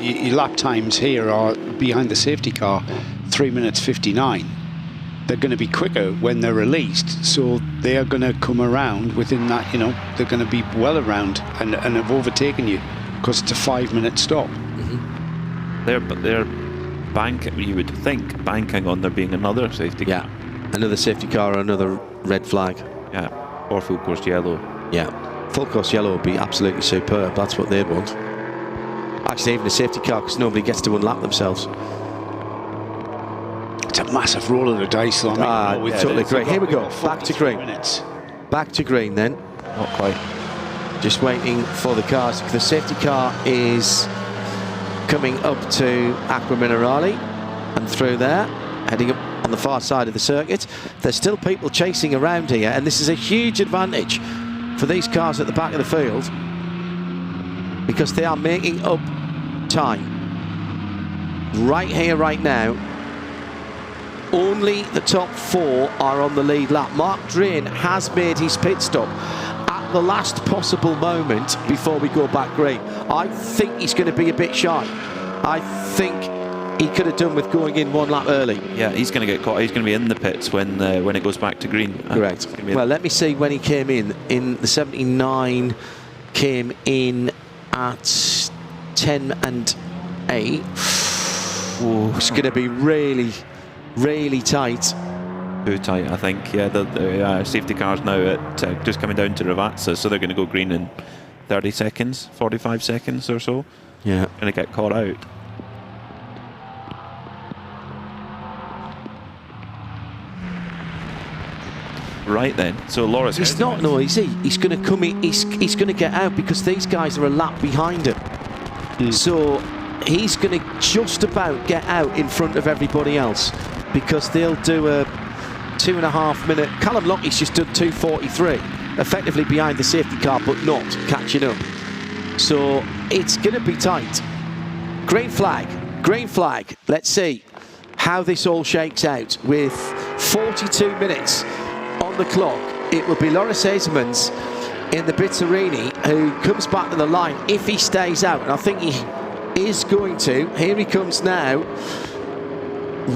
Your lap times here are behind the safety car, 3 minutes 59. They're going to be quicker when they're released, so they are going to come around within that, they're going to be well around and have overtaken you because it's a 5 minute stop. Mm-hmm. They're banking, you would think, banking on there being another safety car. Yeah, another safety car or another red flag. Yeah, or full course yellow. Yeah. Full course yellow would be absolutely superb. That's what they'd want. Actually, even a safety car, because nobody gets to unlap themselves. It's a massive roll of the dice, though. We totally agree. Here we go. Back to green. Back to green then. Not quite. Just waiting for the cars. The safety car is coming up to Acqua Minerale and through there, heading up on the far side of the circuit. There's still people chasing around here, and this is a huge advantage for these cars at the back of the field because they are making up time right here, right now. Only the top 4 are on the lead lap. Mark Drain has made his pit stop at the last possible moment before we go back green. I think he's going to be a bit shy. I think he could have done with going in 1 lap early. Yeah, he's going to get caught. He's going to be in the pits when it goes back to green. Correct. Well, let me see when he came in. In the 79, came in at 10 and 8. Ooh, it's going to be really, really tight. Too tight, I think. Yeah, the safety car's now at just coming down to Ravazza, so they're going to go green in 30 seconds, 45 seconds or so. Yeah. Going to get caught out. Right then, so Loris. He's not noisy. He's going to come in. He's going to get out because these guys are a lap behind him. So he's going to just about get out in front of everybody else. because they'll do a 2.5 minute. Callum Lockie's just done 2:43, effectively behind the safety car, but not catching up. So it's going to be tight. Green flag. Let's see how this all shakes out. With 42 minutes on the clock, it will be Loris Hasemans in the Bitterini who comes back to the line if he stays out, and I think he is going to. Here he comes now.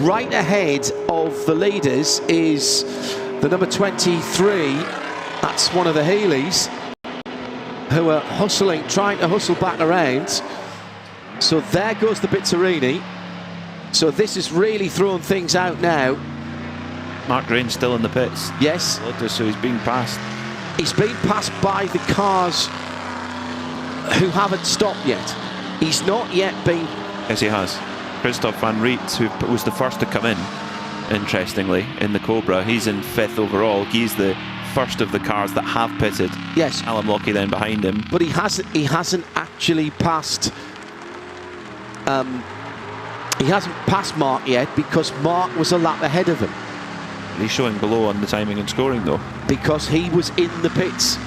Right ahead of the leaders is the number 23. That's one of the Healey's who are hustling, trying to hustle back around. So there goes the Bitterini. So this has really thrown things out now. Mark Green's still in the pits. Yes. So he's being passed. He's been passed by the cars who haven't stopped yet. He's not yet been... Yes, he has. Christophe Van Riet, who was the first to come in, interestingly, in the Cobra. He's in 5th overall. He's the first of the cars that have pitted. Yes. Callum Lockie then behind him. But he hasn't actually passed... he hasn't passed Mark yet because Mark was a lap ahead of him. He's showing below on the timing and scoring, though. Because he was in the pits.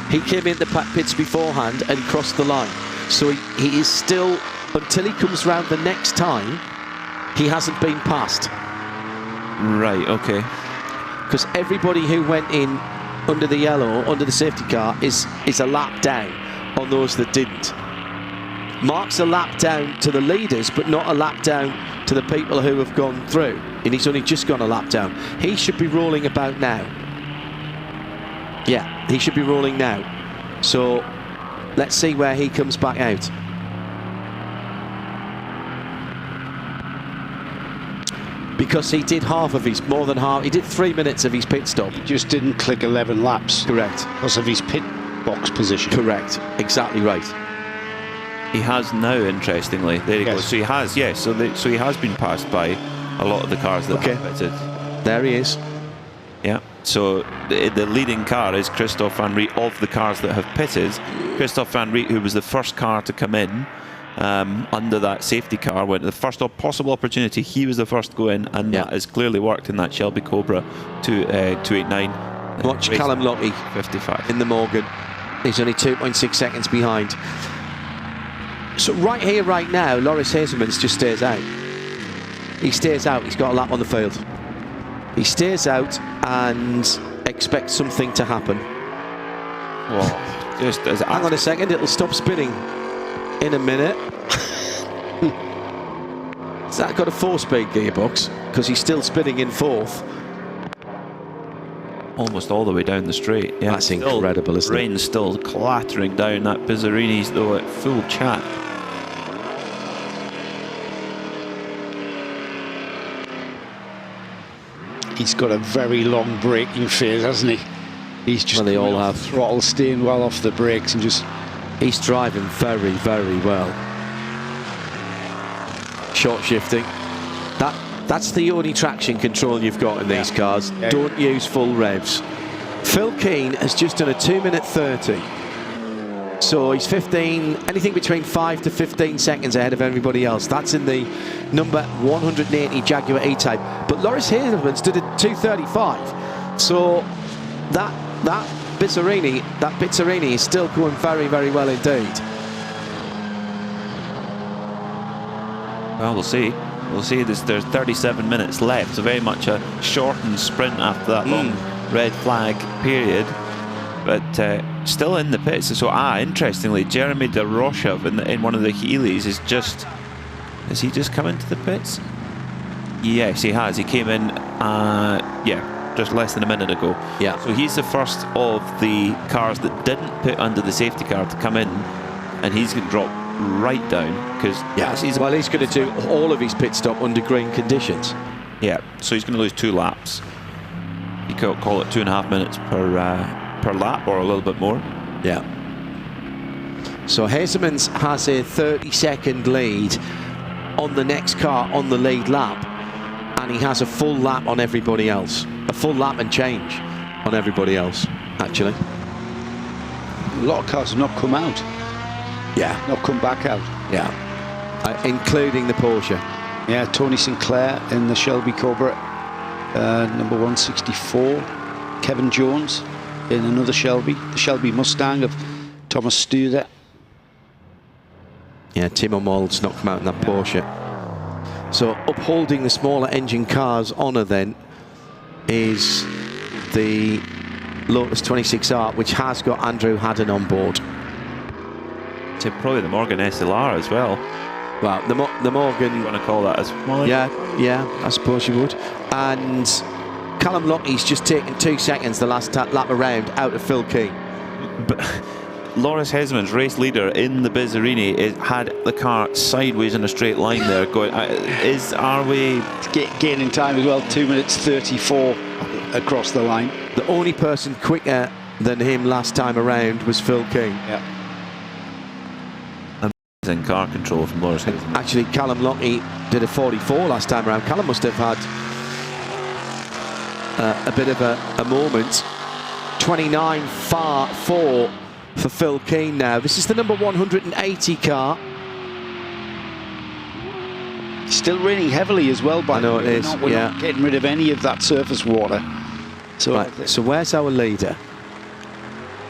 He came in the pits beforehand and crossed the line. So he is still, until he comes round the next time, he hasn't been passed. Right, okay. Because everybody who went in under the yellow, under the safety car, is a lap down on those that didn't. Mark's a lap down to the leaders, but not a lap down to the people who have gone through. And he's only just gone a lap down. He should be rolling about now. Yeah, he should be rolling now. So let's see where he comes back out. Because he did half of his, more than half, he did 3 minutes of his pit stop. He just didn't click 11 laps. Correct. Because of his pit box position. Correct, exactly right. He has now, interestingly. There he goes. So he has, yes. So he has been passed by a lot of the cars that have pitted. There he is. Yeah. So the leading car is Christophe Van Riet of the cars that have pitted. Christophe Van Riet, who was the first car to come in under that safety car, went to the first possible opportunity. He was the first to go in, and that has clearly worked in that Shelby Cobra 289. Watch Callum Lockie 55 in the Morgan. He's only 2.6 seconds behind. So right here, right now, Loris Hasemans just stays out. He stays out. He's got a lap on the field. He stays out and expects something to happen. Well, just as hang on a second, it'll stop spinning in a minute. Has that got a 4-speed gearbox? Because he's still spinning in 4th. Almost all the way down the straight. Yeah, that's incredible, isn't it? Rain's still clattering down that Bizzarini's, though, at full chat. He's got a very long braking phase, hasn't he? He's just they all have throttle, staying well off the brakes, and just... He's driving very, very well. Short shifting. That's the only traction control you've got in these cars. Yeah. Don't use full revs. Phil Keane has just done a 2:30. So he's anything between 5 to 15 seconds ahead of everybody else. That's in the number 180 Jaguar E-Type. But Loris Hasemans did a 2:35. So that Bitterini is still going very, very well indeed. Well, we'll see. We'll see. There's 37 minutes left. So very much a shortened sprint after that long red flag period. But still in the pits. So, interestingly, Jeremy de Rocha in one of the Healeys has he just come into the pits? Yes, he has. He came in, just less than a minute ago. Yeah. So he's the first of the cars that didn't pit under the safety car to come in, and he's going to drop right down because he's going to do all of his pit stop under green conditions. Yeah. So he's going to lose 2 laps. You could call it 2.5 minutes per lap or a little bit more. Yeah. So Hasemans has a 30-second lead on the next car on the lead lap, and he has a full lap on everybody else. A full lap and change on everybody else, actually. A lot of cars have not come out. Yeah. Not come back out. Yeah. Including the Porsche. Yeah, Tony Sinclair in the Shelby Cobra, number 164. Kevin Jones in another Shelby, the Shelby Mustang of Thomas Studer. Yeah, Timo Mold's not come out in that Porsche. So upholding the smaller engine car's honour then is the Lotus 26R, which has got Andrew Haddon on board. To probably the Morgan SLR as well. Well, the Morgan... You want to call that as well? Yeah, I suppose you would. And Callum Lockheed's just taken 2 seconds the last lap around out of Phil Keane. But Loris Hesman's race leader in the Bizzarini had the car sideways in a straight line there going, are we... Gaining time as well, 2 minutes 34 across the line. The only person quicker than him last time around was Phil Keane. Yeah. In car control from Loris Hesman. Actually, Callum Lockheed did a 44 last time around. Callum must have had a bit of a moment. 29.4 for Phil Keane now. This is the number 180 car. Still raining heavily as well, but I know it is. We're not getting rid of any of that surface water. So, right, so where's our leader?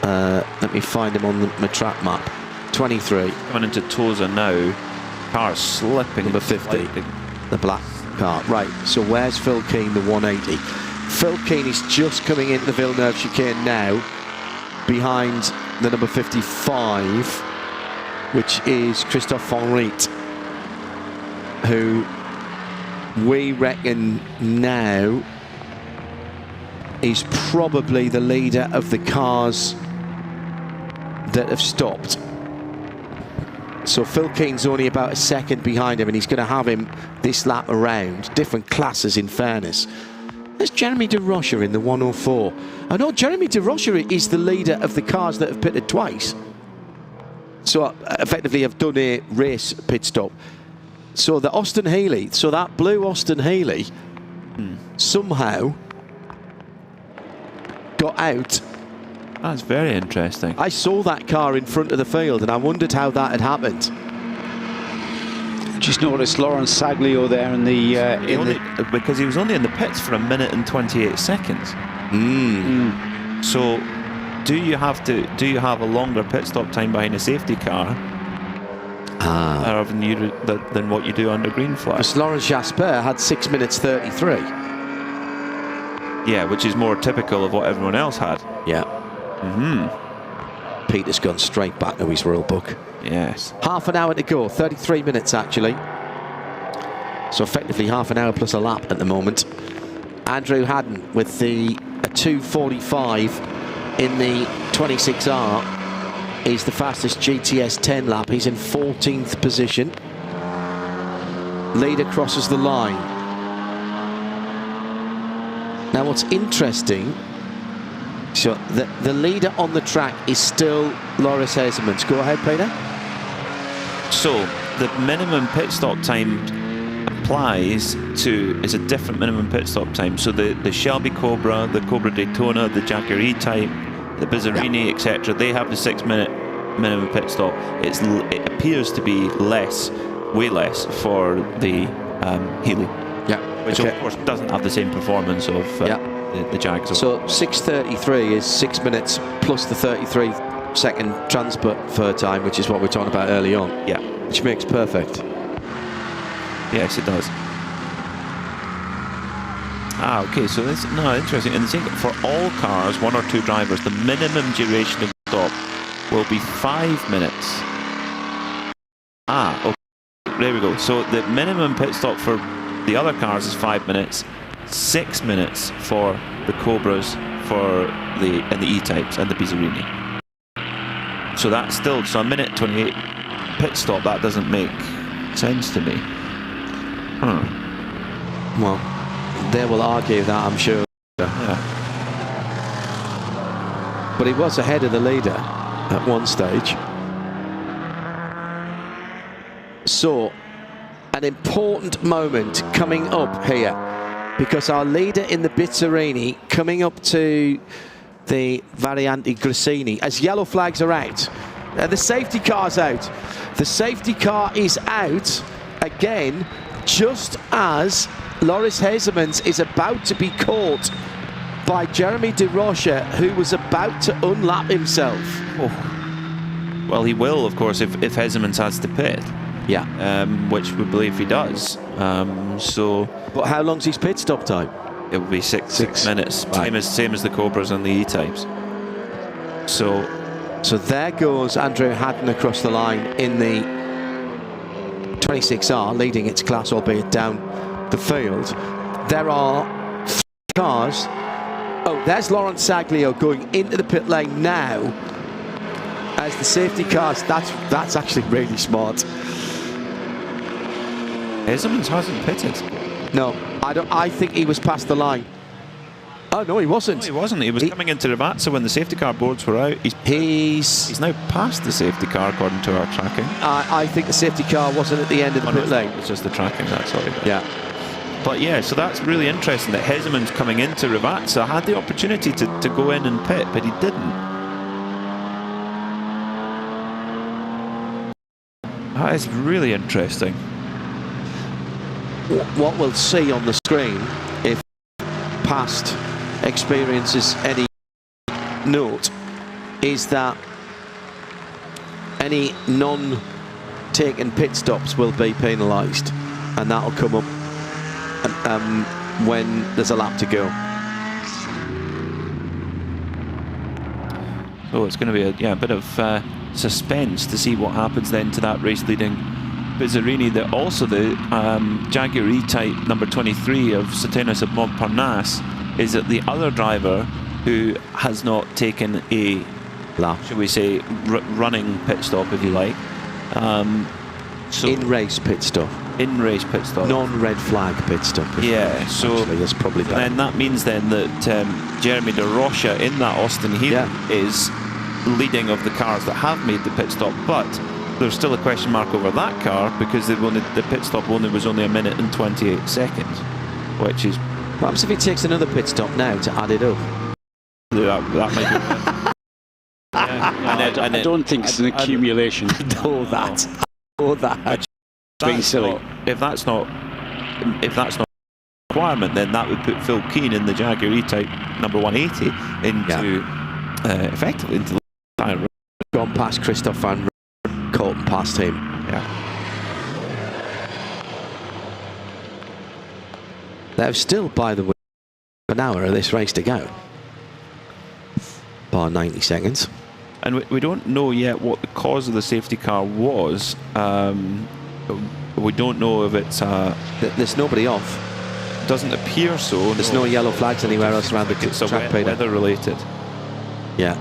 Let me find him on my track map. 23. Coming into Tosa now. Car slipping. Number 50. The black car. Right, so where's Phil Keane, the 180? Phil Keane is just coming into the Villeneuve chicane now, behind the number 55, which is Christophe Fonrit, who we reckon now is probably the leader of the cars that have stopped. So Phil Keane's only about a second behind him, and he's going to have him this lap around. Different classes, in fairness. There's Jeremy de Rocher in the 104. I know Jeremy de Rocher is the leader of the cars that have pitted twice. So effectively have done a race pit stop. So the Austin Healey, so that blue Austin Healey somehow got out. That's very interesting. I saw that car in front of the field and I wondered how that had happened. Just noticed Lawrence Saglio there in the because he was only in the pits for 1 minute and 28 seconds. So do you have a longer pit stop time behind a safety car than what you do under green flag? Because Lawrence Jasper had 6 minutes 33. Yeah, which is more typical of what everyone else had. Yeah. Peter's gone straight back to his rule book. Yes. Half an hour to go, 33 minutes actually. So effectively half an hour plus a lap at the moment. Andrew Haddon with a 2:45 in the 26R is the fastest GTS 10 lap. He's in 14th position. Leader crosses the line. Now what's interesting, so the leader on the track is still Loris Hesmans. Go ahead, Peter. So the minimum pit stop time is a different minimum pit stop time. So the Shelby Cobra, the Cobra Daytona, the Jaguar E-Type, the Bizzarini, etc., they have the 6 minute minimum pit stop. It appears to be way less for the Healey. Yeah. Which of course doesn't have the same performance of the Jags. So 6:33 is 6 minutes plus the 33-second transfer time, which is what we were talking about early on. Yeah. Which makes perfect. Yes, it does. Okay, so that's interesting. And for all cars, 1 or 2 drivers, the minimum duration of the stop will be 5 minutes. Okay. There we go. So the minimum pit stop for the other cars is 5 minutes, 6 minutes for the Cobras, for the E-Types and the Bizzarini. So that's still, so 1 minute 28 pit stop, that doesn't make sense to me. Well, they will argue that, I'm sure. Yeah. But he was ahead of the leader at one stage. So, an important moment coming up here, because our leader in the Bizzarini coming up to the Variante Grissini as yellow flags are out. The safety car's out. The safety car is out again, just as Loris Hazemans is about to be caught by Jeremy De Rocha, who was about to unlap himself. Oh. Well, he will, of course, if Hazemans has to pit. Yeah. Which we believe he does. But how long's his pit stop time? It will be six minutes. Right. Same as the Cobras and the E-types. So there goes Andrew Haddon across the line in the 26R, leading its class, albeit down the field. There are 3 cars. Oh, there's Lawrence Saglio going into the pit lane now as the safety cars. That's actually really smart. Hazemans hasn't pitted. No, I think he was past the line. Oh no, he wasn't. No, he wasn't. He was coming into Ravazza when the safety car boards were out. He's now past the safety car according to our tracking. I think the safety car wasn't at the end of the pit lane. It's just the tracking, that's all. Yeah. But yeah, so that's really interesting that Hazemans coming into Ravazza had the opportunity to go in and pit, but he didn't. That is really interesting. What we'll see on the screen, if past experience is any note, is that any non-taken pit stops will be penalised, and that'll come up when there's a lap to go. So it's going to be a bit of suspense to see what happens then to that race leading Bizzarini. That also the Jaguar E-Type number 23 of Satenas of Montparnasse is that the other driver who has not taken a Lap, shall we say, running pit stop, if you like. So in-race pit stop. In-race pit stop. Non-red flag pit stop. Yeah, so actually, that's probably better. And that means then that Jeremy De Rocha in that Austin Healey is leading of the cars that have made the pit stop, but there's still a question mark over that car because the pit stop was only 1 minute and 28 seconds, which is... Perhaps if he takes another pit stop now to add it up. That might be... I don't think it's an accumulation. That. Being silly. If that's not a requirement, then that would put Phil Keane in the Jaguar E-Type number 180 into effectively into the tire. Gone past Christoph Van Colton past him. Yeah. There's still, by the way, an hour of this race to go. Bar 90 seconds. And we don't know yet what the cause of the safety car was. We don't know if it's... There's nobody off. Doesn't appear so. There's no yellow flags anywhere else around the track, Peter. Weather related. Yeah.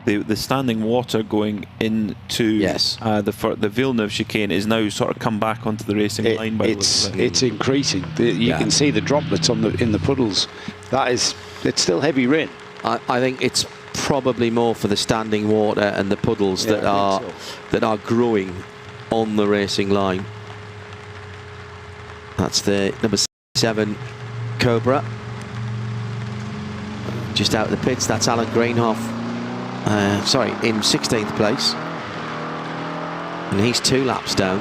The standing water going into the Villeneuve chicane is now sort of come back onto the racing line. It's increasing. You can see the droplets in the puddles. It's still heavy rain. I think it's probably more for the standing water and the puddles that are growing on the racing line. That's the number 7 Cobra. Just out of the pits, that's Alan Greenhoff. In 16th place. And he's 2 laps down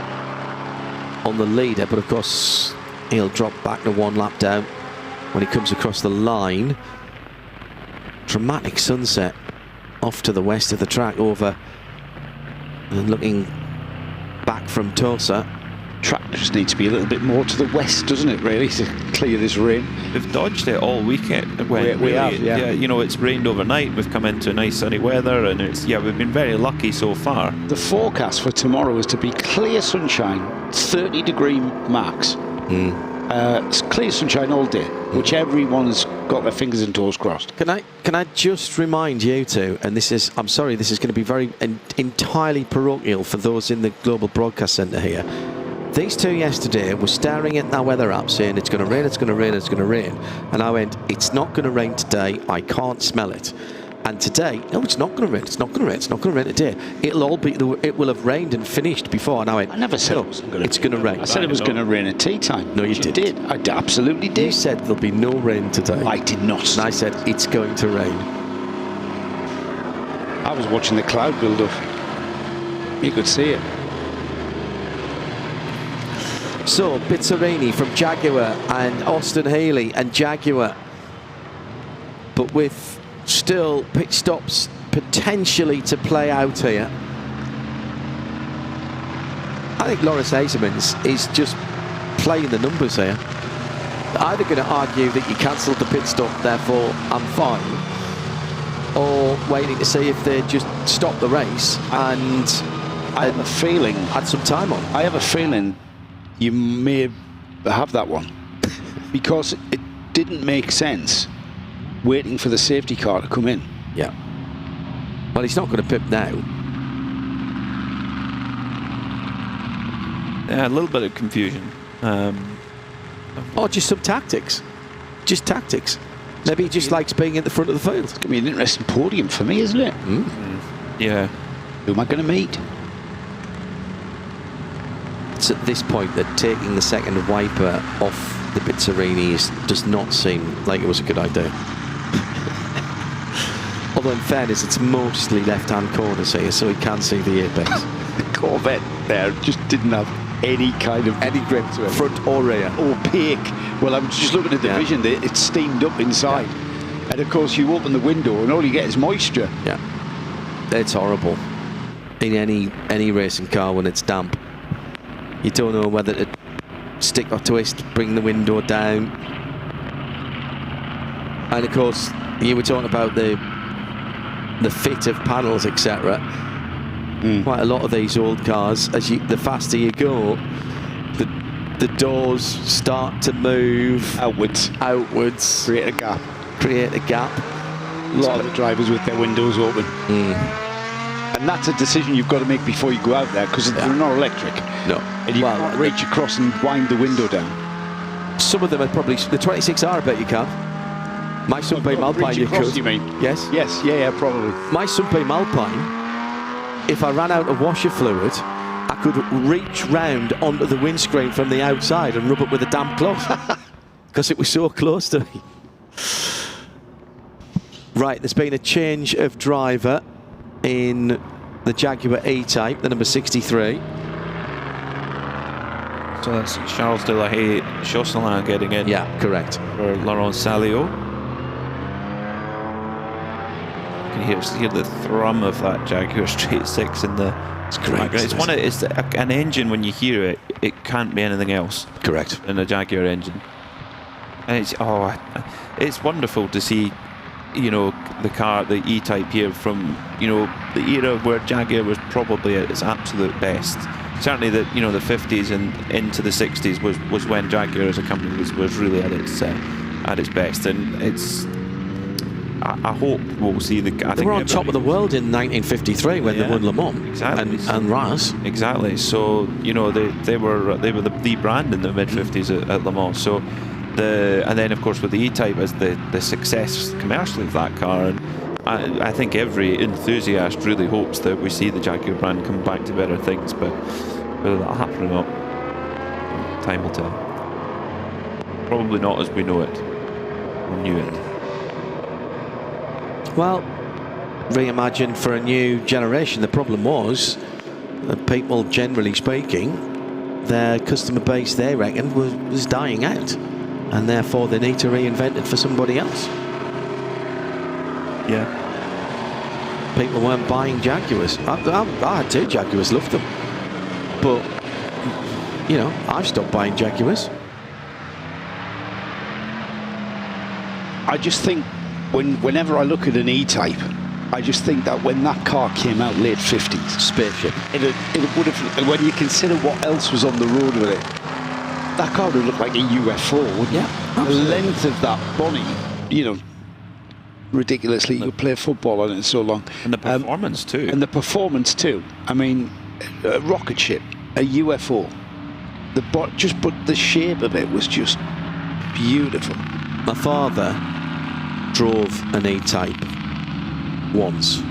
on the leader, but of course he'll drop back to 1 lap down when he comes across the line. Dramatic sunset off to the west of the track over and looking back from Tulsa. Track just needs to be a little bit more to the west, doesn't it, really, to clear this rain? We've dodged it all weekend. We have, yeah. You know, it's rained overnight. We've come into nice sunny weather, and we've been very lucky so far. The forecast for tomorrow is to be clear sunshine, 30-degree max. It's clear sunshine all day, which everyone's got their fingers and toes crossed. Can I just remind you two, and I'm sorry, this is going to be very entirely parochial for those in the Global Broadcast Centre here. These two yesterday were staring at that weather app saying it's going to rain, it's going to rain, it's going to rain. And I went, it's not going to rain today, I can't smell it. And today, no, it's not going to rain, it's not going to rain, it's not going to rain today. It will have rained and finished before. And I went, I never said it wasn't going to it's going to rain. I said it was going to rain at tea time. No, you did. I absolutely did. You said there'll be no rain today. I did not. And I said, it's going to rain. I was watching the cloud build up. You could see it. So, Bizzarini from Jaguar and Austin Healey and Jaguar. But with still pit stops potentially to play out here. I think Loris Hasemans is just playing the numbers here. They're either going to argue that you cancelled the pit stop, therefore I'm fine, or waiting to see if they just stop the race and I have a feeling add some time on. I have a feeling you may have that one because it didn't make sense waiting for the safety car to come in. Yeah. Well, he's not going to pit now. Yeah, a little bit of confusion. Or just some tactics. Just tactics. Maybe he just likes being at the front of the field. It's going to be an interesting podium for me, isn't it? Yeah. Who am I going to meet? It's at this point that taking the second wiper off the Bizzarini does not seem like it was a good idea. Although in fairness, it's mostly left-hand corners here, so he can see the apex. The Corvette there just didn't have any kind of grip to it. Front or rear. Opaque. Well, I'm just looking at the vision there. It's steamed up inside. Yeah. And of course, you open the window and all you get is moisture. Yeah. It's horrible. In any racing car when it's damp. You don't know whether to stick or twist, bring the window down. And of course, you were talking about the fit of panels, etc. Quite a lot of these old cars, the faster you go, the doors start to move outwards. Create a gap. A lot of the drivers with their windows open. And that's a decision you've got to make before you go out there, because they're not electric. No. And you can't reach across and wind the window down. Some of them are probably, the 26R, I bet you can. My Sunbeam Alpine, you could. You mean? Yes? Yes, yeah, probably. My Sunbeam Alpine, if I ran out of washer fluid, I could reach round onto the windscreen from the outside and rub it with a damp cloth because it was so close to me. Right, there's been a change of driver in the Jaguar E-Type, the number 63. So that's Charles de la Haye Josselin getting in. Yeah, correct. For Laurent Salio. You can hear the thrum of that Jaguar Straight 6 in the. It's correct. It's an engine. When you hear it, it can't be anything else. Correct. In a Jaguar engine, and it's wonderful to see, the car, the E-Type here from the era where Jaguar was probably at its absolute best. Certainly the 50s and into the 60s was when Jaguar as a company was really at its best, and it's. I hope we'll see the. They were on top of the world in 1953 when they won Le Mans. Exactly. And Raz. Exactly. So they were the brand in the mid 50s at Le Mans. So and then of course with the E-Type as the success commercially of that car, and I think every enthusiast really hopes that we see the Jaguar brand come back to better things, but whether that'll happen or not, time will tell. Probably not as we know it or knew it. Well, reimagined for a new generation. The problem was that people, generally speaking, their customer base, they reckon, was dying out, and therefore they need to reinvent it for somebody else. Yeah. People weren't buying Jaguars. I had two Jaguars, loved them. But, I've stopped buying Jaguars. I just think whenever I look at an E-Type, I just think that when that car came out, late 50s, spaceship, it would have, when you consider what else was on the road with it, that car would have looked like a UFO, wouldn't it? Yeah, the length of that body, ridiculously. You play football on it so long. And the performance too. I mean, a rocket ship, a UFO. But the shape of it was just beautiful. My father drove an E-Type once.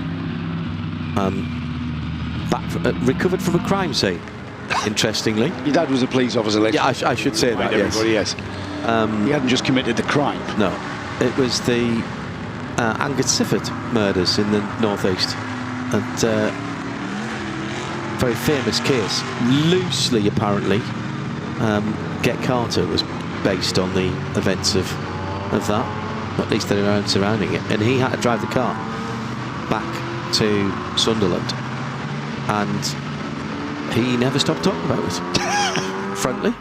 Recovered from a crime scene, interestingly. Your dad was a police officer. Yeah, I should say that, yes. He hadn't just committed the crime. No, it was the Angus Sifford murders in the northeast. And very famous case, loosely apparently Get Carter was based on the events of that, at least that are surrounding it, and he had to drive the car back to Sunderland, and he never stopped talking about it. Frankly.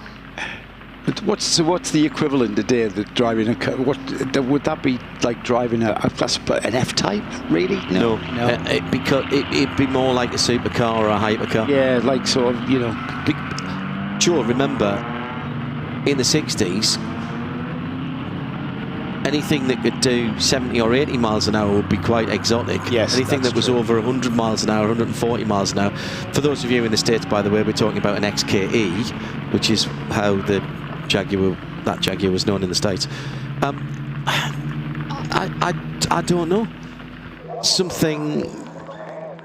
But what's the equivalent today of driving a car? Would that be like driving an F-Type? Really? No. Because it'd be more like a supercar or a hypercar. Yeah, like sort of, Sure, remember, in the 60s, anything that could do 70 or 80 miles an hour would be quite exotic. Yes, anything that was true. over 100 miles an hour, 140 miles an hour. For those of you in the States, by the way, we're talking about an XKE, which is how that Jaguar was known in the States. I don't know. Something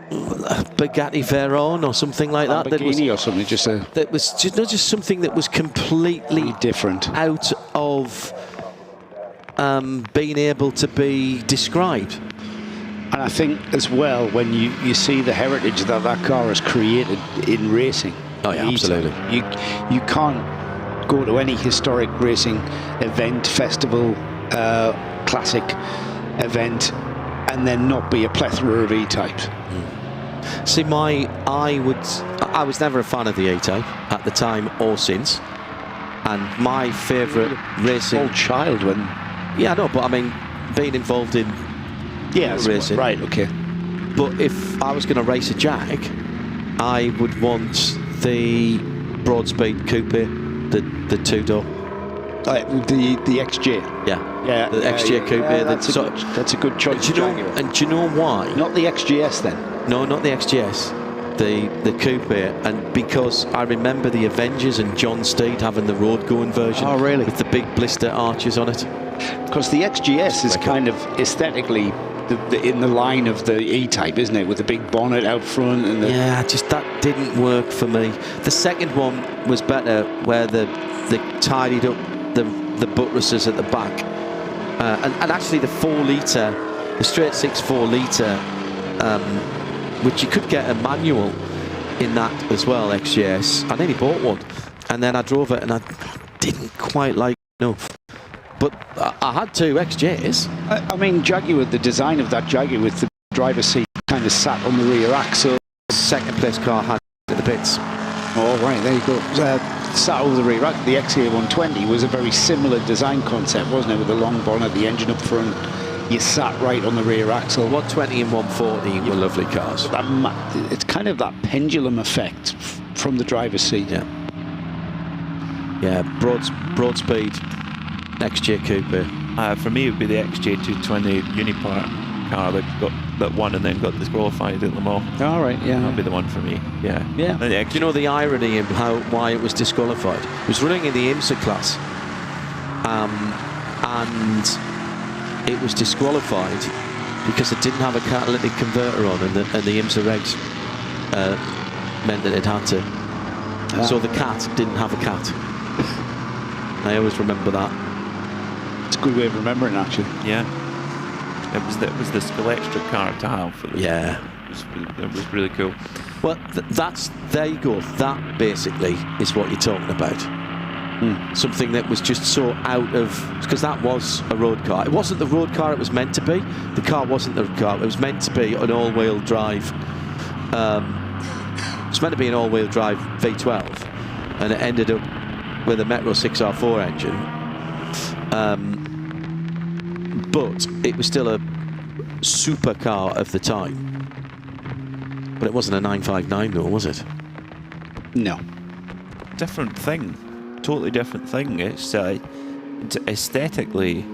Bugatti Veyron or something like that. Lamborghini or something. That was just something that was completely different, out of being able to be described. And I think as well, when you see the heritage that car has created in racing. Oh yeah, absolutely. You can't go to any historic racing event, festival, classic event, and then not be a plethora of E-types. See, I was never a fan of the E-type at the time or since, and my favourite racing. Old child when. Yeah, I know, but I mean, being involved in racing. Right. Okay. But if I was going to race a Jag, I would want the Broadspeed Coupe. The two-door. The XJ. Yeah. The XJ Coupe. Yeah, that's a good choice. And do you know why? Not the XJS then. No, not the XJS. The Coupe. And because I remember the Avengers and John Steed having the road-going version. Oh, really? With the big blister arches on it. Because the XJS is kind of aesthetically in the line of the E-type, isn't it? With the big bonnet out front and yeah, just that didn't work for me. The second one was better, where they tidied up the buttresses at the back, and actually the 4-litre, the straight 6 4-litre, which you could get a manual in that as well. XJS. I nearly bought one, and then I drove it and I didn't quite like it enough. But I had two XJs. I mean, Jaguar, the design of that Jaguar with the driver's seat kind of sat on the rear axle. Second place car had at the pits. Oh, right, there you go. Sat over the rear axle. The XA120 was a very similar design concept, wasn't it? With the long bonnet, the engine up front. You sat right on the rear axle. 120 and 140 were lovely cars. It's kind of that pendulum effect from the driver's seat. Yeah, Broadspeed XJ Coupe. For me, it would be the XJ220 Unipart car that won and then got disqualified at Le Mans. All right, yeah. That'd be the one for me. Yeah. Do you know the irony in why it was disqualified? It was running in the IMSA class, and it was disqualified because it didn't have a catalytic converter on, and the IMSA regs meant that it had to. So the cat didn't have a cat. I always remember that. It's a good way of remembering, actually. Yeah. It was the Scalextric car to have. For the, it was really cool. Well, there you go. That basically is what you're talking about. Something that was just so out of, because that was a road car. It wasn't the road car it was meant to be. The car wasn't the car. It was meant to be an all-wheel drive. It was meant to be an all-wheel drive V12, and it ended up with a Metro 6R4 engine. But it was still a supercar of the time. But it wasn't a 959 though, was it? No. Different thing. Totally different thing. It's aesthetically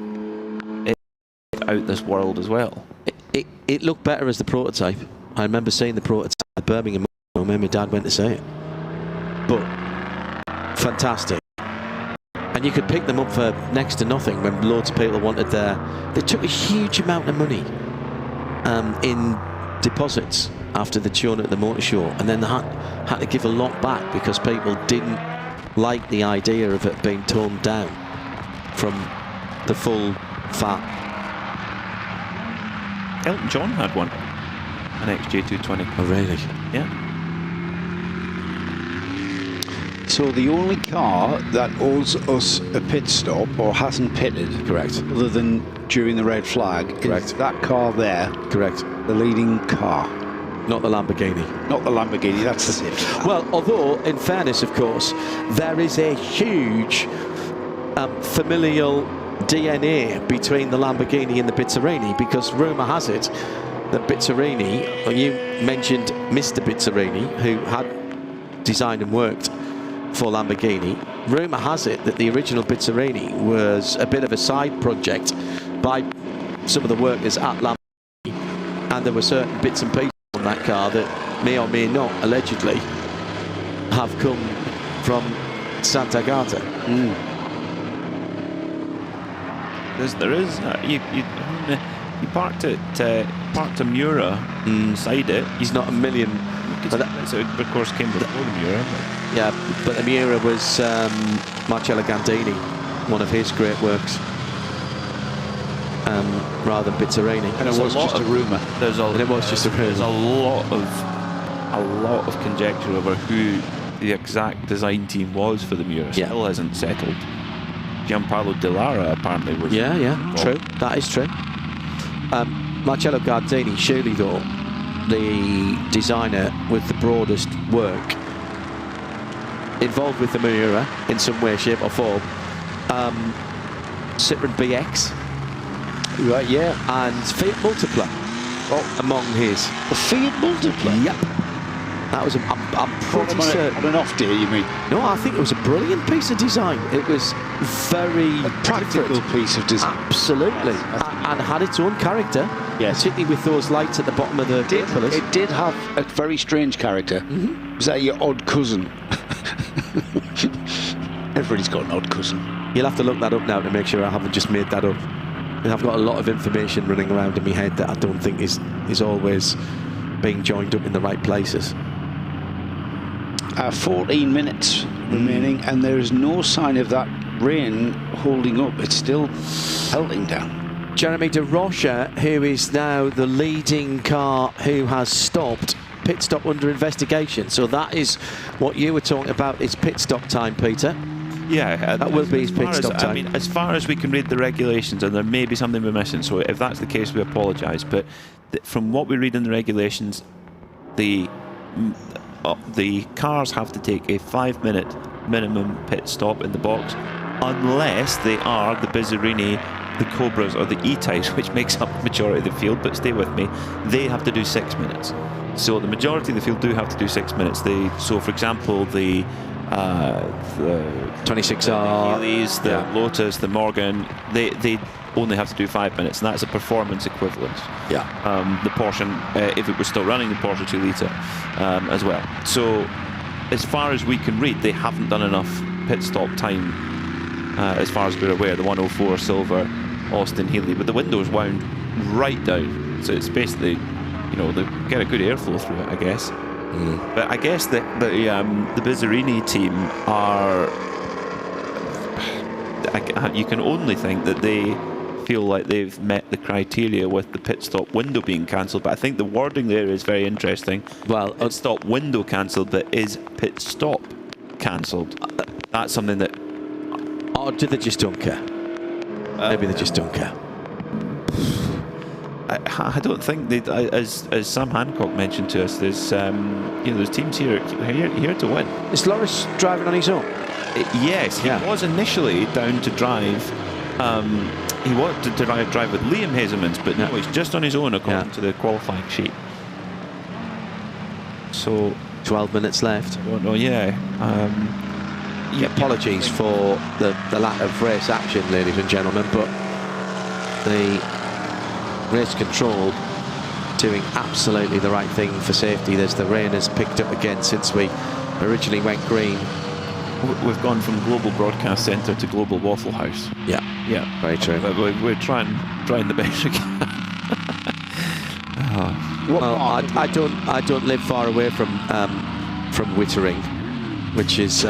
out this world as well. It looked better as the prototype. I remember seeing the prototype at Birmingham. My dad went to see it. But fantastic. And you could pick them up for next to nothing when loads of people wanted they took a huge amount of money in deposits after they'd shown it at the motor show, and then they had to give a lot back because people didn't like the idea of it being toned down from the full fat. Elton John had one, an XJ220. Oh really? Yeah. So the only car that owes us a pit stop or hasn't pitted, Correct. other than during the red flag, Correct. is that car there, Correct. the leading car. Not the Lamborghini. Not the Lamborghini, that's the safety car. Well, although, in fairness, of course, there is a huge familial DNA between the Lamborghini and the Bizzarini, because rumour has it that Bizzarini, well, you mentioned Mr. Bizzarini, who had designed and worked for Lamborghini. Rumour has it that the original Bizzarini was a bit of a side project by some of the workers at Lamborghini, and there were certain bits and pieces on that car that may or may not, allegedly, have come from Sant'Agata. There is. You parked a Miura beside it. He's not a million. But so it, of course, came before the Miura. Yeah, but the Miura was Marcello Gandini, one of his great works, rather than Bizzarini. And it was just a rumour. There's a lot of conjecture over who the exact design team was for the Miura. Yeah. Still hasn't settled. Gianpaolo Delara apparently was. Yeah, involved. true. That is true. Marcello Gardini, surely though, the designer with the broadest work, involved with the Miura in some way, shape or form. Citroen BX. Right, yeah. And Fiat Multipla among his. The Fiat Multipla? Yep. That was, I'm pretty certain. On an off day, you mean? No, I think it was a brilliant piece of design. It was very A practical different. piece of design. Absolutely. And had its own character. Yes. Particularly with those lights at the bottom of the pillars. It did have a very strange character. Was that your odd cousin? Everybody's got an odd cousin. You'll have to look that up now to make sure I haven't just made that up. And I've got a lot of information running around in my head that I don't think is always being joined up in the right places. 14 minutes remaining, and there is no sign of that rain holding up. It's still pelting down. Jeremy de Rocha, who is now the leading car who has stopped, pit stop under investigation. So that is what you were talking about, is pit stop time, Peter. Yeah, that will be his pit stop time. I mean, as far as we can read the regulations, and there may be something we're missing, so if that's the case, we apologise. But from what we read in the regulations, the cars have to take a 5-minute minimum pit stop in the box, unless they are the Bizzarini, the Cobras, or the E-types, which makes up the majority of the field. But stay with me, they have to do 6 minutes. So the majority of the field do have to do 6 minutes. So, for example, the 26R, Heelys, the Lotus, the Morgan, they only have to do 5 minutes, and that's a performance equivalence. Yeah. The Porsche, if it was still running, the Porsche 2 litre as well. So, as far as we can read, they haven't done enough pit stop time, as far as we're aware. The 104 Silver Austin Healey, but the window's wound right down, so it's basically, you know, they get a good airflow through it, I guess. But I guess the Bizzarini team are, you can only think that they feel like they've met the criteria with the pit stop window being cancelled. But I think the wording there is very interesting. Well, pit stop window cancelled, but is pit stop cancelled? That's something that. Or do they just don't care? Maybe they just don't care. I don't think they, as Sam Hancock mentioned to us, there's there's teams here to win. Is Loris driving on his own? Yes, he was initially down to drive. He wanted to drive with Liam Hazelmans, but no, he's just on his own according to the qualifying sheet. So 12 minutes left. I don't know. Apologies for the lack of race action, ladies and gentlemen, but the race control doing absolutely the right thing for safety. There's the rain has picked up again since we originally went green. We've gone from Global Broadcast Centre to Global Waffle House. Yeah, very true. We're trying the best we can. Well, I don't live far away from Wittering, which is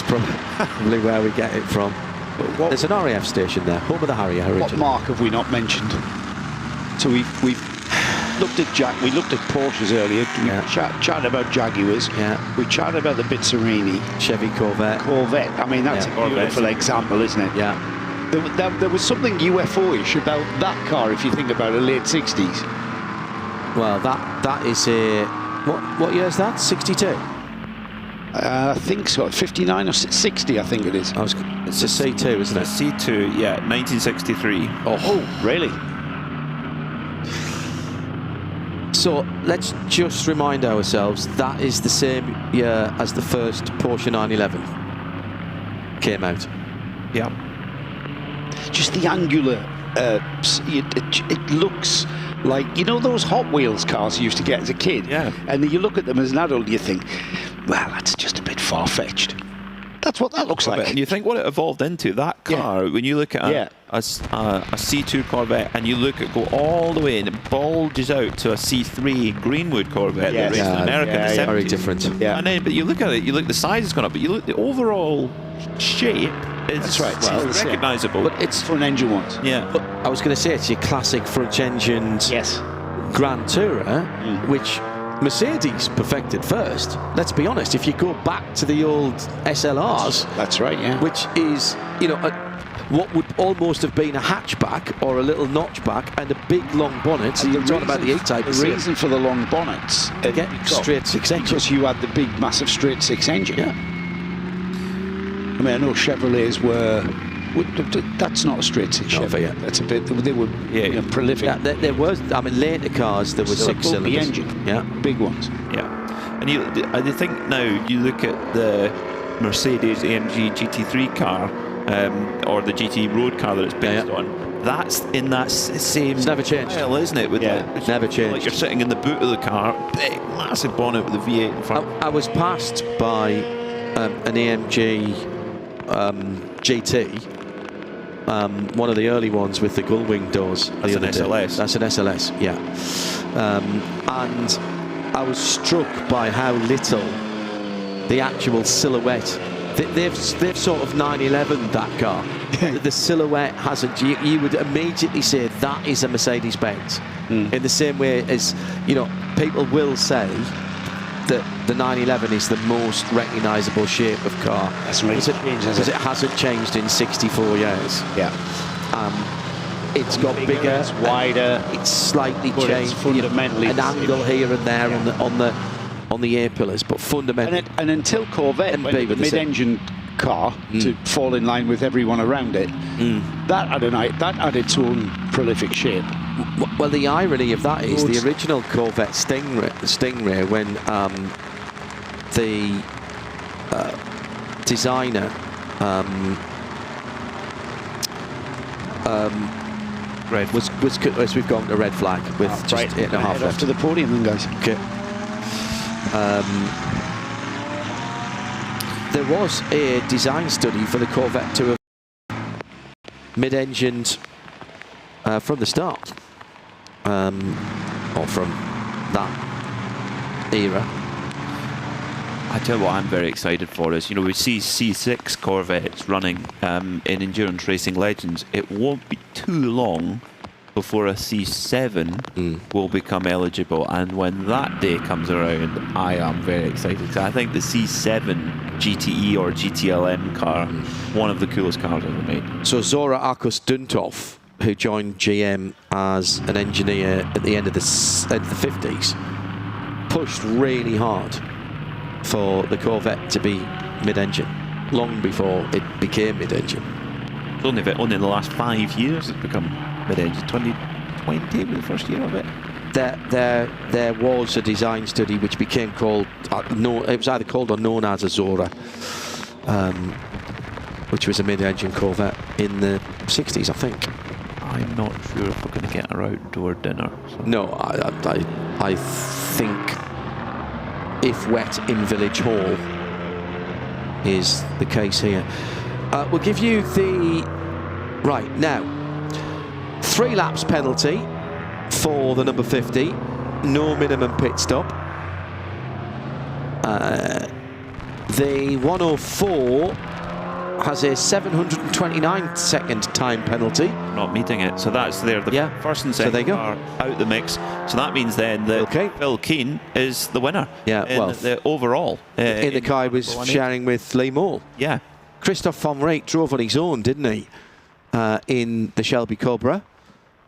probably where we get it from. There's an RAF station there, home of the Harrier originally. What mark have we not mentioned? So we've looked at we looked at Porsches earlier. We chatted about Jaguars. Yeah. We chatted about the Bizzarini. Chevy Corvette. I mean, that's a beautiful example, isn't it? Yeah. There was something UFO-ish about that car, if you think about it, late 60s. Well, that is a... What year is that? 62? I think so. 59 or 60, I think it is. It's a C2, isn't it? C2, yeah, 1963. Oh, really? So let's just remind ourselves that is the same year as the first Porsche 911 came out. Yeah. Just the angular, it looks like, you know those Hot Wheels cars you used to get as a kid? Yeah. And then you look at them as an adult, you think, well, that's just a bit far-fetched. That's what that looks like. And you think what it evolved into, that car, when you look at a C2 Corvette and you look at go all the way and it bulges out to a C3 Greenwood Corvette that raced in America in the 70s. Very different. Yeah. And then, but you look at it, you look, the size has gone up, but you look, the overall shape is That's right. well, recognisable. But it's front engine ones. Yeah. But I was going to say it's your classic front-engined Grand Tourer, which Mercedes perfected first. Let's be honest, if you go back to the old SLRs, that's right, which is, you know, what would almost have been a hatchback or a little notchback and a big long bonnet. So you're talking about the E-Type. The reason for the long bonnets, straight six engine, because you had the big, massive straight six engine. Yeah. I mean, I know Chevrolets were. That's not a straight six Chevy. That's a bit. They were prolific. Yeah, there was. I mean, later cars there was six cylinders. Engine. Yeah, big ones. Yeah, and I think now you look at the Mercedes AMG GT3 car or the GT road car that it's based on. That's in that same. It's never changed, style, isn't it? With it's never changed. Like you're sitting in the boot of the car, big, massive bonnet with the V8 in front. I was passed by an AMG GT. One of the early ones with the gull-wing doors. That's an SLS. That's an SLS, yeah. And I was struck by how little the actual silhouette. They've sort of 911 that car. The silhouette hasn't. You would immediately say that is a Mercedes-Benz. In the same way as, you know, people will say that the 911 is the most recognisable shape of car. That's right. Because it hasn't changed in 64 years. Yeah. It's got bigger, it's wider. It's slightly but changed. It's fundamentally an angle here and there on the air pillars, but fundamentally. And until Corvette went with a mid-engine car to fall in line with everyone around it, that had its own prolific shape. Well, the irony of that is the original Corvette Stingray when the designer was as we've gone to red flag with just 8.5 left. Off to the podium then, guys. Okay. There was a design study for the Corvette to have mid-engined from the start, or from that era. I tell you what I'm very excited for is, you know, we see C6 Corvettes running in Endurance Racing Legends. It won't be too long before a C7 will become eligible, and when that day comes around, I am very excited because I think the C7 GTE or GTLM car, one of the coolest cars ever made. So Zora Arkus Duntov, who joined GM as an engineer at the end of the 50s, pushed really hard for the Corvette to be mid-engine, long before it became mid-engine. It's only in the last 5 years it's become mid-engine. 2020 was the first year of it. There was a design study which became called, it was either called or known as a Zora, which was a mid-engine Corvette in the 60s, I think. I'm not sure if we're going to get our outdoor dinner. So. No, I think if wet in Village Hall is the case here. We'll give you the... Right, now, 3 laps penalty for the number 50. No minimum pit stop. The 104 has a 729-second time penalty. Not meeting it, so that's there. The first and second so there you go. are out the mix. So that means then that Phil Keane is the winner. Yeah, in the overall. In the car he was sharing with Lee Moore. Yeah. Christophe von Rijk drove on his own, didn't he? In the Shelby Cobra.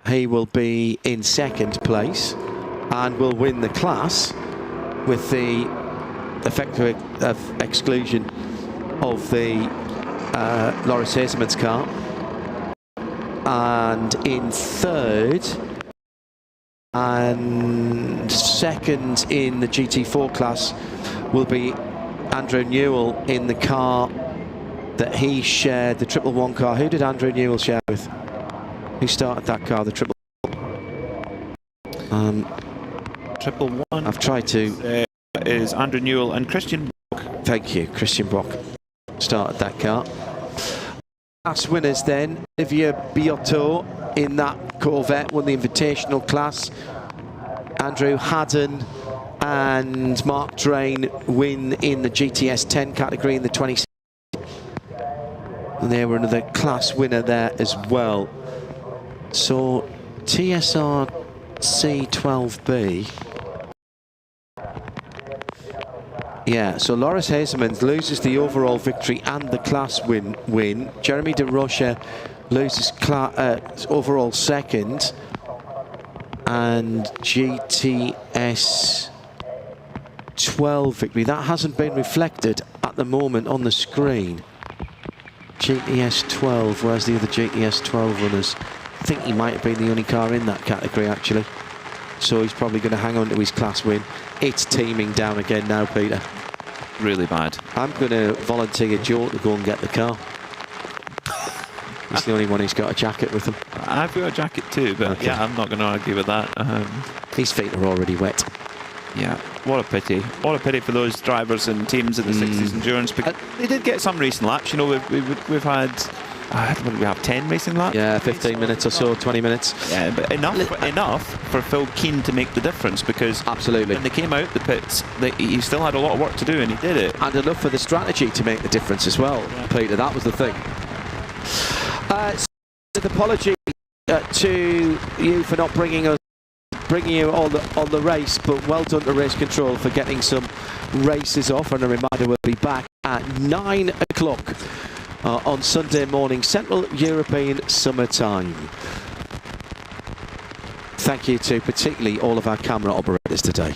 He will be in second place and will win the class with the effective exclusion of the Loris Hazeman's car. And in third and second in the GT4 class will be Andrew Newell in the car that he shared, the 111 car. Who did Andrew Newell share with? Who started that car, the 111? I've tried to... is Andrew Newell and Christian Brock. Thank you, Christian Brock started that car. Class winners then, Olivier Biotto in that Corvette won the Invitational class. Andrew Haddon and Mark Drain win in the GTS 10 category in the 26. And they were another class winner there as well. So TSR C12B. Yeah, so Loris Hazeman loses the overall victory and the class win. Jeremy De Rocha loses overall second. And GTS 12 victory. That hasn't been reflected at the moment on the screen. GTS 12, where's the other GTS 12 runners? I think he might have been the only car in that category, actually. So he's probably going to hang on to his class win. It's teaming down again now, Peter. Really bad. I'm going to volunteer Joe to go and get the car. He's the only one who's got a jacket with him. I've got a jacket too, but okay. Yeah, I'm not going to argue with that. His feet are already wet. Yeah, what a pity. What a pity for those drivers and teams at the 60s Endurance. Because they did get some racing laps. You know, we've had... what do we have, 10 racing laps? Yeah, 15 minutes or so, 20 minutes. Yeah, but enough for Phil Keane to make the difference, because absolutely, when they came out the pits, he still had a lot of work to do, and he did it. And enough for the strategy to make the difference as well, Peter. That was the thing. So apology to you for not bringing you on the race, but well done to Race Control for getting some races off. And a reminder, we'll be back at 9 o'clock. On Sunday morning, Central European summertime. Thank you to particularly all of our camera operators today.